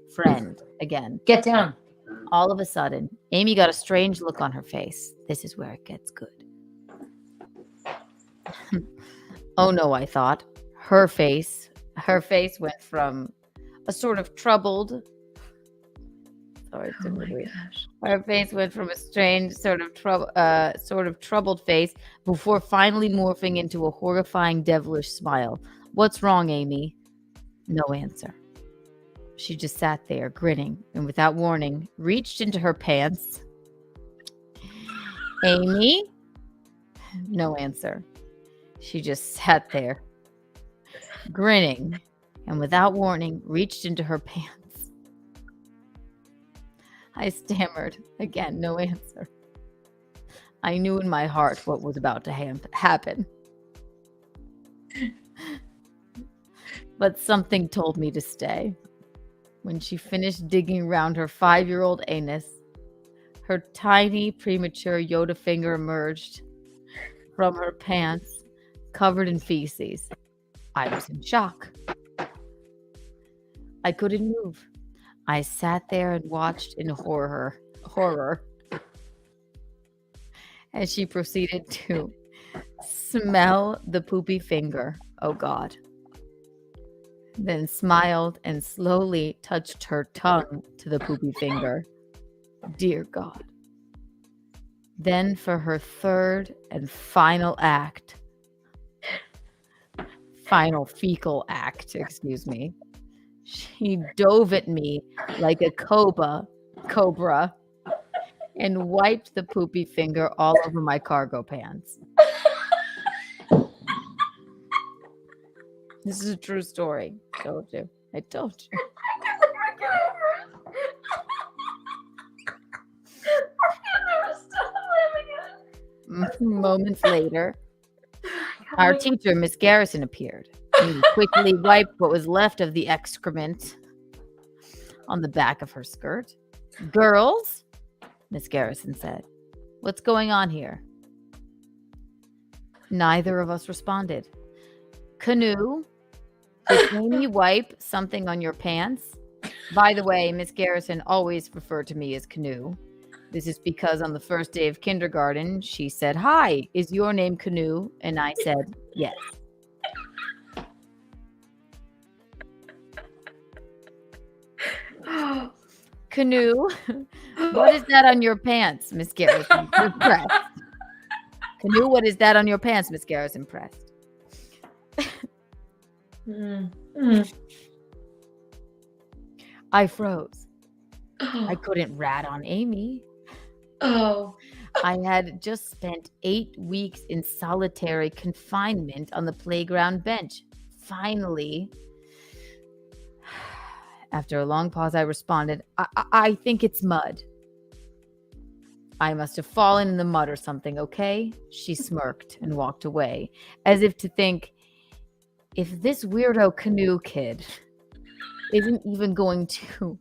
Get down. All of a sudden, Amy got a strange look on her face. This is where it gets good. Oh no, I thought. Her face went from a sort of troubled. Sorry, oh my gosh. Her face went from a strange sort of troubled face before finally morphing into a horrifying devilish smile. What's wrong, Amy? No answer. She just sat there, grinning, and without warning, reached into her pants. Amy? No answer. She just sat there, grinning, and without warning, reached into her pants. I stammered. Again, no answer. I knew in my heart what was about to happen. But something told me to stay. When she finished digging around her 5-year-old anus, her tiny, premature Yoda finger emerged from her pants, covered in feces. I was in shock. I couldn't move. I sat there and watched in horror as she proceeded to smell the poopy finger. Oh God. Then smiled and slowly touched her tongue to the poopy finger. Dear God. Then for her third and final fecal act, excuse me, she dove at me like a cobra and wiped the poopy finger all over my cargo pants. This is a true story. I told you. I never stop laughing. Moments later, our teacher, Miss Garrison, appeared. He quickly wiped what was left of the excrement on the back of her skirt. Girls, Miss Garrison said, what's going on here? Neither of us responded. Canoe, did Amy wipe something on your pants? By the way, Miss Garrison always referred to me as Canoe. This is because on the first day of kindergarten, she said, "Hi, is your name Canoe?" And I said, yes. Canoe, what is that on your pants? Miss Garrison pressed. Canoe, what is that on your pants? Miss Garrison pressed. I froze. I couldn't rat on Amy. I had just spent 8 weeks in solitary confinement on the playground bench. Finally, after a long pause, I responded, I think it's mud. I must have fallen in the mud or something, okay? She smirked and walked away, as if to think, if this weirdo Canoe kid isn't even going to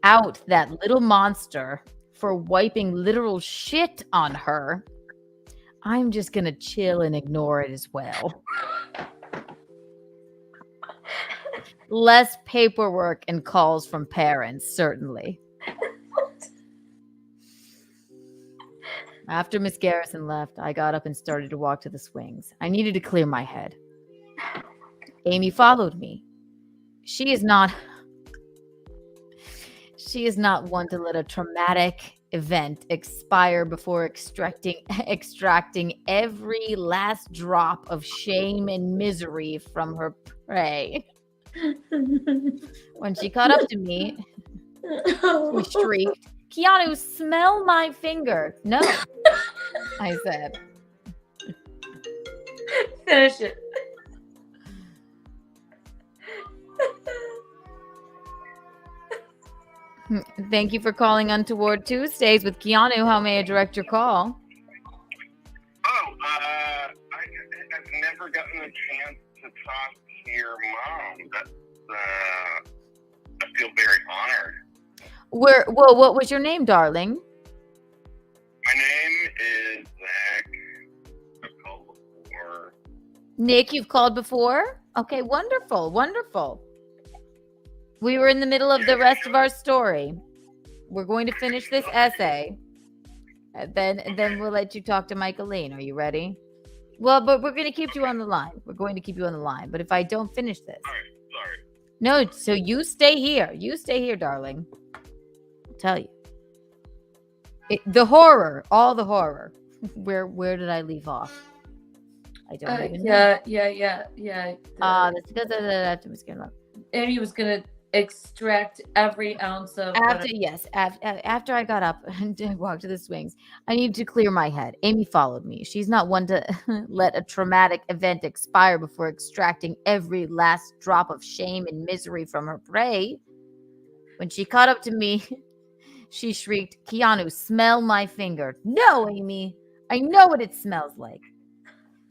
out that little monster for wiping literal shit on her, I'm just going to chill and ignore it as well. Less paperwork and calls from parents, certainly. After Miss Garrison left, I got up and started to walk to the swings. I needed to clear my head. Amy followed me. She is not one to let a traumatic event expire before extracting every last drop of shame and misery from her prey. When she caught up to me, she shrieked, "Keanu, smell my finger." "No," I said. Finish it. Thank you for calling Untoward Tuesdays with Keanu. How may I direct your call? I've never gotten a chance to talk to your mom. I feel very honored. What was your name, darling? My name is Zach. I've called before. Nick, you've called before? Okay, wonderful. We were in the middle of the rest of our story. We're going to finish this essay. And then we'll let you talk to Michaeline. Are you ready? Well, but we're going to keep you on the line. But if I don't finish this. Sorry. No, so you stay here. Darling. I'll tell you. All the horror. Where did I leave off? I don't even know. Yeah. That's because after Miss Garrison. Amy was going to extract every ounce of after I got up and walked to the swings, I needed to clear my head. Amy followed me. She's not one to let a traumatic event expire before extracting every last drop of shame and misery from her prey. When she caught up to me, She shrieked, Keanu, smell my finger. No, Amy, I know what it smells like.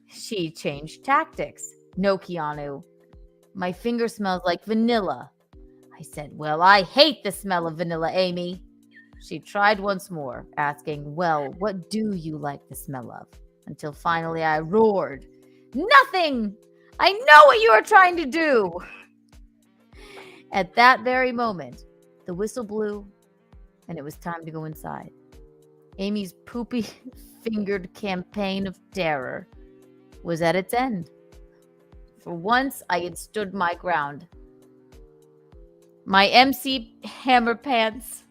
She changed tactics. No, Keanu, my finger smells like vanilla. I said, well, I hate the smell of vanilla, Amy. She tried once more, asking, well, what do you like the smell of? Until finally I roared, nothing! I know what you are trying to do! At that very moment, the whistle blew, and it was time to go inside. Amy's poopy-fingered campaign of terror was at its end. For once, I had stood my ground. My MC Hammer pants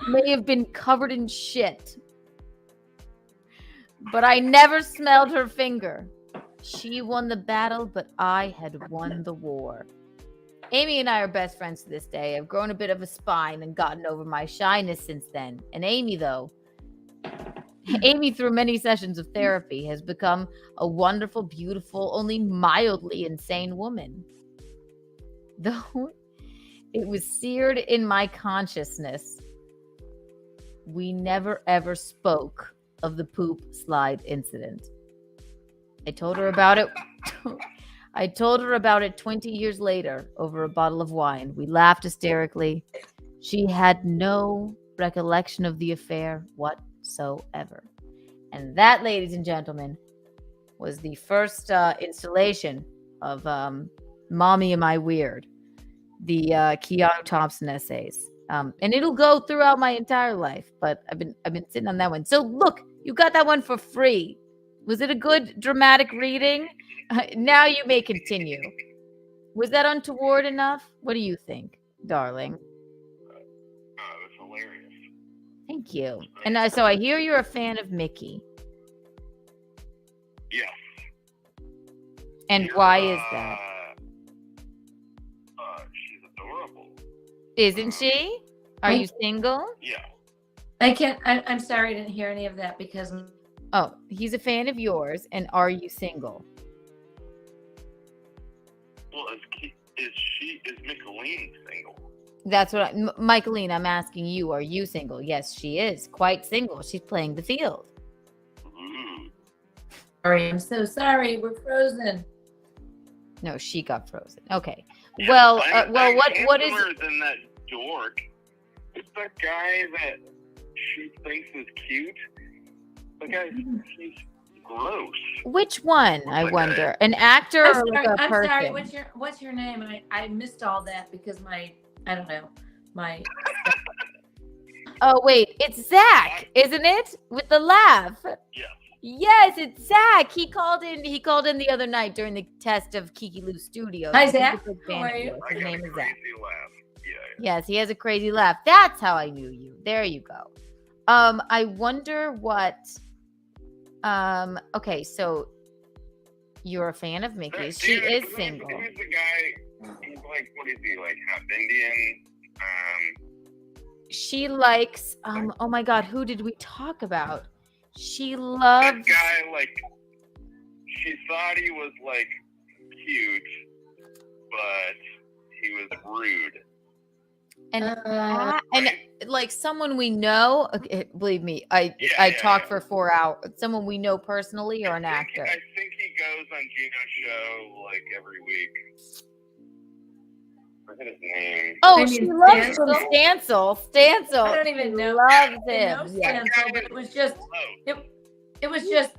may have been covered in shit, but I never smelled her finger. She won the battle, but I had won the war. Amy and I are best friends to this day. I've grown a bit of a spine and gotten over my shyness since then. And Amy, through many sessions of therapy, has become a wonderful, beautiful, only mildly insane woman. Though it was seared in my consciousness, we never ever spoke of the poop slide incident. I told her about it. I told her about it 20 years later over a bottle of wine. We laughed hysterically. She had no recollection of the affair whatsoever. And that, ladies and gentlemen, was the first installation of Mommy Am I Weird, the Keanu Thompson essays. And it'll go throughout my entire life, but I've been sitting on that one. So look, you got that one for free. Was it a good dramatic reading? Now you may continue. Was that untoward enough? What do you think, darling? It was hilarious. Thank you. And so I hear you're a fan of Mickey. Yes. And why is that? She's adorable. Isn't she? Are you single? Yeah. I'm sorry, I didn't hear any of that because. Oh, he's a fan of yours. And are you single? Well, is Micheline single? That's what Micheline, I'm asking you. Are you single? Yes, she is quite single. She's playing the field. Sorry, I'm so sorry. We're frozen. No, she got frozen. Okay. Well, what is than that dork? It's that guy that she thinks is cute. The guy, he's gross. Which one? I wonder. An actor or like a person? I'm sorry. What's your name? I missed all that because I don't know. Oh wait, it's Zach, isn't it? With the laugh. Yeah. Yes, it's Zach. He called in the other night during the test of Kiki Lou's studio. Hi, Zach. How are you? His name is Zach. Yeah. Yes, he has a crazy laugh. That's how I knew you. There you go. I wonder what. Okay, so you're a fan of Mickey. She is single. Who's the guy? He's like, what is he, like half Indian? She likes. Oh my God, who did we talk about? She loves that guy. Like, she thought he was like cute, but he was rude. And like someone we know, okay, believe me, I talk for 4 hours. Someone we know personally or an actor. I think he goes on Gino's show like every week. Forget his name. Oh, she loves Stancil. Stancil. I don't even know. Loves him. I know Stancil, but it was just. It was just.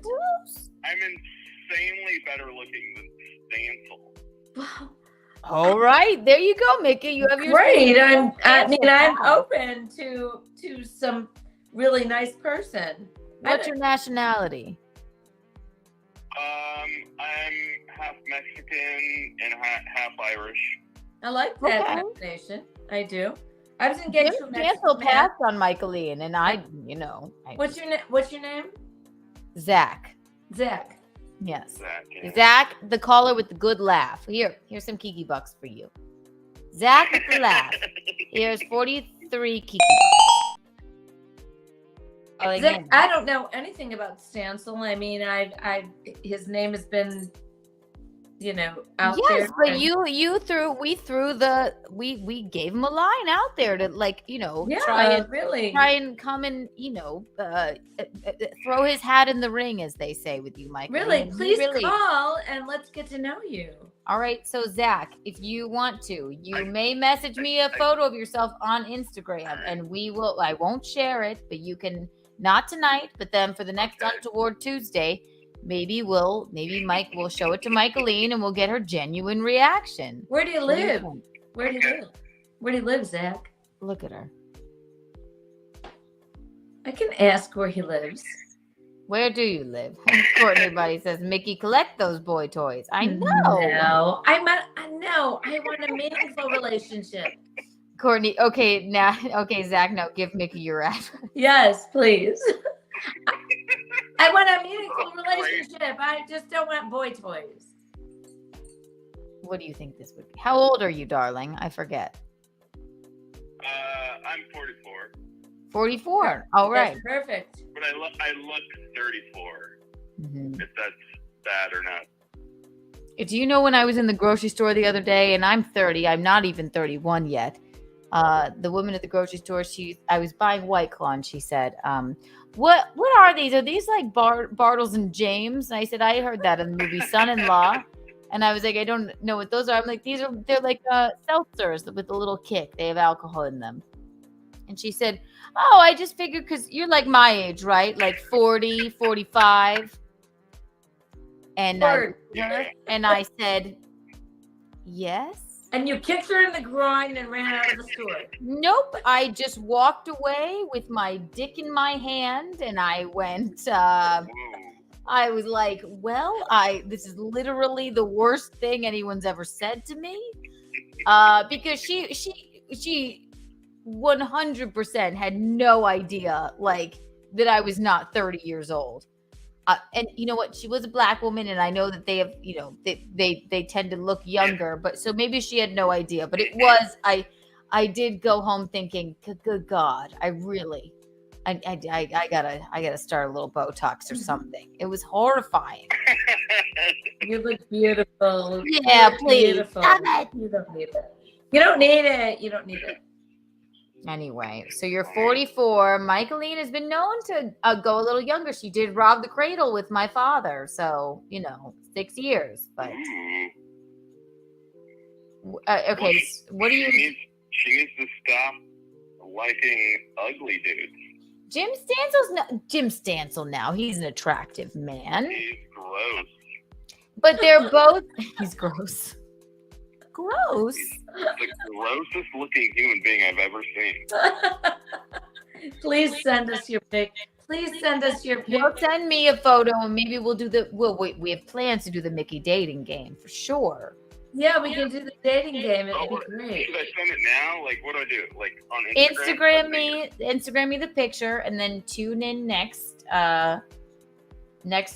I'm insanely better looking than Stancil. Wow. All right, there you go, Mickey. You have your great. I'm open to some really nice person. What's your nationality? I'm half Mexican and half Irish. I like that combination. I do. I was engaged with Cancel passed on Micheline, and What's your name? Zach. Zach. Yes. Zach, yeah. Zach, the caller with the good laugh. Here's some Kiki bucks for you. Zach with the laugh. Here's 43 Kiki bucks. Zach, I don't know anything about Stancil. I mean, his name has been, out yes, there. but and- we gave him a line out there to really. try and come and throw his hat in the ring, as they say with you, Mike. Really, please call and let's get to know you. All right, so Zach, if you want to, you may message me a photo of yourself on Instagram, and I won't share it, but you can, not tonight, but then for the next Untoward Tuesday, maybe Mike will show it to Michaeline and we'll get her genuine reaction. Where do you live? Where do you live, Zach? Look at her. I can ask where he lives. Where do you live? Courtney Buddy says, Mickey, collect those boy toys. I know. No, I want a meaningful relationship. Courtney, okay, Zach, no, give Mickey your address. Yes, please. I want a meaningful relationship. I just don't want boy toys. What do you think this would be? How old are you, darling? I forget. I'm 44. 44. All right. That's perfect. But I look 34. Mm-hmm. If that's bad or not. Do you know when I was in the grocery store the other day, and I'm 30, I'm not even 31 yet. The woman at the grocery store, I was buying White Claw, and she said, what are these? Are these like Bartles and James? And I said, I heard that in the movie Son-in-Law. And I was like, I don't know what those are. I'm like, they're like seltzers with a little kick. They have alcohol in them. And she said, oh, I just figured because you're like my age, right? Like 40, 45. And I said, yes. And you kicked her in the groin and ran out of the store. Nope. I just walked away with my dick in my hand and I went, I was like, well, this is literally the worst thing anyone's ever said to me. Because she 100% had no idea like that I was not 30 years old. And you know what? She was a black woman, and I know that they have, they tend to look younger, but so maybe she had no idea. But it was, I did go home thinking, good God, I gotta start a little Botox or something. It was horrifying. You look beautiful. Yeah, please. Beautiful. Stop it. You don't need it. You don't need it. You don't need it. Anyway, so you're 44. Michaeline has been known to go a little younger. She did rob the cradle with my father. So, 6 years. But okay, what do you... She needs to stop liking ugly dudes. Jim Stansel now. He's an attractive man. He's gross. But they're both... He's gross. Gross. The grossest looking human being I've ever seen. Please send us your pic. Please send us your pic. Well, send me a photo and maybe we'll do we have plans to do the Mickey dating game for sure. Yeah, we can do the dating game. It'd be great. Should I send it now? Like, what do I do? Like on Instagram? Instagram me the picture and then tune in next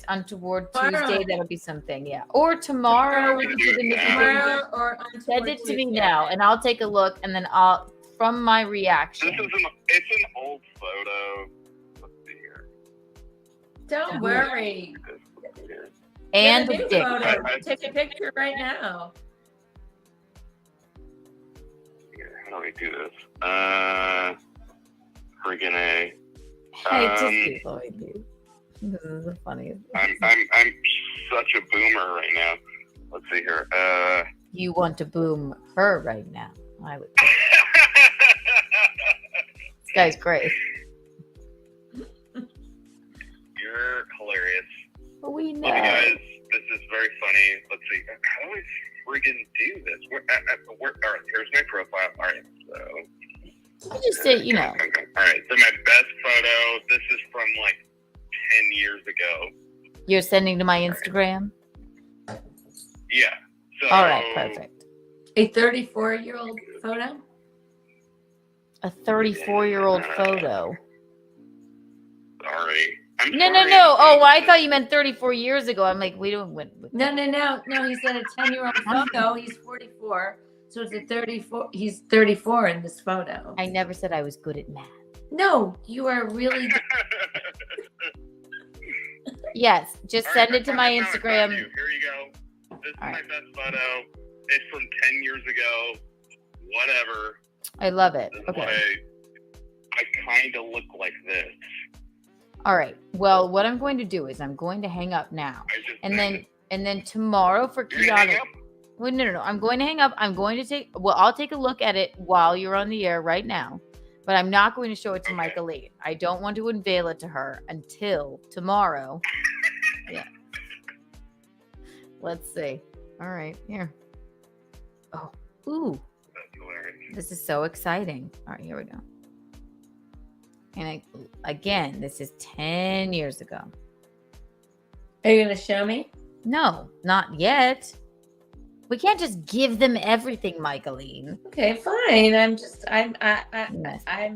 Untoward Tuesday. That'll be something, yeah. Or tomorrow we can do the Mickey dating game. Send it to me now and I'll take a look and then I'll from my reaction. It's an old photo. Let's see here. Don't worry. And a the new dick. photo. Take a picture right now. How do we do this? Friggin' A. Hey, just keep going, dude. This is the funniest. I'm such a boomer right now. Let's see here. You want to boom her right now? I would. This guy's great. You're hilarious. We know. Okay, guys, this is very funny. Let's see. How do I friggin' do this? All right, here's my profile. All right, so. I just say, Okay. All right, so my best photo. This is from like 10 years ago. You're sending to my Instagram? Yeah. So, all right, perfect. A 34-year-old photo? A 34-year-old photo. Sorry. No. Oh, I thought you meant 34 years ago. I'm like, we don't win. No. He said a 10-year-old photo. He's 44. So it's a 34. He's 34 in this photo. I never said I was good at math. No, you are really. Yes, just send it to my Instagram. Here you go. This is All my right. best photo. It's from 10 years ago. Whatever. I love it. This is Okay. what I kind of look like this. All right. Well, what I'm going to do is I'm going to hang up now. And then tomorrow for You're gonna hang Keanu. up? Well, no. I'm going to hang up. I'll take a look at it while you're on the air right now. But I'm not going to show it to Michael Lee. I don't want to unveil it to her until tomorrow. Yeah. Let's see. All right, here. Oh, ooh. This is so exciting. All right, here we go. And again, this is 10 years ago. Are you going to show me? No, not yet. We can't just give them everything, Michaeline. Okay, fine. I'm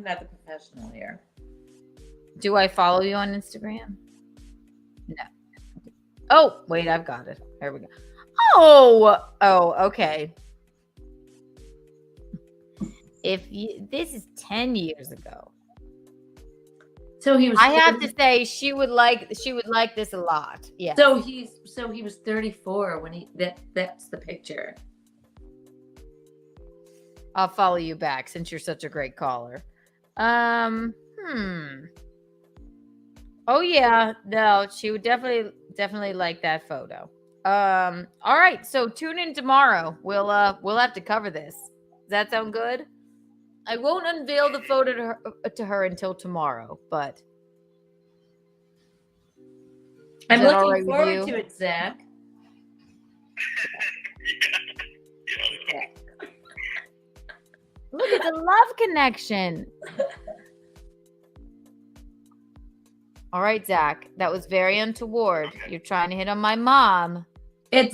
not the professional here. Do I follow you on Instagram? No. Oh, wait, I've got it. There we go. Oh, okay. This is 10 years ago. So he was. I have to say she would like this a lot. Yeah. So he was 34 when that's the picture. I'll follow you back since you're such a great caller. Oh yeah, no, she would definitely like that photo. All right, so tune in tomorrow. We'll have to cover this. Does that sound good? I won't unveil the photo to her until tomorrow, but I'm looking forward to it, Zach. Look at the love connection. All right, Zach, that was very untoward. You're trying to hit on my mom.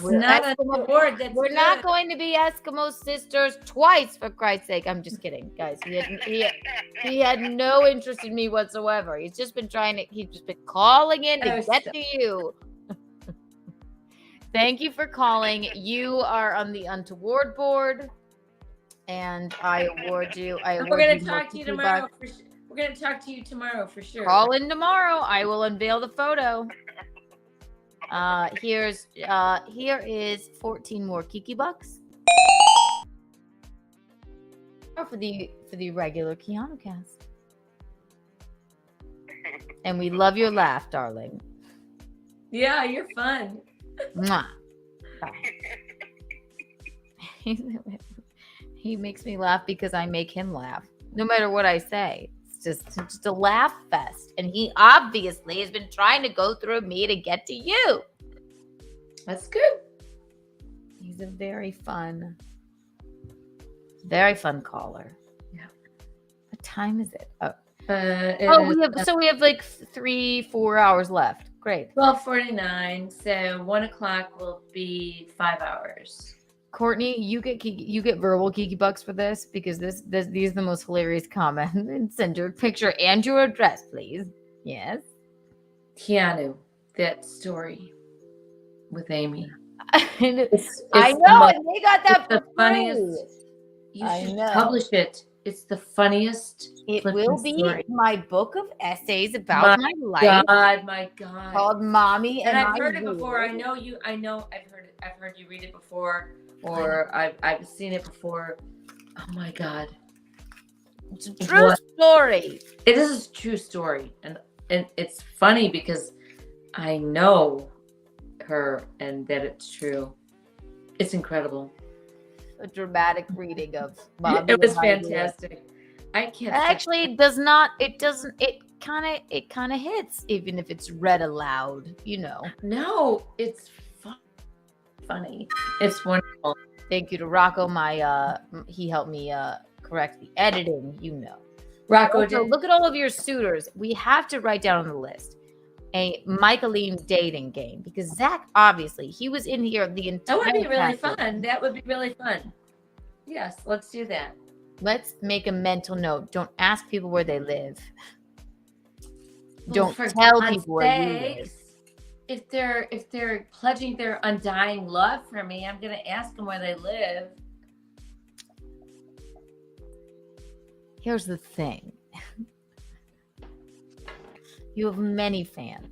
We're not untoward. We're not going to be Eskimo sisters twice, for Christ's sake. I'm just kidding, guys. He had no interest in me whatsoever. He's just been calling in to get to you. Thank you for calling. You are on the Untoward board, and I award you. We're going to talk to you tomorrow. We're going to talk to you tomorrow for sure. Call in tomorrow. I will unveil the photo. Here is 14 more Kiki bucks. Or for the regular Keanu cast. And we love your laugh, darling. Yeah, you're fun. Mwah. He makes me laugh because I make him laugh. No matter what I say. It's just a laugh fest. And he obviously has been trying to go through me to get to you. That's good. He's a very fun caller. Yeah. What time is it? We have like 3-4 hours left. Great. 12:49. So 1:00 will be 5 hours. Courtney, you get verbal Kiki bucks for this because these are the most hilarious comments. And send your picture and your address, please. Yes. Keanu, that story with Amy. I know, and they got that the for funniest. free. You should publish it. It's the funniest. It will be story. my book of essays about my life. My God. Called Mommy and I've My heard it Weird. before. I know you. I've heard it. I've heard you read it before, or I've seen it before. Oh my God. It's a true story. It is a true story, and it's funny because I know her and that it's true. It's incredible. A dramatic reading of Mommy. It was and My Weird. fantastic. I can't. Actually, it does not. It doesn't. It kind of hits, even if it's read aloud. You know. No, it's funny. It's wonderful. Thank you to Rocco. He helped me correct the editing. You know. Rocco, also, look at all of your suitors. We have to write down on the list a Michaeline dating game because Zach, obviously, he was in here the entire That would be really time. fun. That would be really fun. Yes, let's do that. Let's make a mental note. Don't ask people where they live. Don't tell people where you live. If they're pledging their undying love for me, I'm going to ask them where they live. Here's the thing. You have many fans.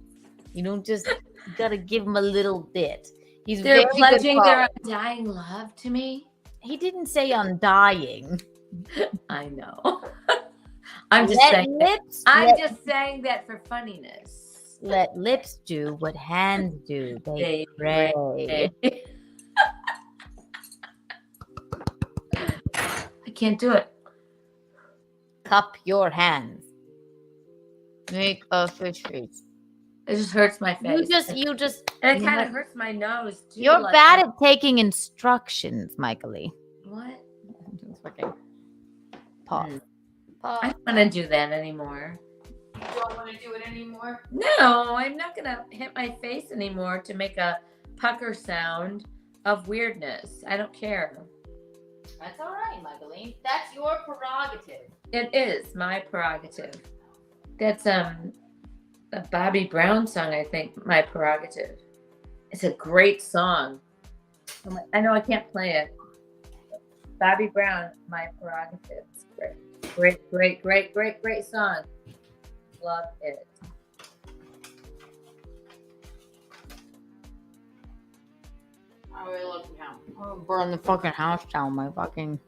You don't just got to give them a little bit. He's They're very pledging good their caller. undying love to me. He didn't say undying. I know. I'm just Let saying. lips. I'm let, just saying that for funniness. let lips do what hands do. They pray. I can't do it. Cup your hands. Make a fish face. It just hurts my face. You just. And it kind of hurts my nose too. You're like bad at taking instructions, Michaelie. What? Just fucking pause. I don't want to do that anymore. You don't want to do it anymore? No, I'm not going to hit my face anymore to make a pucker sound of weirdness. I don't care. That's all right, Michaelie. That's your prerogative. It is my prerogative. That's a Bobby Brown song, I think, My Prerogative. It's a great song. I know I can't play it. Bobby Brown, My Prerogative. It's great song. Love it. I really love the house. I'm gonna burn the fucking house down. My fucking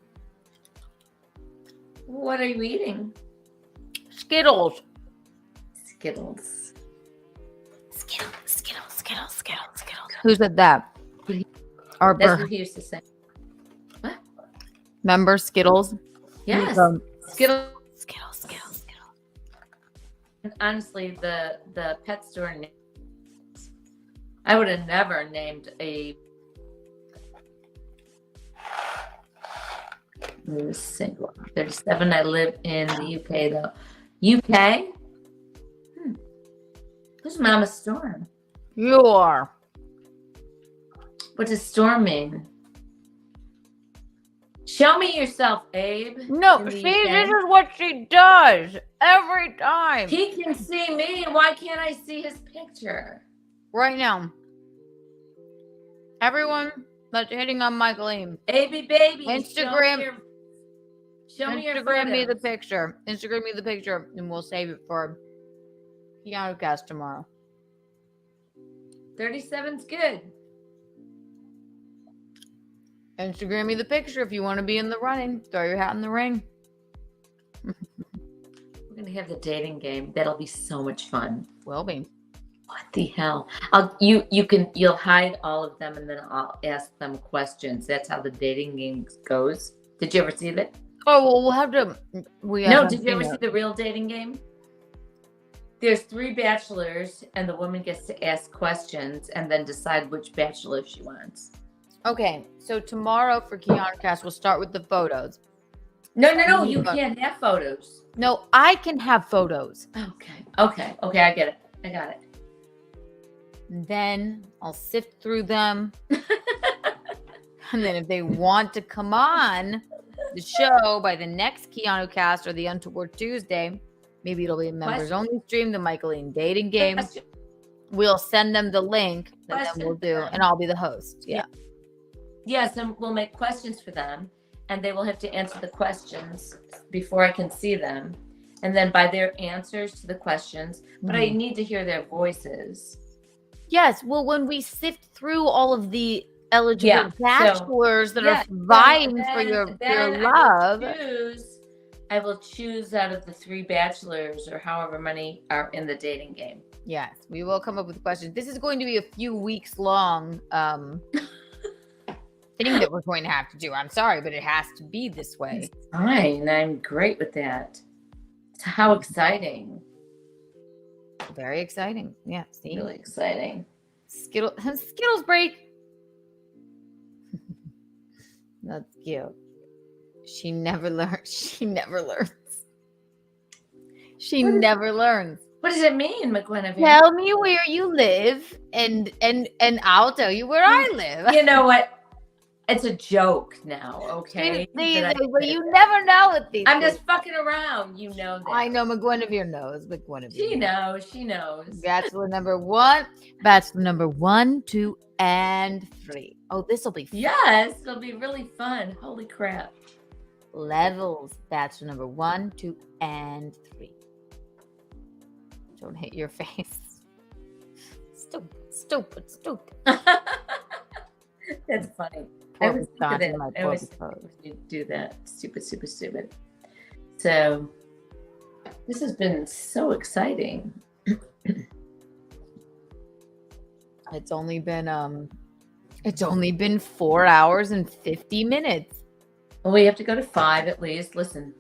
What are you eating? Skittles. Skittles. Skittles. Who said that? Arbor. That's what he used to say. What? Remember Skittles? Yes. Skittles. Honestly, the pet store names, I would have never named a. Single. 37. I live in the UK though. UK? Who's Mama Storm? You are. What does storm mean? Show me yourself, Abe. No, see, this is what she does every time. He can see me. Why can't I see his picture? Right now. Everyone that's hitting on Michaelie. Abe baby. Instagram. Show me your Instagram me the photos. picture. Instagram me the picture, and we'll save it for Keanu cast tomorrow. 37's good. Instagram me the picture if you want to be in the running. Throw your hat in the ring. We're gonna have the dating game. That'll be so much fun. Will be. What the hell? You'll hide all of them and then I'll ask them questions. That's how the dating game goes. Did you ever see that? Oh well, we'll have to. Did you ever see the real dating game? There's 3 bachelors and the woman gets to ask questions and then decide which bachelor she wants. Okay, so tomorrow for Keanu cast, we'll start with the photos. No, you can't have photos. No, I can have photos. Okay, I get it. I got it. Then I'll sift through them. And then if they want to come on the show by the next Keanu cast or the Untoward Tuesday, maybe it'll be a members only stream, the Michaelie dating game. We'll send them the link and then we'll do, and I'll be the host. Yeah. Yes, and we'll make questions for them, and they will have to answer the questions before I can see them. And then by their answers to the questions, but I need to hear their voices. Yes, well, when we sift through all of the eligible bachelors that are then vying for your love. I will choose out of the 3 bachelors or however many are in the dating game. Yes, we will come up with questions. This is going to be a few weeks long thing that we're going to have to do. I'm sorry, but it has to be this way. It's fine. I'm great with that. So how exciting. Very exciting. Yeah, see? Really exciting. Skittles break. That's cute. She never learns. She never learns. Never learns. What does it mean, McGuinevere? Tell me where you live, and I'll tell you where I live. You know what? It's a joke now, okay? But you never know with these. I'm just fucking around. You know that. I know McGuinevere knows. She knows. Bachelor number 1. Bachelor number 1, 2, and 3. Oh, this will be fun. Yes, it'll be really fun. Holy crap. Levels. Bachelor number 1, 2, and 3. Don't hit your face. Stupid. That's funny. I Poor always think of Wisconsin, that. my I poor always think Wisconsin. when you do that. Stupid. So this has been so exciting. It's only been 4 hours and 50 minutes. Well, we have to go to 5 at least. Listen.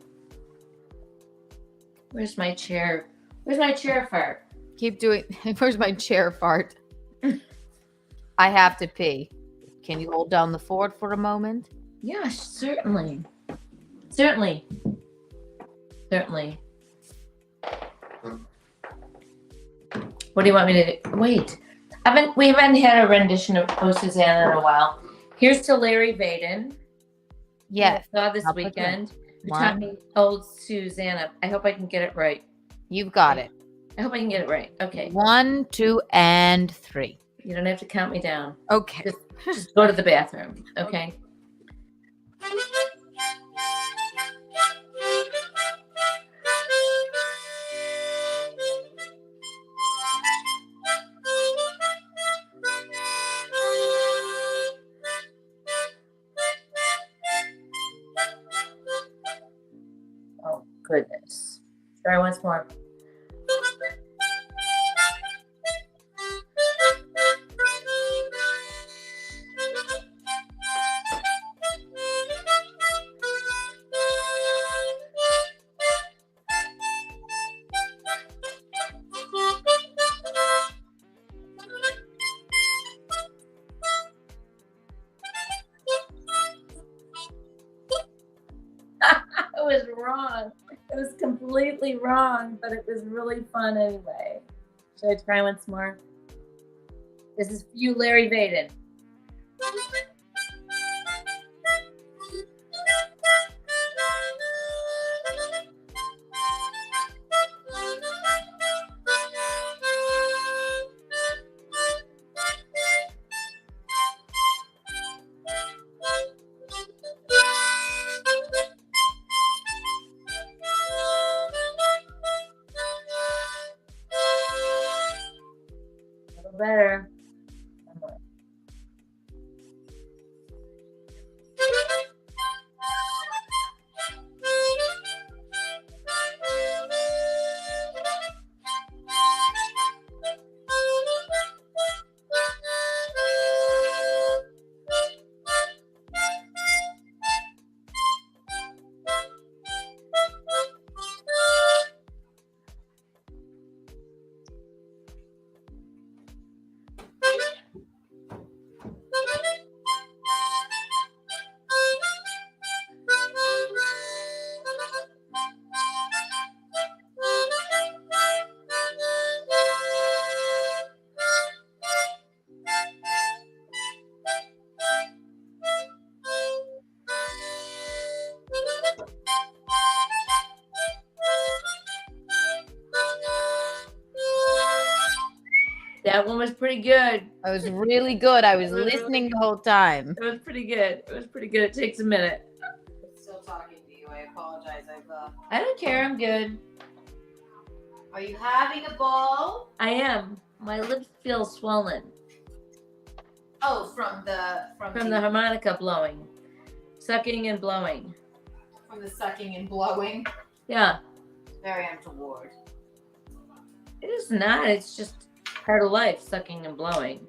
Where's my chair? Where's my chair fart? Keep doing. Where's my chair fart? I have to pee. Can you hold down the fort for a moment? Yeah, certainly. What do you want me to do? Wait. We haven't had a rendition of Oh Susanna in a while. Here's to Larry Vaden. Yes. I saw this I'll put weekend. Who One. taught me Old Susanna. I hope I can get it right. You've got it. I hope I can get it right. Okay. 1, 2, and 3. You don't have to count me down. Okay. Just go to the bathroom. Okay. Oh, goodness. Try once more. It was wrong. It was completely wrong, but it was really fun anyway. Should I try once more? This is for you, Larry Vaden. A little better. One more. That one was pretty good. That was really good. I was listening the whole time. It was pretty good. It takes a minute. Still talking to you. I apologize. I don't care. I'm good. Are you having a ball? I am. My lips feel swollen Oh, from the harmonica blowing, sucking and blowing. from the sucking and blowing. Yeah, Very untoward. it is not. It's just part of life, sucking and blowing.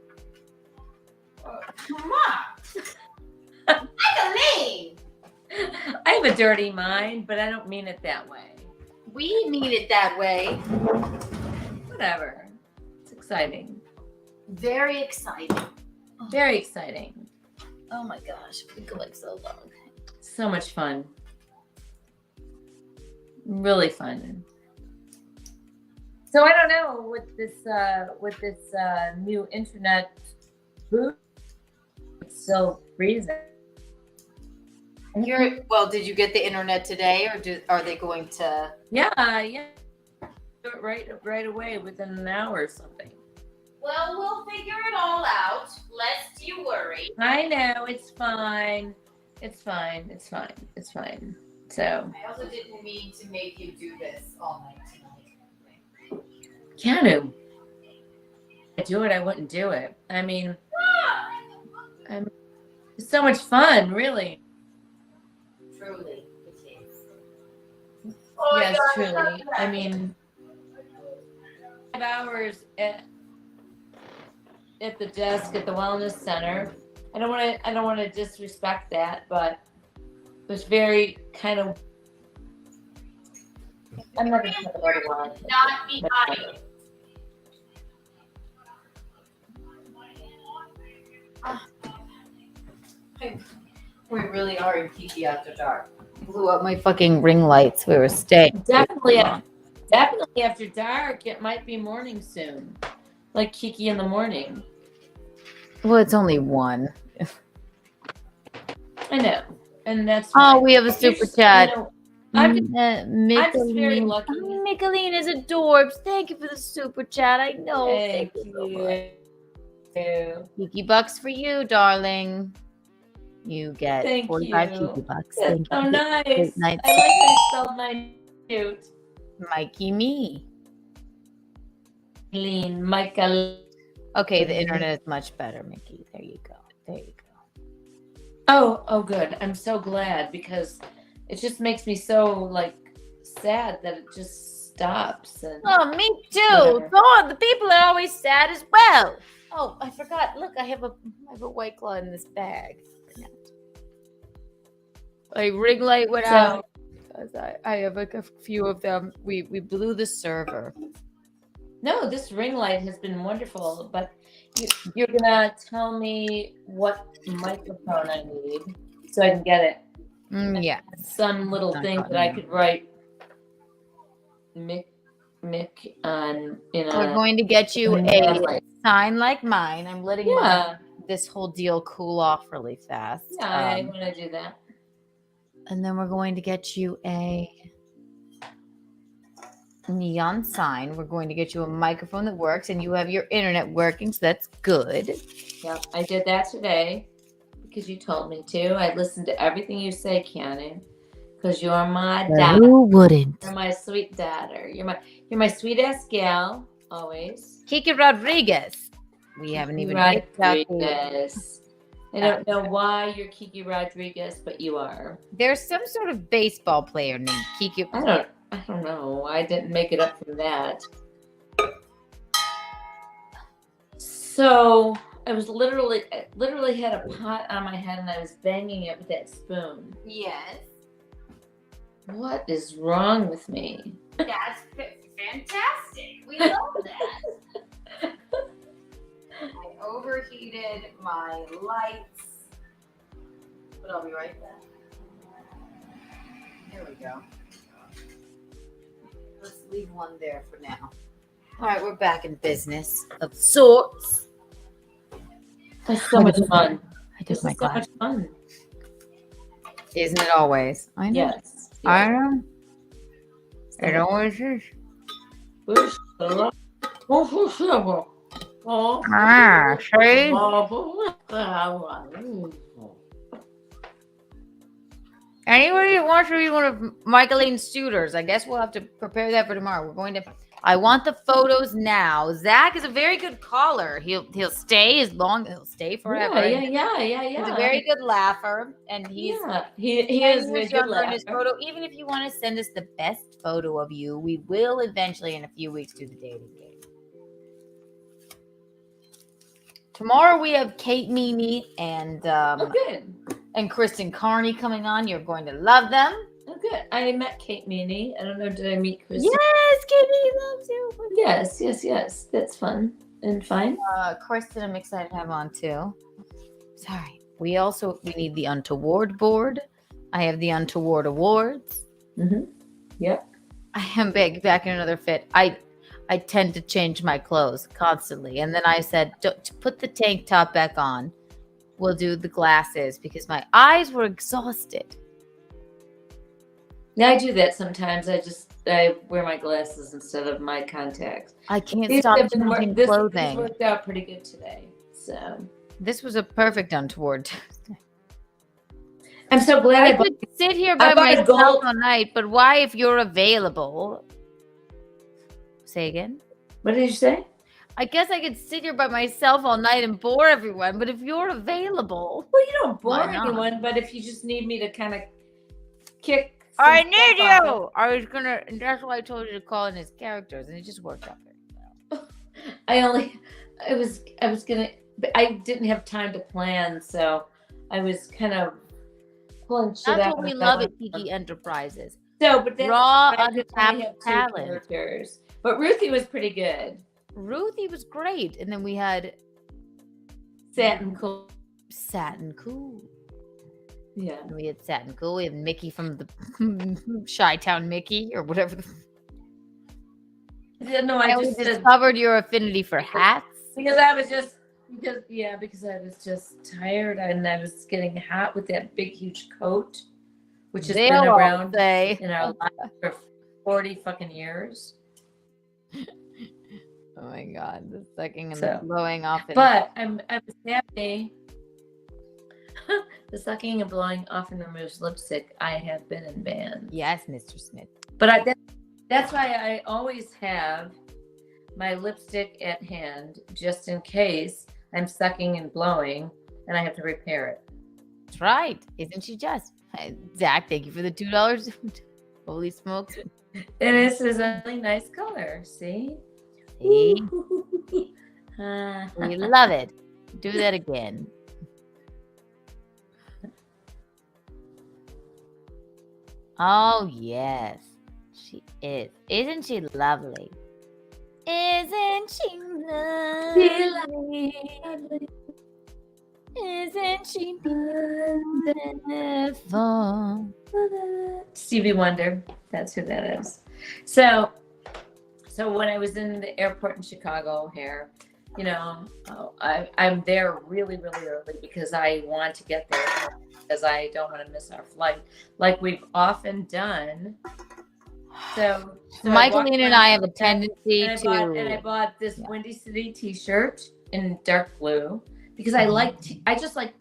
Come on. I mean, I have a dirty mind, but I don't mean it that way. we mean it that way. Whatever. It's exciting. Very exciting. Very exciting. Oh my gosh, we go like so long. So much fun. Really fun. So I don't know with this new internet boot. It's still freezing. Did you get the internet today, or are they going to? Yeah. Do it right away within an hour or something. Well, we'll figure it all out, lest you worry. I know, it's fine. So I also didn't mean to make you do this all night tonight. Keanu, if I do it, I wouldn't do it. I mean, It's so much fun, really. Truly, it is. Yes, truly. I mean, 5 hours at the desk at the wellness center. I don't want to disrespect that, but it was very kind of. I'm not going to talk about it. Not be audio. We really are in Kiki after dark. Blew up my fucking ring lights. We were staying. Definitely after dark. It might be morning soon, like Kiki in the morning. Well, it's only 1. I know, and that's. Oh, we have a super chat. You know, I'm just very Mickaline. lucky. Oh, Mickaline is adorbs. Thank you for the super chat. I know. Thank you. Kiki bucks for you, darling. You get Thank 45 you. Kiki bucks. That's Thank so you. nice. Great night. I like how you spelled my cute. Mikey me. Lean, Michael. Okay, the internet is much better, Mickey. There you go. There you go. Oh, good. I'm so glad because it just makes me so like sad that it just stops. And Oh, me too. whatever. Oh, the people are always sad as well. Oh, I forgot. Look, I have a White Claw in this bag. A ring light went out. I have like a few of them. We blew the server. No, this ring light has been wonderful, but you're gonna tell me what microphone I need so I can get it. Yeah. Some little thing that I could write Mick on We're going to get you a sign like mine. I'm letting this whole deal cool off really fast. Yeah, I want to do that. And then we're going to get you a neon sign. We're going to get you a microphone that works, and you have your internet working, so that's good. Yep, I did that today because you told me to. I listened to everything you say, Keanu, because you're my daughter. Who wouldn't? You're my sweet daughter. You're my sweet ass gal, always. Kiki Rodriguez. We haven't even picked out Rodriguez. I don't know why you're Kiki Rodriguez, but you are. There's some sort of baseball player named Kiki. I don't know. I didn't make it up from that. So I was literally had a pot on my head and I was banging it with that spoon. Yes. What is wrong with me? That's fantastic. We love that. I overheated my lights. But I'll be right back. Here we go. Let's leave one there for now. All right, we're back in business of sorts. That's so much fun. I did my so much class. fun. Isn't it always? I know. Yes. I know. It always is. See? Anybody that wants to be one of Michaeline's suitors, I guess we'll have to prepare that for tomorrow. I want the photos now. Zach is a very good caller. He'll stay he'll stay forever. Yeah. He's a very good laugher, and he is a good laugher. In his photo. Even if you want to send us the best photo of you, we will eventually, in a few weeks, do the dating game. Tomorrow we have Kate Mimi and and Kristen Carney coming on. You're going to love them. Oh, good. I met Kate Meany. I don't know. Did I meet Kristen? Yes, Kate Meany loves you. Yes. That's fun and fine. Kristen, I'm excited to have on too. Sorry. We need the Untoward board. I have the Untoward awards. Mm-hmm. Yep. I am back in another fit. I tend to change my clothes constantly. And then I said, put the tank top back on. We'll do the glasses because my eyes were exhausted. Yeah, I do that sometimes. I wear my glasses instead of my contacts. I can't stop changing clothing. This worked out pretty good today. So this was a perfect Untoward Tuesday. I'm so glad I could sit here by myself all night, but why, if you're available? Say again. What did you say? I guess I could sit here by myself all night and bore everyone, but if you're available. Well, you don't bore Why not? anyone, but if you just need me to kind of kick. I some need stuff off you! I was gonna, and that's why I told you to call in his characters, and it just worked out very well. I didn't have time to plan, so I was kind of pulling shit That's out. what we of love that at Kiki Enterprises. So, but that's Raw, I could only have untapped two talent. characters. But Ruthie was pretty good. Ruthie was great, and then we had Satin Cool. Satin Cool. Yeah. And we had Satin Cool. We had Mickey from the Chi-Town Mickey or whatever. No, I I just discovered your affinity for hats. because I was just tired and I was getting hot with that big huge coat, which has been around in our life for 40 fucking years. Oh my god, the sucking and the blowing off. But I was happy. The sucking and blowing often removes lipstick. I have been in band. Yes, Mr. Smith. But that's why I always have my lipstick at hand, just in case I'm sucking and blowing and I have to repair it. That's right. Isn't she just? Zach, thank you for the $2. Holy smokes. And this is a really nice color. See? See? We love it. Do that again. Oh, yes. She is. Isn't she lovely? Isn't she lovely? Isn't she beautiful? Stevie Wonder. That's who that is. So when I was in the airport in Chicago O'Hare, I'm there really, really early because I want to get there because I don't want to miss our flight, like we've often done. So Michaeline and I have a tendency I to. bought this Windy City T-shirt in dark blue because I just like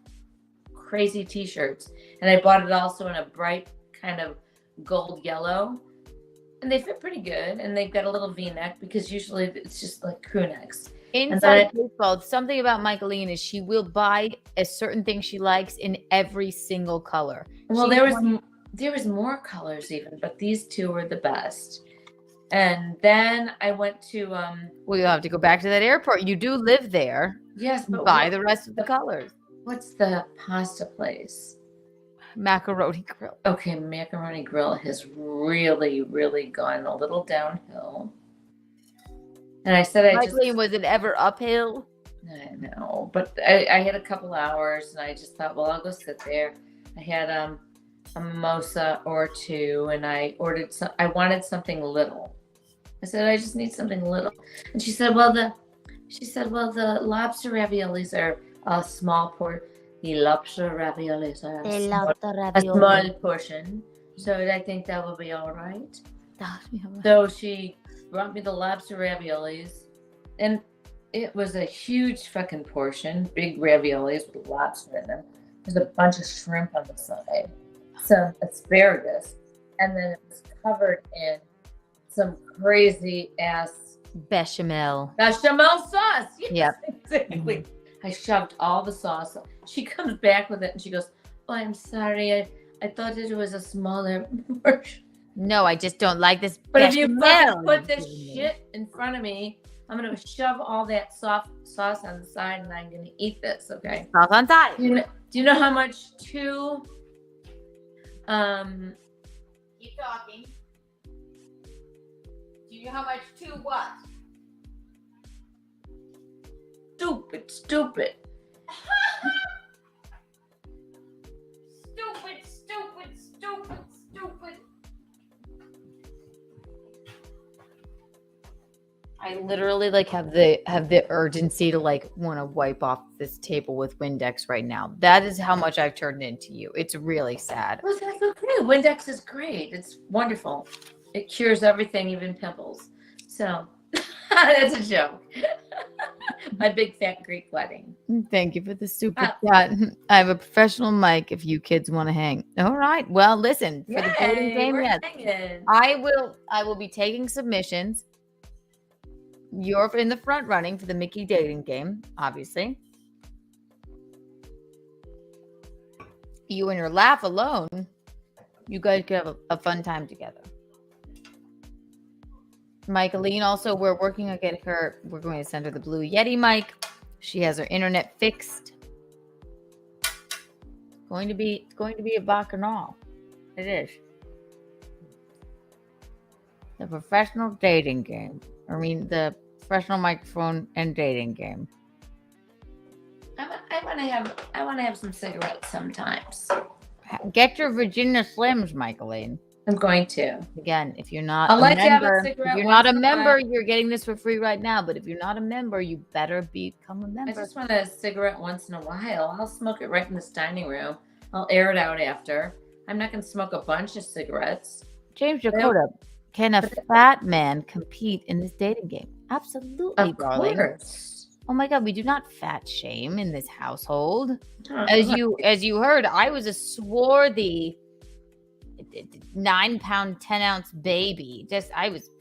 crazy T-shirts, and I bought it also in a bright kind of gold yellow, and they fit pretty good, and they've got a little V-neck because usually it's just like crew necks. Inside baseball, something about Michaeline is she will buy a certain thing she likes in every single color. Well, there was more colors even, but these two were the best. And then I went to well, you'll have to go back to that airport. You do live there. Yes, but buy the rest of the colors. What's the pasta place? Macaroni Grill. Okay, Macaroni Grill has really, really gone a little downhill. And I said Michaeline, was it ever uphill? I know, but I had a couple hours, and I just thought, well, I'll go sit there. I had a mimosa or two, and I ordered I wanted something little. I said, I just need something little, and she said, well, the lobster raviolis are a small portion. The lobster raviolis are a small portion, so I think that will be all right. So she brought me the lobster raviolis, and it was a huge fucking portion, big raviolis with lobster in them. There's a bunch of shrimp on the side, some asparagus, and then it was covered in some crazy ass bechamel sauce. Yes, yep. Exactly. I shoved all the sauce. She comes back with it and she goes, "Oh, I'm sorry. I thought it was a smaller portion." No, I just don't like this. But if you fucking put this shit in front of me, I'm gonna shove all that soft sauce on the side, and I'm gonna eat this. Okay. Sauce on side. Do you know how much two? Keep talking. Do you know how much two what? Stupid. Stupid. I literally have the urgency to want to wipe off this table with Windex right now. That is how much I've turned into you. It's really sad. Well, that's okay. Windex is great. It's wonderful. It cures everything, even pimples. So that's a joke. My big fat Greek wedding. Thank you for the super chat. I have a professional mic if you kids want to hang. All right. Well, listen, for the voting game, yes. I will be taking submissions. You're in the front running for the Mickey dating game, obviously. You and your laugh alone, you guys could have a fun time together. Michaeline, also, we're working on getting her. We're going to send her the Blue Yeti mic. She has her internet fixed. It's going to be a bacchanal. It is. The professional dating game. The professional microphone and dating game. I want to have some cigarettes sometimes. Get your Virginia Slims, Michaeline. I'm going to. Again, if you're not I'd a like to have a member, cigarette if you're not a once in a member, while. you're getting this for free right now. But if you're not a member, you better become a member. I just want a cigarette once in a while. I'll smoke it right in this dining room. I'll air it out after. I'm not going to smoke a bunch of cigarettes. James Dakota, can a fat man compete in this dating game? Absolutely, Of darling. course. Oh my God, we do not fat shame in this household. Huh. As you heard, I was a swarthy 9-pound, 10-ounce baby. I was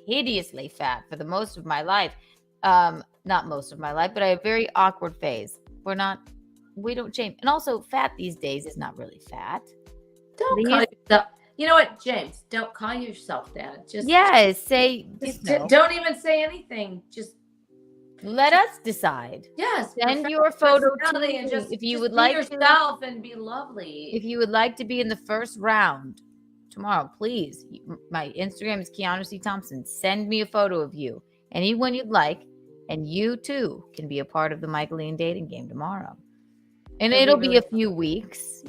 hideously fat for the most of my life. Not most of my life, but I had a very awkward phase. We don't shame. And also, fat these days is not really fat. Don't call yourself. You know what, James? Don't call yourself that. Just say. Don't even say anything. Just let us decide. Yes. Send your photo to me and just if you just would be like yourself and be lovely. If you would like to be in the first round tomorrow, please. My Instagram is Keanu C. Thompson. Send me a photo of you. Anyone you'd like. And you too can be a part of the Michaeline dating game tomorrow. And it'll be a few weeks,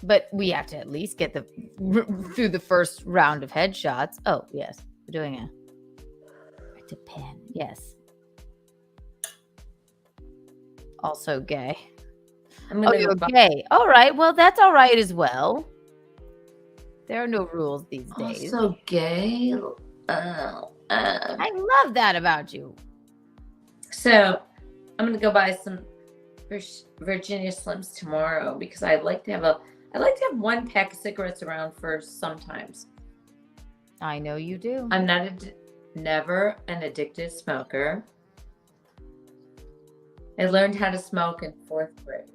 But we have to at least get through the first round of headshots. Oh, yes. We're doing a pen. Yes. Also gay. You're gay. All right. Well, that's all right as well. There are no rules these days. Also gay. I love that about you. So I'm gonna go buy some Virginia Slims tomorrow because I like to have one pack of cigarettes around for sometimes. I know you do. I'm never an addicted smoker. I learned how to smoke in 4th grade.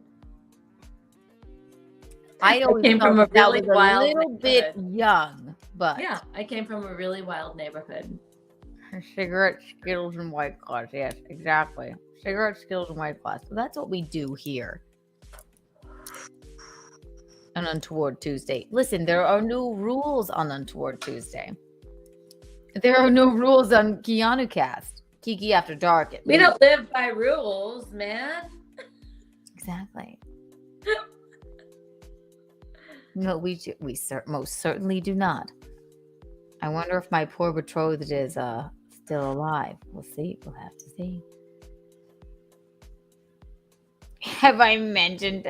I always came from a really wild little bit young, but yeah, I came from a really wild neighborhood. Cigarette, Skittles, and White Claws. Yes, exactly. Cigarette, Skittles, and White Claws. So that's what we do here. On Untoward Tuesday. Listen, there are no rules on Untoward Tuesday. There are no rules on Keanu Cast. Kiki After Dark. We don't live by rules, man. Exactly. No, we most certainly do not. I wonder if my poor betrothed is still alive. We'll see. We'll have to see. Have I mentioned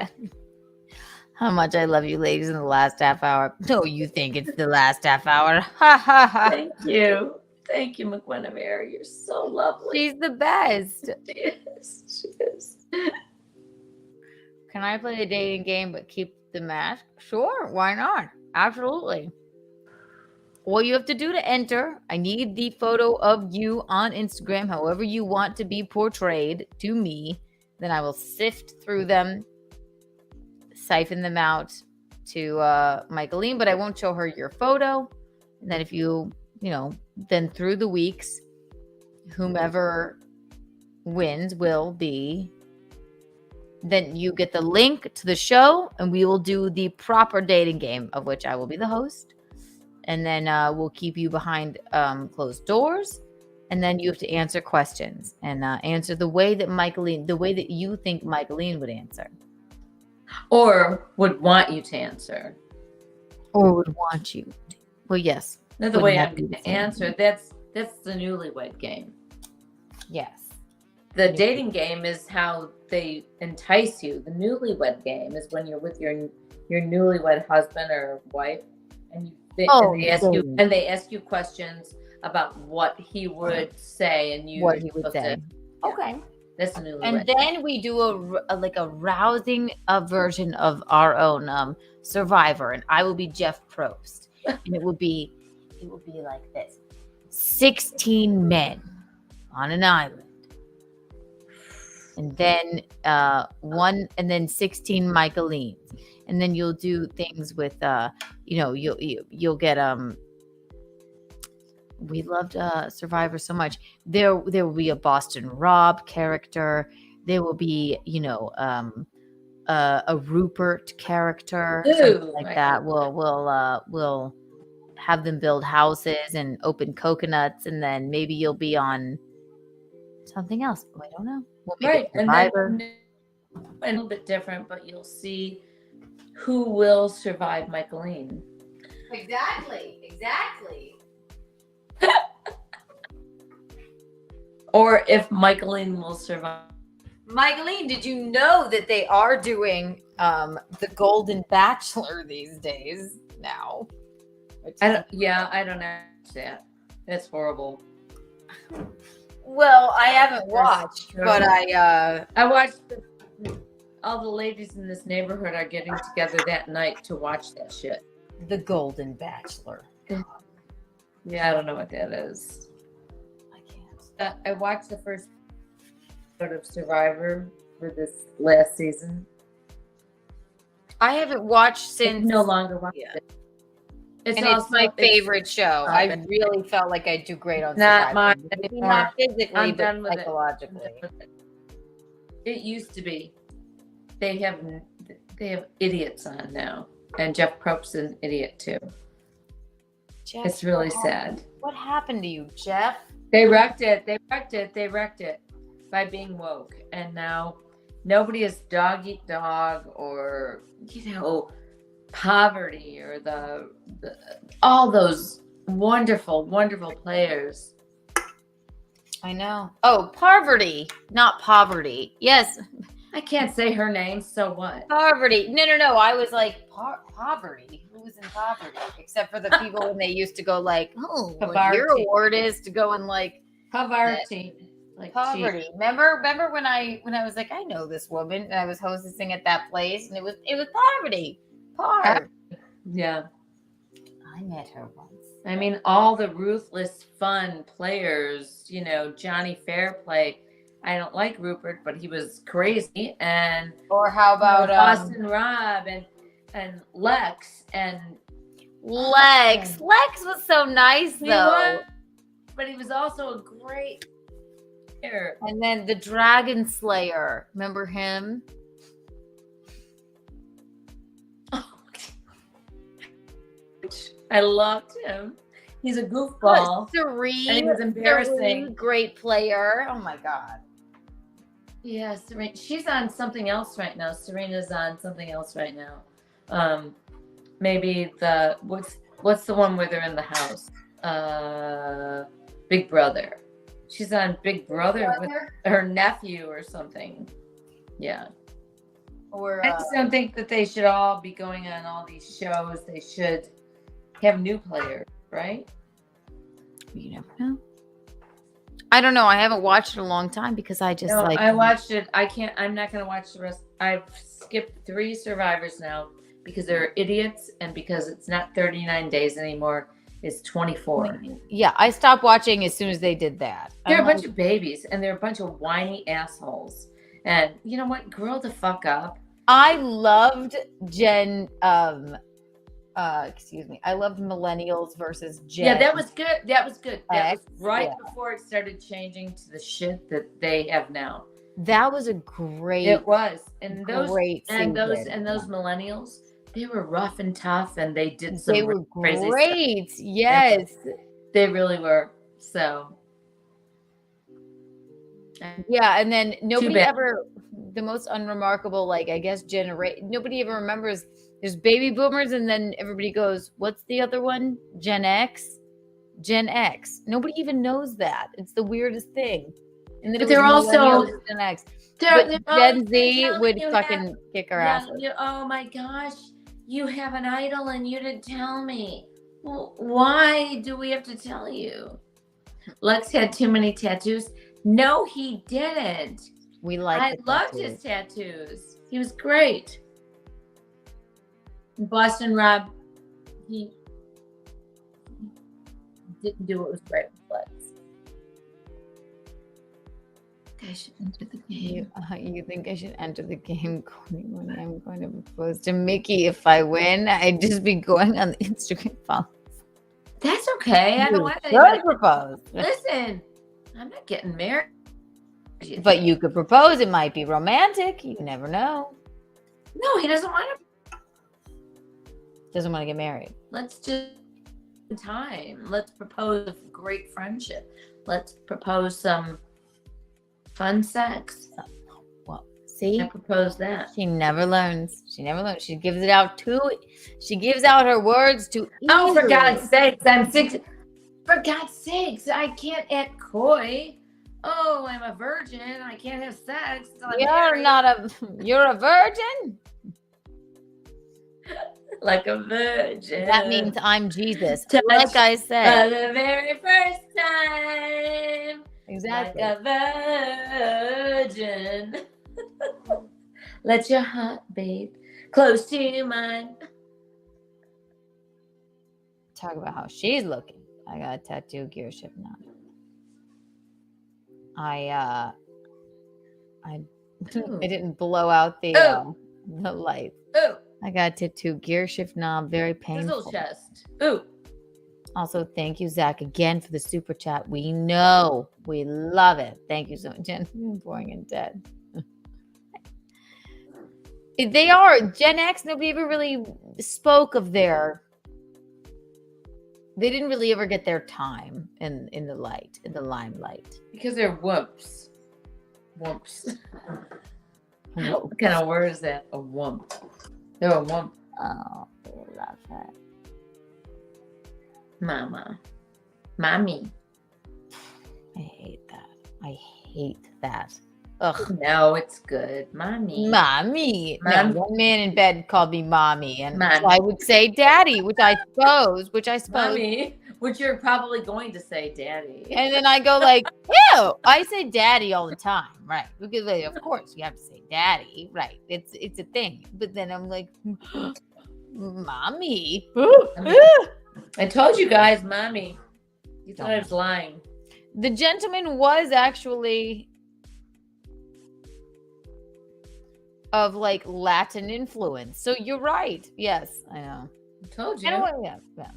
how much I love you ladies in the last half hour? No, you think it's the last half hour. Ha ha ha. Thank you. Thank you, McGuinevere. You're so lovely. She's the best. She is. She is. Can I play a dating game but keep the mask? Sure, why not? Absolutely. All you have to do to enter, I need the photo of you on Instagram, however you want to be portrayed to me. Then I will sift through them, siphon them out to Michaeline, but I won't show her your photo. And then if then through the weeks, whomever wins will be, then you get the link to the show and we will do the proper dating game of which I will be the host. And then we'll keep you behind closed doors. And then you have to answer questions and answer the way that you think Michaeline would answer. Or would want you to answer. Or would want you to. Well, yes. Not the way I'm going to answer. That's the newlywed game. Yes. The dating game is how they entice you. The newlywed game is when you're with your newlywed husband or wife, and they ask you questions about what he would say, and you what he would say. Okay, that's a newlywed. And then we do a rousing version of our own Survivor, and I will be Jeff Probst, and it will be like this. 16 men on an island. And then 16 Michaelines. And then you'll do things with you'll get we loved Survivor so much. There will be a Boston Rob character. There will be, a Rupert character, something like that. We'll have them build houses and open coconuts, and then maybe you'll be on something else. I don't know. We'll make it Survivor. And then a little bit different, but you'll see who will survive Michaeline. Exactly. Or if Michaeline will survive. Michaeline, did you know that they are doing the Golden Bachelor these days now? I don't know that. That's horrible. Well, I haven't watched, but I watched. All the ladies in this neighborhood are getting together that night to watch that shit. The Golden Bachelor. Yeah, I don't know what that is. I can't. I watched the first episode of Survivor for this last season. I haven't watched since. No longer watched it. It's my favorite show. I really felt like I do great on Survivor. Not mine anymore. Not physically, I'm but done with psychologically. It used to be. They have idiots on now, and Jeff Probst's an idiot too. Jeff, it's really sad. What happened to you, Jeff? They wrecked it by being woke, and now nobody is dog eat dog or poverty or the all those wonderful players. I know. Oh, poverty, not poverty. Yes. I can't say her name, so what? Poverty. No. I was like, poverty. Who was in poverty? Except for the people when they used to go like, oh, what your award is to go and like poverty. Like poverty. Remember when I was like, I know this woman, and I was hostessing at that place, and it was poverty. Yeah. I met her once. I mean, all the ruthless, fun players, Johnny Fairplay. I don't like Rupert, but he was crazy. And or how about Boston Rob and Lex and Lex. Lex was so nice though. But he was also a great player. And then the Dragon Slayer. Remember him? I loved him. He's a goofball. Serene. And he was embarrassing. Serene, great player. Oh my God. Yeah, Serene. She's on something else right now. Serena's on something else right now. Maybe what's the one where they're in the house? Big Brother. She's on Big Brother with her nephew or something. Yeah. Or I just don't think that they should all be going on all these shows. They should have new players, right? You never know. I don't know. I haven't watched it in a long time because I just I watched it. I'm not going to watch the rest. I've skipped 3 Survivors now because they're idiots and because it's not 39 days anymore. It's 24. Yeah, I stopped watching as soon as they did that. They're a bunch of babies and they're a bunch of whiny assholes. And you know what? Grow the fuck up. I loved I loved Millennials versus Gen. Yeah, that was good. That was right before it started changing to the shit that they have now. That was a great. It was, and those millennials, they were rough and tough, and they did some. They were crazy great. Stuff. Yes, they really were. So. Yeah, and then nobody ever. The most unremarkable, I guess, generation. Nobody ever remembers. There's baby boomers, and then everybody goes, "What's the other one? Gen X." Gen X. Nobody even knows that. It's the weirdest thing. And then they're also Gen X. Gen Z would fucking kick our ass. Oh my gosh, you have an idol and you didn't tell me. Well, why do we have to tell you? Lex had too many tattoos. No, he didn't. I loved his tattoos. He was great. Boston Rob, he didn't do what was right. I should enter the game. You think I should enter the game, Courtney, when I'm going to propose to Mickey if I win? I'd just be going on the Instagram follow. That's okay. I don't want Don't anybody. propose. Listen, I'm not getting married. But you could propose. It might be romantic. You never know. No, he doesn't want to. Doesn't want to get married. Let's just time. Let's propose a great friendship. Let's propose some fun sex. Well, see, I propose that. she never learns. She never learns. She gives it out too. She gives out her words too easily. Oh, for God's sakes, I'm 6. For God's sakes, I can't act coy. Oh, I'm a virgin. I can't have sex. You're a virgin. Like a virgin. That means I'm Jesus. Touch Like I said. for the very first time. Exactly. Like a virgin. Let your heart beat close to mine. Talk about how she's looking. I got a tattoo gear shift now. I didn't blow out the light. Ooh. I got a tattoo gear shift knob. Very painful. Sizzle chest. Ooh. Also, thank you, Zach, again for the super chat. We know. We love it. Thank you so much, Jen. Boring and dead. They are. Gen X, nobody ever really spoke of their... They didn't really ever get their time in the light, in the limelight. Because they're whoops. Whoops. What kind of word is that? A whump. They're a whump. Oh, I love her. Mama. Mommy. I hate that. I hate that. Ugh. No, it's good. Mommy. Mommy. No, one man in bed called me mommy. And Mommy. so I would say daddy, which I suppose. Mommy. Which you're probably going to say daddy. And then I go like, ew. I say daddy all the time, right? Because like, of course you have to say daddy, right? It's a thing. But then I'm like, mommy. I told you guys, mommy. You thought I was lying. The gentleman was actually of like Latin influence. So you're right. Yes, I know. I told you. Anyway, yeah.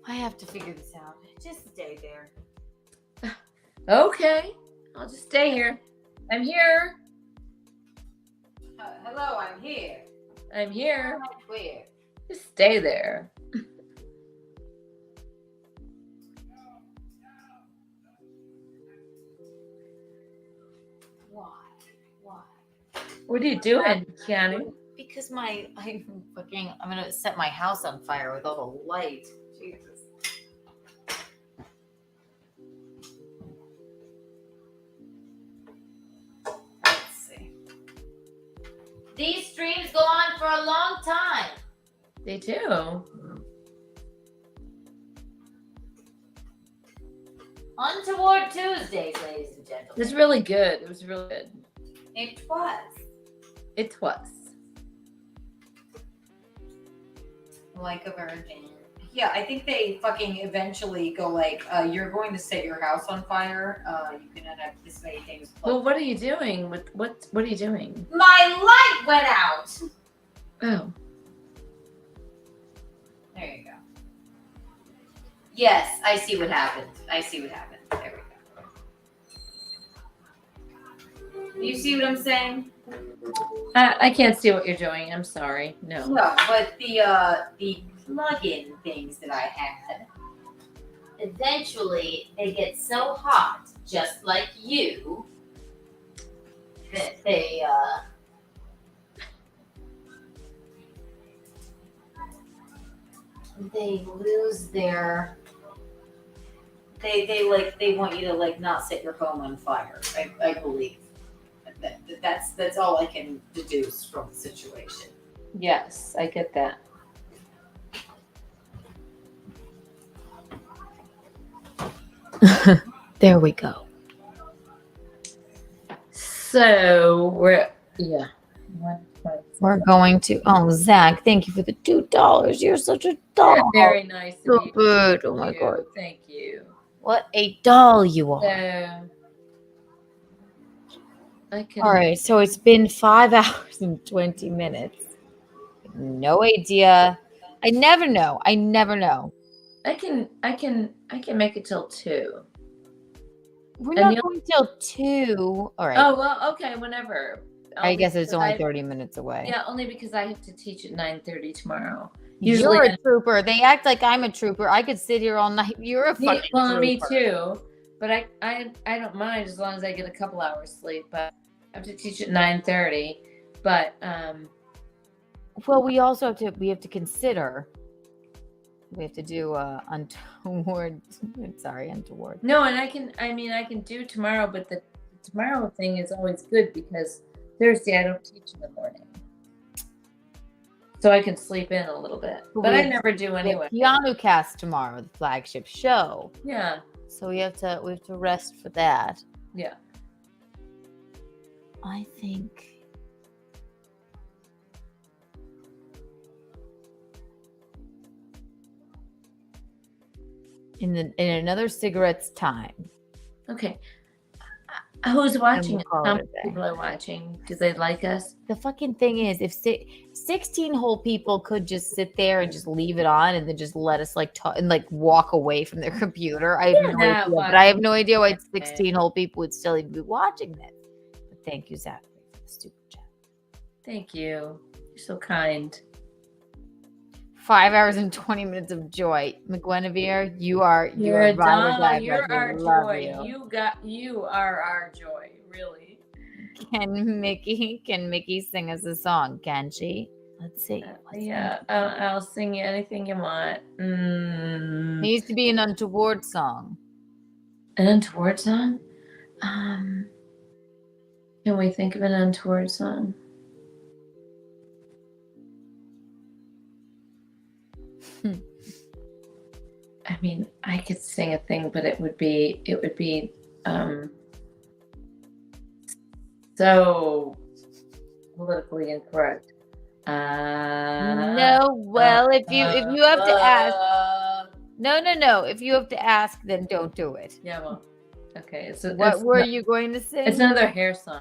I have to figure this out. Just stay there. Okay. I'll just stay here. I'm here. Hello, I'm here. I'm here. Where? Just stay there. Why? What are you doing, Keanu? Because I'm gonna set my house on fire with all the light. Jesus. Let's see. These streams go on for a long time. They do. Untoward Tuesdays, ladies and gentlemen. It's really good. It was really good. It was. It was. Like a virgin. Yeah, I think they fucking eventually go like, you're going to set your house on fire. You can end up this many things. Well, what are you doing? What are you doing? My light went out. Oh. There you go. Yes, I see what happened. There we go. You see what I'm saying? I can't see what you're doing. I'm sorry. No. No, but the plug-in things that I had, eventually they get so hot, just like you, that they lose their. They want you to like not set your home on fire. I believe. That's all I can deduce from the situation. Yes, I get that. There we go. So we're going to. Oh, Zach, thank you for the $2. You're such a doll. Very nice. So good. Oh my God. Thank you. What a doll you are. So I can. All right, so it's been 5 hours and 20 minutes. No idea. I never know. I can make it till 2. We're And not going till 2. All right. Oh well, okay, whenever. I guess it's only I- 30 minutes away. Yeah, only because I have to teach at 9:30 tomorrow. You're a trooper. They act like I'm a trooper. I could sit here all night. You're a fucking trooper. Me too. But I don't mind as long as I get a couple hours sleep. But I have to teach at 9:30. But well, we also have to consider. We have to do untoward. Sorry, untoward. no, and I can do tomorrow. But the tomorrow thing is always good because Thursday I don't teach in the morning. So I can sleep in a little bit. But I never do anyway. Keanu cast tomorrow, the flagship show. Yeah. So we have to rest for that. Yeah. I think in another cigarette's time. Okay. Who's watching? we'll call How it many a day. people are watching? Do they like us? The fucking thing is, if 16 whole people could just sit there and just leave it on and then just let us like talk and like walk away from their computer, I have no idea. But I have no idea why 16 whole people would still even be watching this. But thank you, Zachary, for the super chat. Thank you. You're so kind. 5 hours and 20 minutes of joy. McGuinevere, you are You're a a doll. ride. You're our Love joy. you. You are our joy. Really. Can Mickey sing us a song? Can she? Let's see. Yeah, I'll sing you anything you want. It needs to be an untoward song. An untoward song? Can we think of an untoward song? I mean, I could sing a thing, but it would be so politically incorrect. No, well, if you have to ask, no. If you have to ask, then don't do it. Yeah, well, okay. What were you going to sing? It's another hair song.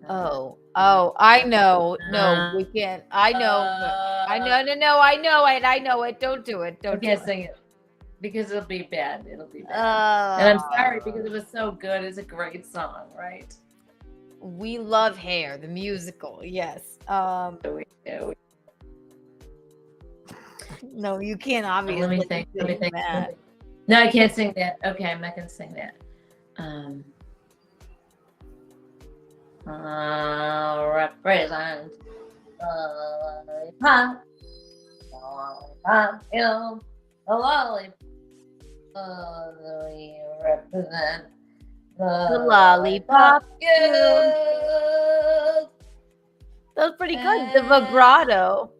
Oh, I know. No, we can't. I know. I know. No, I know it. I know it. Don't do it. Don't sing it because it'll be bad. It'll be bad. And I'm sorry because it was so good. It's a great song, right? We love Hair, the musical. Yes. No, you can't. Obviously. Let me think. That. No, I can't sing that. Okay, I'm not gonna sing that. I'll represent the lollipop, hill, the lollipop. We represent The lollipop. Guild. That was pretty good. The vibrato.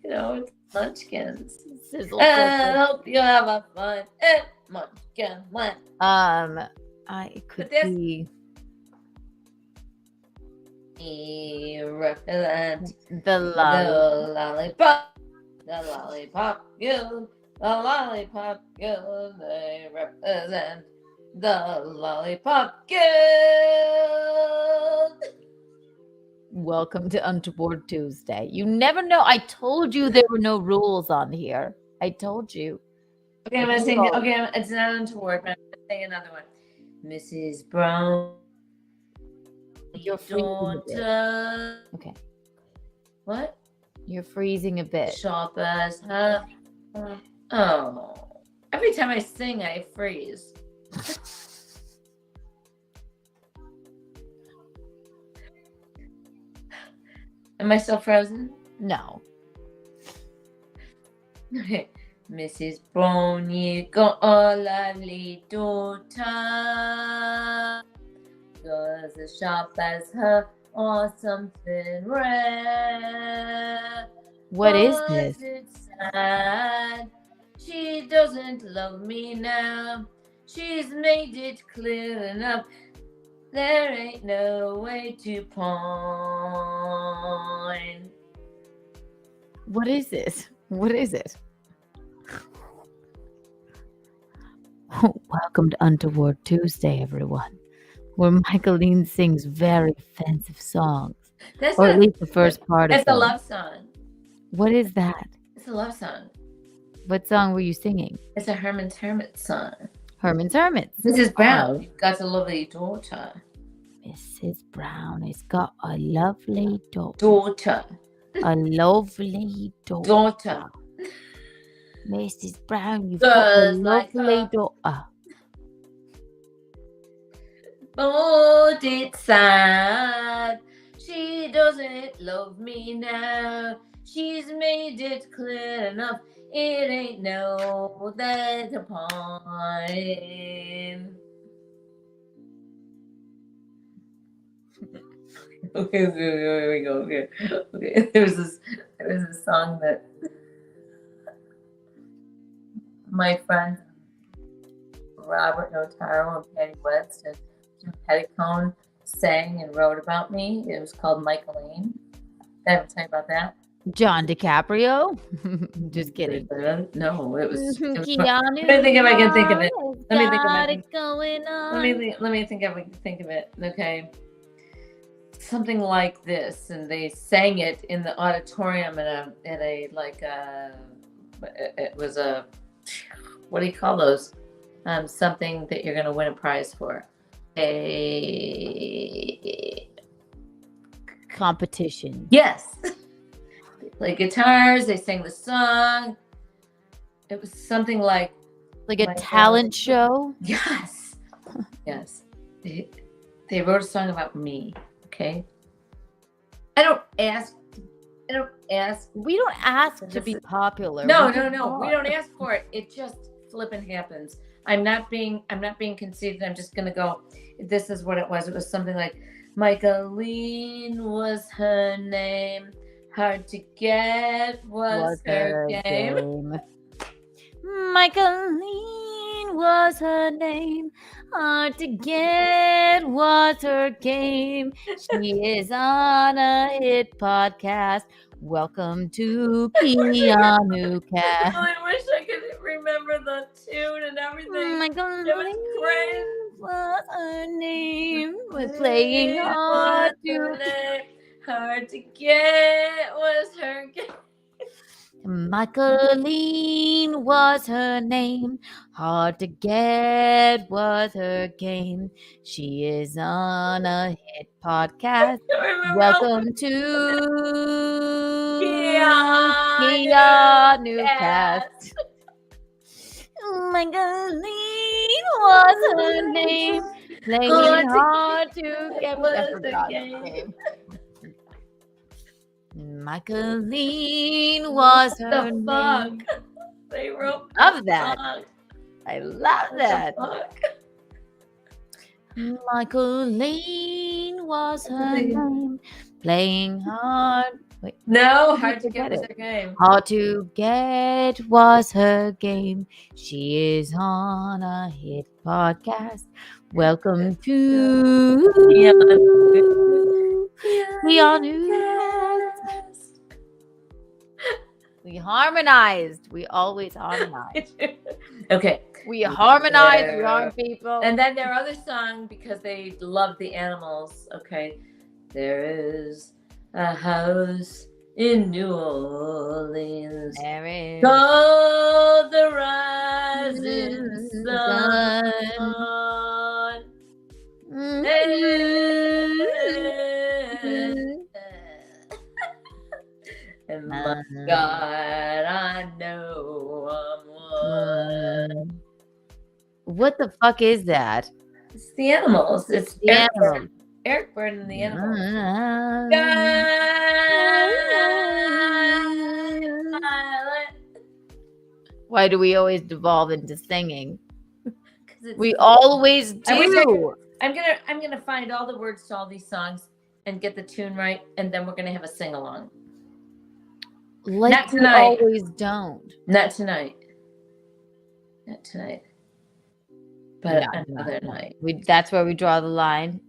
You know, it's Munchkins. Sizzle. I hope you have a fun Munchkin land. It could be. We represent The lollipop. The lollipop guild. The lollipop guild. They represent the lollipop guild. Welcome to Untoward Tuesday. You never know. I told you there were no rules on here. I told you. Okay, I'm gonna sing it. Okay, it's not untoward, but I'm gonna sing another one. Mrs. Brown. You're freezing a bit. Okay. What? You're freezing a bit. Sharp as her. Oh. Every time I sing, I freeze. Am I still frozen? No. Mrs. Brown, you got a lovely daughter. Yours as sharp as her or something rare. What is this? Was it sad? She doesn't love me now. She's made it clear enough. There ain't no way to point. What is this? What is it? Welcome to Untoward Tuesday, everyone, where Michaeline sings very offensive songs. That's Or not, at least the first part of it's a them. love song. What is that? It's a love song. What song were you singing? It's a Herman's Hermit song. Herman's Hermits. Mrs. Brown, you've got a lovely daughter. Mrs. Brown has got a lovely daughter. Daughter. A lovely daughter. Daughter. Mrs. Brown, you've got a lovely daughter. But it's sad. She doesn't love me now. She's made it clear enough. It ain't no that upon. Okay, here we go. Okay. There was this song that my friend Robert Notaro and Patty West and Jim Petticone sang and wrote about me. It was called Michaeline. Did I ever tell you about that? John DiCaprio? Just kidding. No, it was Keanu. Let me think if I can think of it. Let me think Got of it going on. Let me think if I can think of it. Okay. Something like this, and they sang it in the auditorium at a like it was a, what do you call those? Something that you're gonna win a prize for. A competition. Yes. They played guitars, they sang the song. It was something like a talent show? Yes. Yes. They wrote a song about me. Okay. I don't ask. We don't ask to be popular. No. We don't ask for it. It just flipping happens. I'm not being conceited. I'm just gonna go. This is what it was. It was something like, Michaeline was her name. Hard to get was her game. Michaeline was her name. Hard to get was her game. She is on a hit podcast. Welcome to Keanu Cast. I wish I could remember the tune and everything. Michaeline It was crazy. was her name. We're playing hard to Hard to get was her game. Michaeline was her name. Hard to get was her game. She is on a hit podcast. Welcome to Keanu Cast. Michaeline was her name. Playing hard to get. I forgot the name. Michaeline was her name. They wrote love that. I love that. Michaeline was her name. Playing hard. Wait. No, hard to get was her game. Hard to get was her game. She is on a hit podcast. Welcome to Keanu. We harmonized. We always harmonize. Okay. We harmonize. We harm people. And then their other song, because they love the animals. Okay. There is a house in New Orleans. There is. Called the Rising Sun. And my God, I know I'm one. What the fuck is that? It's the animals. It's the animals. Eric Burdon and the animals. Why do we always devolve into singing? We always do. I'm gonna find all the words to all these songs and get the tune right, and then we're gonna have a sing along. Like Not tonight. We always don't. Not tonight. Not tonight. But another night. That's where we draw the line.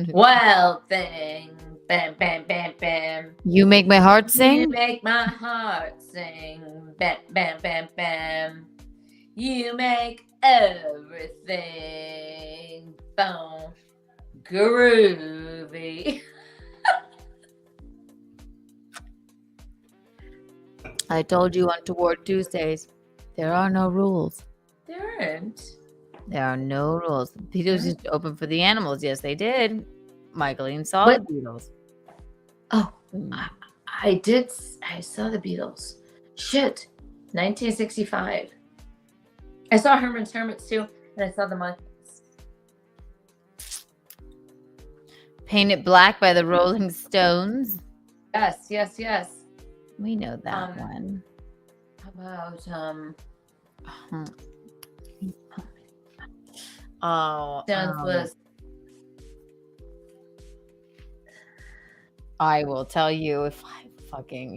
Wild thing. Bam, bam, bam, bam. You make my heart sing? You make my heart sing. Bam, bam, bam, bam. You make everything boom, groovy. I told you Untoward Tuesdays. There are no rules. There aren't. There are no rules. The Beatles just opened for the Animals. Yes, they did. Michaeline saw What? the Beatles. Oh, I did. I saw the Beatles. Shit. 1965. I saw Herman's Hermits too, and I saw the Monkees. Painted Black by the Rolling Stones. Yes, yes, yes. We know that one. How about Stones was. I will tell you if I fucking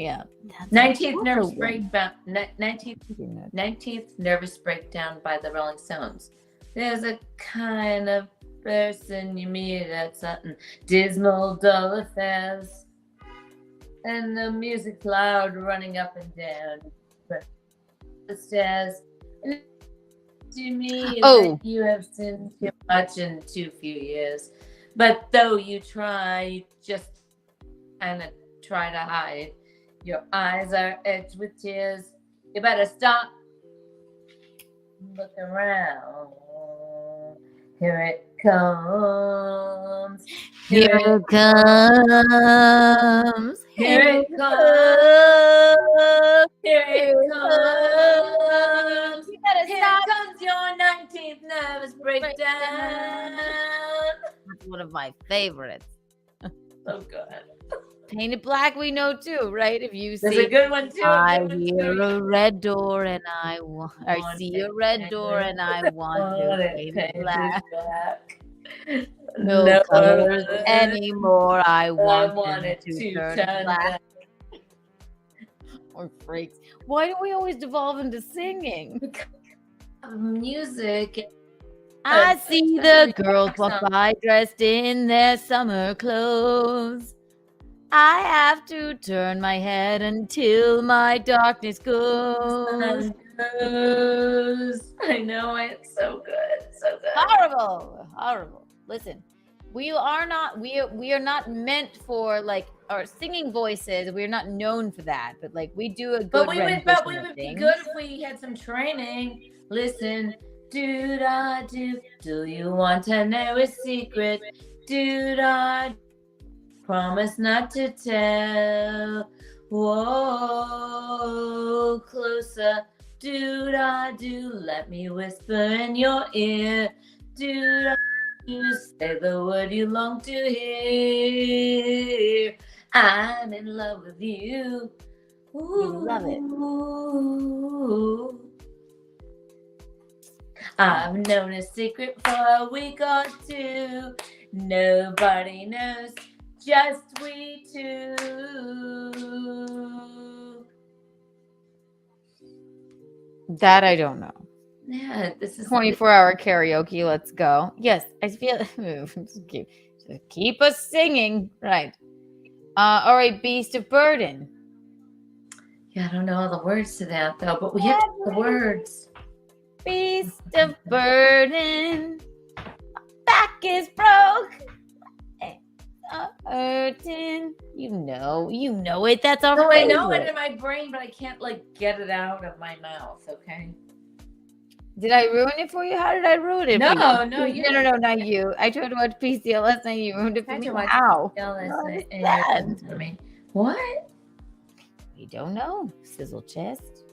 19th Nervous Breakdown. 19th Nervous Breakdown by the Rolling Stones. There's a kind of person you meet at something dismal, dull affairs, and the music's loud, running up and down the stairs. And to me, that you have sinned too much in too few years. But though you try, you just kind of try to hide. Your eyes are edged with tears. You better stop. Look around. Here it comes. Here it comes. Here it comes. Here it comes. You better Here stop. comes your 19th nervous breakdown. That's one of my favorites. So good. Painted Black, we know too, right? If you There's see, a good one too. I hear a red door and I see a red door and I want to paint it black. No colors anymore. I want it to turn black. Or freaks. Why do we always devolve into singing? Music. I see the girls walk by dressed in their summer clothes. I have to turn my head until my darkness goes. I know, it's so good, so good. Horrible. Listen, we are not meant for like our singing voices. We're not known for that, but like we do a good. But we would be good if we had some training. Listen, do-da-do. Do you want to know a secret? Do-da. Promise not to tell. Whoa, closer. Do-da-do. Let me whisper in your ear. Do-da-do. Say the word you long to hear. I'm in love with you. Ooh, love it. I've known a secret for a week or two. Nobody knows. Just we two. That I don't know. Yeah, this is 24-hour karaoke. Let's go. Yes, I feel. Just keep us singing, right? All right, Beast of Burden. Yeah, I don't know all the words to that though, but we have the words. Beast of Burden. Back is broke. Hurting. You know it. That's our favorite. I know it in my brain, but I can't like get it out of my mouth. Okay. Did I ruin it for you? How did I ruin it? No, for you? no, you. No, not you. I tried to watch PCL last night. You ruined it for me. How? For me. What? We don't know. Sizzle chest.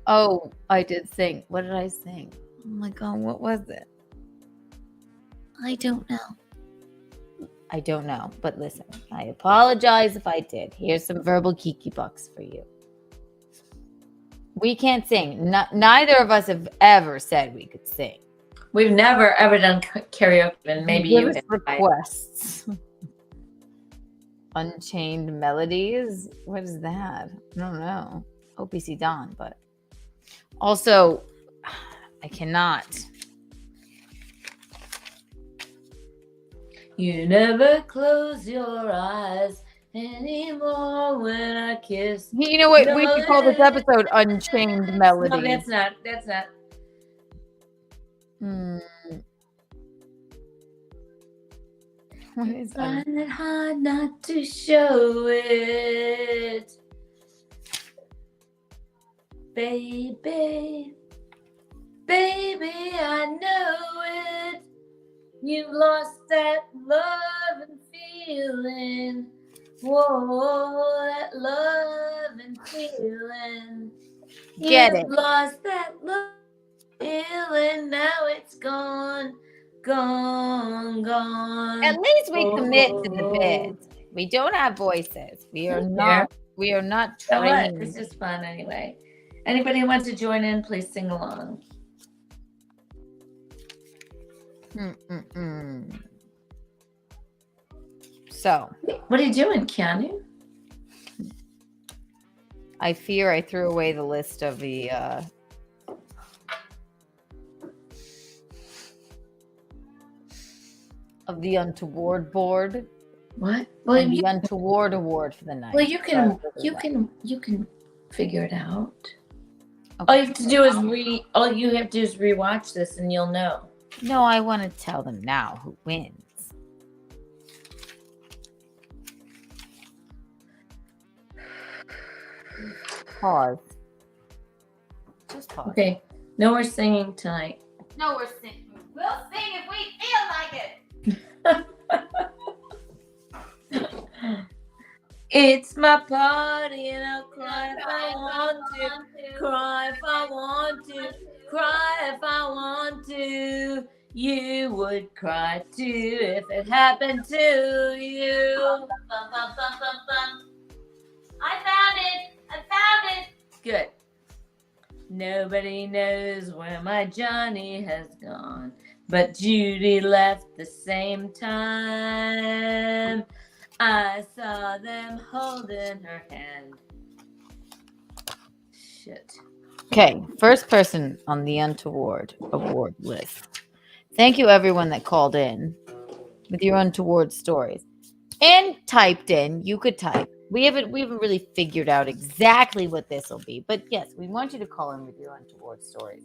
Oh, I did sing. What did I sing? Oh my god, what was it? I don't know. But listen, I apologize if I did. Here's some verbal Kiki bucks for you. We can't sing. Neither of us have ever said we could sing. We've never ever done karaoke, and maybe you have requests. Unchained Melodies. What is that? I don't know. OPC Don, but also I cannot. You never close your eyes anymore when I kiss. You know what? We should call this episode Unchained Melody. No, that's not. That's not. What is I find it hard not to show it. Baby, I know it. You've lost that love and feeling. Whoa, that love and feeling. Get You've it. lost that love feeling. Now it's gone. At least we commit to the bit. We don't have voices. We are not So what? trained. This is fun anyway. Anybody who wants to join in, please sing along. So, what are you doing, Keanu? I fear I threw away the list of the Untoward board. What? Well, the Untoward award for the night. Well, you can figure it out. Okay. All you have to do is rewatch this, and you'll know. No, I want to tell them now who wins. Pause. Just pause. Okay. No more singing tonight. No, we're singing. We'll sing if we feel like it. It's my party and I'll cry if I want to. Cry if I want to. Cry if I want to. You would cry too if it happened to you. I found it. Good. Nobody knows where my Johnny has gone, but Judy left the same time. I saw them holding her hand. Shit. Okay, first person on the Untoward award list. Thank you, everyone that called in with your untoward stories and typed in. You could type. We haven't really figured out exactly what this will be, but yes, we want you to call in with your untoward stories.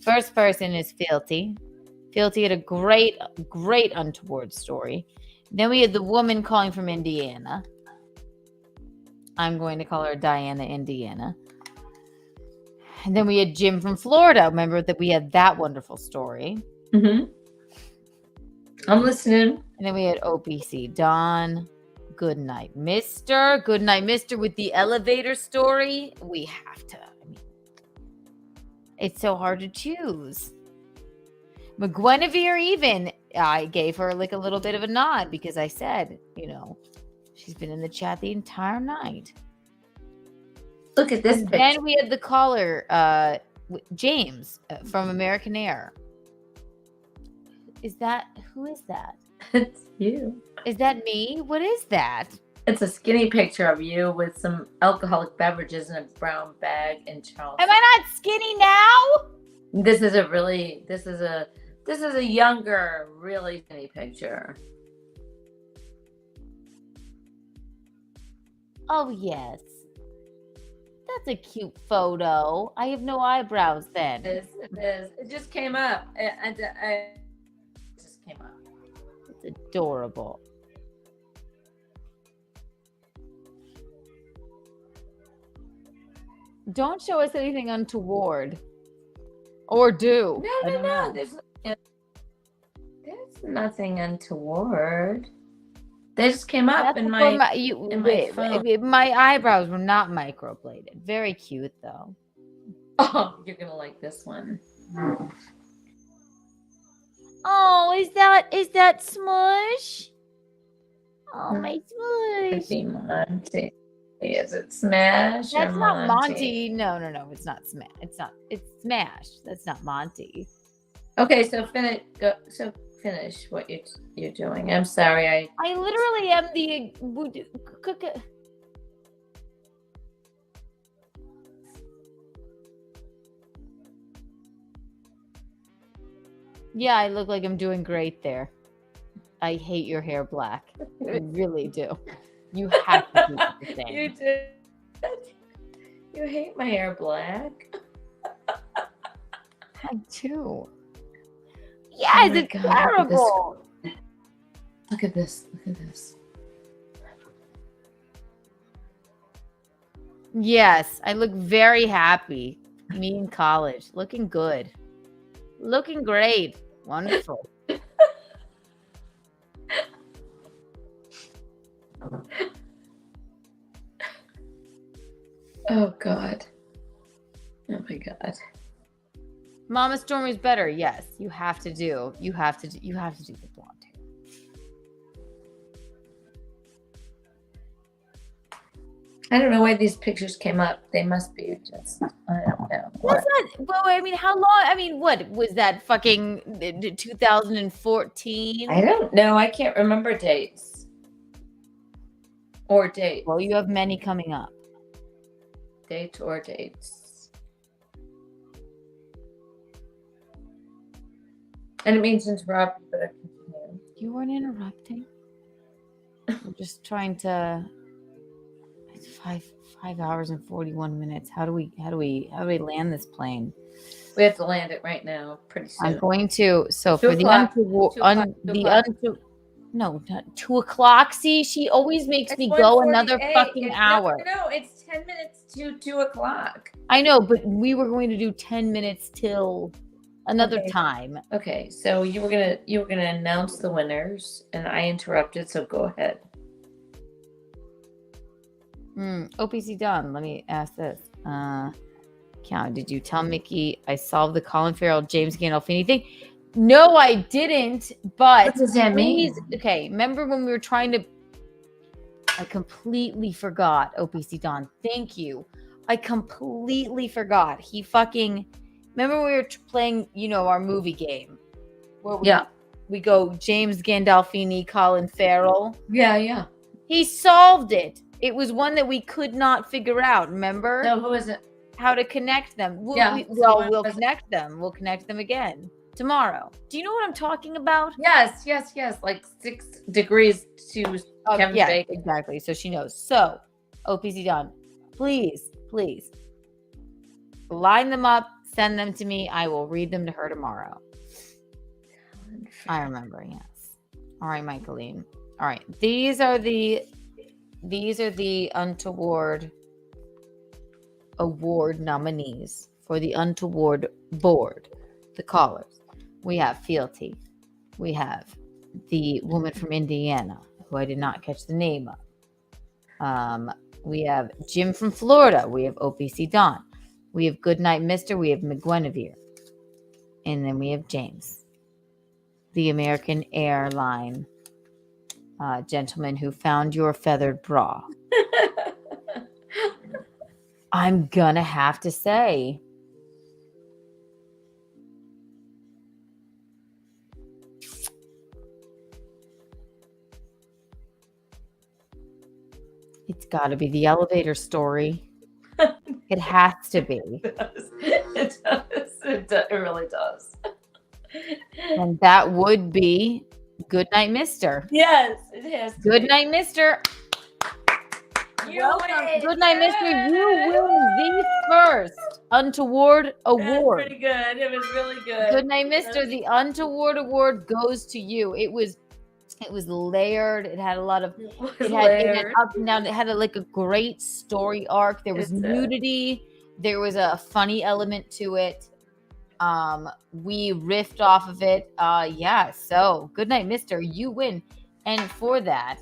First person is Fealty. Fealty had a great untoward story. Then we had the woman calling from Indiana. I'm going to call her Diana, Indiana. And then we had Jim from Florida. Remember that we had that wonderful story. Mm-hmm. I'm listening. And then we had OPC Don. Good night, Mister. Good night, Mister. With the elevator story, we have to. It's so hard to choose. McGuinevere even, I gave her like a little bit of a nod because I said, she's been in the chat the entire night. Look at this and picture. Then we had the caller, James from American Air. Who is that? It's you. Is that me? What is that? It's a skinny picture of you with some alcoholic beverages in a brown bag in Charleston. Am I not skinny now? This is a younger, really skinny picture. Oh, yes. That's a cute photo. I have no eyebrows then. It is. It just came up. It just came up. It's adorable. Don't show us anything untoward. Or do. No. There's nothing untoward. They just came up in my phone. My eyebrows were not microbladed. Very cute though. Oh, you're gonna like this one. Oh, is that Smush? Oh, my Smush. Monty. Is it Smash? That's or not Monty. No, it's not Smash. It's Smash. That's not Monty. Okay, so finish what you're doing. I'm sorry. I literally am the Yeah, I look like I'm doing great there. I hate your hair black. I really do. You have to keep it the same. You did. You hate my hair black. I do. Oh Yes, my it's God, terrible. Look at this. Look at this. Yes, I look very happy. Me in college, looking good, looking great, wonderful. Oh God. Oh my God. Mama Stormy's better. Yes, you have to do. You have to do the blonde hair. I don't know why these pictures came up. They must be just, I don't know. That's not. Well, I mean, how long? I mean, what was that? Fucking 2014. I don't know. I can't remember dates. Or dates. Well, you have many coming up. Dates or dates. And it means interrupt, but I continue. You weren't interrupting. We're just trying to. It's 5 hours and 41 minutes. How do we land this plane? We have to land it right now, pretty soon. I'm going to. So 2 for the o'clock. no, not 2 o'clock. See, she always makes me go another 1:48. fucking hour. No, it's 10 minutes to 2 o'clock. I know, but we were going to do 10 minutes till another Okay. time. Okay, so you were gonna announce the winners, and I interrupted. So go ahead. OPC done. Let me ask this. Keanu, did you tell Mickey I solved the Colin Farrell, James Gandolfini thing? No, I didn't. But What does that mean? Okay, remember when we were trying to? I completely forgot. OPC Don, thank you. I completely forgot. He fucking. Remember we were playing, our movie game. Where we go James Gandolfini, Colin Farrell. Yeah. He solved it. It was one that we could not figure out. Remember? No, who is it? How to connect them. We'll connect them. We'll connect them again tomorrow. Do you know what I'm talking about? Yes. Like 6 degrees to Kevin Bacon. Exactly. So she knows. So, OPC Don, please line them up. Send them to me. I will read them to her tomorrow. I remember. Yes. All right, Michaeline. All right. These are the Untoward Award nominees for the Untoward board. The callers. We have Fealty. We have the woman from Indiana, who I did not catch the name of. We have Jim from Florida. We have OPC Don. We have Goodnight Mister. We have McGuinevere. And then we have James, the American airline gentleman who found your feathered bra. I'm gonna have to say, it's got to be the elevator story. It has to be. It does. It really does. And that would be Goodnight Mister. Yes, it has. Goodnight Mister. Welcome. Goodnight Mister. You win the first Untoward Award. That's pretty good. It was really good. Goodnight Mister. The Untoward Award goes to you. It was layered. It had a lot of it had up and down. It had a great story arc. There was nudity. There was a funny element to it. We riffed off of it. So Goodnight Mister, you win. And for that,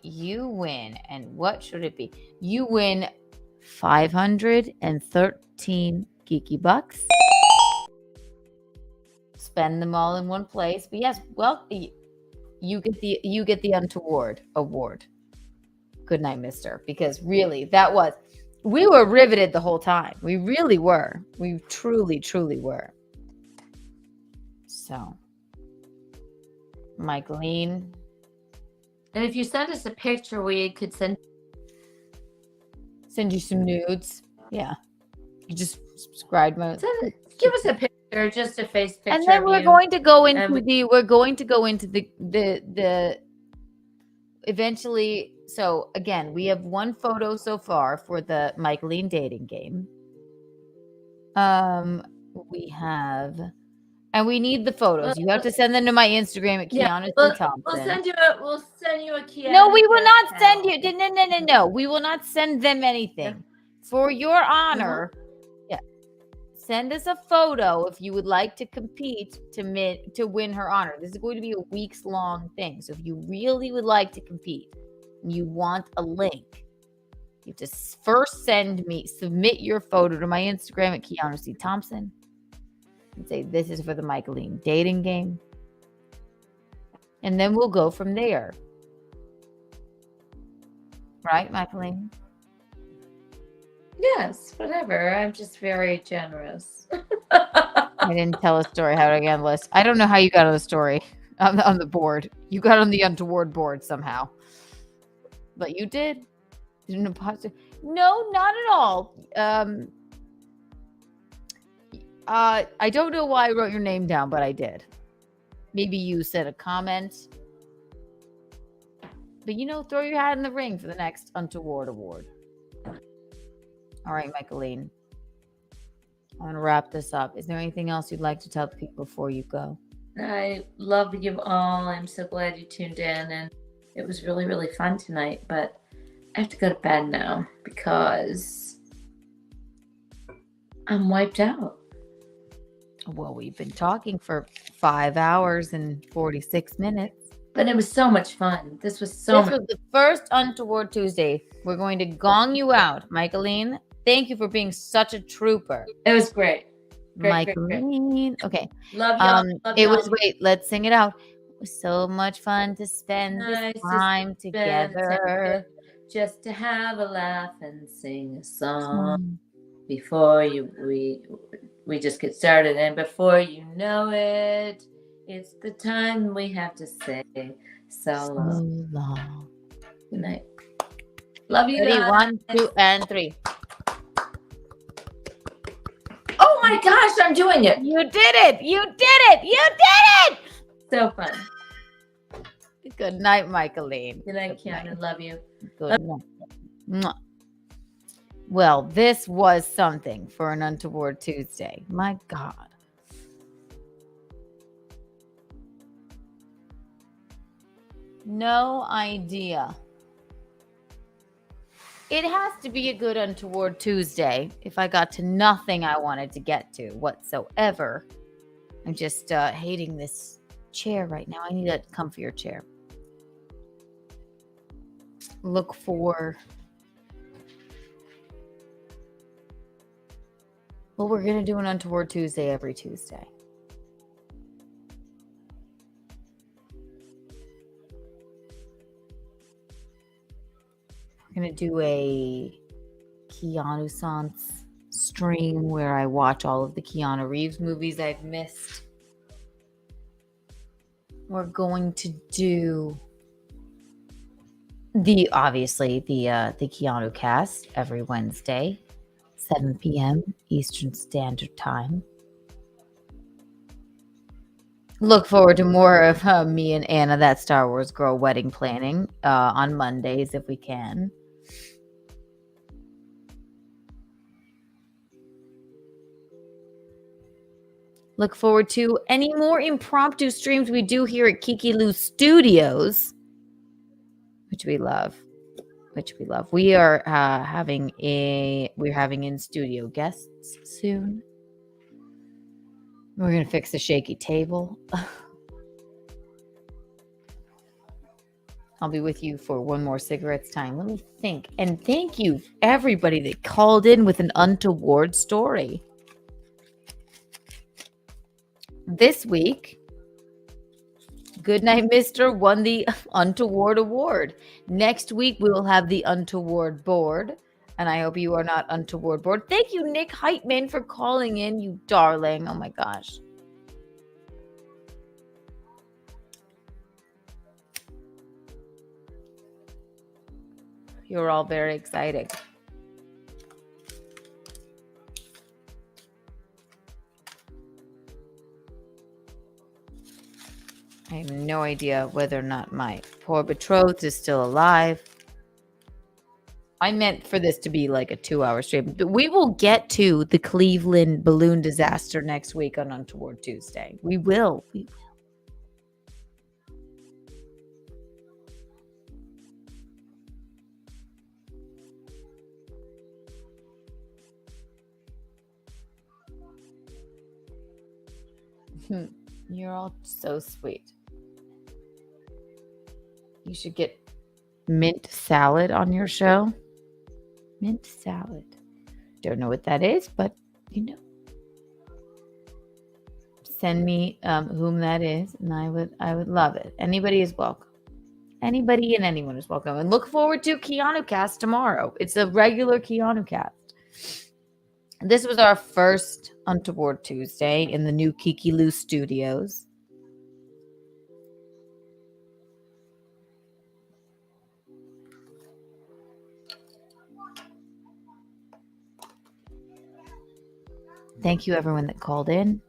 you win. And what should it be? You win 513 Kiki bucks. Spend them all in one place. But yes, well, you get the Untoward Award. Goodnight Mister, because really we were riveted the whole time. We really were. We truly were. So, Michaeline. And if you send us a picture, we could send you some nudes. Yeah. You just subscribe. Give us a picture, just a face picture. And then we're going to go into the eventually, so again, we have one photo so far for the Michaeline dating game. We have, and we need the photos. You have to send them to my Instagram at Keanu Thompson. We'll send you a Keanu. No, we will not send you. No. We will not send them anything. For your honor, send us a photo if you would like to compete to win her honor. This is going to be a weeks long thing. So if you really would like to compete, and you want a link, you have to first submit your photo to my Instagram at Keanu Thompson and say, this is for the Michaeline dating game. And then we'll go from there. Right, Michaeline? Yes, whatever. I'm just very generous. I didn't tell a story. How did I get on the list? I don't know how you got on the story on the board. You got on the Untoward board somehow. But you did. Didn't imposter? No, not at all. I don't know why I wrote your name down, but I did. Maybe you said a comment. But throw your hat in the ring for the next Untoward award. All right, Michaeline. I want to wrap this up. Is there anything else you'd like to tell the people before you go? I love you all. I'm so glad you tuned in, and it was really, really fun tonight. But I have to go to bed now because I'm wiped out. Well, we've been talking for 5 hours and 46 minutes. But it was so much fun. This was This was the first Untoward Tuesday. We're going to gong you out. Michaeline, thank you for being such a trooper. It was great. Michaeline. Okay. Love y'all. Wait, let's sing it out. It was so much fun to spend this time together. Just to have a laugh and sing a song. Before we just get started, and before you know it, it's the time we have to say so long. Good night. Love you. Ready, 1, 2, and 3. Oh my gosh, I'm doing it. You did it. You did it. You did it. So fun. Good night, Michaeline. Good night, Keanu. Love you. Good night. Mwah. Well, this was something for an Untoward Tuesday. My God. No idea. It has to be a good Untoward Tuesday if I got to nothing I wanted to get to whatsoever. I'm just hating this chair right now. I need a comfier chair. Look for... Well, we're going to do an Untoward Tuesday every Tuesday. We're going to do a Keanu Sans stream where I watch all of the Keanu Reeves movies I've missed. We're going to do obviously the Keanu cast every Wednesday, 7 p.m. Eastern Standard Time. Look forward to more of me and Anna, that Star Wars girl, wedding planning on Mondays if we can. Look forward to any more impromptu streams we do here at Kiki Lou Studios, which we love. We are having in studio guests soon. We're gonna fix the shaky table. I'll be with you for one more cigarette's time. Let me think. And thank you everybody that called in with an untoward story. This week, Goodnight Mister won the Untoward Award. Next week, we will have the Untoward Board. And I hope you are not untoward bored. Thank you, Nick Heightman, for calling in, you darling. Oh, my gosh. You're all very excited. I have no idea whether or not my poor betrothed is still alive. I meant for this to be like a 2-hour stream, but we will get to the Cleveland balloon disaster next week on Untoward Tuesday. We will. You're all so sweet. You should get mint salad on your show. Mint salad. Don't know what that is, but you know. Send me whom that is, and I would love it. Anybody is welcome. Anybody and anyone is welcome. And look forward to Keanu cast tomorrow. It's a regular Keanu cast. This was our first Untoward Tuesday in the new Kiki studios. Thank you, everyone that called in.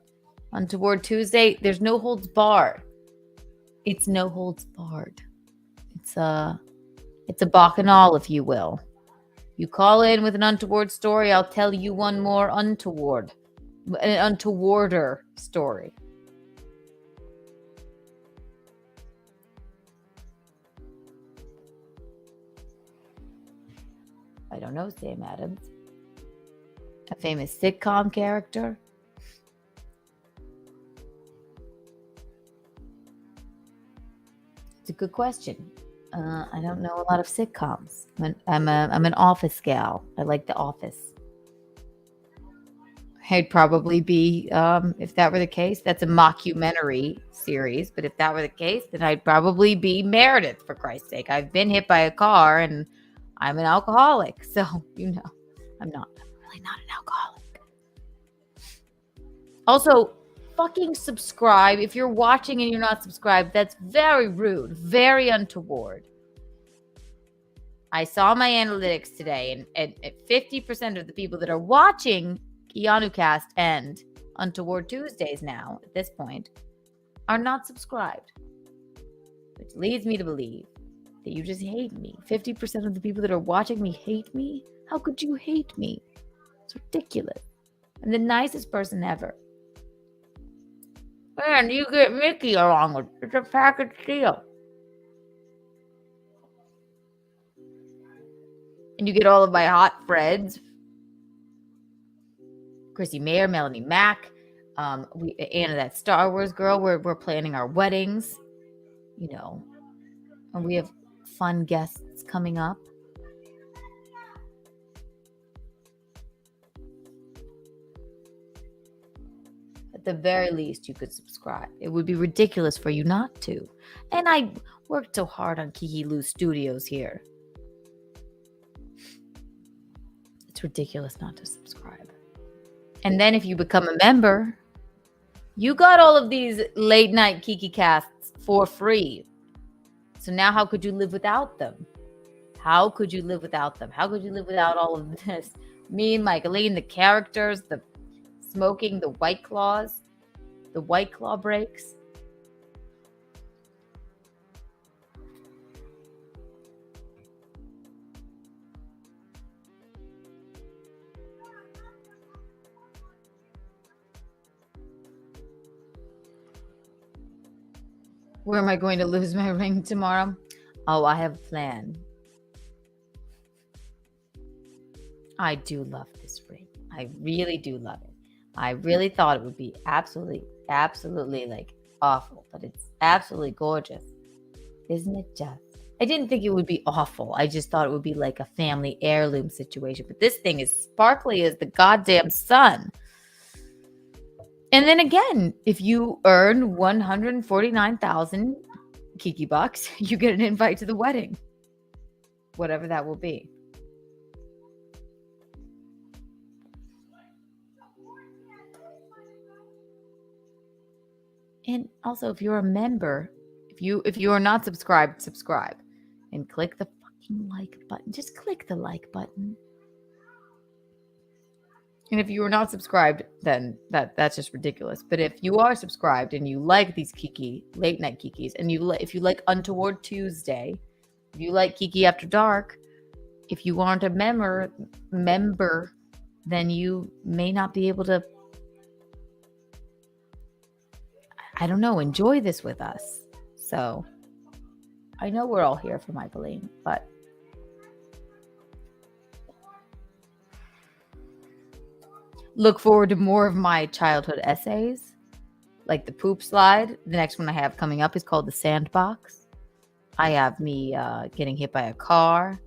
Untoward Tuesday, there's no holds barred. It's no holds barred. It's a bacchanal, if you will. You call in with an untoward story, I'll tell you one more an untowarder story. I don't know, Sam Adams. A famous sitcom character. It's a good question. I don't know a lot of sitcoms. I'm an office gal. I like The Office. I'd probably be, if that were the case, that's a mockumentary series. But if that were the case, then I'd probably be Meredith, for Christ's sake. I've been hit by a car and I'm an alcoholic. So, you know, I'm really not an alcoholic. Also, fucking subscribe. If you're watching and you're not subscribed, that's very rude, very untoward. I saw my analytics today, and 50% of the people that are watching Keanu Cast and Untoward Tuesdays now, at this point, are not subscribed. Which leads me to believe that you just hate me. 50% of the people that are watching me hate me? How could you hate me? It's ridiculous. I'm the nicest person ever. Man, you get Mickey along with it. It's a package deal. And you get all of my hot friends. Chrissy Mayer, Melanie Mack, Anna, that Star Wars girl. We're planning our weddings, you know. And we have fun guests coming up. At the very least, you could subscribe. It would be ridiculous for you not to. And I worked so hard on Kiki Studios here. It's ridiculous not to subscribe. And then if you become a member, you got all of these late night Kiki casts for free. So now how could you live without them? How could you live without them? How could you live without all of this? Me and Michaeline, the characters, the smoking, the White Claws, the White Claw breaks. Where am I going to lose my ring tomorrow? Oh, I have a plan. I do love this ring. I really do love it. I really thought it would be absolutely like awful, but it's absolutely gorgeous. Isn't it just? I didn't think it would be awful. I just thought it would be like a family heirloom situation. But this thing is sparkly as the goddamn sun. And then again, if you earn 149,000 Kiki bucks, you get an invite to the wedding. Whatever that will be. And also, if you're a member, if you are not subscribed, subscribe. And click the fucking like button. Just click the like button. And if you are not subscribed, then that's just ridiculous. But if you are subscribed and you like these Kiki late night Kikis, and if you like Untoward Tuesday, if you like Kiki After Dark, if you aren't a member, then you may not be able to, I don't know, enjoy this with us. So I know we're all here for Michaeline, but look forward to more of my childhood essays, like the poop slide. The next one I have coming up is called The Sandbox. I have me getting hit by a car.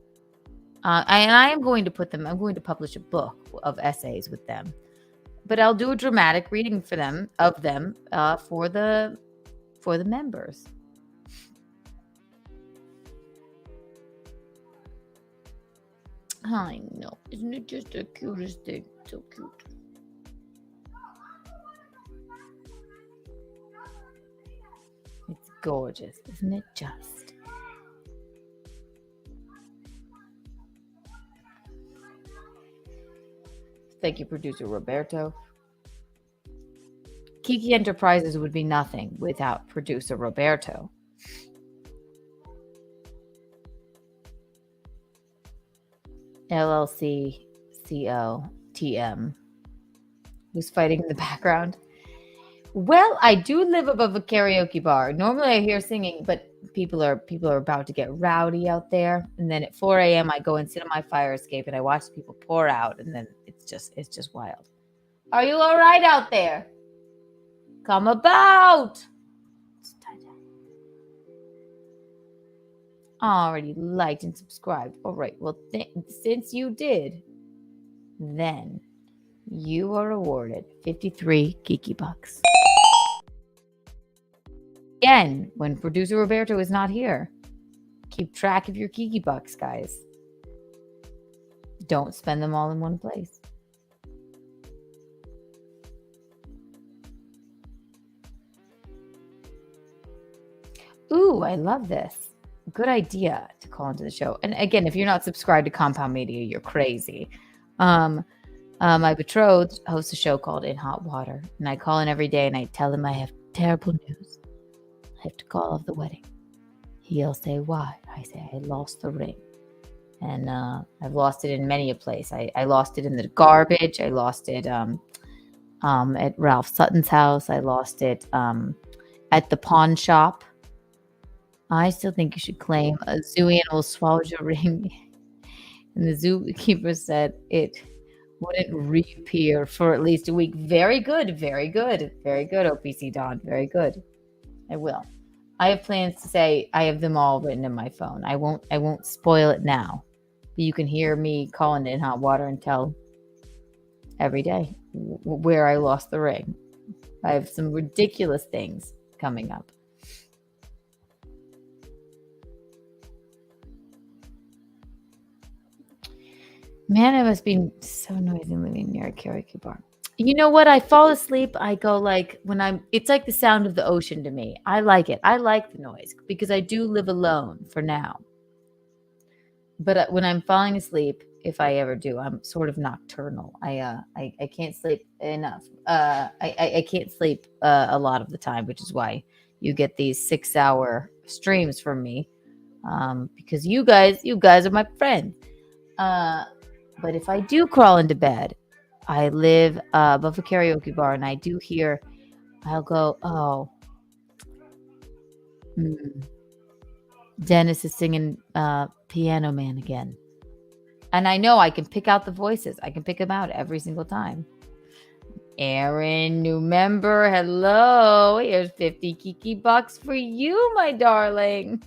And I am going to I'm going to publish a book of essays with them. But I'll do a dramatic reading for them for the members. I know. Isn't it just the cutest thing? So cute. It's gorgeous, isn't it just? Thank you, producer Roberto. Kiki Enterprises would be nothing without producer Roberto. LLC CO TM. Who's fighting in the background? Well, I do live above a karaoke bar. Normally I hear singing, but people are about to get rowdy out there. And then at 4 a.m. I go and sit on my fire escape and I watch people pour out, and then it's just wild. Are you all right out there? Come about. Already liked and subscribed. All right. Well, since you did, then you are awarded 53 Kiki bucks. Again, when producer Roberto is not here, keep track of your Kiki bucks, guys. Don't spend them all in one place. Ooh, I love this. Good idea to call into the show. And again, if you're not subscribed to Compound Media, you're crazy. My betrothed hosts a show called In Hot Water, and I call in every day and I tell him I have terrible news. I have to call off the wedding. He'll say, why? I say, I lost the ring. And I've lost it in many a place. I lost it in the garbage. I lost it at Ralph Sutton's house. I lost it at the pawn shop. I still think you should claim a zoo animal swallowed your ring. And the zookeeper said it wouldn't reappear for at least a week. Very good, very good, very good, OPC Don. Very good. I will. I have plans to say I have them all written in my phone. I won't spoil it now. But you can hear me calling in hot water and tell every day where I lost the ring. I have some ridiculous things coming up. Man, it must be so noisy living near a karaoke bar. You know what? I fall asleep. I go like it's like the sound of the ocean to me. I like it. I like the noise because I do live alone for now. But when I'm falling asleep, if I ever do, I'm sort of nocturnal. I can't sleep enough. I can't sleep a lot of the time, which is why you get these 6-hour streams from me. Because you guys are my friends. But if I do crawl into bed, I live above a karaoke bar, and I do hear, I'll go, Dennis is singing Piano Man again. And I know I can pick out the voices. I can pick them out every single time. Aaron, new member, hello. Here's 50 Kiki bucks for you, my darling.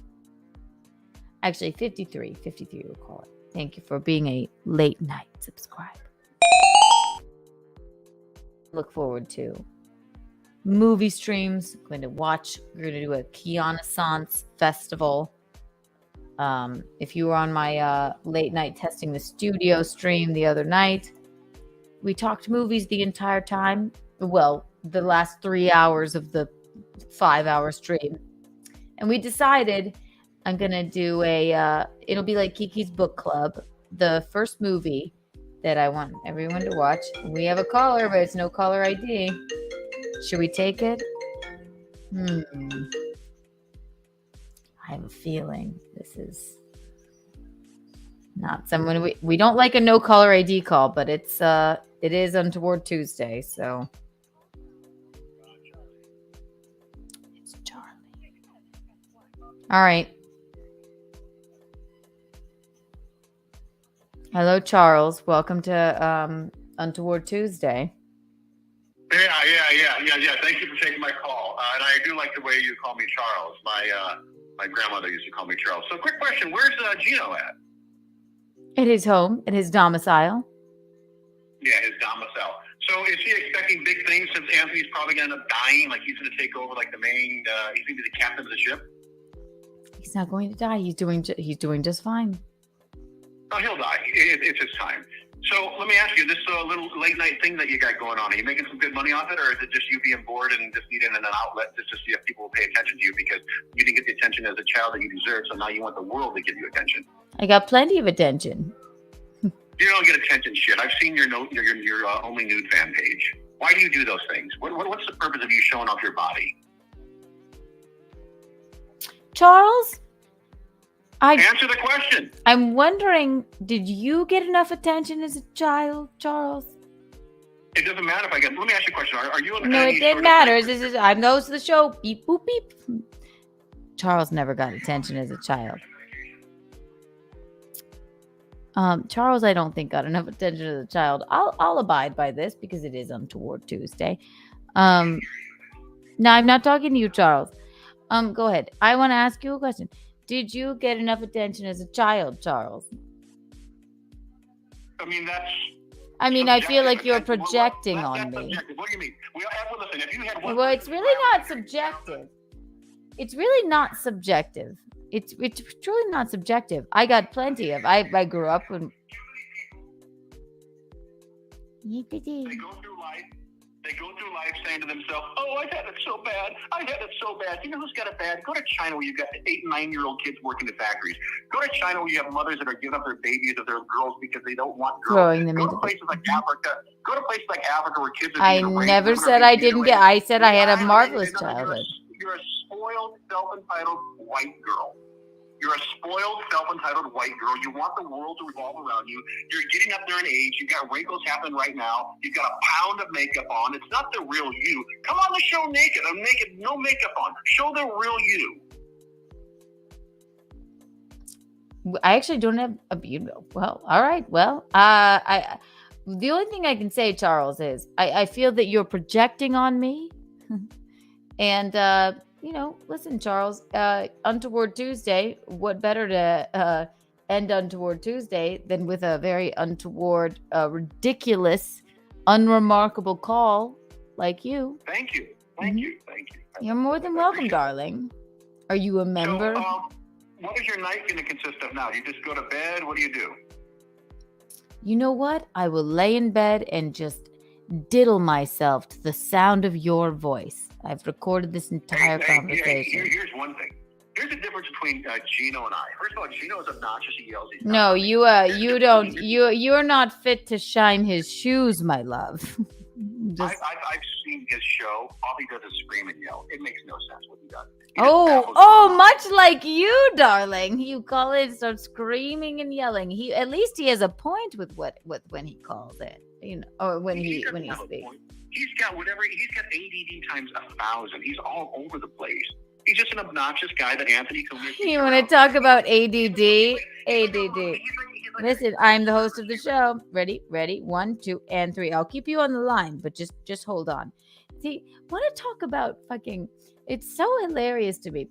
Actually, 53 we'll call it. Thank you for being a late night subscriber. Look forward to movie streams. We're going to do a Keanu festival. If you were on my late night testing the studio stream the other night, we talked movies the entire time. Well, the last 3 hours of the 5-hour stream. And we decided I'm going to do it'll be like Kiki's book club. The first movie that I want everyone to watch. We have a caller, but it's no caller ID. Should we take it? I have a feeling this is not someone we don't like a no caller ID call, but it is Untoward Tuesday, so it's Charlie. All right. Hello, Charles. Welcome to Untoward Tuesday. Yeah. Thank you for taking my call. And I do like the way you call me Charles. My grandmother used to call me Charles. So, quick question: where's Gino at? At his home, at his domicile. Yeah, his domicile. So, is he expecting big things since Anthony's probably going to end up dying? Like he's going to take over, like the main. He's going to be the captain of the ship. He's not going to die. He's doing just fine. Oh, he'll die. It's his time. So let me ask you, this little late night thing that you got going on, are you making some good money off it, or is it just you being bored and just needing an outlet just to see if people will pay attention to you because you didn't get the attention as a child that you deserve, so now you want the world to give you attention? I got plenty of attention. You don't get attention shit. I've seen your only nude fan page. Why do you do those things? What's the purpose of you showing off your body? Charles? Answer the question. I'm wondering, did you get enough attention as a child, Charles? It doesn't matter if I get. Let me ask you a question. Are you? No, it matters. I'm host of the show. Beep boop beep. Charles never got attention as a child. Charles, I don't think got enough attention as a child. I'll abide by this because it is Untoward Tuesday. No, I'm not talking to you, Charles. Go ahead. I want to ask you a question. Did you get enough attention as a child, Charles? I feel like you're projecting on me. What do you mean? Listen, if you had one. Well, it's really not subjective. It's really not subjective. It's truly not subjective. I got plenty of. I grew up when. They go through life saying to themselves, "Oh, I've had it so bad. I've had it so bad." You know who's got it bad? Go to China where you've got 8 and 9-year-old kids working in factories. Go to China where you have mothers that are giving up their babies of their girls because they don't want girls. Throwing them go into to places like Africa. Go to places like Africa where kids are I being raped, never women are said being I didn't get. I said I had a marvelous You're childhood. You're a spoiled, self-entitled white girl. You're a spoiled, self-entitled white girl. You want the world to revolve around you. You're getting up there in age. You've got wrinkles happening right now. You've got a pound of makeup on. It's not the real you. Come on the show naked. I'm naked, no makeup on. Show the real you. I actually don't have a beautiful. Well, all right. Well, the only thing I can say, Charles, is I feel that you're projecting on me, and listen, Charles. Untoward Tuesday. What better to end Untoward Tuesday than with a very untoward, ridiculous, unremarkable call like you? Thank you. You're more than welcome, darling. Are you a member? So, what is your night going to consist of now? Do you just go to bed? What do you do? You know what? I will lay in bed and just diddle myself to the sound of your voice. I've recorded this entire conversation. Here's one thing. Here's the difference between Gino and I. First of all, Gino is obnoxious. He yells. No, you don't. You're not fit to shine his shoes, my love. I've seen his show. All he does is scream and yell. It makes no sense what he does. Much like you, darling. You call it, start screaming and yelling. At least he has a point with when he calls it, or when he speaks. He's got ADD times 1,000. He's all over the place. He's just an obnoxious guy that Anthony can. You want to talk about ADD? ADD. Listen, I'm the host of the show. Ready? 1, 2, and 3. I'll keep you on the line, but just hold on. See, want to talk about fucking. It's so hilarious to me.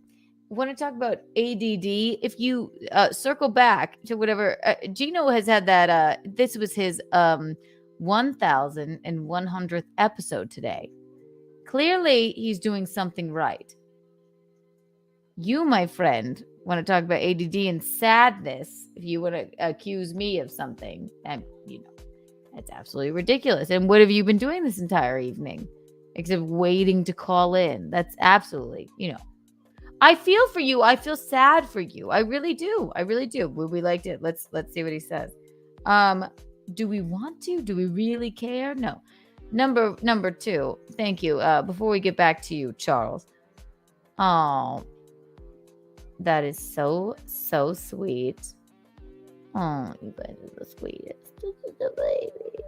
Want to talk about ADD? If you circle back to whatever Gino has had that. This was his 1,100th episode today. Clearly, he's doing something right. You, my friend, want to talk about ADD and sadness. If you want to accuse me of something, and that's absolutely ridiculous. And what have you been doing this entire evening, except waiting to call in? That's absolutely, I feel for you. I feel sad for you. I really do. Would we like to? Let's see what he says. Do we want to? Do we really care? No. Number 2. Thank you. Before we get back to you, Charles. Oh, that is so sweet. Oh, you guys are the sweetest. This is the baby.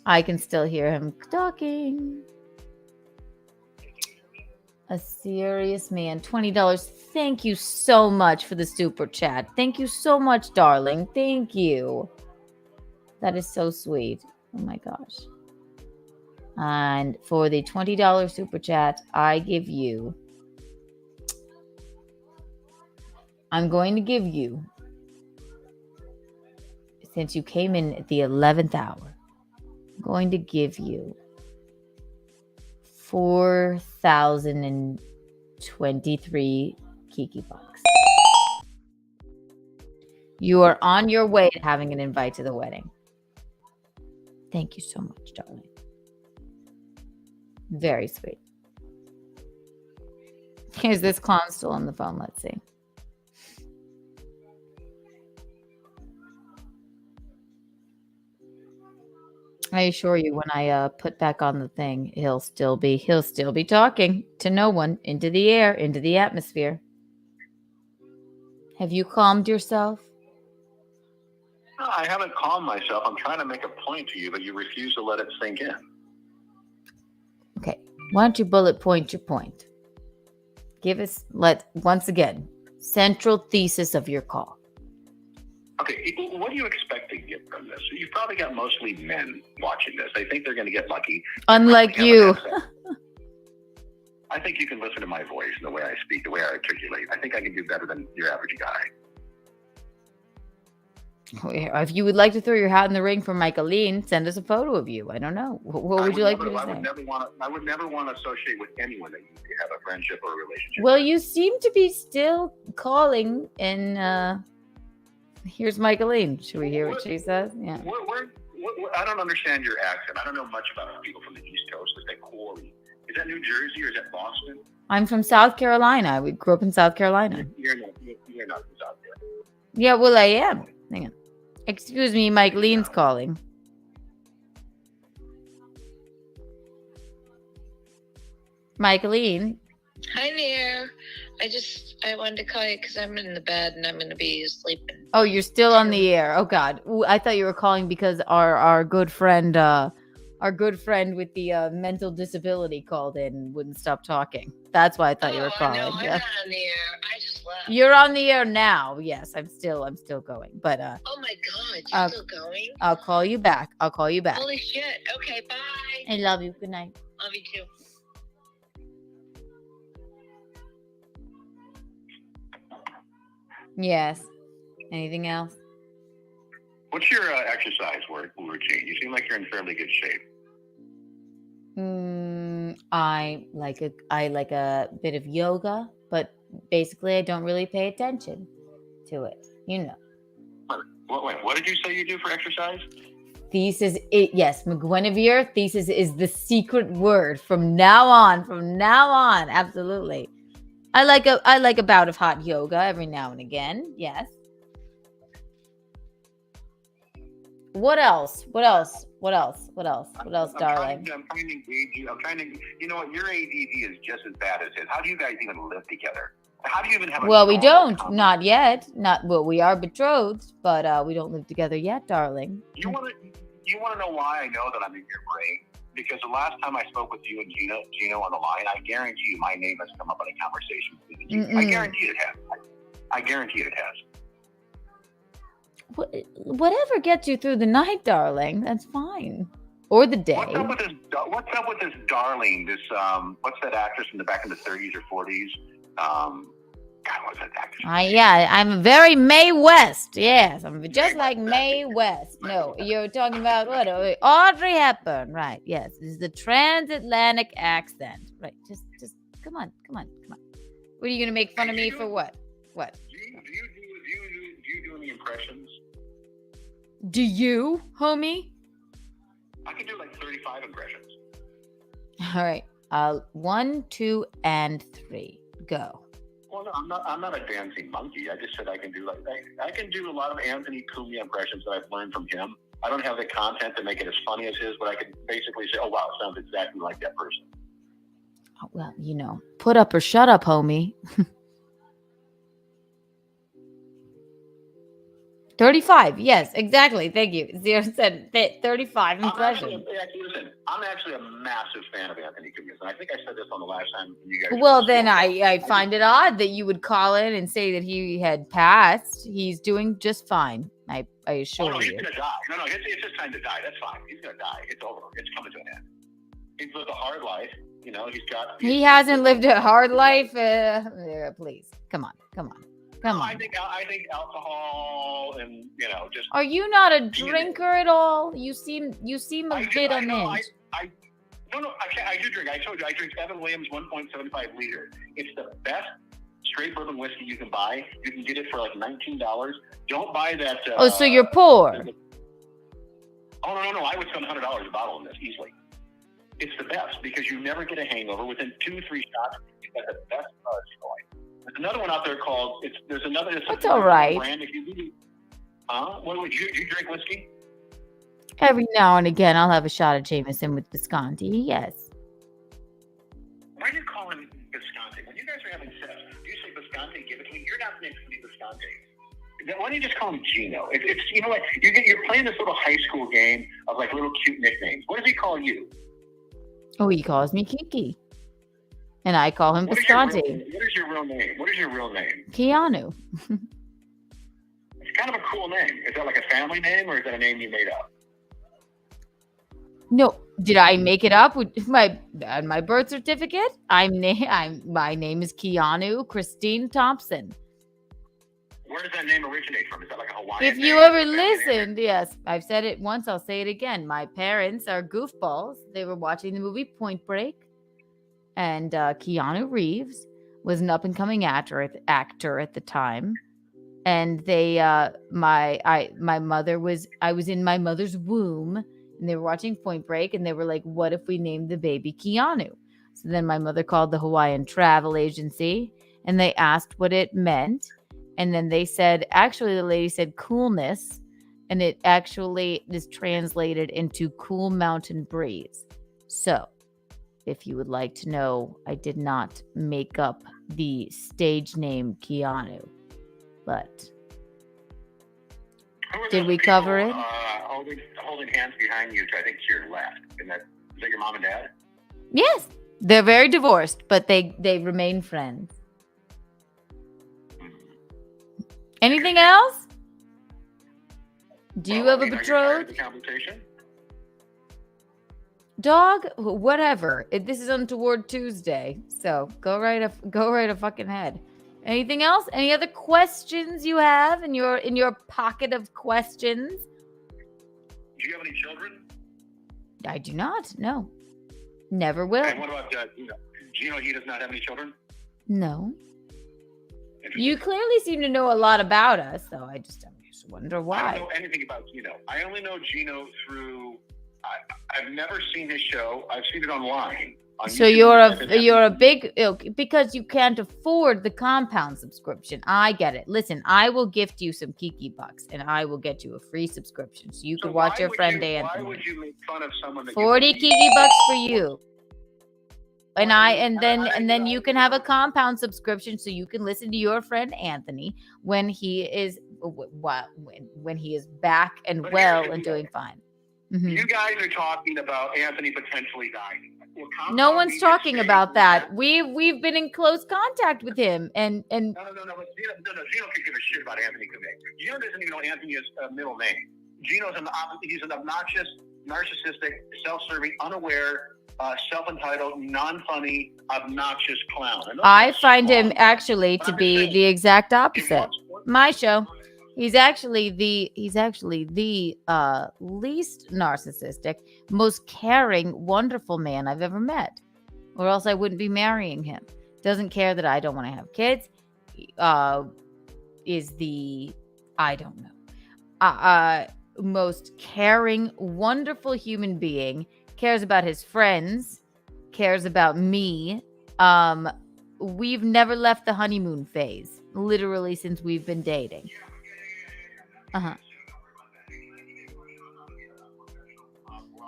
I can still hear him talking. A serious man. $20. Thank you so much for the super chat. Thank you so much, darling. Thank you. That is so sweet. Oh my gosh. And for the $20 super chat, I'm going to give you, since you came in at the 11th hour, I'm going to give you 4,023 Kiki bucks. You are on your way to having an invite to the wedding. Thank you so much, darling. Very sweet. Here's this clown still on the phone. Let's see. I assure you, when I put back on the thing, he'll still be talking to no one, into the air, into the atmosphere. Have you calmed yourself? No, I haven't calmed myself. I'm trying to make a point to you, but you refuse to let it sink in. Okay. Why don't you bullet point your point? Once again, central thesis of your call. Okay, what do you expect to get from this? You've probably got mostly men watching this. They think they're going to get lucky. Unlike you. I think you can listen to my voice and the way I speak, the way I articulate. I think I can do better than your average guy. If you would like to throw your hat in the ring for Michaeline, send us a photo of you. I don't know. What would you like me to say? I would never want to associate with anyone that you have a friendship or a relationship Well, with. you seem to be still calling, and here's Michaeline. Should we hear what she says? Yeah. I don't understand your accent. I don't know much about people from the East Coast. Is that Corey? Is that New Jersey or is that Boston? I'm from South Carolina. We grew up in South Carolina. You're not from South Carolina. Yeah, well, I am. Hang on. Excuse me, Michaeline's calling. Michaeline. Hi there. I wanted to call you because I'm in the bed and I'm going to be sleeping. Oh, you're still on the air. Oh God, ooh, I thought you were calling because our good friend with the mental disability called in and wouldn't stop talking. That's why I thought you were calling. No, I'm not on the air. I just left. You're on the air now. Yes, I'm still going. But oh my God, you're still going? I'll call you back. Holy shit. Okay, bye. I love you. Good night. Love you too. Yes. Anything else? What's your exercise routine? You seem like you're in fairly good shape. I like a bit of yoga, but basically I don't really pay attention to it. You know. What did you say you do for exercise? Thesis, yes, McGuinevere. Thesis is the secret word from now on. Absolutely. I like a bout of hot yoga every now and again. Yes. What else, darling? I'm trying to engage you. You know what? Your ADD is just as bad as his. How do you guys even live together? How do you even have Well, we don't. Not yet. We are betrothed, but we don't live together yet, darling. You want to know why I know that I'm in your brain? Because the last time I spoke with you and Gino on the line, I guarantee you my name has come up in a conversation with you. I guarantee it has. I guarantee it has. Whatever gets you through the night, darling, that's fine. Or the day. What's up with this Darlene? This what's that actress from back in the 30s or 40s? God, what's that actress? I'm very Mae West. Yes, I'm just like Mae West. No, you're talking about what? Audrey Hepburn, right? Yes, this is the transatlantic accent, right? Just come on. What are you gonna make fun of me for? What? What? Do you do any impressions? Do you, homie? I can do like 35 impressions. All right. 1, 2, and 3. Go. Well, no, I'm not a dancing monkey. I just said I can do I can do a lot of Anthony Cumia impressions that I've learned from him. I don't have the content to make it as funny as his, but I can basically say, oh wow, it sounds exactly like that person. Oh, well, put up or shut up, homie. 35. Yes, exactly. Thank you. Zero said 35 impressions. I'm actually a massive fan of Anthony Cumia, and I think I said this on the last time you guys. Well, then I find it odd that you would call in and say that he had passed. He's doing just fine. I assure you. Oh, no, he's gonna die. No, it's just time to die. That's fine. He's gonna die. It's over. It's coming to an end. He's lived a hard life. He hasn't lived a hard life. Please, come on. I think alcohol and just. Are you not a drinker at all? You seem a bit unhinged. No, I do drink. I told you I drink Evan Williams 1.75 liter. It's the best straight bourbon whiskey you can buy. You can get it for like $19. Don't buy that. So you're poor. Oh no! I would spend $100 a bottle on this easily. It's the best because you never get a hangover. Within 2-3 shots, you get the best joy. There's another one out there called. That's all right. Brand. If you what would you drink whiskey? Every now and again, I'll have a shot of Jameson with Visconti. Yes. Why do you call him Visconti? When you guys are having sex, do you say Visconti? Give it to me. You're not next to me, Visconti. Why don't you just call him Gino? It's what you're playing this little high school game of like little cute nicknames. What does he call you? Oh, he calls me Kiki. And I call him Visconti. What is your real name? Keanu. It's kind of a cool name. Is that like a family name or is that a name you made up? No, did I make it up? My birth certificate? My name is Keanu Christine Thompson. Where does that name originate from? Is that like a Hawaiian If you ever listened, yes, I've said it once, I'll say it again. My parents are goofballs. They were watching the movie Point Break, and Keanu Reeves was an up-and-coming actor at the time. And I was in my mother's womb, and they were watching Point Break, and they were like, what if we named the baby Keanu? So then my mother called the Hawaiian travel agency, and they asked what it meant. And then they said, actually, the lady said coolness, and it actually is translated into cool mountain breeze. So if you would like to know, I did not make up the stage name Keanu, but did we cover it? Holding hands behind you, I think to your left. Is that your mom and dad? Yes, they're very divorced, but they remain friends. Anything else? Do you have a betrothed? Dog, whatever. This is Untoward Tuesday, so go right a fucking head. Anything else? Any other questions you have in your pocket of questions? Do you have any children? I do not. No, never will. And what about Gino? Gino, he does not have any children? No. You clearly seem to know a lot about us, so I just wonder why. I don't know anything about Gino. I only know Gino through. I've never seen his show. I've seen it online. So you're a big because you can't afford the compound subscription. I get it. Listen, I will gift you some Kiki bucks, and I will get you a free subscription so you can watch your friend Anthony. Why would you make fun of someone that 40 Kiki bucks for you? And then you can have a compound subscription so you can listen to your friend Anthony when he is back and well and doing fine. Mm-hmm. You guys are talking about Anthony potentially dying. No one's talking about that. We've been in close contact with him, and no. Gino could give a shit about Anthony Cumia. Gino doesn't even know Anthony's middle name. He's an obnoxious, narcissistic, self-serving, unaware, self-entitled, non-funny, obnoxious clown. I find him actually to be the exact opposite. My show. He's actually the least narcissistic, most caring, wonderful man I've ever met, or else I wouldn't be marrying him. Doesn't care that I don't want to have kids. Most caring, wonderful human being. Cares about his friends. Cares about me. we've never left the honeymoon phase, literally since we've been dating.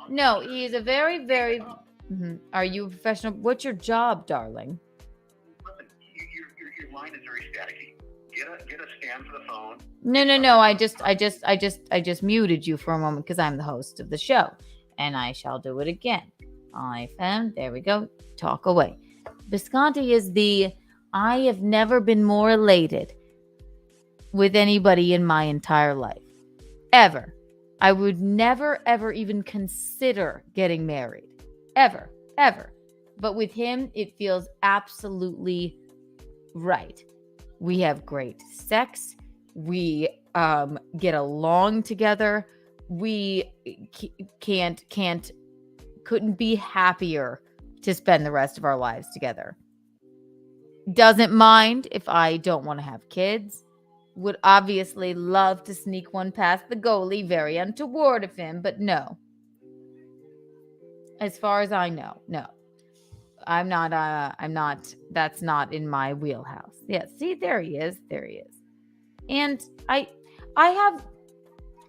No, he is a very, very. Are you a professional? What's your job, darling? Listen, your line is very staticky. Get a stand for the phone. No. I just muted you for a moment because I'm the host of the show, and I shall do it again. There we go. Talk away. Bisconti is I have never been more elated with anybody in my entire life. Ever. I would never, ever even consider getting married. Ever. But with him, it feels absolutely right. We have great sex. We get along together. We couldn't be happier to spend the rest of our lives together. Doesn't mind if I don't want to have kids. Would obviously love to sneak one past the goalie. Very untoward of him, but no. As far as I know, no. I'm not, that's not in my wheelhouse. Yeah, see, there he is. And I have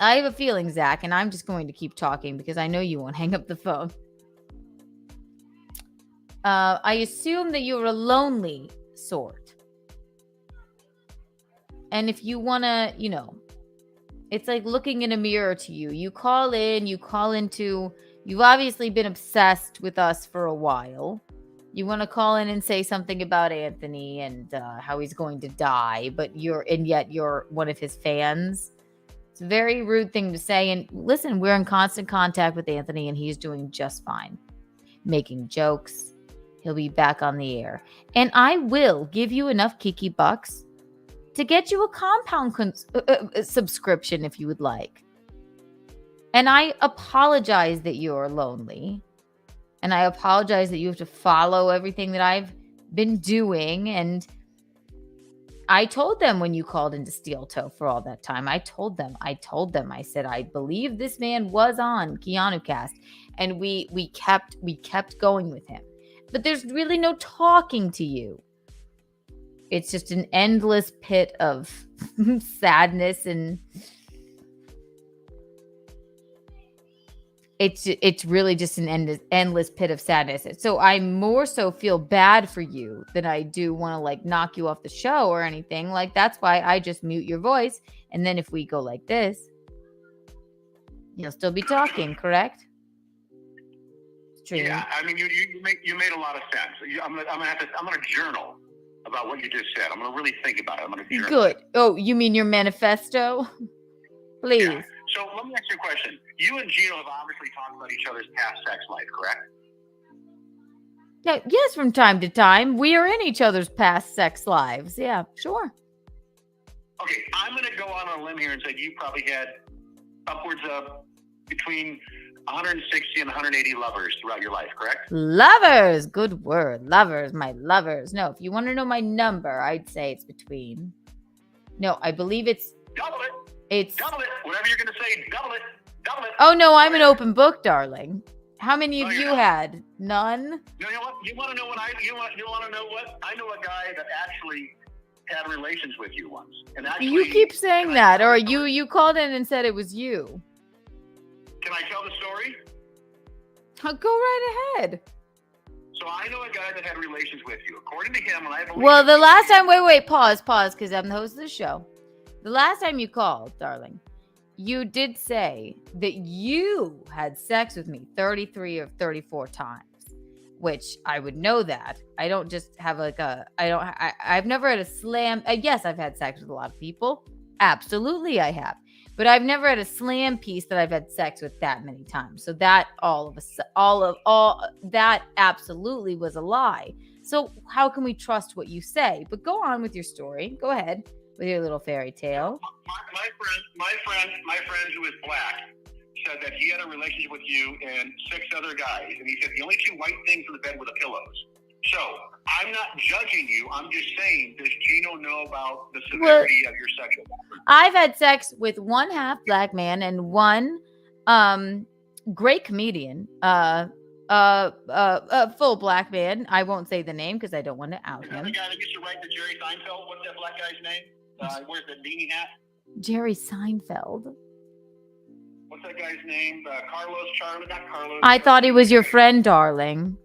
a feeling, Zach, and I'm just going to keep talking because I know you won't hang up the phone. I assume that you're a lonely sort. And if you want to, it's like looking in a mirror to you. You call into, you've obviously been obsessed with us for a while. You want to call in and say something about Anthony and how he's going to die, but yet you're one of his fans. It's a very rude thing to say. And listen, we're in constant contact with Anthony and he's doing just fine. Making jokes. He'll be back on the air. And I will give you enough Kiki bucks to get you a compound subscription if you would like. And I apologize that you're lonely. And I apologize that you have to follow everything that I've been doing. And I told them when you called into Steel Toe for all that time, I told them, I said, I believe this man was on Keanu Cast. And we kept going with him. But there's really no talking to you. It's just an endless pit of sadness, and it's really just an endless pit of sadness. So I more so feel bad for you than I do want to knock you off the show or anything. That's why I just mute your voice, and then if we go like this, you'll still be talking, correct? Yeah, I mean, you made a lot of sense. I'm gonna journal about what you just said. I'm gonna really think about it. I'm gonna journal. Good. Oh, you mean your manifesto? Please. Yeah. So let me ask you a question. You and Gino have obviously talked about each other's past sex life, correct? Yeah, yes, from time to time. We are in each other's past sex lives. Yeah, sure. Okay, I'm gonna go on a limb here and say you probably had upwards of between 160 and 180 lovers throughout your life, correct? Lovers, good word. Lovers, my lovers. No, if you want to know my number, I'd say it's between. No, I believe it's. Double it. Double it. Whatever you're going to say, double it. Double it. Oh, no, I'm an open book, darling. How many of you had? None? You know what? You want to know what you want to know what? I know a guy that actually had relations with you once. And actually, you keep saying that, or you called in and said it was you. Can I tell the story? Go right ahead. So I know a guy that had relations with you. According to him, and I believe... Well, the last time... Wait, pause, because I'm the host of the show. The last time you called, darling, you did say that you had sex with me 33 or 34 times, which I would know that. I don't just have I've never had a slam... yes, I've had sex with a lot of people. Absolutely, I have. But I've never had a slam piece that I've had sex with that many times. So that all that absolutely was a lie. So how can we trust what you say? But go on with your story. Go ahead with your little fairy tale. My friend who is black said that he had a relationship with you and 6 other guys, and he said the only 2 white things in the bed were the pillows. So I'm not judging you. I'm just saying, does Gino know about the severity of your sexual life? I've had sex with 1 half black man and 1 great comedian, full black man. I won't say the name because I don't want to out Is that him. the guy that used to write the Jerry Seinfeld? What's that black guy's name? Wears the beanie hat. Jerry Seinfeld. What's that guy's name? Carlos, Charlie, not Carlos. I thought he was your friend, darling.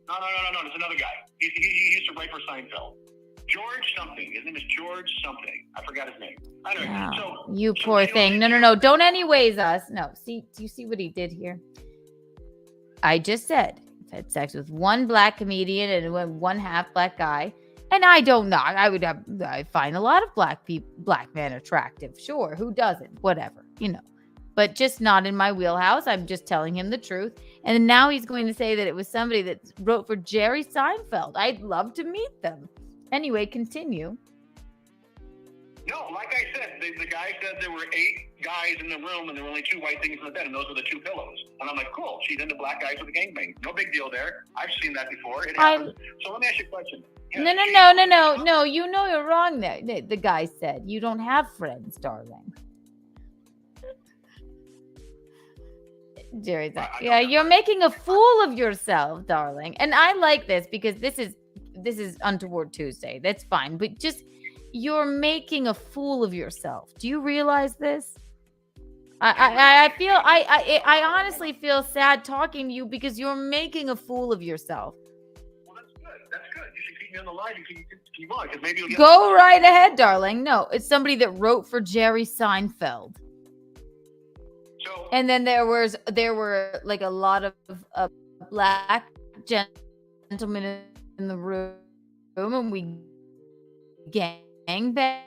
No. There's another guy. He used to write for Seinfeld. George something. His name is George something. I forgot his name. Anyway, Oh, you poor thing. No. Don't anyways us. No. See, do you see what he did here? I just said I've had sex with one black comedian and one half black guy. And I don't know. I find a lot of black men attractive. Sure. Who doesn't? Whatever, but just not in my wheelhouse. I'm just telling him the truth. And now he's going to say that it was somebody that wrote for Jerry Seinfeld. I'd love to meet them. Anyway, continue. No, like I said, the guy said there were 8 guys in the room and there were only 2 white things in the bed, and those were the 2 pillows. And I'm like, cool, she's into black guys with a gangbang. No big deal there. I've seen that before. It happens. So let me ask you a question. No. You know you're wrong there. The guy said, you don't have friends, darling. Jerry's like, yeah, you're making a fool of yourself, darling. And I like this because this is Untoward Tuesday. That's fine. But just, you're making a fool of yourself. Do you realize this? I honestly feel sad talking to you because you're making a fool of yourself. Well, that's good. That's good. You should keep me on the line and keep on, because maybe you'll get... Go right ahead, darling. No, it's somebody that wrote for Jerry Seinfeld. So, and then there were like a lot of black gentlemen in the room, and we gang banged.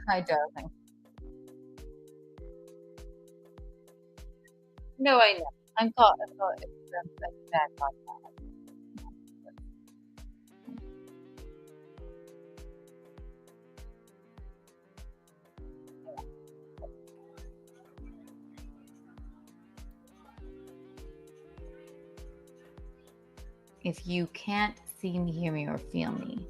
Hi, darling. No, I know. I'm caught. If you can't see me, hear me, or feel me,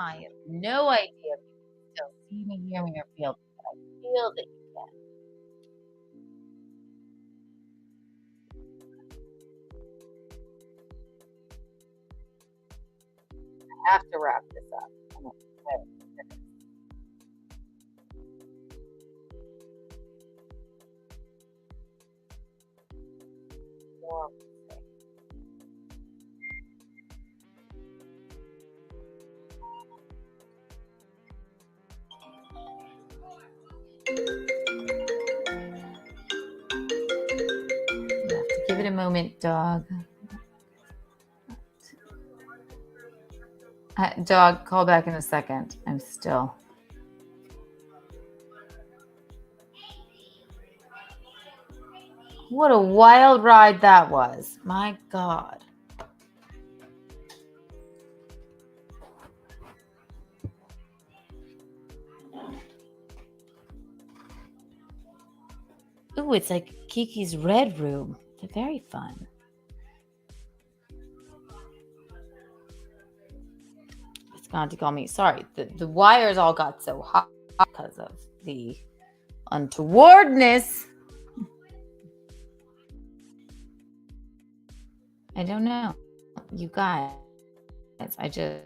I have no idea if you can still see me, hear me, or feel me, but I feel that you can. I have to wrap this up. You have to give it a moment, dog. Dog, call back in a second. I'm still. What a wild ride that was. My God. Ooh, it's like Kiki's Red Room. They're very fun. It's going to call me. Sorry, the wires all got so hot because of the untowardness. I don't know. You guys, I just